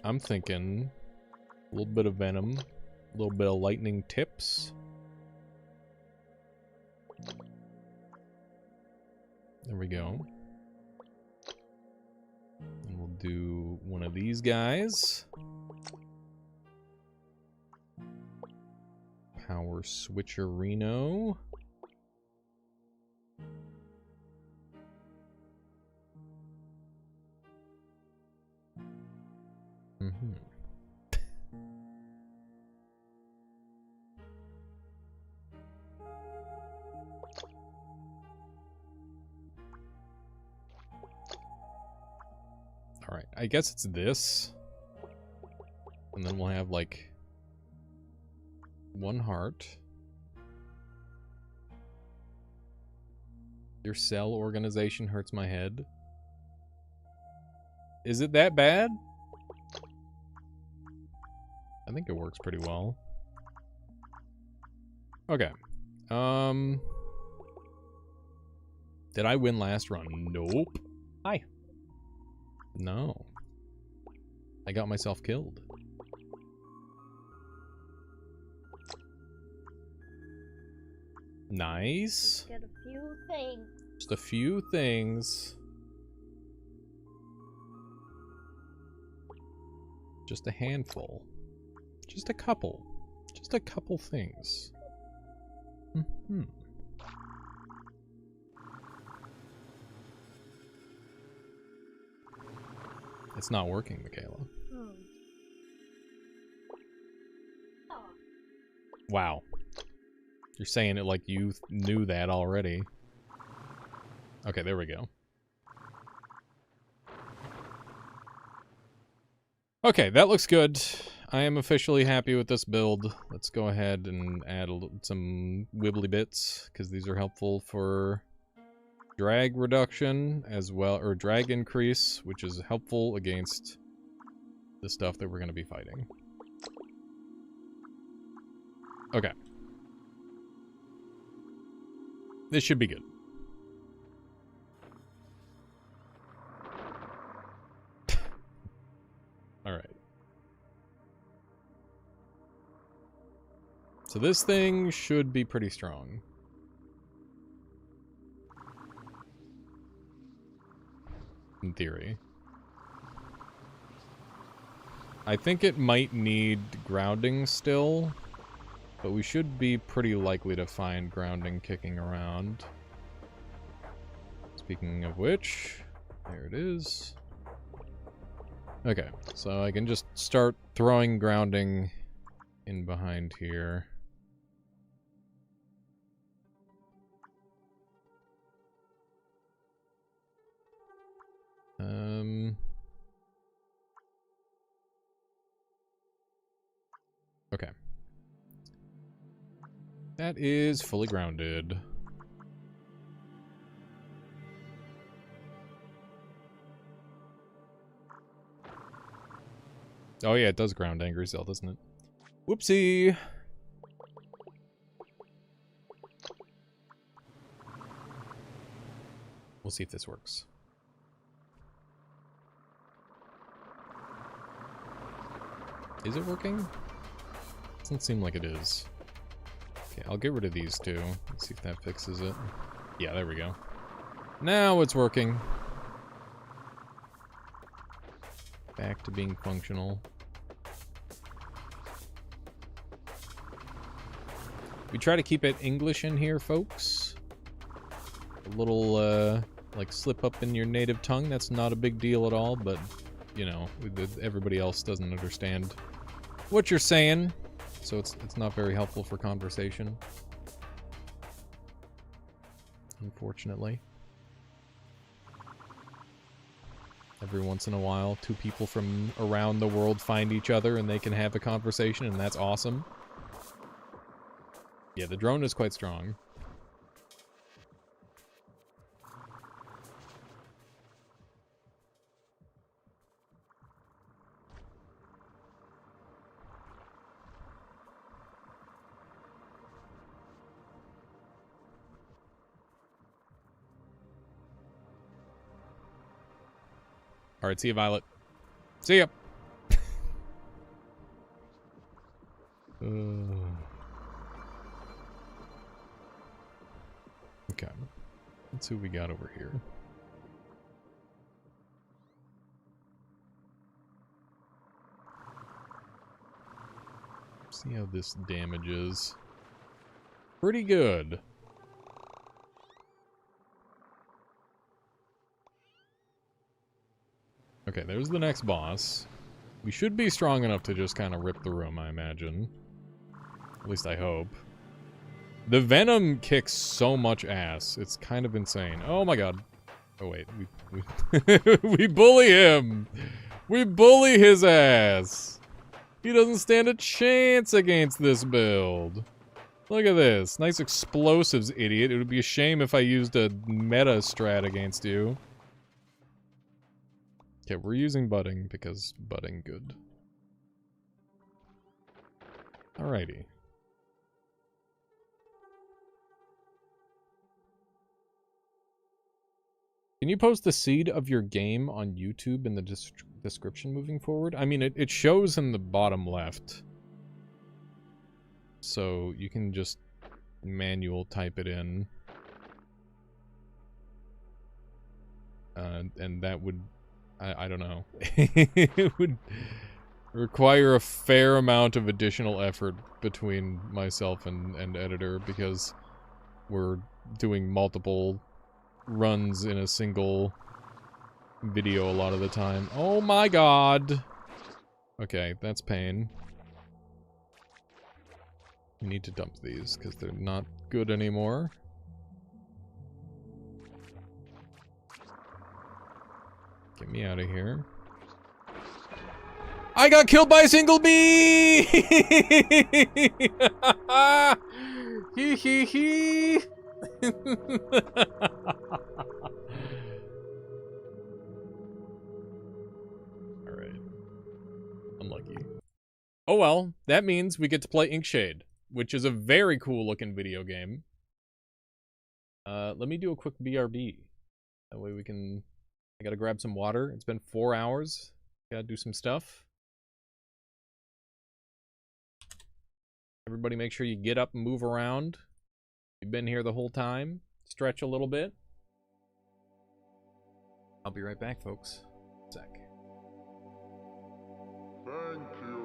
I'm thinking a little bit of venom, a little bit of lightning tips. There we go. And we'll do one of these guys. Power switcherino. Mm-hmm. Alright, I guess it's this. And then we'll have, like, one heart. Your cell organization hurts my head. Is it that bad? I think it works pretty well. Okay. Did I win last run? Nope. Hi. No. I got myself killed. Nice.
Get a few things.
Just a few things. Just a handful. Just a couple. Just a couple things. Mm-hmm. It's not working, Michaela.
Oh.
Wow. You're saying it like you knew that already. Okay, there we go. Okay, that looks good. I am officially happy with this build. Let's go ahead and add some wibbly bits, because these are helpful for drag reduction as well, or drag increase, which is helpful against the stuff that we're going to be fighting. Okay. This should be good. Alright. So this thing should be pretty strong. In theory. I think it might need grounding still, but we should be pretty likely to find grounding kicking around. Speaking of which, there it is. Okay, so I can just start throwing grounding in behind here. Okay. That is fully grounded. Oh yeah, it does ground Angry Cell, doesn't it? Whoopsie! We'll see if this works. Is it working? Doesn't seem like it is. Okay, I'll get rid of these two. Let's see if that fixes it. Yeah, there we go. Now it's working. Back to being functional. We try to keep it English in here, folks. A little, like, slip up in your native tongue, that's not a big deal at all, but, you know, everybody else doesn't understand what you're saying, so it's not very helpful for conversation. Unfortunately. Every once in a while, two people from around the world find each other and they can have a conversation, and that's awesome. Yeah, the drone is quite strong. Alright, see you, Violet. See ya! Okay. Let's see what we got over here. See how this damages. Pretty good. Okay, there's the next boss. We should be strong enough to just kind of rip the room, I imagine. At least I hope. The Venom kicks so much ass. It's kind of insane. Oh my god. Oh wait, we bully him! We bully his ass! He doesn't stand a chance against this build. Look at this. Nice explosives, idiot. It would be a shame if I used a meta strat against you. Okay, we're using budding because budding good. Alrighty. Can you post the seed of your game on YouTube in the description moving forward? I mean, it shows in the bottom left. So you can just manual type it in. And that would... I don't know. It would require a fair amount of additional effort between myself and editor because we're doing multiple runs in a single video a lot of the time. Oh my god! Okay, that's pain. We need to dump these because they're not good anymore. Get me out of here. I got killed by a single bee! Hee hee hee! Alright. Unlucky. Oh well, that means we get to play Inkshade, which is a very cool looking video game. Let me do a quick BRB. That way we can... I gotta grab some water. It's been 4 hours. Gotta do some stuff. Everybody make sure you get up and move around. You've been here the whole time. Stretch a little bit. I'll be right back, folks. Sec.
Thank you.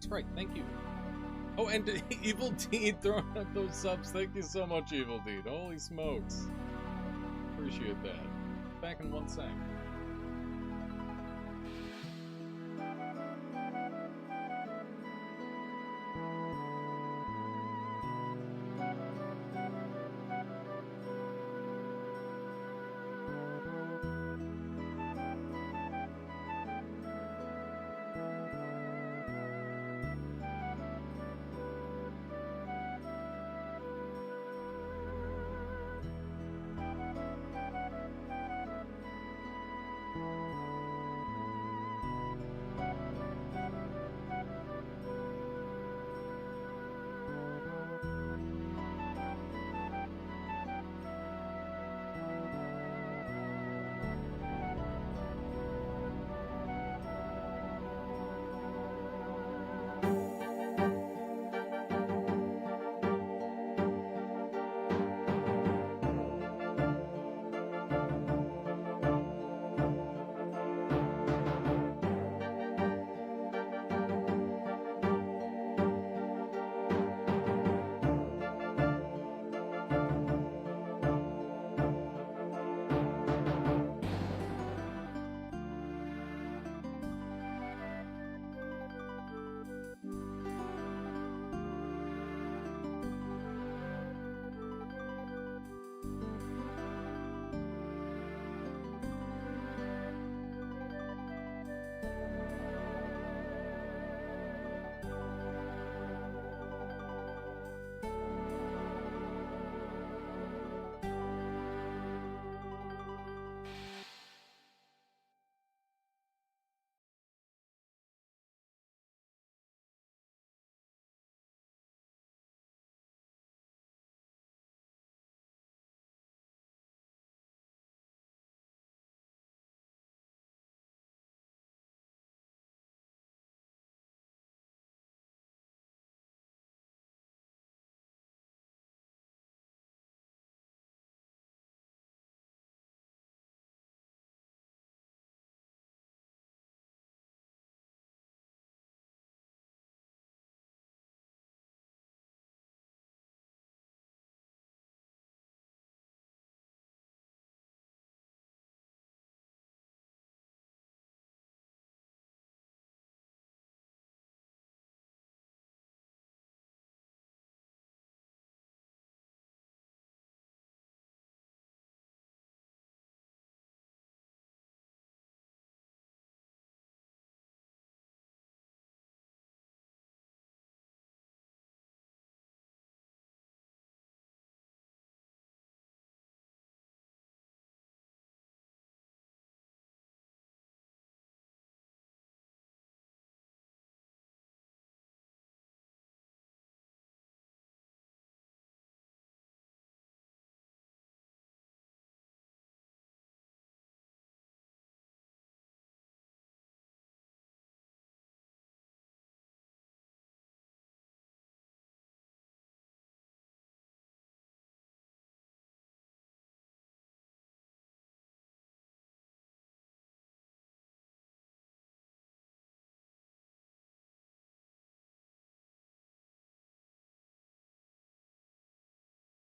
Sprite, thank you. Oh, and Evil Deed throwing up those subs. Thank you so much, Evil Deed. Holy smokes. Appreciate that. Back in 1 sec.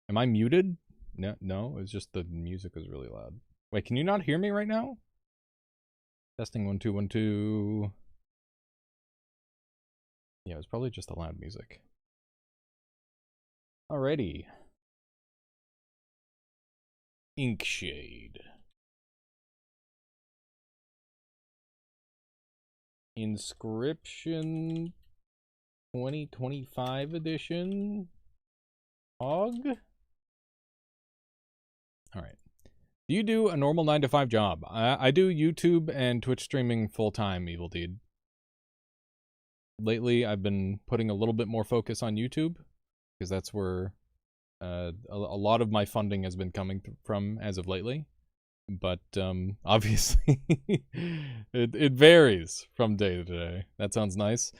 Am I muted? No, it's just the music is really loud. Wait, can you not hear me right now? Testing 1 2 1 2. Yeah, it's probably just the loud music. Alrighty. Inkshade. Inscription 2025 edition. Hog? Alright. Do you do a normal 9 to 5 job? I do YouTube and Twitch streaming full-time, Evil Deed. Lately, I've been putting a little bit more focus on YouTube, because that's where a lot of my funding has been coming from as of lately. But obviously, it varies from day to day. That sounds nice.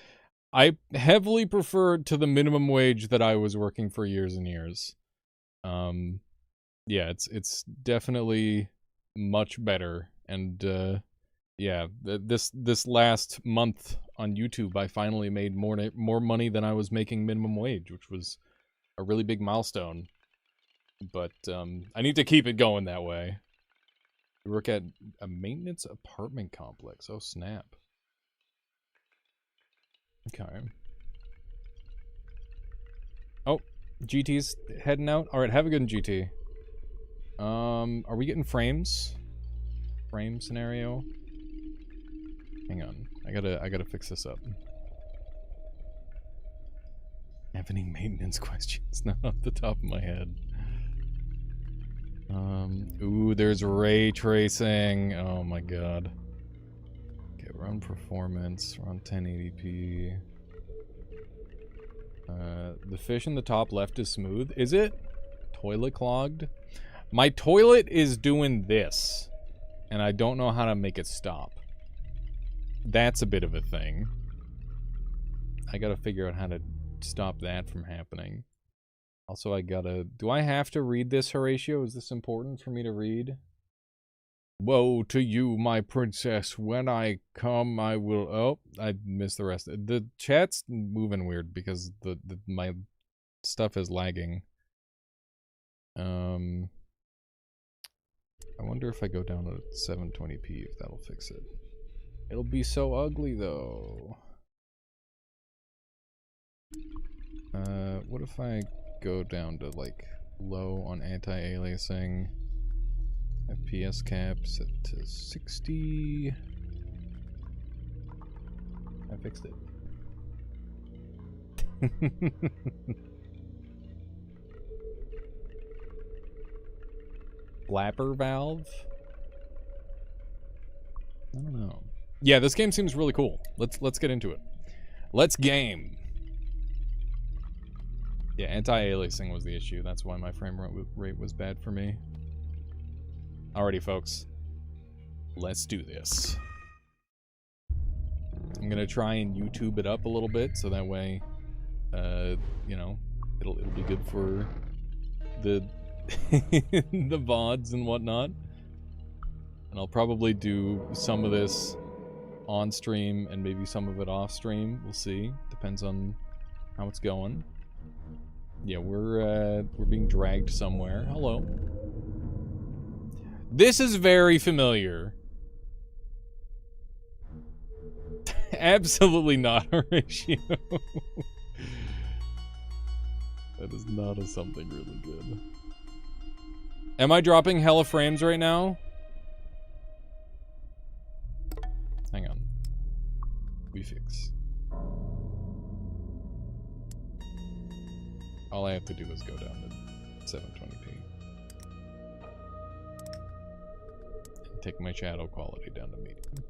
I heavily prefer to the minimum wage that I was working for years and years. Yeah, it's definitely much better, and Yeah, this last month on YouTube, I finally made more money than I was making minimum wage, which was a really big milestone. But I need to keep it going that way. We work at a maintenance apartment complex. Oh snap. Okay. Oh, GT's heading out. All right, have a good one, GT. Are we getting frames? Frame scenario. Hang on, I gotta fix this up. Have any maintenance questions? Not off the top of my head. Ooh, there's ray tracing. Oh my god. Okay, we're on performance. We're on 1080p. The fish in the top left is smooth. Is it? Toilet clogged? My toilet is doing this, and I don't know how to make it stop. That's a bit of a thing. I gotta figure out how to stop that from happening. Also, I gotta... Do I have to read this, Horatio? Is this important for me to read? Woe to you, my princess. When I come, I will... Oh, I missed the rest. The chat's moving weird because my stuff is lagging. I wonder if I go down to 720p if that'll fix it. It'll be so ugly, though. What if I go down to, like, low on anti-aliasing? FPS cap set to 60. I fixed it. Flapper valve? I don't know. Yeah, this game seems really cool. Let's get into it. Let's game. Yeah, anti-aliasing was the issue. That's why my frame rate was bad for me. Alrighty, folks. Let's do this. I'm gonna try and YouTube it up a little bit, so that way, you know, it'll be good for the the VODs and whatnot. And I'll probably do some of this on stream and maybe some of it off stream. We'll see. Depends on how it's going. Yeah, we're being dragged somewhere. Hello. This is very familiar. Absolutely not, Horatio. That is not something really good. Am I dropping hella frames right now? Hang on. We fix. All I have to do is go down to 720p. And take my shadow quality down to medium.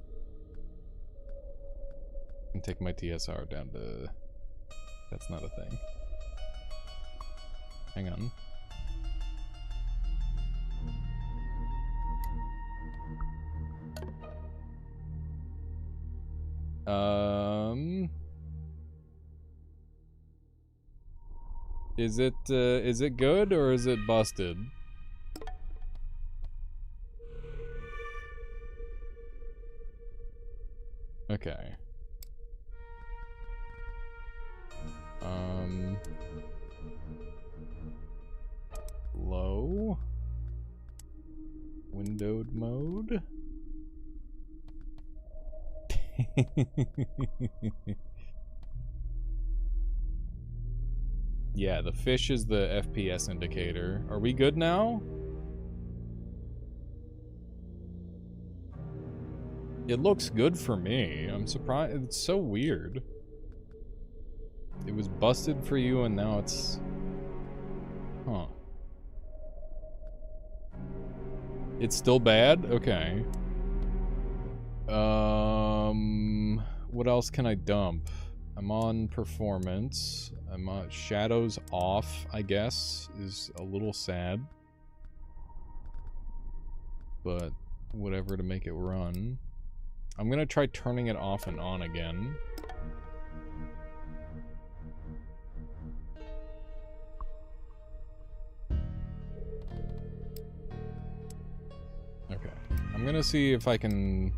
And take my TSR down to... That's not a thing. Hang on. Is it good or is it busted? Okay. Low. Windowed mode. Yeah, the fish is the FPS indicator. Are we good now? It looks good for me. I'm surprised. It's so weird. It was busted for you and now it's... Huh. It's still bad? Okay. What else can I dump? I'm on performance. I'm on shadows off, I guess, is a little sad. But whatever to make it run. I'm gonna try turning it off and on again. Okay. I'm gonna see if I can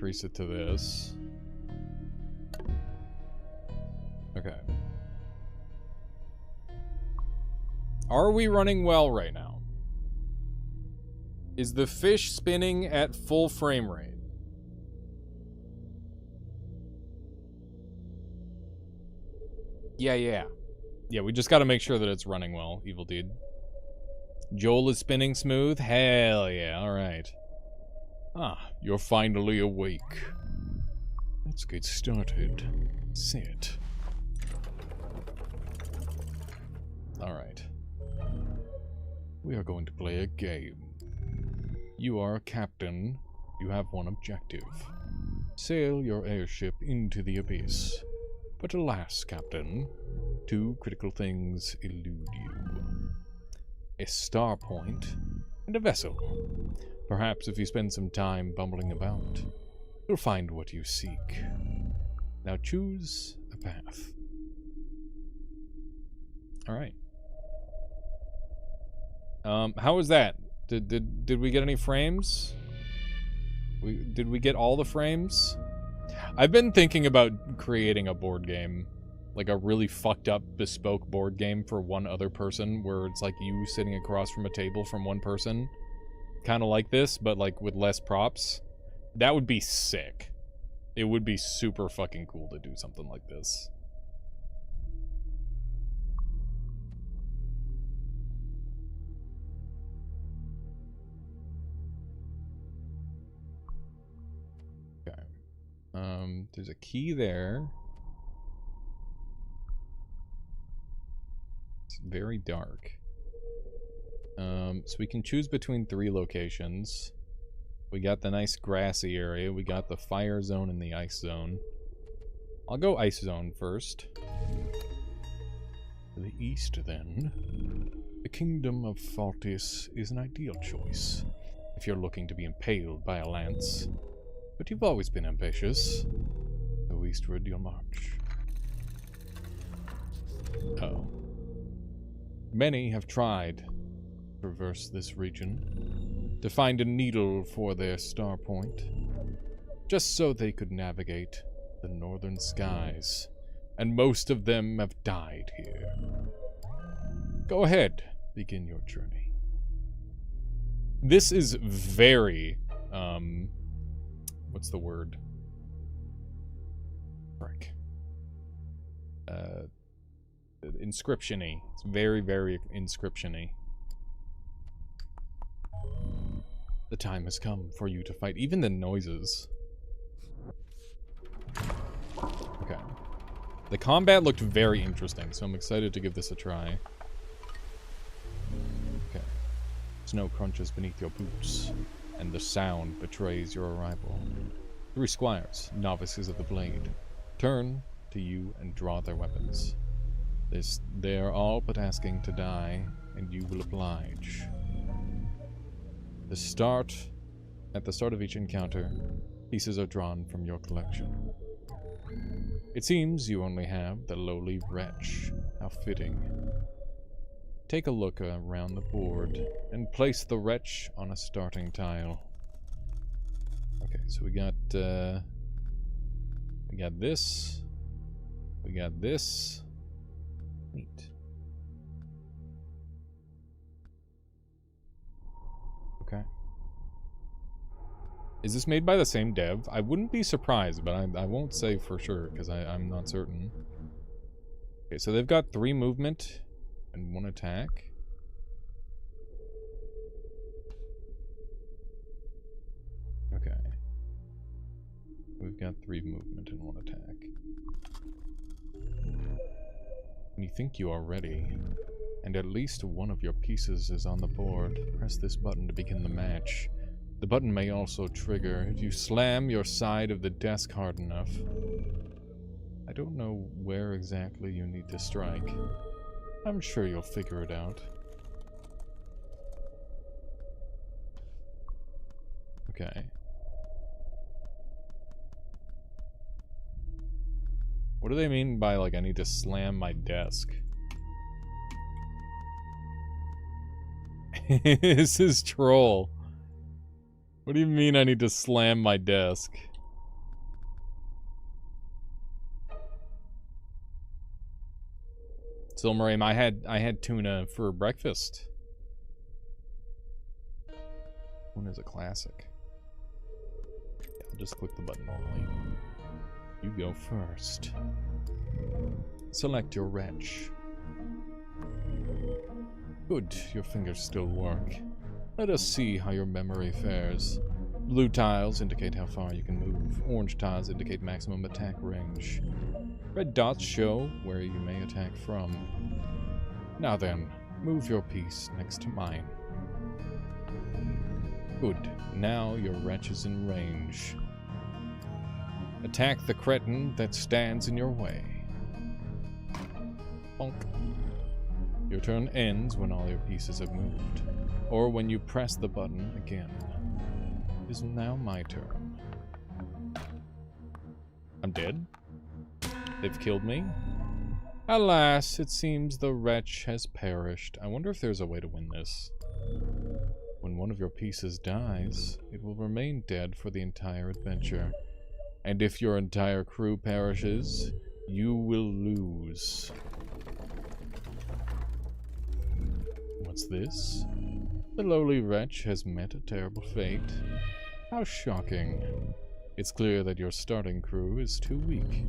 increase it to this. Okay. Are we running well right now? Is the fish spinning at full frame rate? Yeah. Yeah, we just gotta make sure that it's running well, Evil Deed. Joel is spinning smooth? Hell yeah, alright. Ah, you're finally awake. Let's get started. Sit. Alright. We are going to play a game. You are a captain. You have one objective. Sail your airship into the abyss. But alas, Captain, two critical things elude you. A star point and a vessel. Perhaps if you spend some time bumbling about, you'll find what you seek. Now choose a path. Alright. How was that? Did we get any frames? Did we get all the frames? I've been thinking about creating a board game. Like a really fucked up, bespoke board game for one other person, where it's like you sitting across from a table from one person. Kind of like this, but like with less props. That would be sick. It would be super fucking cool to do something like this. Okay. There's a key there. It's very dark. So we can choose between 3 locations. We got the nice grassy area. We got the fire zone and the ice zone. I'll go ice zone first. To the east, then. The kingdom of Faltis is an ideal choice if you're looking to be impaled by a lance. But you've always been ambitious. So eastward you'll march. Oh. Many have tried to traverse this region, to find a needle for their star point, just so they could navigate the northern skies, and most of them have died here. Go ahead, begin your journey. This is very, what's the word? Frick. Inscription-y. It's very, very inscription-y. The time has come for you to fight. Even the noises. Okay. The combat looked very interesting, so I'm excited to give this a try. Okay. Snow crunches beneath your boots, and the sound betrays your arrival. 3 squires, novices of the blade, turn to you and draw their weapons. They are all but asking to die, and you will oblige. At the start of each encounter, pieces are drawn from your collection. It seems you only have the lowly wretch. How fitting. Take a look around the board, and place the wretch on a starting tile. Okay, so we got this. We got this. Neat. Okay. Is this made by the same dev? I wouldn't be surprised, but I won't say for sure, because I'm not certain. Okay, so they've got 3 movement and 1 attack. Okay. We've got 3 movement and 1 attack. When you think you are ready, and at least one of your pieces is on the board, press this button to begin the match. The button may also trigger if you slam your side of the desk hard enough. I don't know where exactly you need to strike. I'm sure you'll figure it out. Okay. What do they mean by, like, I need to slam my desk? This is troll. What do you mean I need to slam my desk? Silmarim, I had tuna for breakfast. Tuna's a classic. I'll just click the button normally. You go first. Select your wretch. Good, your fingers still work. Let us see how your memory fares. Blue tiles indicate how far you can move. Orange tiles indicate maximum attack range. Red dots show where you may attack from. Now then, move your piece next to mine. Good, now your wretch is in range. Attack the cretin that stands in your way. Bonk. Your turn ends when all your pieces have moved, or when you press the button again. It is now my turn. I'm dead? They've killed me? Alas, it seems the wretch has perished. I wonder if there's a way to win this. When one of your pieces dies, it will remain dead for the entire adventure. And if your entire crew perishes, you will lose. What's this? The lowly wretch has met a terrible fate. How shocking. It's clear that your starting crew is too weak.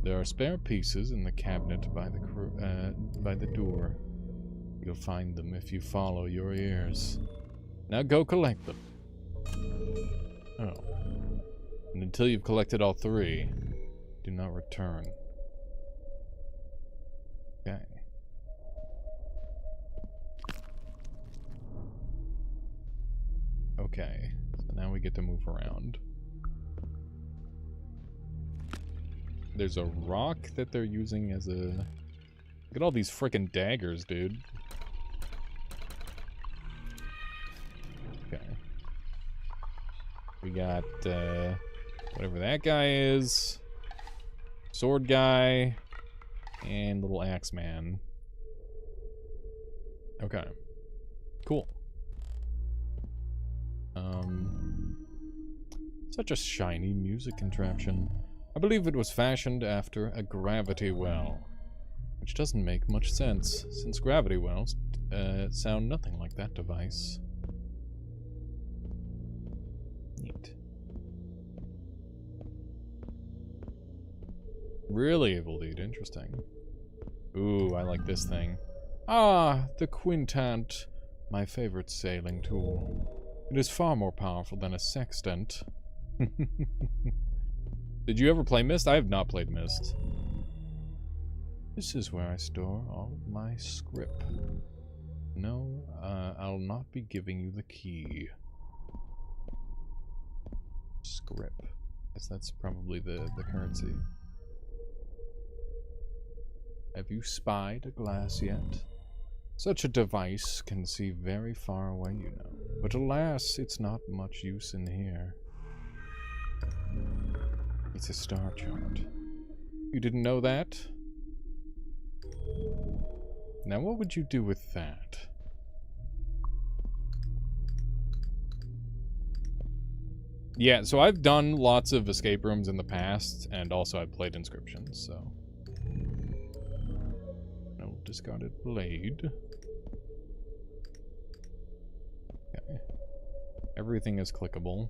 There are spare pieces in the cabinet by the door. You'll find them if you follow your ears. Now go collect them. Oh. And until you've collected all 3, do not return. Okay. Okay, so now we get to move around. There's a rock that they're using as a... Look at all these frickin' daggers, dude. Okay. We got, whatever that guy is. Sword guy. And little axe man. Okay. Cool. Such a shiny music contraption. I believe it was fashioned after a gravity well. Which doesn't make much sense, since gravity wells sound nothing like that device. Neat. Really evil lead, interesting. Ooh, I like this thing. Ah, the quintant, my favorite sailing tool. It is far more powerful than a sextant. Did you ever play Myst? I have not played Myst. This is where I store all of my scrip. No, I'll not be giving you the key. Scrip. Guess that's probably the currency. Have you spied a glass yet? Such a device can see very far away, you know. But alas, it's not much use in here. It's a star chart. You didn't know that? Now what would you do with that? Yeah, so I've done lots of escape rooms in the past, and also I've played Inscriptions, so... No discarded blade. Okay. Everything is clickable.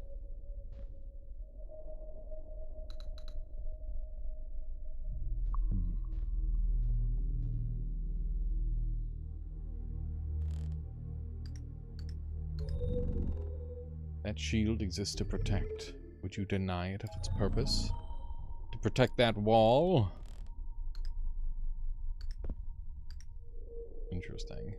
That shield exists to protect. Would you deny it of its purpose? To protect that wall? Interesting.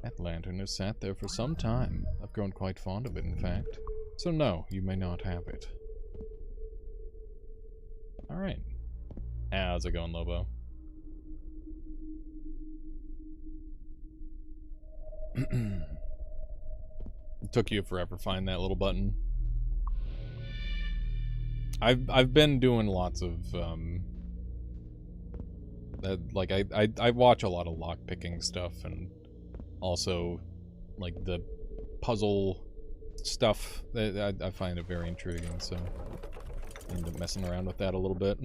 That lantern has sat there for some time. I've grown quite fond of it, in fact. So no, you may not have it. Alright. How's it going, Lobo? It took you forever to find that little button. I've been doing lots of like I watch a lot of lockpicking stuff, and also like the puzzle stuff. I find it very intriguing, so I end up messing around with that a little bit.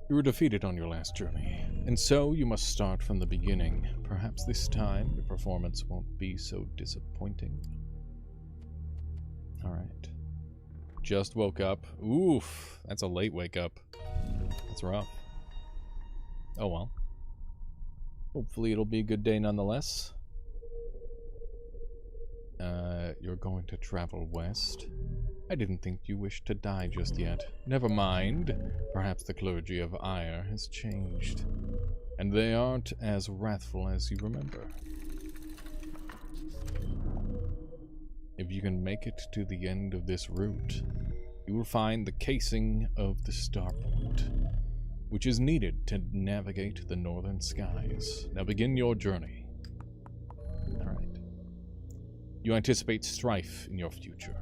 You were defeated on your last journey, and so you must start from the beginning. Perhaps this time your performance won't be so disappointing. Alright. Just woke up. Oof, that's a late wake up. That's rough. Oh well. Hopefully it'll be a good day nonetheless. You're going to travel west. I didn't think you wished to die just yet. Never mind. Perhaps the clergy of Ire has changed, and they aren't as wrathful as you remember. If you can make it to the end of this route, you will find the casing of the starport, which is needed to navigate the northern skies. Now begin your journey. Alright. You anticipate strife in your future.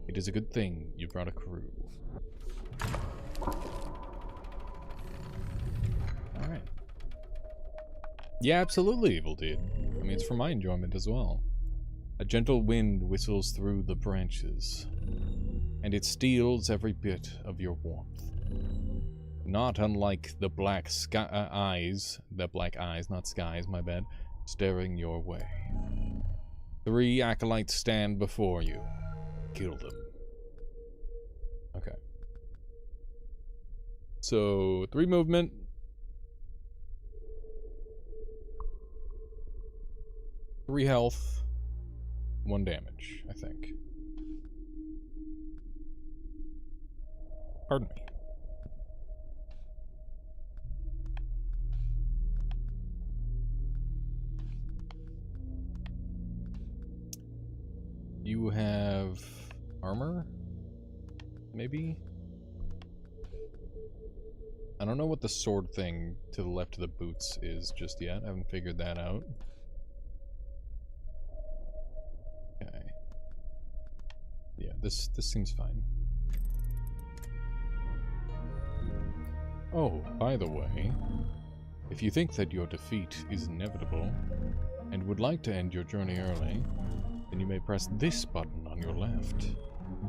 It is a good thing you brought a crew. Alright. Yeah, absolutely, Evil Dude. I mean, it's for my enjoyment as well. A gentle wind whistles through the branches, and it steals every bit of your warmth. Not unlike the black eyes, not skies, my bad, staring your way. 3 acolytes stand before you. Kill them. Okay. So, 3 movement. Three health. 1 damage, I think. Pardon me. You have armor? Maybe? I don't know what the sword thing to the left of the boots is just yet. I haven't figured that out. Okay. Yeah, this seems fine. Oh, by the way, if you think that your defeat is inevitable and would like to end your journey early, then you may press this button on your left.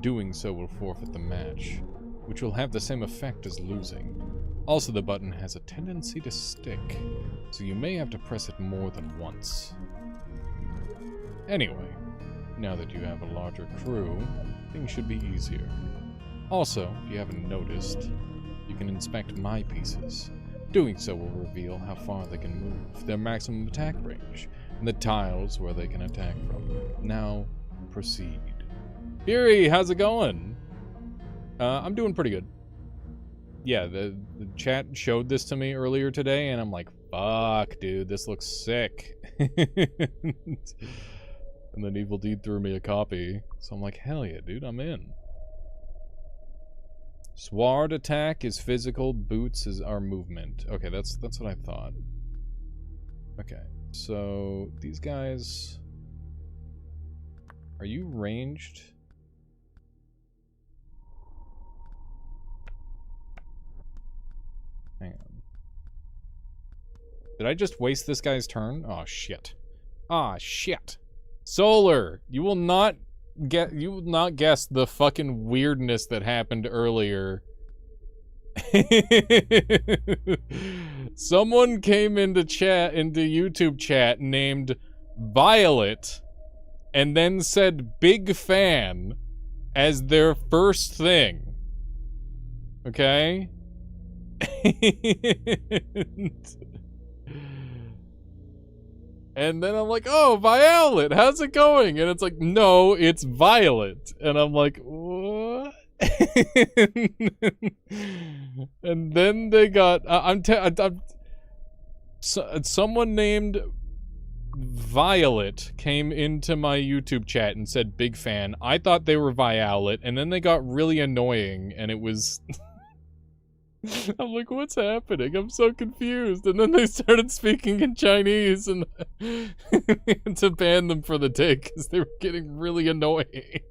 Doing so will forfeit the match, which will have the same effect as losing. Also, the button has a tendency to stick, so you may have to press it more than once. Anyway, now that you have a larger crew, things should be easier. Also, if you haven't noticed, you can inspect my pieces. Doing so will reveal how far they can move, their maximum attack range, and the tiles where they can attack from. Now, proceed. Fury, how's it going? I'm doing pretty good. Yeah, the chat showed this to me earlier today, and I'm like, fuck, dude, this looks sick. And then Evil Deed threw me a copy, so I'm like, hell yeah, dude, I'm in. Sword attack is physical, boots are movement. Okay, that's what I thought. Okay, so these guys... Are you ranged? Hang on. Did I just waste this guy's turn? Oh shit. Ah shit. Solar, you will not guess the fucking weirdness that happened earlier. Someone came into YouTube chat named Violet and then said big fan as their first thing. Okay? And then I'm like, oh, Violet, how's it going? And it's like, no, it's Violet. And I'm like, what? And then they got, someone named Violet came into my YouTube chat and said big fan. I thought they were Violet, and then they got really annoying, and it was... I'm like, what's happening? I'm so confused. And then they started speaking in Chinese, and we had to ban them for the day because they were getting really annoying.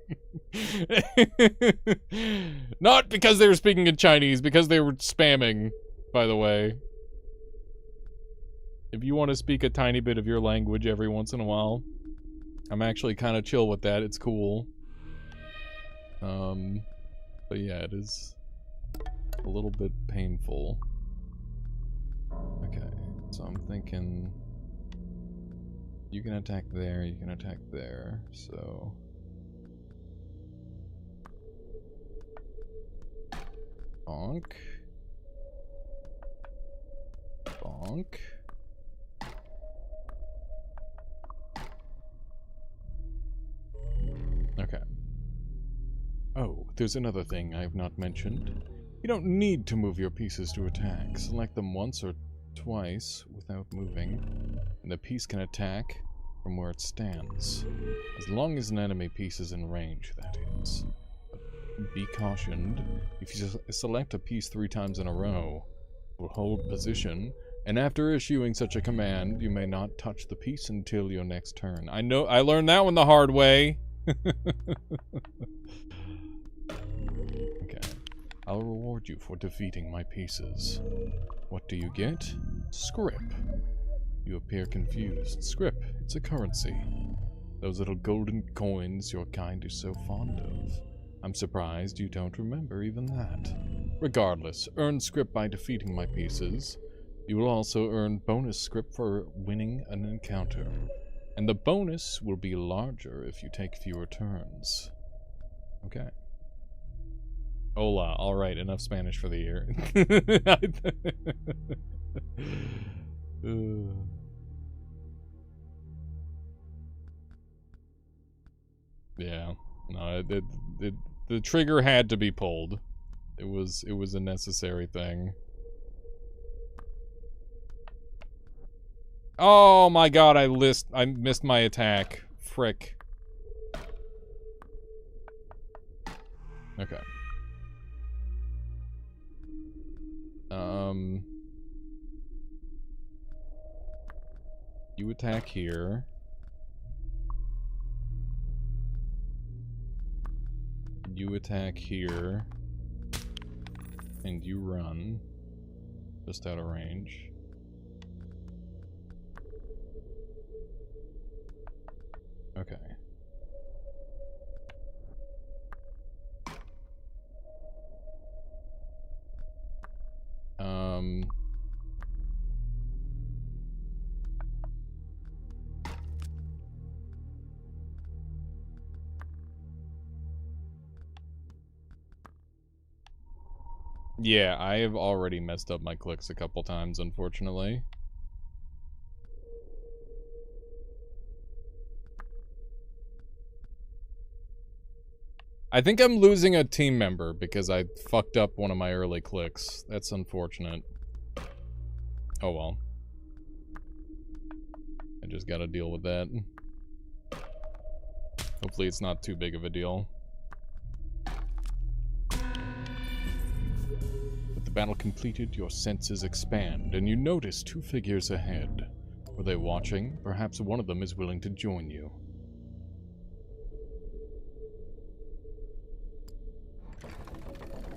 Not because they were speaking in Chinese, because they were spamming, by the way. If you want to speak a tiny bit of your language every once in a while, I'm actually kind of chill with that. It's cool. But yeah, it is a little bit painful. Okay, so I'm thinking you can attack there, you can attack there, so bonk. Bonk. Okay. Oh, there's another thing I have not mentioned. You don't need to move your pieces to attack. Select them once or twice without moving, and the piece can attack from where it stands. As long as an enemy piece is in range, that is. But be cautioned, if you select a piece 3 times in a row, it will hold position, and after issuing such a command, you may not touch the piece until your next turn. I know, I learned that one the hard way! Okay. I'll reward you for defeating my pieces. What do you get? Scrip. You appear confused. Scrip, it's a currency. Those little golden coins your kind is so fond of. I'm surprised you don't remember even that. Regardless, earn scrip by defeating my pieces. You will also earn bonus scrip for winning an encounter. And the bonus will be larger if you take fewer turns. Okay. Hola. Alright, enough Spanish for the year. Yeah. No, the trigger had to be pulled. It was a necessary thing. Oh my god, I missed my attack. Frick. Okay. You attack here. You attack here. And you run. Just out of range. Okay. Yeah, I have already messed up my clicks a couple times, unfortunately. I think I'm losing a team member because I fucked up one of my early clicks. That's unfortunate. Oh well. I just gotta deal with that. Hopefully it's not too big of a deal. With the battle completed, your senses expand, and you notice 2 figures ahead. Were they watching? Perhaps one of them is willing to join you.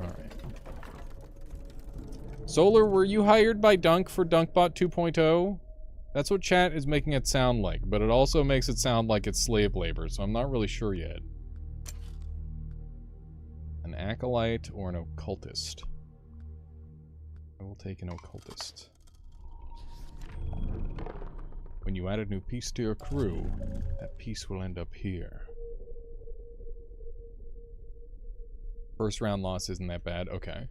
Alright. Solar, were you hired by Dunk for Dunkbot 2.0? That's what chat is making it sound like, but it also makes it sound like it's slave labor, so I'm not really sure yet. An acolyte or an occultist? I will take an occultist. When you add a new piece to your crew, that piece will end up here. First round loss isn't that bad. Okay.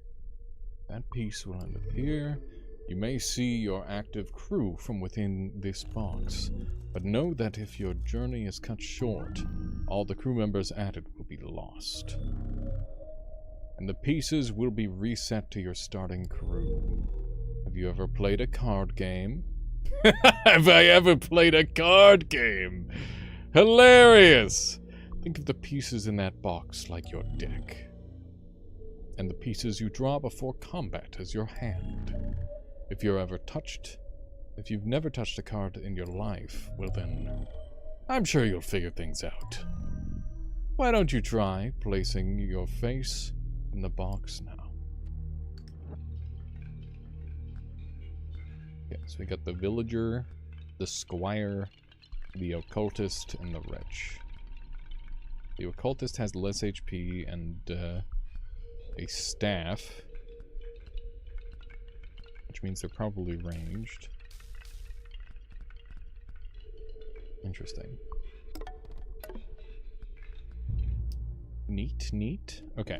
That piece will end up here. You may see your active crew from within this box, but know that if your journey is cut short, all the crew members added will be lost. And the pieces will be reset to your starting crew. Have you ever played a card game? Have I ever played a card game? Hilarious! Think of the pieces in that box like your deck. And the pieces you draw before combat as your hand. If you've never touched a card in your life, well then, I'm sure you'll figure things out. Why don't you try placing your face in the box now? Okay, so we got the villager, the squire, the occultist, and the wretch. The occultist has less HP and a staff. which means they're probably ranged. Interesting. Neat, neat. Okay.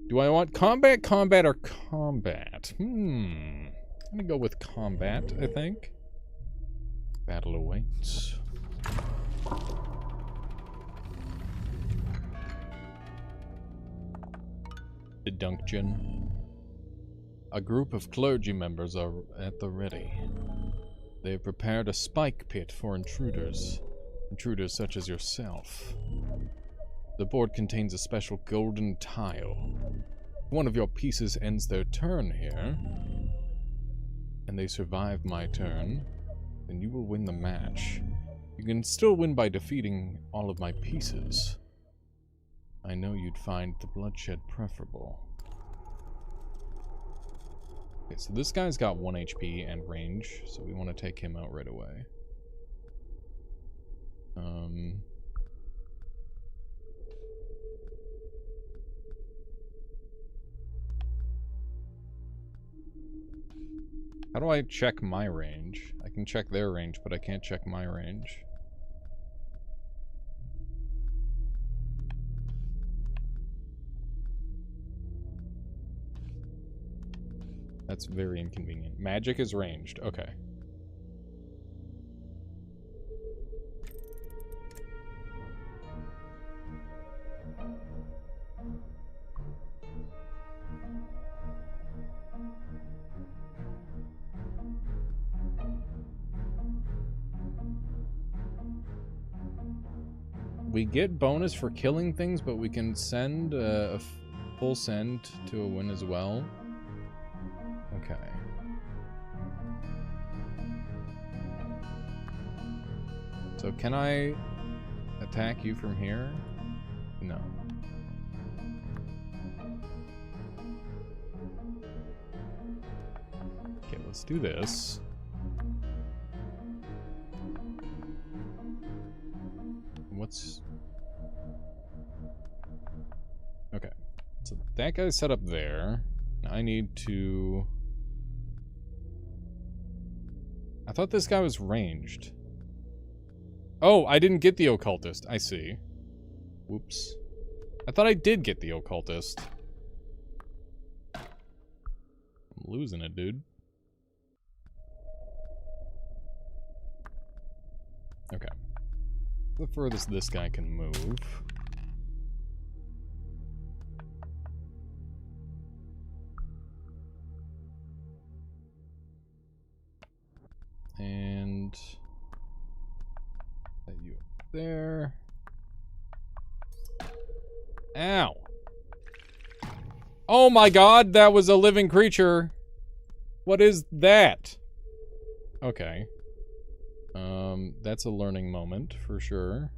Do I want combat, combat, or combat? I'm gonna go with combat, I think. Battle awaits. The Dunction. A group of clergy members are at the ready. They have prepared a spike pit for intruders. Intruders such as yourself. The board contains a special golden tile. If one of your pieces ends their turn here, and they survive my turn, then you will win the match. You can still win by defeating all of my pieces. I know you'd find the bloodshed preferable. Okay, so this guy's got 1 HP and range, so we want to take him out right away. How do I check my range? I can check their range, but I can't check my range. That's very inconvenient. Magic is ranged. Okay. We get bonus for killing things, but we can send a full send to a win as well. Okay. So can I attack you from here? No. Okay, let's do this. What's... Okay. So that guy's set up there. Now I need to... I thought this guy was ranged. Oh, I didn't get the occultist. I see. Whoops. I thought I did get the occultist. I'm losing it, dude. Okay. The furthest this guy can move. And set you up there. Ow! Oh my god, that was a living creature. What is that? Okay. That's a learning moment for sure.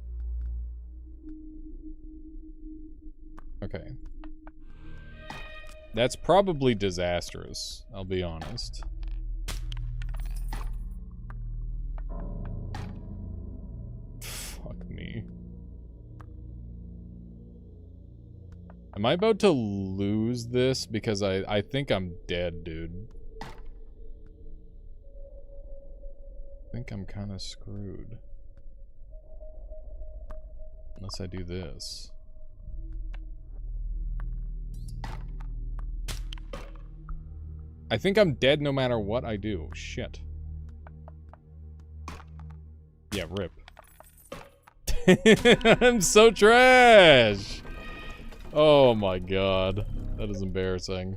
Okay. That's probably disastrous, I'll be honest. Fuck me. Am I about to lose this? Because I think I'm dead, dude. I think I'm kind of screwed. Unless I do this. I think I'm dead no matter what I do. Shit. Yeah, rip. I'm so trash! Oh my god. That is embarrassing.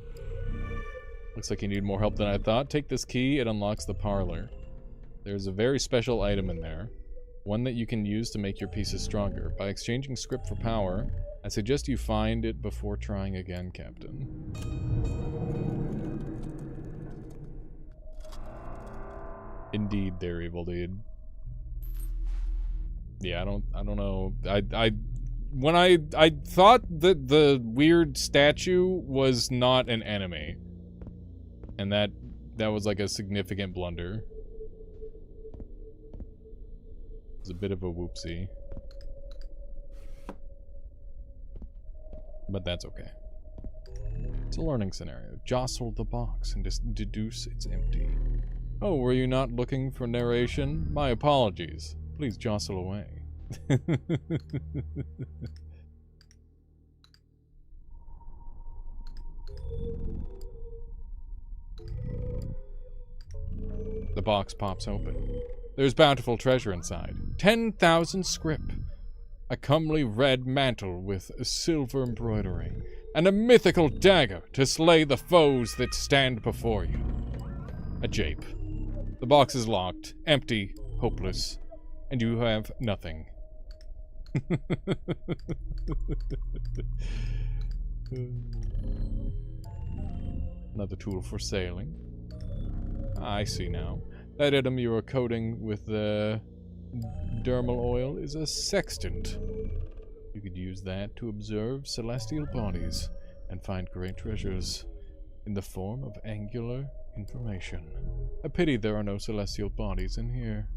Looks like you need more help than I thought. Take this key, it unlocks the parlor. There's a very special item in there. One that you can use to make your pieces stronger. By exchanging script for power, I suggest you find it before trying again, Captain. Indeed, they're evil, dude. Yeah, I don't know. When I thought that the weird statue was not an enemy. And that was like a significant blunder. It's a bit of a whoopsie. But that's okay. It's a learning scenario. Jostle the box and deduce it's empty. Oh, were you not looking for narration? My apologies. Please jostle away. The box pops open. There's bountiful treasure inside. 10,000 scrip. A comely red mantle with silver embroidery. And a mythical dagger to slay the foes that stand before you. A jape. The box is locked, empty, hopeless, and you have nothing. Another tool for sailing. I see now. That item you are coating with the dermal oil is a sextant. You could use that to observe celestial bodies and find great treasures in the form of angular information. A pity there are no celestial bodies in here.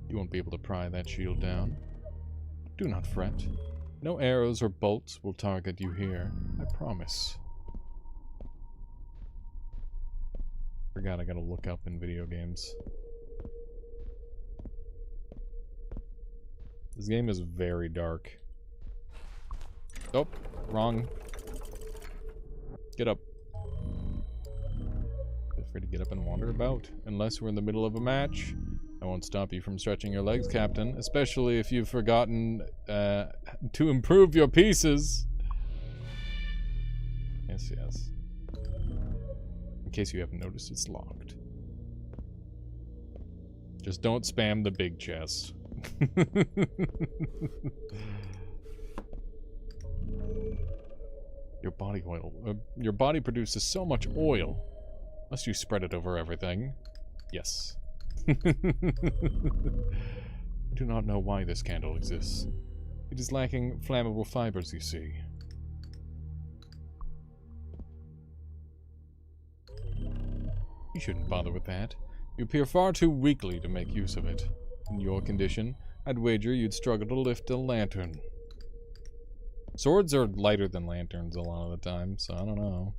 You won't be able to pry that shield down. Do not fret. No arrows or bolts will target you here, I promise. Forgot I gotta look up in video games. This game is very dark. Oh, wrong. Get up. Feel free to get up and wander about. Unless we're in the middle of a match. I won't stop you from stretching your legs, Captain. Especially if you've forgotten to improve your pieces. Yes, yes. In case you haven't noticed, it's locked. Just don't spam the big chest. Your body produces so much oil. Must you spread it over everything? Yes. Do not know why this candle exists. It is lacking flammable fibers, you see. You shouldn't bother with that. You appear far too weakly to make use of it. In your condition, I'd wager you'd struggle to lift a lantern. Swords are lighter than lanterns a lot of the time, so I don't know.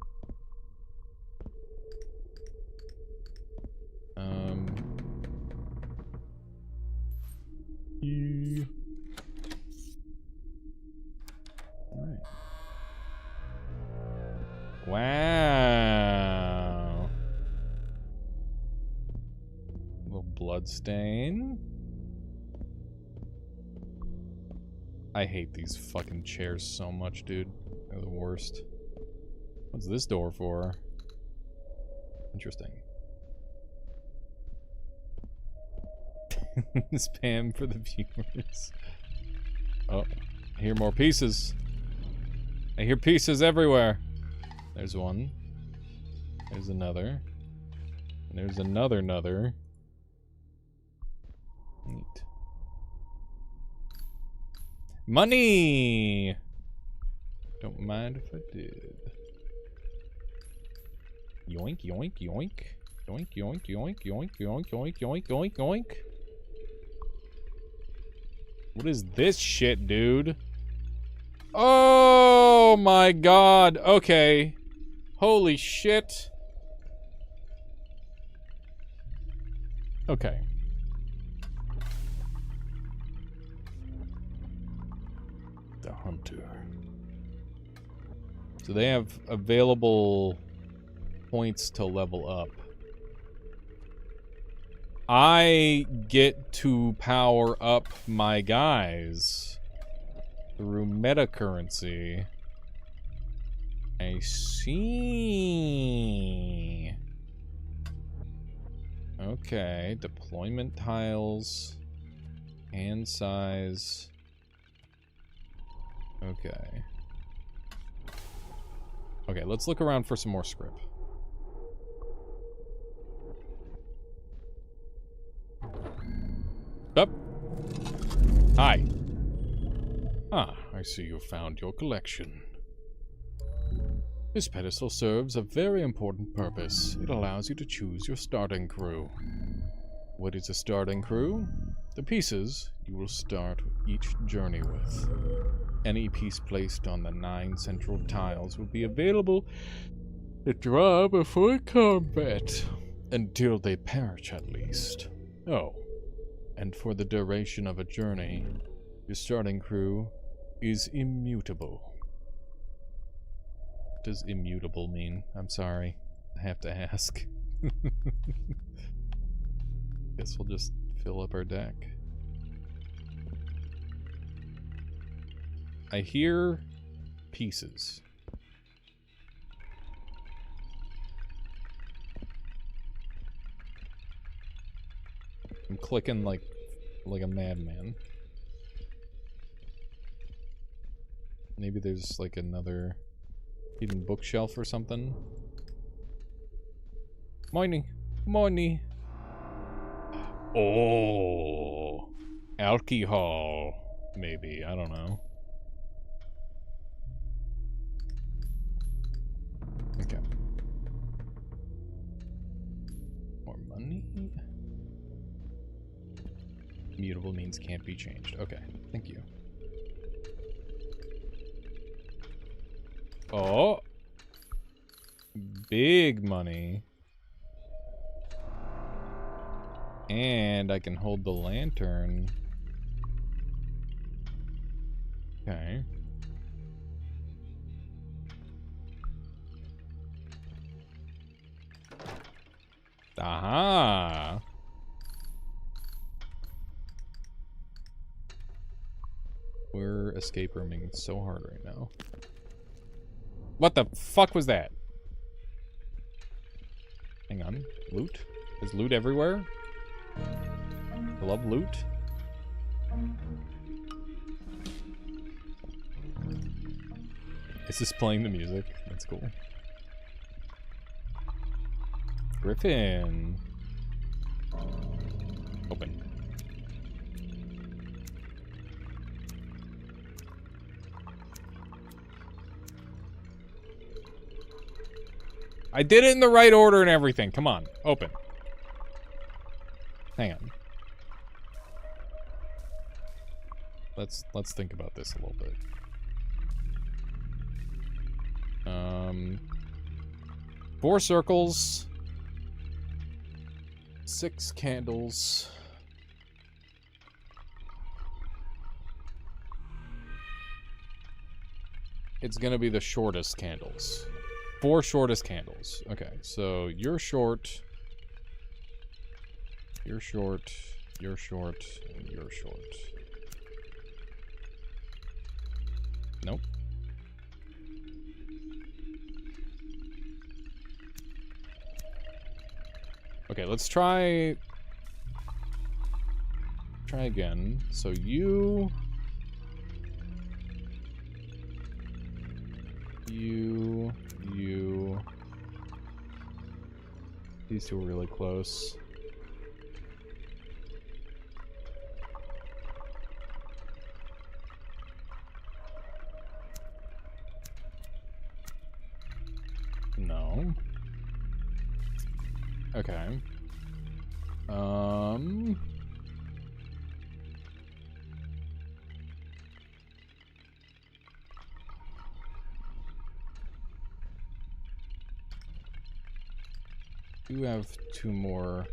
Alright. Wow. Little blood stain. I hate these fucking chairs so much, dude. They're the worst. What's this door for? Interesting. Spam for the viewers. Oh, I hear more pieces. I hear pieces everywhere. There's one. There's another. And there's another. Neat. Money! Don't mind if I did. Yoink, yoink, yoink. Yoink, yoink, yoink, yoink, yoink, yoink, yoink, yoink, yoink. What is this shit, dude? Oh my god. Okay. Holy shit. Okay. The hunter. So they have available points to level up. I get to power up my guys through meta currency. I see. Okay, deployment tiles, hand size. Okay. Okay, let's look around for some more script. Up. Hi. Ah, I see you found your collection. This pedestal serves a very important purpose. It allows you to choose your starting crew. What is a starting crew? The pieces you will start each journey with. Any piece placed on the 9 central tiles will be available to draw before combat. Until they perish, at least. Oh, and for the duration of a journey, your starting crew is immutable. What does immutable mean? I'm sorry. I have to ask. Guess we'll just fill up our deck. I hear pieces. I'm clicking like a madman. Maybe there's like another hidden bookshelf or something. Morning. Morning. Oh. Alcohol. Maybe. I don't know. Okay. More money. Mutable means can't be changed. Okay. Thank you. Oh. Big money. And I can hold the lantern. Okay. Aha! We're escape rooming so hard right now. What the fuck was that? Hang on. Loot? There's loot everywhere? I love loot. Is this playing the music? That's cool. Griffin. Open. I did it in the right order and everything. Come on. Open. Hang on. Let's think about this a little bit. 4 circles. 6 candles. It's gonna be the shortest candles. 4 shortest candles. Okay, so you're short. You're short. You're short. And you're short. Nope. Okay, let's try again. So you these two are really close. No. Okay. You have 2 more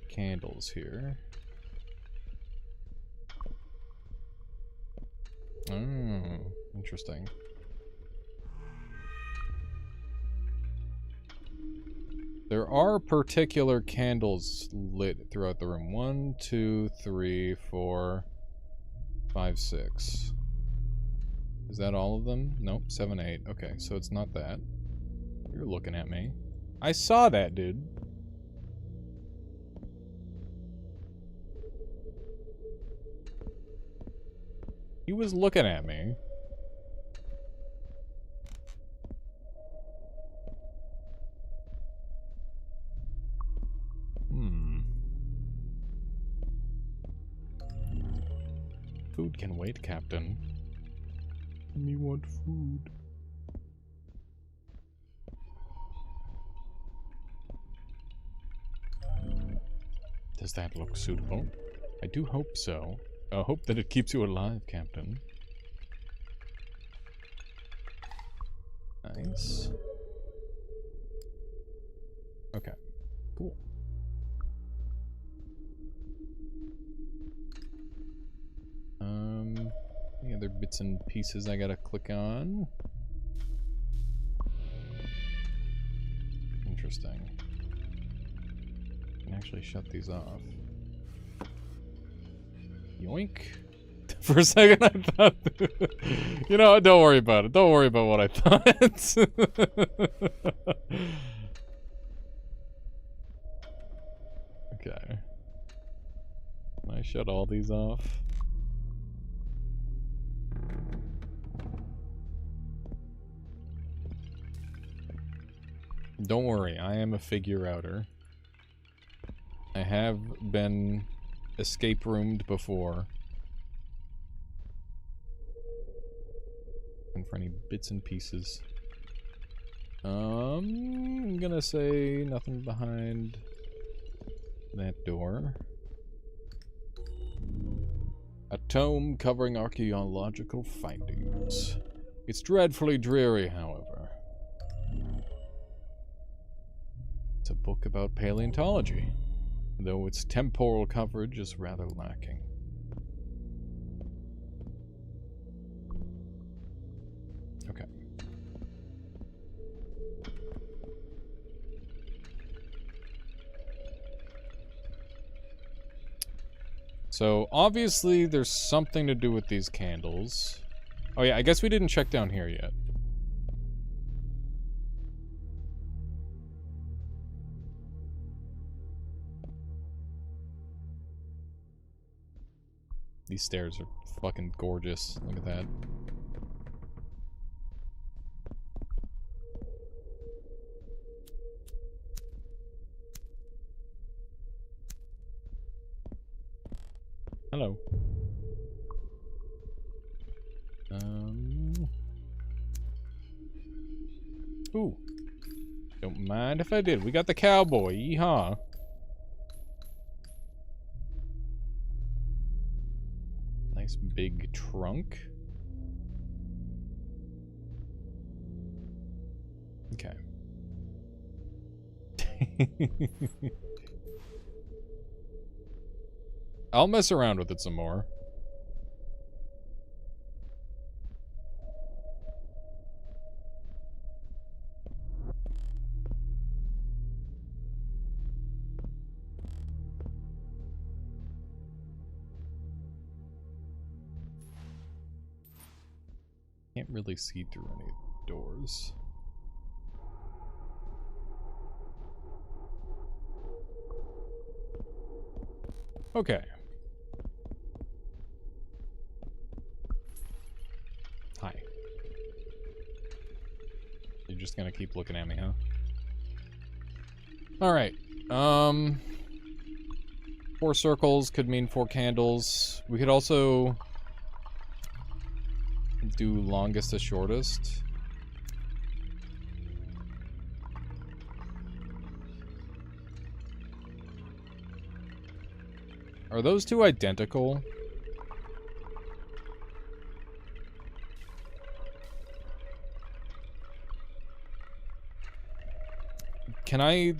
candles here. Interesting. There are particular candles lit throughout the room. 1, 2, 3, 4, 5, 6. Is that all of them? Nope, 7, 8. Okay, so it's not that. You're looking at me. I saw that, dude. He was looking at me. Food can wait, Captain. Me want food. Does that look suitable? I do hope so. I hope that it keeps you alive, Captain. Nice. Okay, cool. Any other bits and pieces I gotta click on? Interesting. I can actually shut these off. Yoink. For a second I thought... You know, don't worry about it. Don't worry about what I thought. Okay. Can I shut all these off? Don't worry, I am a figure outer. I have been escape roomed before. And for any bits and pieces. I'm gonna say nothing behind that door. A tome covering archaeological findings. It's dreadfully dreary, however. It's a book about paleontology, though its temporal coverage is rather lacking. Okay. So, obviously, there's something to do with these candles. Oh yeah, I guess we didn't check down here yet. These stairs are fucking gorgeous. Look at that. Hello. Ooh. Don't mind if I did. We got the cowboy. Yeehaw. Nice big trunk. Okay. I'll mess around with it some more. Can't really see through any doors. Okay. Hi. You're just gonna keep looking at me, huh? Alright. 4 circles could mean 4 candles. We could also do longest to shortest. Are those two identical? Can I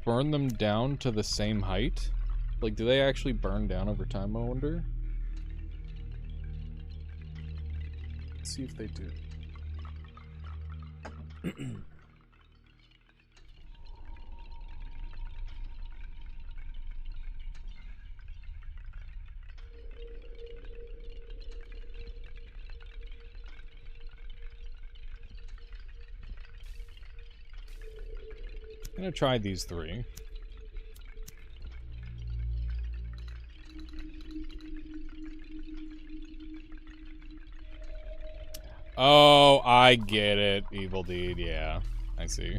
burn them down to the same height? Like, do they actually burn down over time, I wonder? Let's see if they do. I'm gonna try these 3. Oh, I get it. Evil Deed, yeah. I see.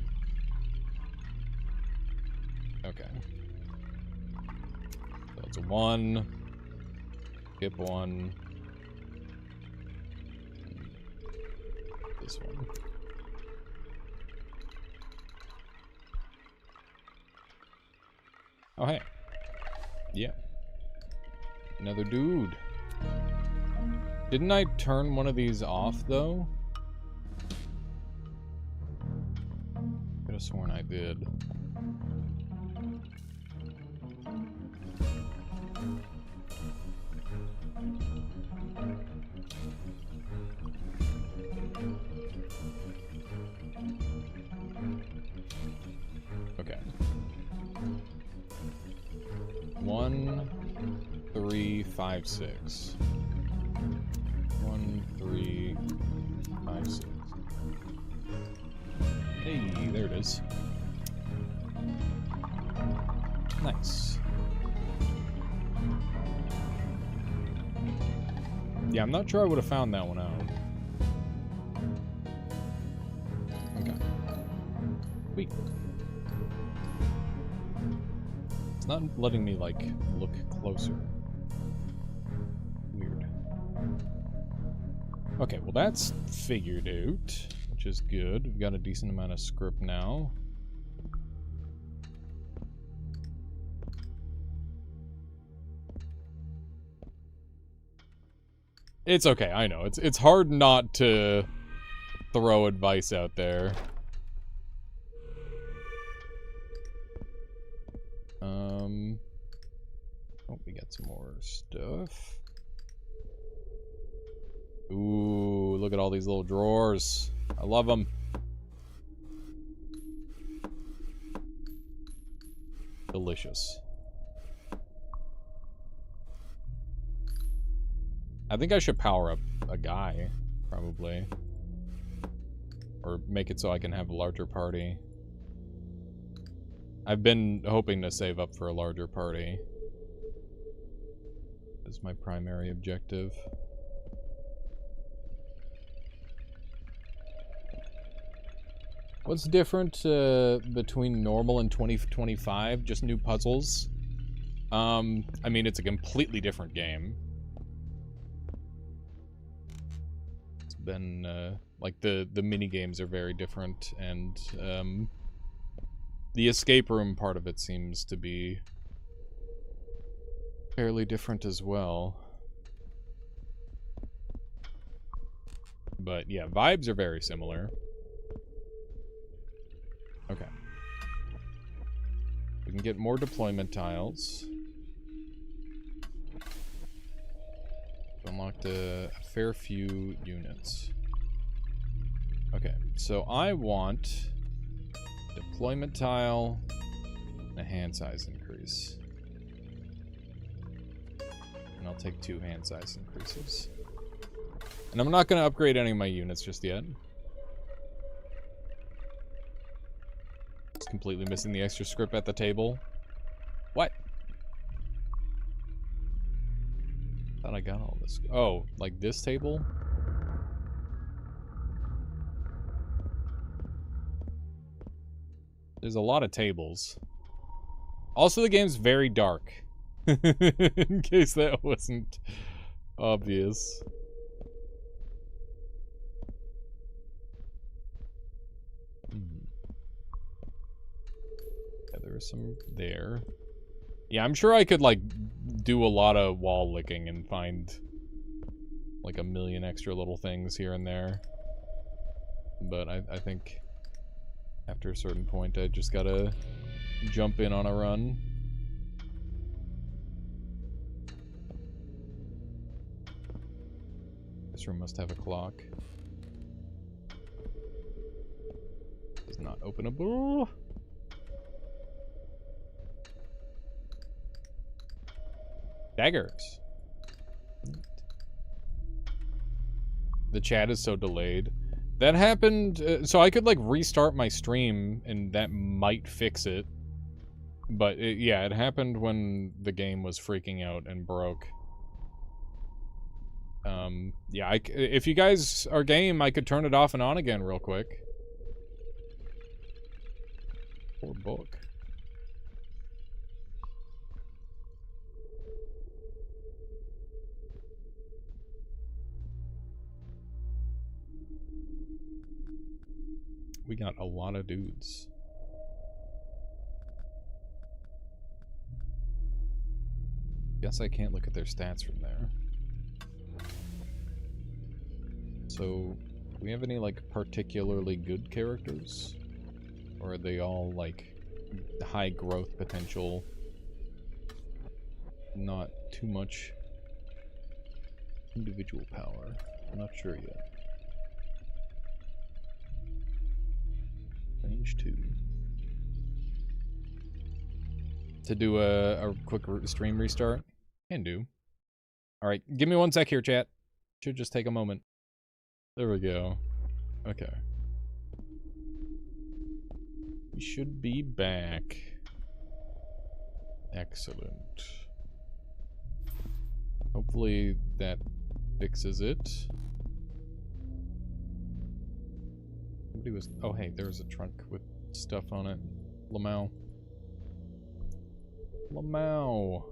Okay. So it's a 1. Skip 1. This one. Oh, hey. Yeah. Another dude. Didn't I turn one of these off, though? have sworn I did. Okay. 1, 3, 5, 6. 1, 3, 5, 6. Hey, there it is. Nice. Yeah, I'm not sure I would have found that one out. Okay. Sweet. It's not letting me, like, look closer. Weird. Okay, well that's figured out, which is good. We've got a decent amount of script now. It's okay, I know. It's hard not to throw advice out there. Oh, we got some more stuff. Ooh, look at all these little drawers. I love them. Delicious. I think I should power up a guy, probably. Or make it so I can have a larger party. I've been hoping to save up for a larger party. That's my primary objective. What's different between normal and 2025? Just new puzzles? I mean, it's a completely different game. It's been, like, the mini games are very different, and, the escape room part of it seems to be fairly different as well. But, yeah, vibes are very similar. Okay. We can get more deployment tiles. Unlocked a fair few units. Okay, so I want deployment tile and a hand size increase. And I'll take 2 hand size increases. And I'm not going to upgrade any of my units just yet. It's completely missing the extra script at the table. What? Thought I got all this. Oh, like this table? There's a lot of tables. Also, the game's very dark. In case that wasn't obvious. Yeah, there was some there. Yeah, I'm sure I could, like, do a lot of wall licking and find, like, a million extra little things here and there. But I think after a certain point, I just gotta jump in on a run. This room must have a clock. Is not openable. Daggers. The chat is so delayed. That happened, so I could, like, restart my stream, and that might fix it. But, yeah, it happened when the game was freaking out and broke. Yeah, if you guys are game, I could turn it off and on again real quick. Poor book. We got a lot of dudes. Guess I can't look at their stats from there. So, do we have any, like, particularly good characters? Or are they all, like, high growth potential? Not too much individual power. I'm not sure yet. Range 2. To do a quick stream restart? Can do. Alright, give me 1 sec here, chat. Should just take a moment. There we go. Okay. We should be back. Excellent. Hopefully that fixes it. Somebody was... Oh, hey, there's a trunk with stuff on it. Lamau. Lamau.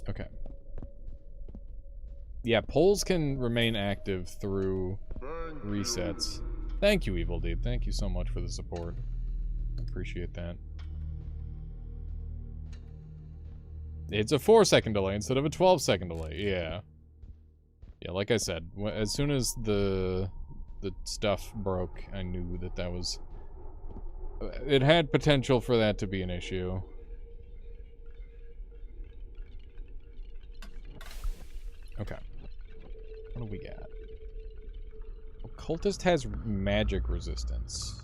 Okay. Yeah, polls can remain active through resets. Thank you, Evil Dude. Thank you so much for the support. Appreciate that. It's a 4-second delay instead of a 12-second delay. Yeah. Yeah, like I said, as soon as the stuff broke, I knew that that was... It had potential for that to be an issue. Okay. What do we got? Occultist has magic resistance.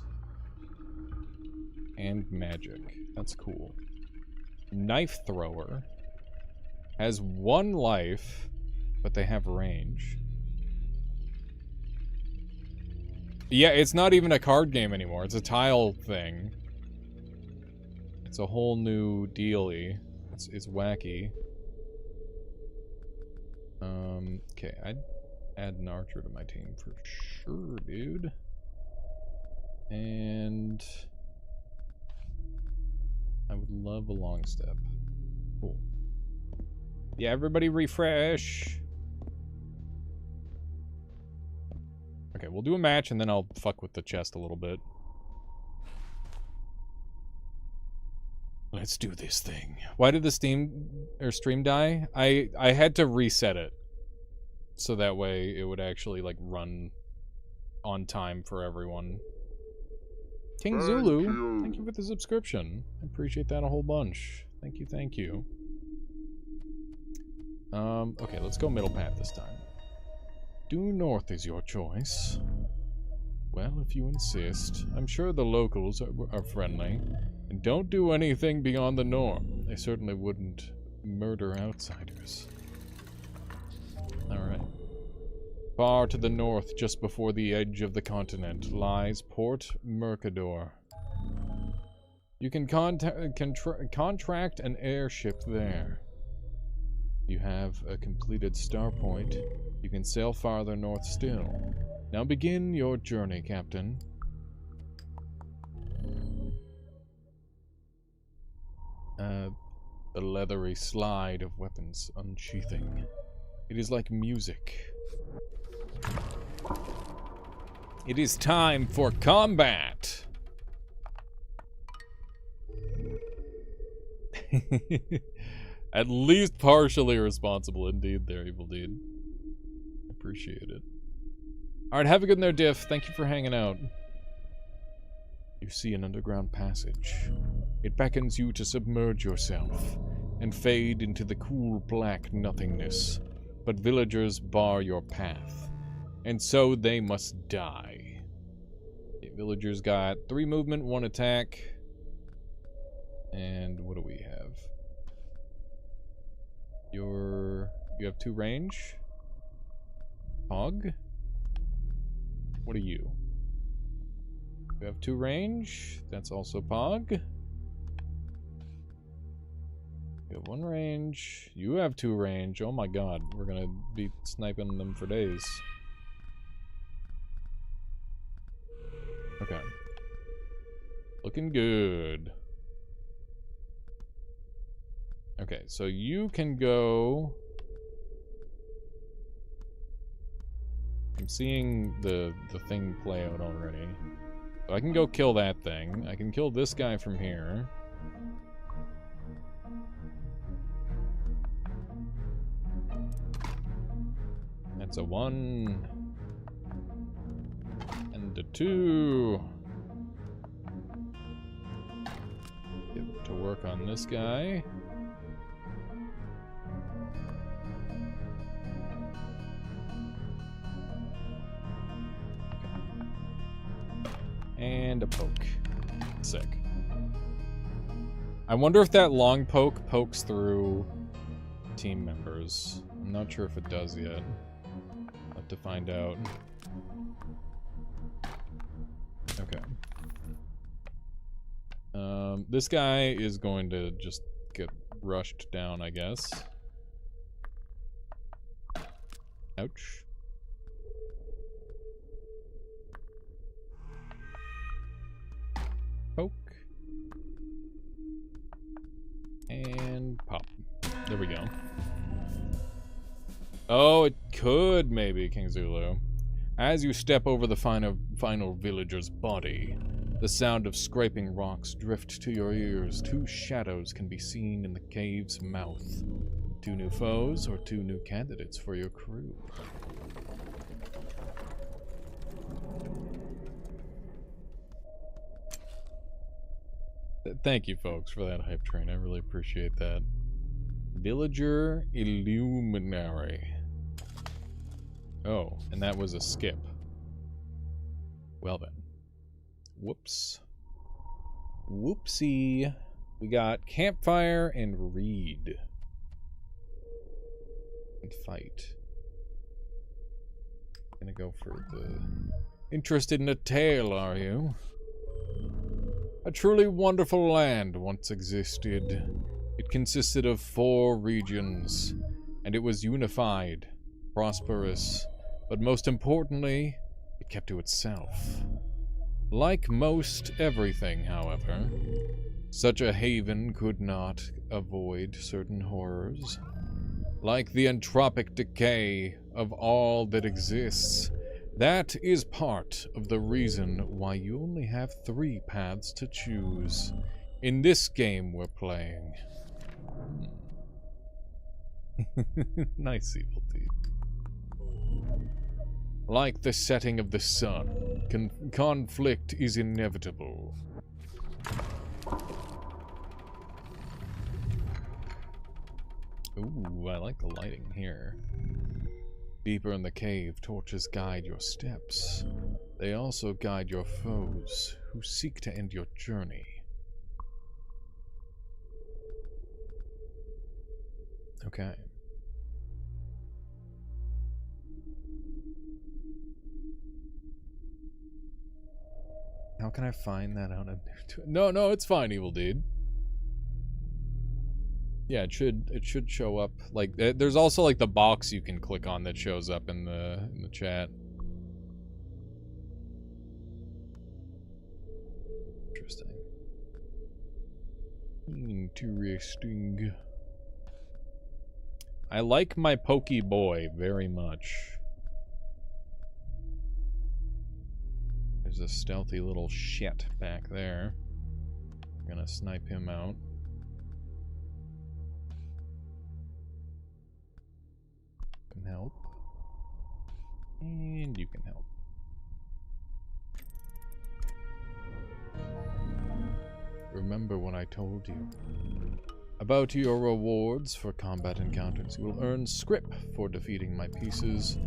And magic. That's cool. Knife Thrower has 1 life, but they have range. Yeah, it's not even a card game anymore. It's a tile thing. It's a whole new dealie. It's wacky. Okay, I'd add an archer to my team for sure, dude. And I would love a long step. Cool. Yeah, everybody refresh. Okay, we'll do a match and then I'll fuck with the chest a little bit. Let's do this thing. Why did the stream die? I had to reset it. So that way it would actually like run on time for everyone. King Zulu, thank you for the subscription. I appreciate that a whole bunch. Thank you, thank you. Okay, let's go middle path this time. Due north is your choice. Well, if you insist. I'm sure the locals are friendly. And don't do anything beyond the norm. They certainly wouldn't murder outsiders. Alright. Far to the north, just before the edge of the continent, lies Port Mercador. You can contract an airship there. You have a completed star point. You can sail farther north still. Now begin your journey, Captain. The leathery slide of weapons unsheathing. It is like music. It is time for combat! At least partially responsible indeed there, Evil Deed. Appreciate it. Alright, have a good one there, Diff. Thank you for hanging out. You see an underground passage. It beckons you to submerge yourself and fade into the cool black nothingness. But villagers bar your path, and so they must die. Okay, villagers got 3 movement, 1 attack. And what do we have? You have 2 range? Hog? What are you? You have 2 range. That's also Pog. You have 1 range. You have 2 range. Oh my god. We're gonna be sniping them for days. Okay. Looking good. Okay, so you can go... I'm seeing the thing play out already. So I can go kill that thing. I can kill this guy from here. That's a 1. And to 2. Get to work on this guy. And a poke. Sick. I wonder if that long poke pokes through team members. I'm not sure if it does yet. I'll have to find out. Okay. This guy is going to just get rushed down, I guess. Ouch. Poke. And pop. There we go. Oh, it could maybe, King Zulu. As you step over the final villager's body, the sound of scraping rocks drift to your ears. 2 shadows can be seen in the cave's mouth. 2 new foes or 2 new candidates for your crew. Thank you, folks, for that hype train. I really appreciate that. Villager Illuminary. Oh, and that was a skip. Well then. Whoops. Whoopsie. We got campfire and reed. And fight. Gonna go for the... Interested in a tale, are you? A truly wonderful land once existed. It consisted of 4 regions, and it was unified, prosperous, but most importantly, it kept to itself. Like most everything, however, such a haven could not avoid certain horrors. Like the entropic decay of all that exists, that is part of the reason why you only have 3 paths to choose in this game we're playing. Nice, Evil Deed. Like the setting of the sun, conflict is inevitable. Ooh, I like the lighting here. Deeper in the cave, torches guide your steps. They also guide your foes, who seek to end your journey. Okay. How can I find that out? No, it's fine, Evil Deed. Yeah, it should show up. Like, there's also like the box you can click on that shows up in the chat. Interesting. Interesting. I like my Pokey Boy very much. There's a stealthy little shit back there. I'm gonna snipe him out. Can help. And you can help. Remember what I told you about your rewards for combat encounters. You will earn scrip for defeating my pieces.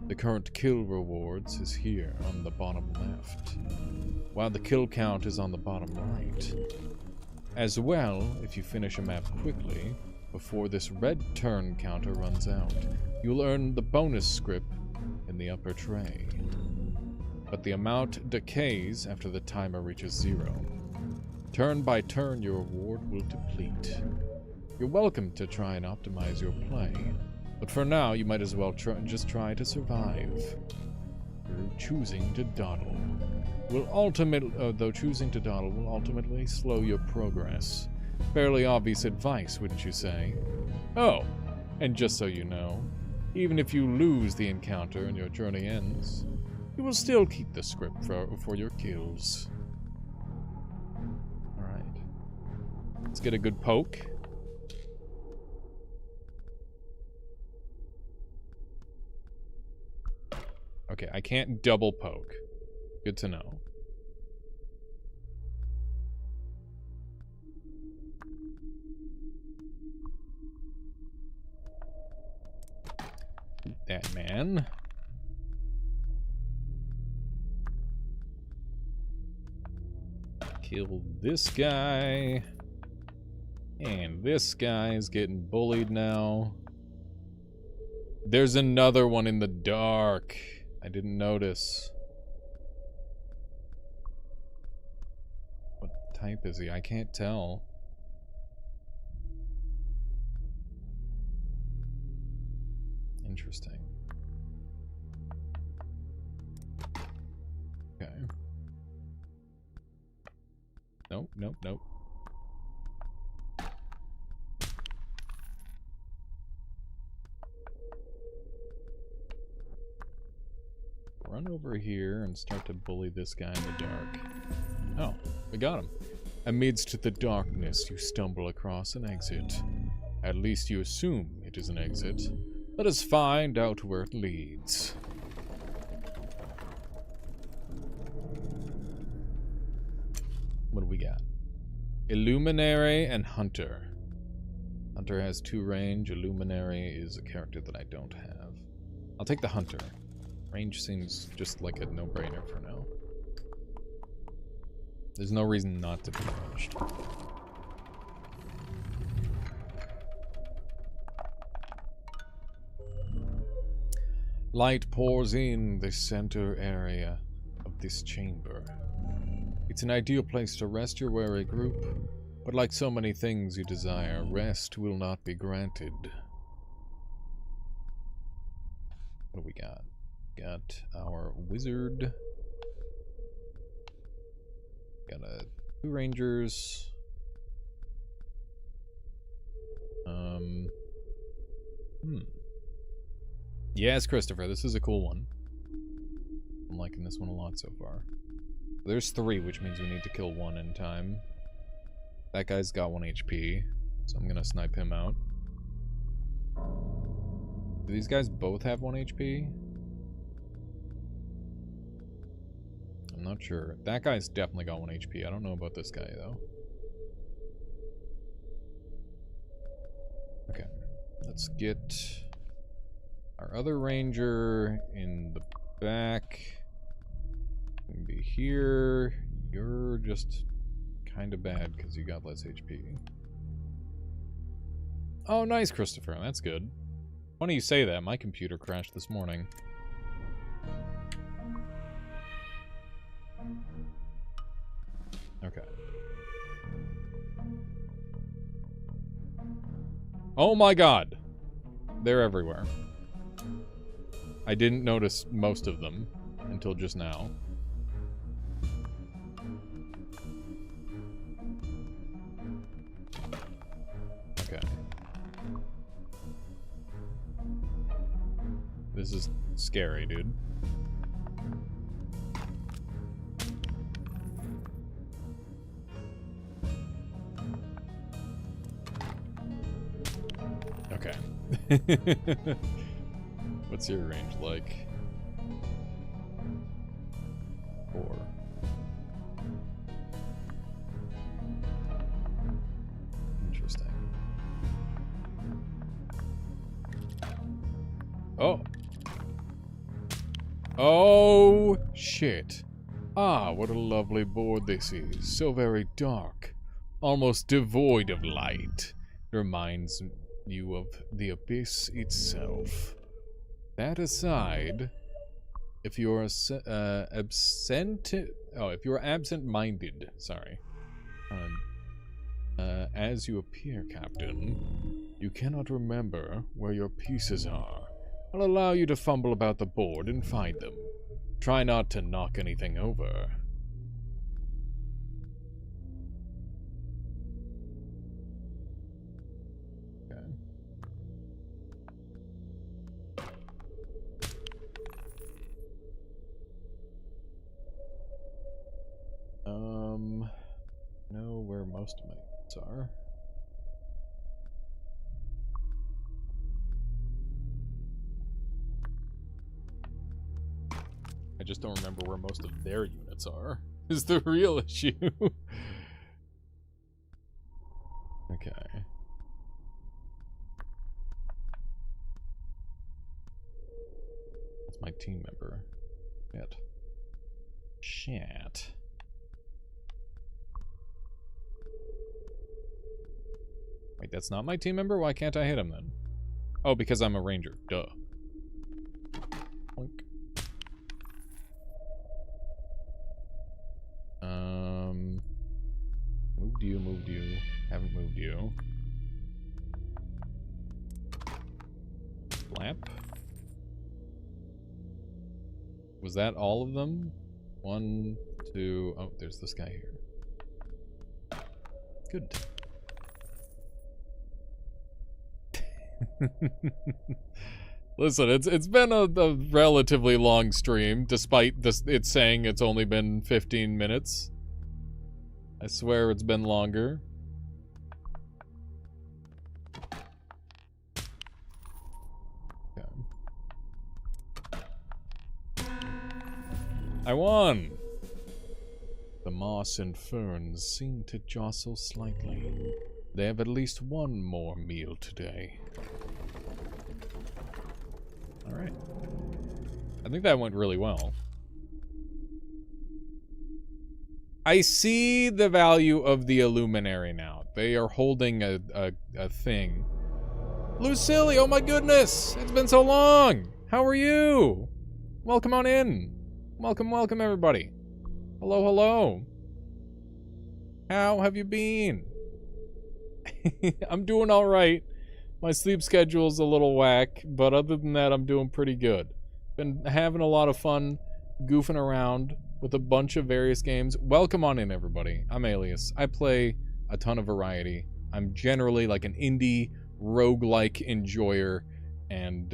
The current kill rewards is here on the bottom left, while the kill count is on the bottom right. As well, if you finish a map quickly, before this red turn counter runs out, you'll earn the bonus script in the upper tray. But the amount decays after the timer reaches 0. Turn by turn, your reward will deplete. You're welcome to try and optimize your play, but for now, you might as well just try to survive. Through choosing to dawdle. Though choosing to dawdle will ultimately slow your progress. Fairly obvious advice, wouldn't you say? Oh, and just so you know, even if you lose the encounter and your journey ends, you will still keep the script for your kills. Alright. Let's get a good poke. Okay, I can't double poke. Good to know. That man. Kill this guy. And this guy is getting bullied now. There's another one in the dark. I didn't notice. What type is he? I can't tell. Interesting. Okay. Nope, nope, nope. Run over here and start to bully this guy in the dark. Oh, we got him. Amidst the darkness, you stumble across an exit. At least you assume it is an exit. Let us find out where it leads. What do we got? Illuminary and Hunter. Hunter has 2 range. Illuminary is a character that I don't have. I'll take the Hunter. Range seems just like a no-brainer for now. There's no reason not to be ranged. Light pours in the center area of this chamber. It's an ideal place to rest your weary group, but like so many things you desire, rest will not be granted. What do we got? Got our wizard. Got 2 rangers. Yes, Christopher, this is a cool one. I'm liking this one a lot so far. There's 3, which means we need to kill 1 in time. That guy's got 1 HP, so I'm gonna snipe him out. Do these guys both have 1 HP? I'm not sure. That guy's definitely got 1 HP. I don't know about this guy, though. Okay. Let's get our other ranger in the back. Can be here. You're just kind of bad because you got less HP. Oh, nice, Christopher. That's good. Funny you say that. My computer crashed this morning. Okay. Oh my god! They're everywhere. I didn't notice most of them until just now. Okay. This is scary, dude. Okay. What's your range like? 4. Interesting. Oh. Oh, shit. Ah, what a lovely board this is. So very dark. Almost devoid of light. Reminds you of the abyss itself. That aside, if you're absent-minded, sorry, as you appear, Captain, you cannot remember where your pieces are. I'll allow you to fumble about the board and find them. Try not to knock anything over. Know where most of my notes are. I just don't remember where most of their units are, is the real issue. Okay. That's my team member. Shit. Wait, that's not my team member? Why can't I hit him then? Oh, because I'm a ranger. Duh. Boink. Moved you. Haven't moved you. Flap. Was that all of them? 1, 2... Oh, there's this guy here. Good. Listen, it's been a relatively long stream, despite it saying it's only been 15 minutes. I swear it's been longer. Okay. I won! The moss and ferns seem to jostle slightly. They have at least one more meal today. Alright. I think that went really well. I see the value of the Illuminary now. They are holding a thing. Lucille, oh my goodness! It's been so long! How are you? Welcome on in. Welcome, welcome everybody. Hello, hello. How have you been? I'm doing alright. My sleep schedule's a little whack, but other than that, I'm doing pretty good. Been having a lot of fun goofing around with a bunch of various games. Welcome on in, everybody. I'm Alias. I play a ton of variety. I'm generally like an indie roguelike enjoyer, and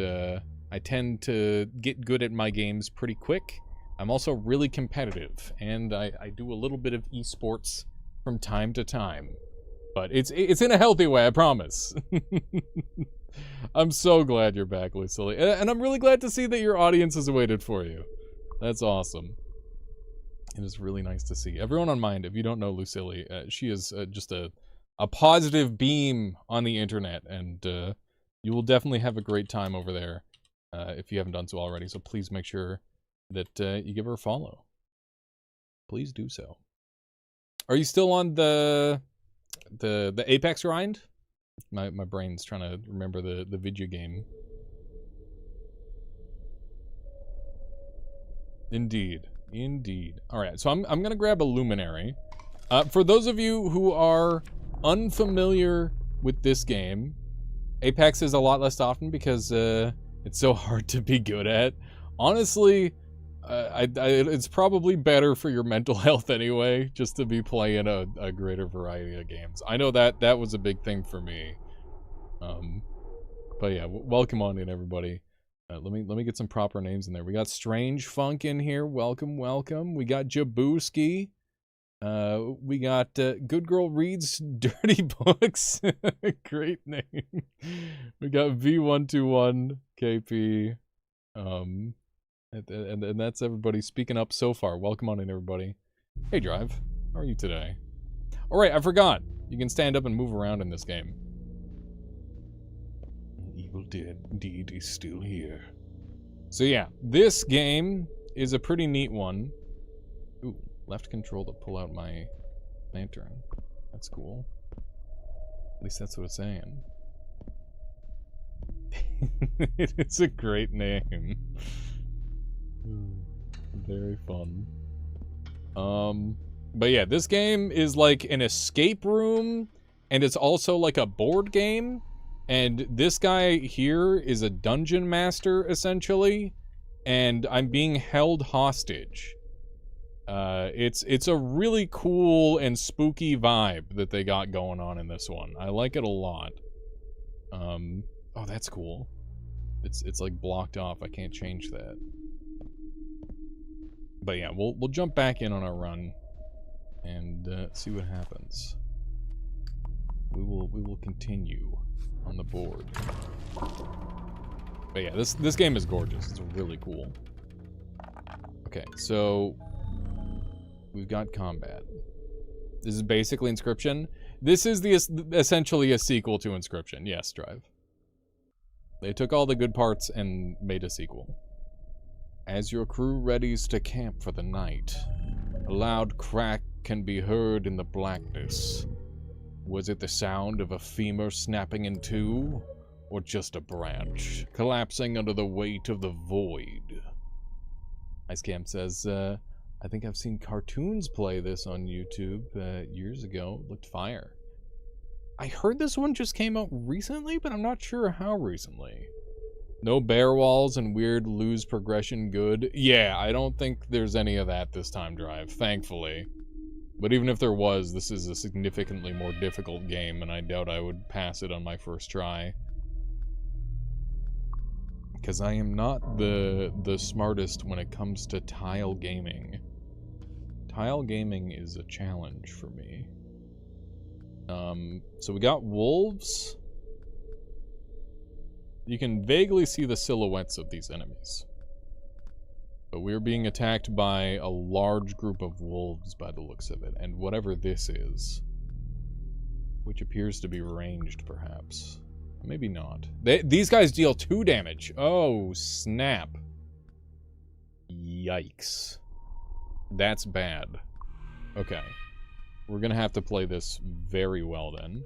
I tend to get good at my games pretty quick. I'm also really competitive, and I do a little bit of esports from time to time. But it's in a healthy way, I promise. I'm so glad you're back, Lucille. And I'm really glad to see that your audience has waited for you. That's awesome. It is really nice to see. Everyone on Mind, if you don't know Lucille, she is just a positive beam on the internet. And you will definitely have a great time over there if you haven't done so already. So please make sure that you give her a follow. Please do so. Are you still on the Apex grind? My brain's trying to remember the video game. Indeed. Alright, so I'm gonna grab a Luminary. For those of you who are unfamiliar with this game, Apex is a lot less often because it's so hard to be good at. Honestly, it's probably better for your mental health anyway, just to be playing a greater variety of games. I know that was a big thing for me. But yeah, welcome on in, everybody. Let me get some proper names in there. We got Strange Funk in here. Welcome, welcome. We got Jabooski. We got Good Girl Reads Dirty Books. Great name. We got V121 KP. And that's everybody speaking up so far. Welcome on in, everybody. Hey, Drive. How are you today? Alright, I forgot. You can stand up and move around in this game. Evil Deed is still here. So yeah, this game is a pretty neat one. Ooh, left control to pull out my lantern. That's cool. At least that's what it's saying. It's a great name. Very fun. But yeah, this game is like an escape room, and it's also like a board game. And this guy here is a dungeon master, essentially, and I'm being held hostage. It's a really cool and spooky vibe that they got going on in this one. I like it a lot. Oh, that's cool. It's like blocked off. I can't change that. But yeah, we'll jump back in on our run and see what happens. We will continue on the board. But yeah, this game is gorgeous. It's really cool. Okay, so we've got combat. This is basically Inscription. This is essentially a sequel to Inscription. Yes, Drive. They took all the good parts and made a sequel. As your crew readies to camp for the night, a loud crack can be heard in the blackness. Was it the sound of a femur snapping in two, or just a branch collapsing under the weight of the void? Icecam says, I think I've seen cartoons play this on YouTube years ago. It looked fire. I heard this one just came out recently, but I'm not sure how recently. No bear walls and weird lose progression good. Yeah, I don't think there's any of that this time, Drive, thankfully. But even if there was, this is a significantly more difficult game, and I doubt I would pass it on my first try. Because I am not the smartest when it comes to tile gaming. Tile gaming is a challenge for me. So we got wolves. You can vaguely see the silhouettes of these enemies. But we're being attacked by a large group of wolves by the looks of it, and whatever this is, which appears to be ranged perhaps. Maybe not. These guys deal 2 damage. Oh, snap. Yikes. That's bad. Okay. We're gonna have to play this very well then.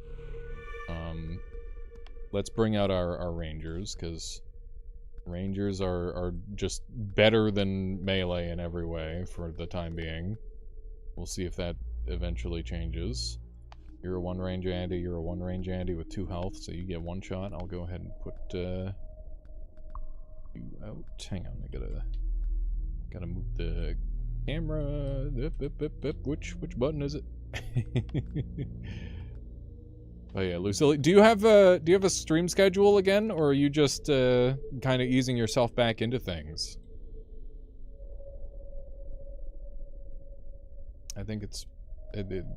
Let's bring out our rangers, because rangers are just better than melee in every way for the time being. We'll see if that eventually changes. You're a 1 range Andy, you're a 1 range Andy with 2 health, so you get 1 shot. I'll go ahead and put you out. Hang on, I gotta move the camera. Which button is it? Oh yeah, Lucille, do you have a stream schedule again, or are you just kind of easing yourself back into things? I think it's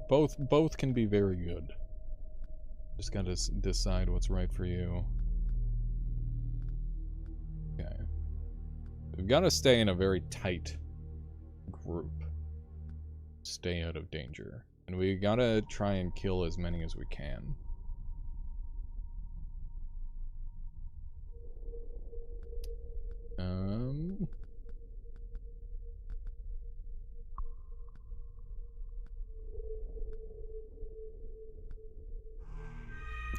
both can be very good. Just gotta decide what's right for you. Okay, we've got to stay in a very tight group. Stay out of danger, and we gotta try and kill as many as we can.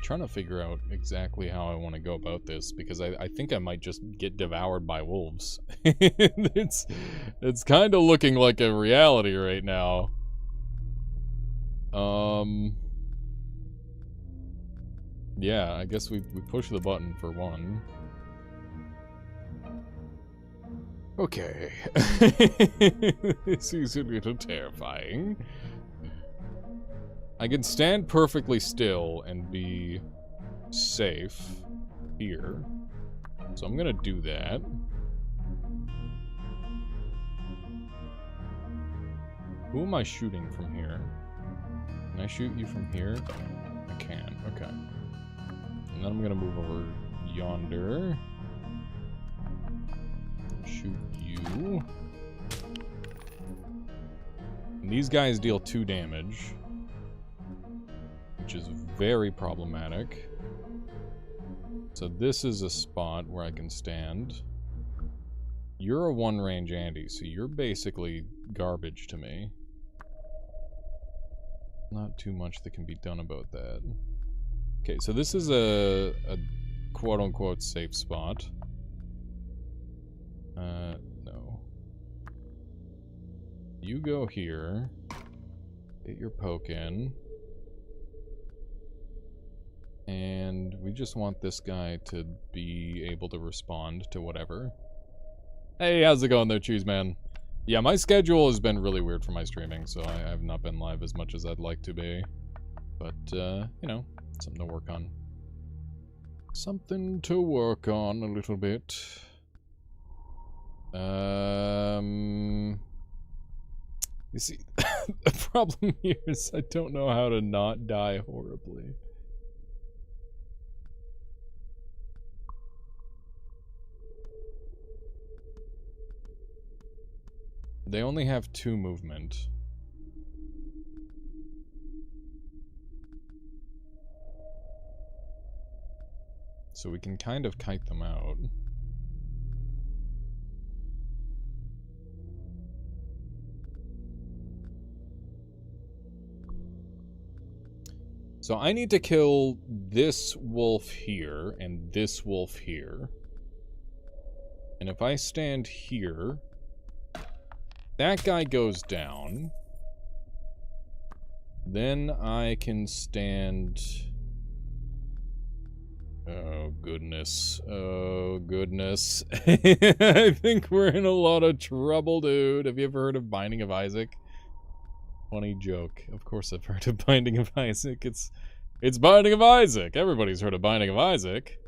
Trying to figure out exactly how I want to go about this, because I think I might just get devoured by wolves. it's kind of looking like a reality right now. Yeah, I guess we push the button for one. Okay. This is a little terrifying. I can stand perfectly still and be safe here. So I'm gonna do that. Who am I shooting from here? Can I shoot you from here? I can, okay. And then I'm gonna move over yonder. Shoot you. And these guys deal 2 damage, which is very problematic. So this is a spot where I can stand. You're a 1 range Andy, so you're basically garbage to me. Not too much that can be done about that. Okay, so this is a quote-unquote safe spot. No. You go here. Get your poke in. And we just want this guy to be able to respond to whatever. Hey, how's it going there, Cheese Man? Yeah, my schedule has been really weird for my streaming, so I have not been live as much as I'd like to be. But, you know, something to work on. Something to work on a little bit. You see, the problem here is I don't know how to not die horribly. They only have 2 movement. So we can kind of kite them out. So I need to kill this wolf here and this wolf here. And if I stand here, that guy goes down. Then I can stand... Oh, goodness. Oh, goodness. I think we're in a lot of trouble, dude. Have you ever heard of Binding of Isaac? Funny joke. Of course I've heard of Binding of Isaac. It's Binding of Isaac. Everybody's heard of Binding of Isaac.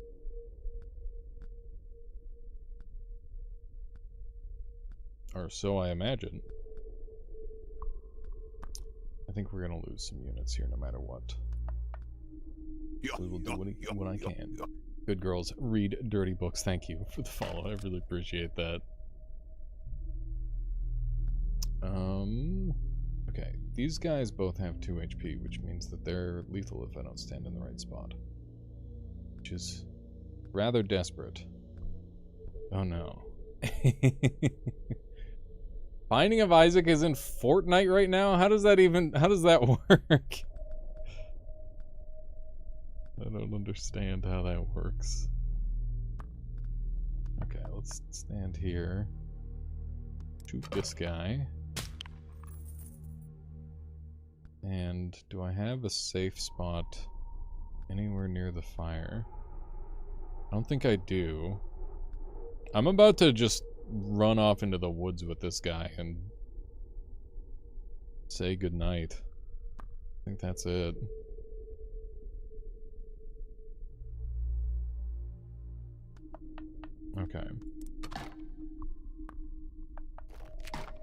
Or so I imagine. I think we're gonna lose some units here no matter what. We will do what I can. Good girls, read dirty books. Thank you for the follow. I really appreciate that. Okay, these guys both have 2 HP, which means that they're lethal if I don't stand in the right spot. Which is rather desperate. Oh no. Binding of Isaac is in Fortnite right now? How does that work? I don't understand how that works. Okay, let's stand here. Shoot this guy. And do I have a safe spot anywhere near the fire? I don't think I do. I'm about to just run off into the woods with this guy and say goodnight. I think that's it. Okay.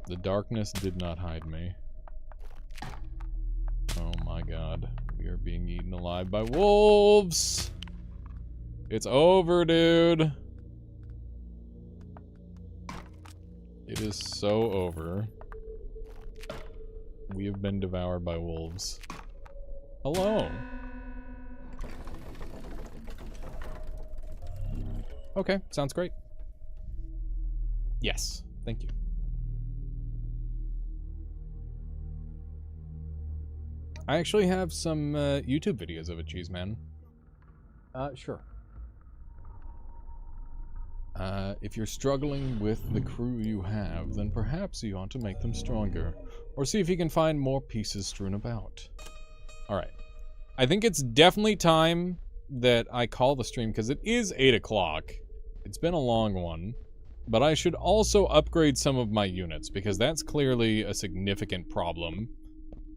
The darkness did not hide me. Oh my god. We are being eaten alive by wolves! It's over, dude! It is so over. We have been devoured by wolves. Hello! Okay, sounds great. Yes, thank you. I actually have some YouTube videos of it, Cheeseman. Sure. If you're struggling with the crew you have, then perhaps you ought to make them stronger. Or see if you can find more pieces strewn about. Alright. I think it's definitely time that I call the stream, because it is 8 o'clock. It's been a long one. But I should also upgrade some of my units, because that's clearly a significant problem.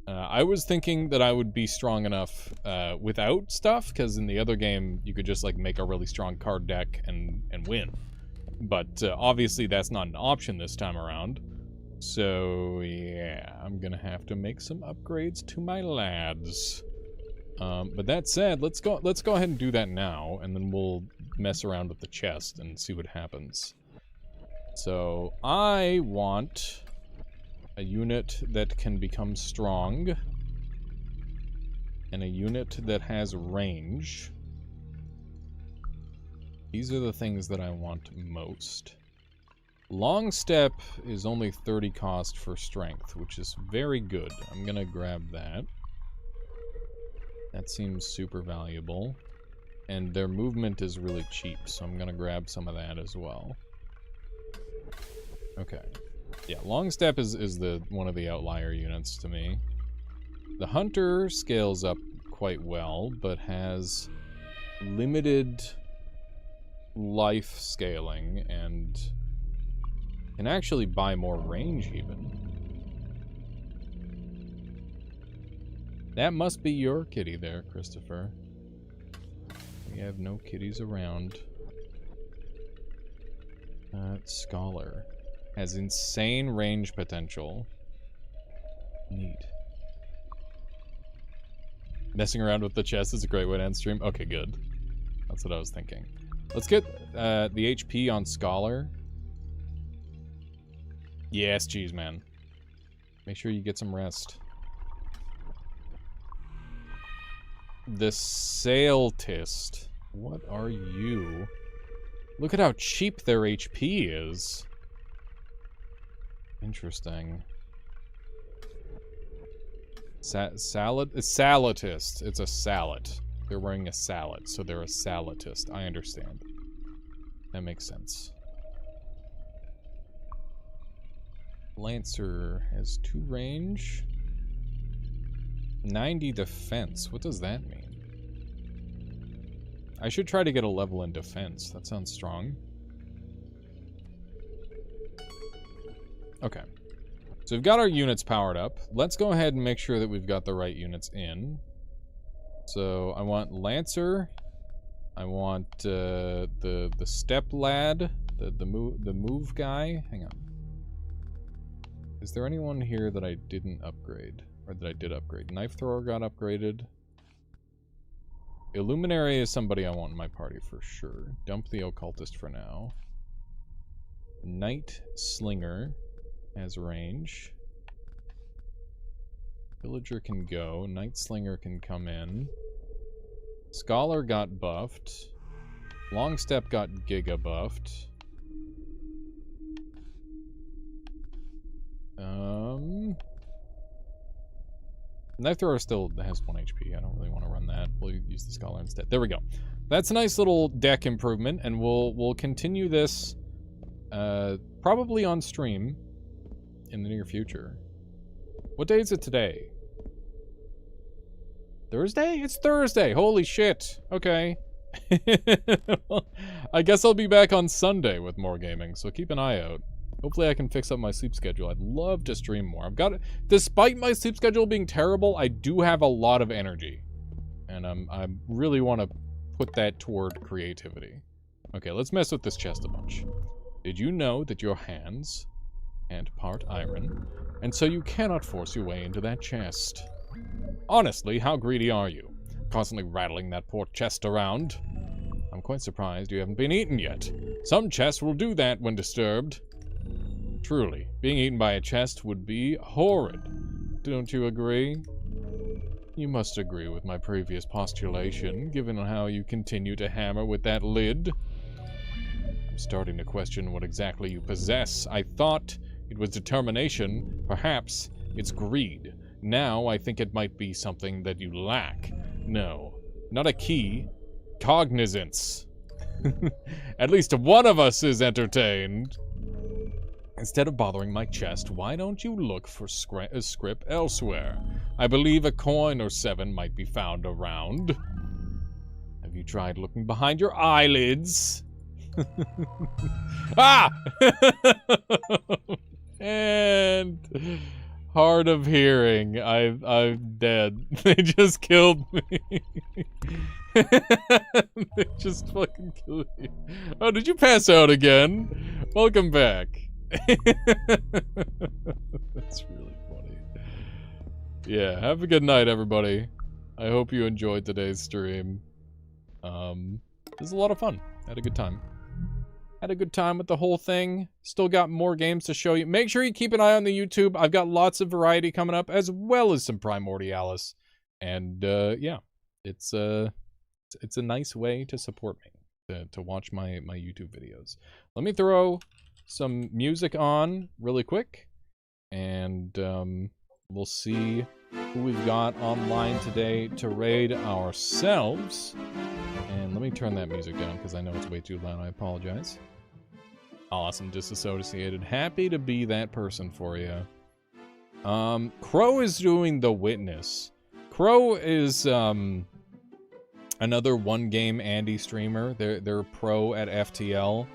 I was thinking that I would be strong enough without stuff, because in the other game, you could just like make a really strong card deck and win. But obviously that's not an option this time around. So yeah, I'm gonna have to make some upgrades to my lads. But that said, let's go ahead and do that now, and then we'll mess around with the chest and see what happens. So I want a unit that can become strong, and a unit that has range. These are the things that I want most. Long step is only 30 cost for strength, which is very good. I'm gonna grab that. That seems super valuable. And their movement is really cheap, so I'm gonna grab some of that as well. Okay. Yeah, long step is one of the outlier units to me. The hunter scales up quite well, but has limited life scaling and can actually buy more range even. That must be your kitty there, Christopher. We have no kitties around. Scholar. Has insane range potential. Neat. Messing around with the chest is a great way to end stream. Okay, good. That's what I was thinking. Let's get the HP on Scholar. Yes, cheese man. Make sure you get some rest. The Sailtist. What are you? Look at how cheap their HP is. Interesting. Salatist. It's a salad. They're wearing a salad, so they're a salatist. I understand. That makes sense. Lancer has 2 range. 90 defense. What does that mean? I should try to get a level in defense. That sounds strong. Okay. So we've got our units powered up. Let's go ahead and make sure that we've got the right units in. So I want Lancer. I want the step lad, the move guy. Hang on. Is there anyone here that I didn't upgrade? Or that I did upgrade? Knife thrower got upgraded. Illuminary is somebody I want in my party for sure. Dump the occultist for now. Knight Slinger has range. Villager can go. Knight Slinger can come in. Scholar got buffed. Longstep got giga buffed. Knife Thrower still has 1 HP. I don't really want to run that. We'll use the Scholar instead. There we go. That's a nice little deck improvement, and we'll continue this probably on stream in the near future. What day is it today? Thursday? It's Thursday! Holy shit! Okay. Well, I guess I'll be back on Sunday with more gaming, so keep an eye out. Hopefully I can fix up my sleep schedule. I'd love to stream more. Despite my sleep schedule being terrible, I do have a lot of energy. And I really want to put that toward creativity. Okay, let's mess with this chest a bunch. Did you know that your hands and part iron, and so you cannot force your way into that chest? Honestly, how greedy are you? Constantly rattling that poor chest around. I'm quite surprised you haven't been eaten yet. Some chests will do that when disturbed. Truly, being eaten by a chest would be horrid. Don't you agree? You must agree with my previous postulation, given how you continue to hammer with that lid. I'm starting to question what exactly you possess. I thought it was determination. Perhaps it's greed. Now I think it might be something that you lack. No, not a key. Cognizance. At least one of us is entertained. Instead of bothering my chest, why don't you look for a script elsewhere? I believe a coin or 7 might be found around. Have you tried looking behind your eyelids? Ah! And hard of hearing. I'm dead. They just killed me. They just fucking killed me. Oh, did you pass out again? Welcome back. That's really funny. Yeah, have a good night, everybody. I hope you enjoyed today's stream. It was a lot of fun. Had a good time. Had a good time with the whole thing. Still got more games to show you. Make sure you keep an eye on the YouTube. I've got lots of variety coming up, as well as some Primordialis. And, yeah. It's a nice way to support me, to watch my YouTube videos. Let me throw some music on really quick, and we'll see who we've got online today to raid ourselves. And let me turn that music down because I know it's way too loud. I apologize. Awesome, disassociated. Happy to be that person for you. Crow is doing The Witness. Crow is another one-game Andy streamer. They're pro at FTL.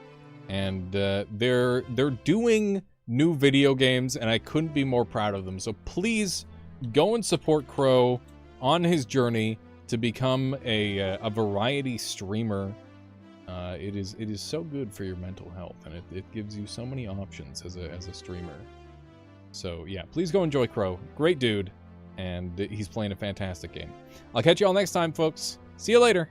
And they're doing new video games, and I couldn't be more proud of them. So please go and support Crow on his journey to become a variety streamer. It is so good for your mental health, and it gives you so many options as a streamer. So yeah, please go enjoy Crow. Great dude, and he's playing a fantastic game. I'll catch you all next time, folks. See you later.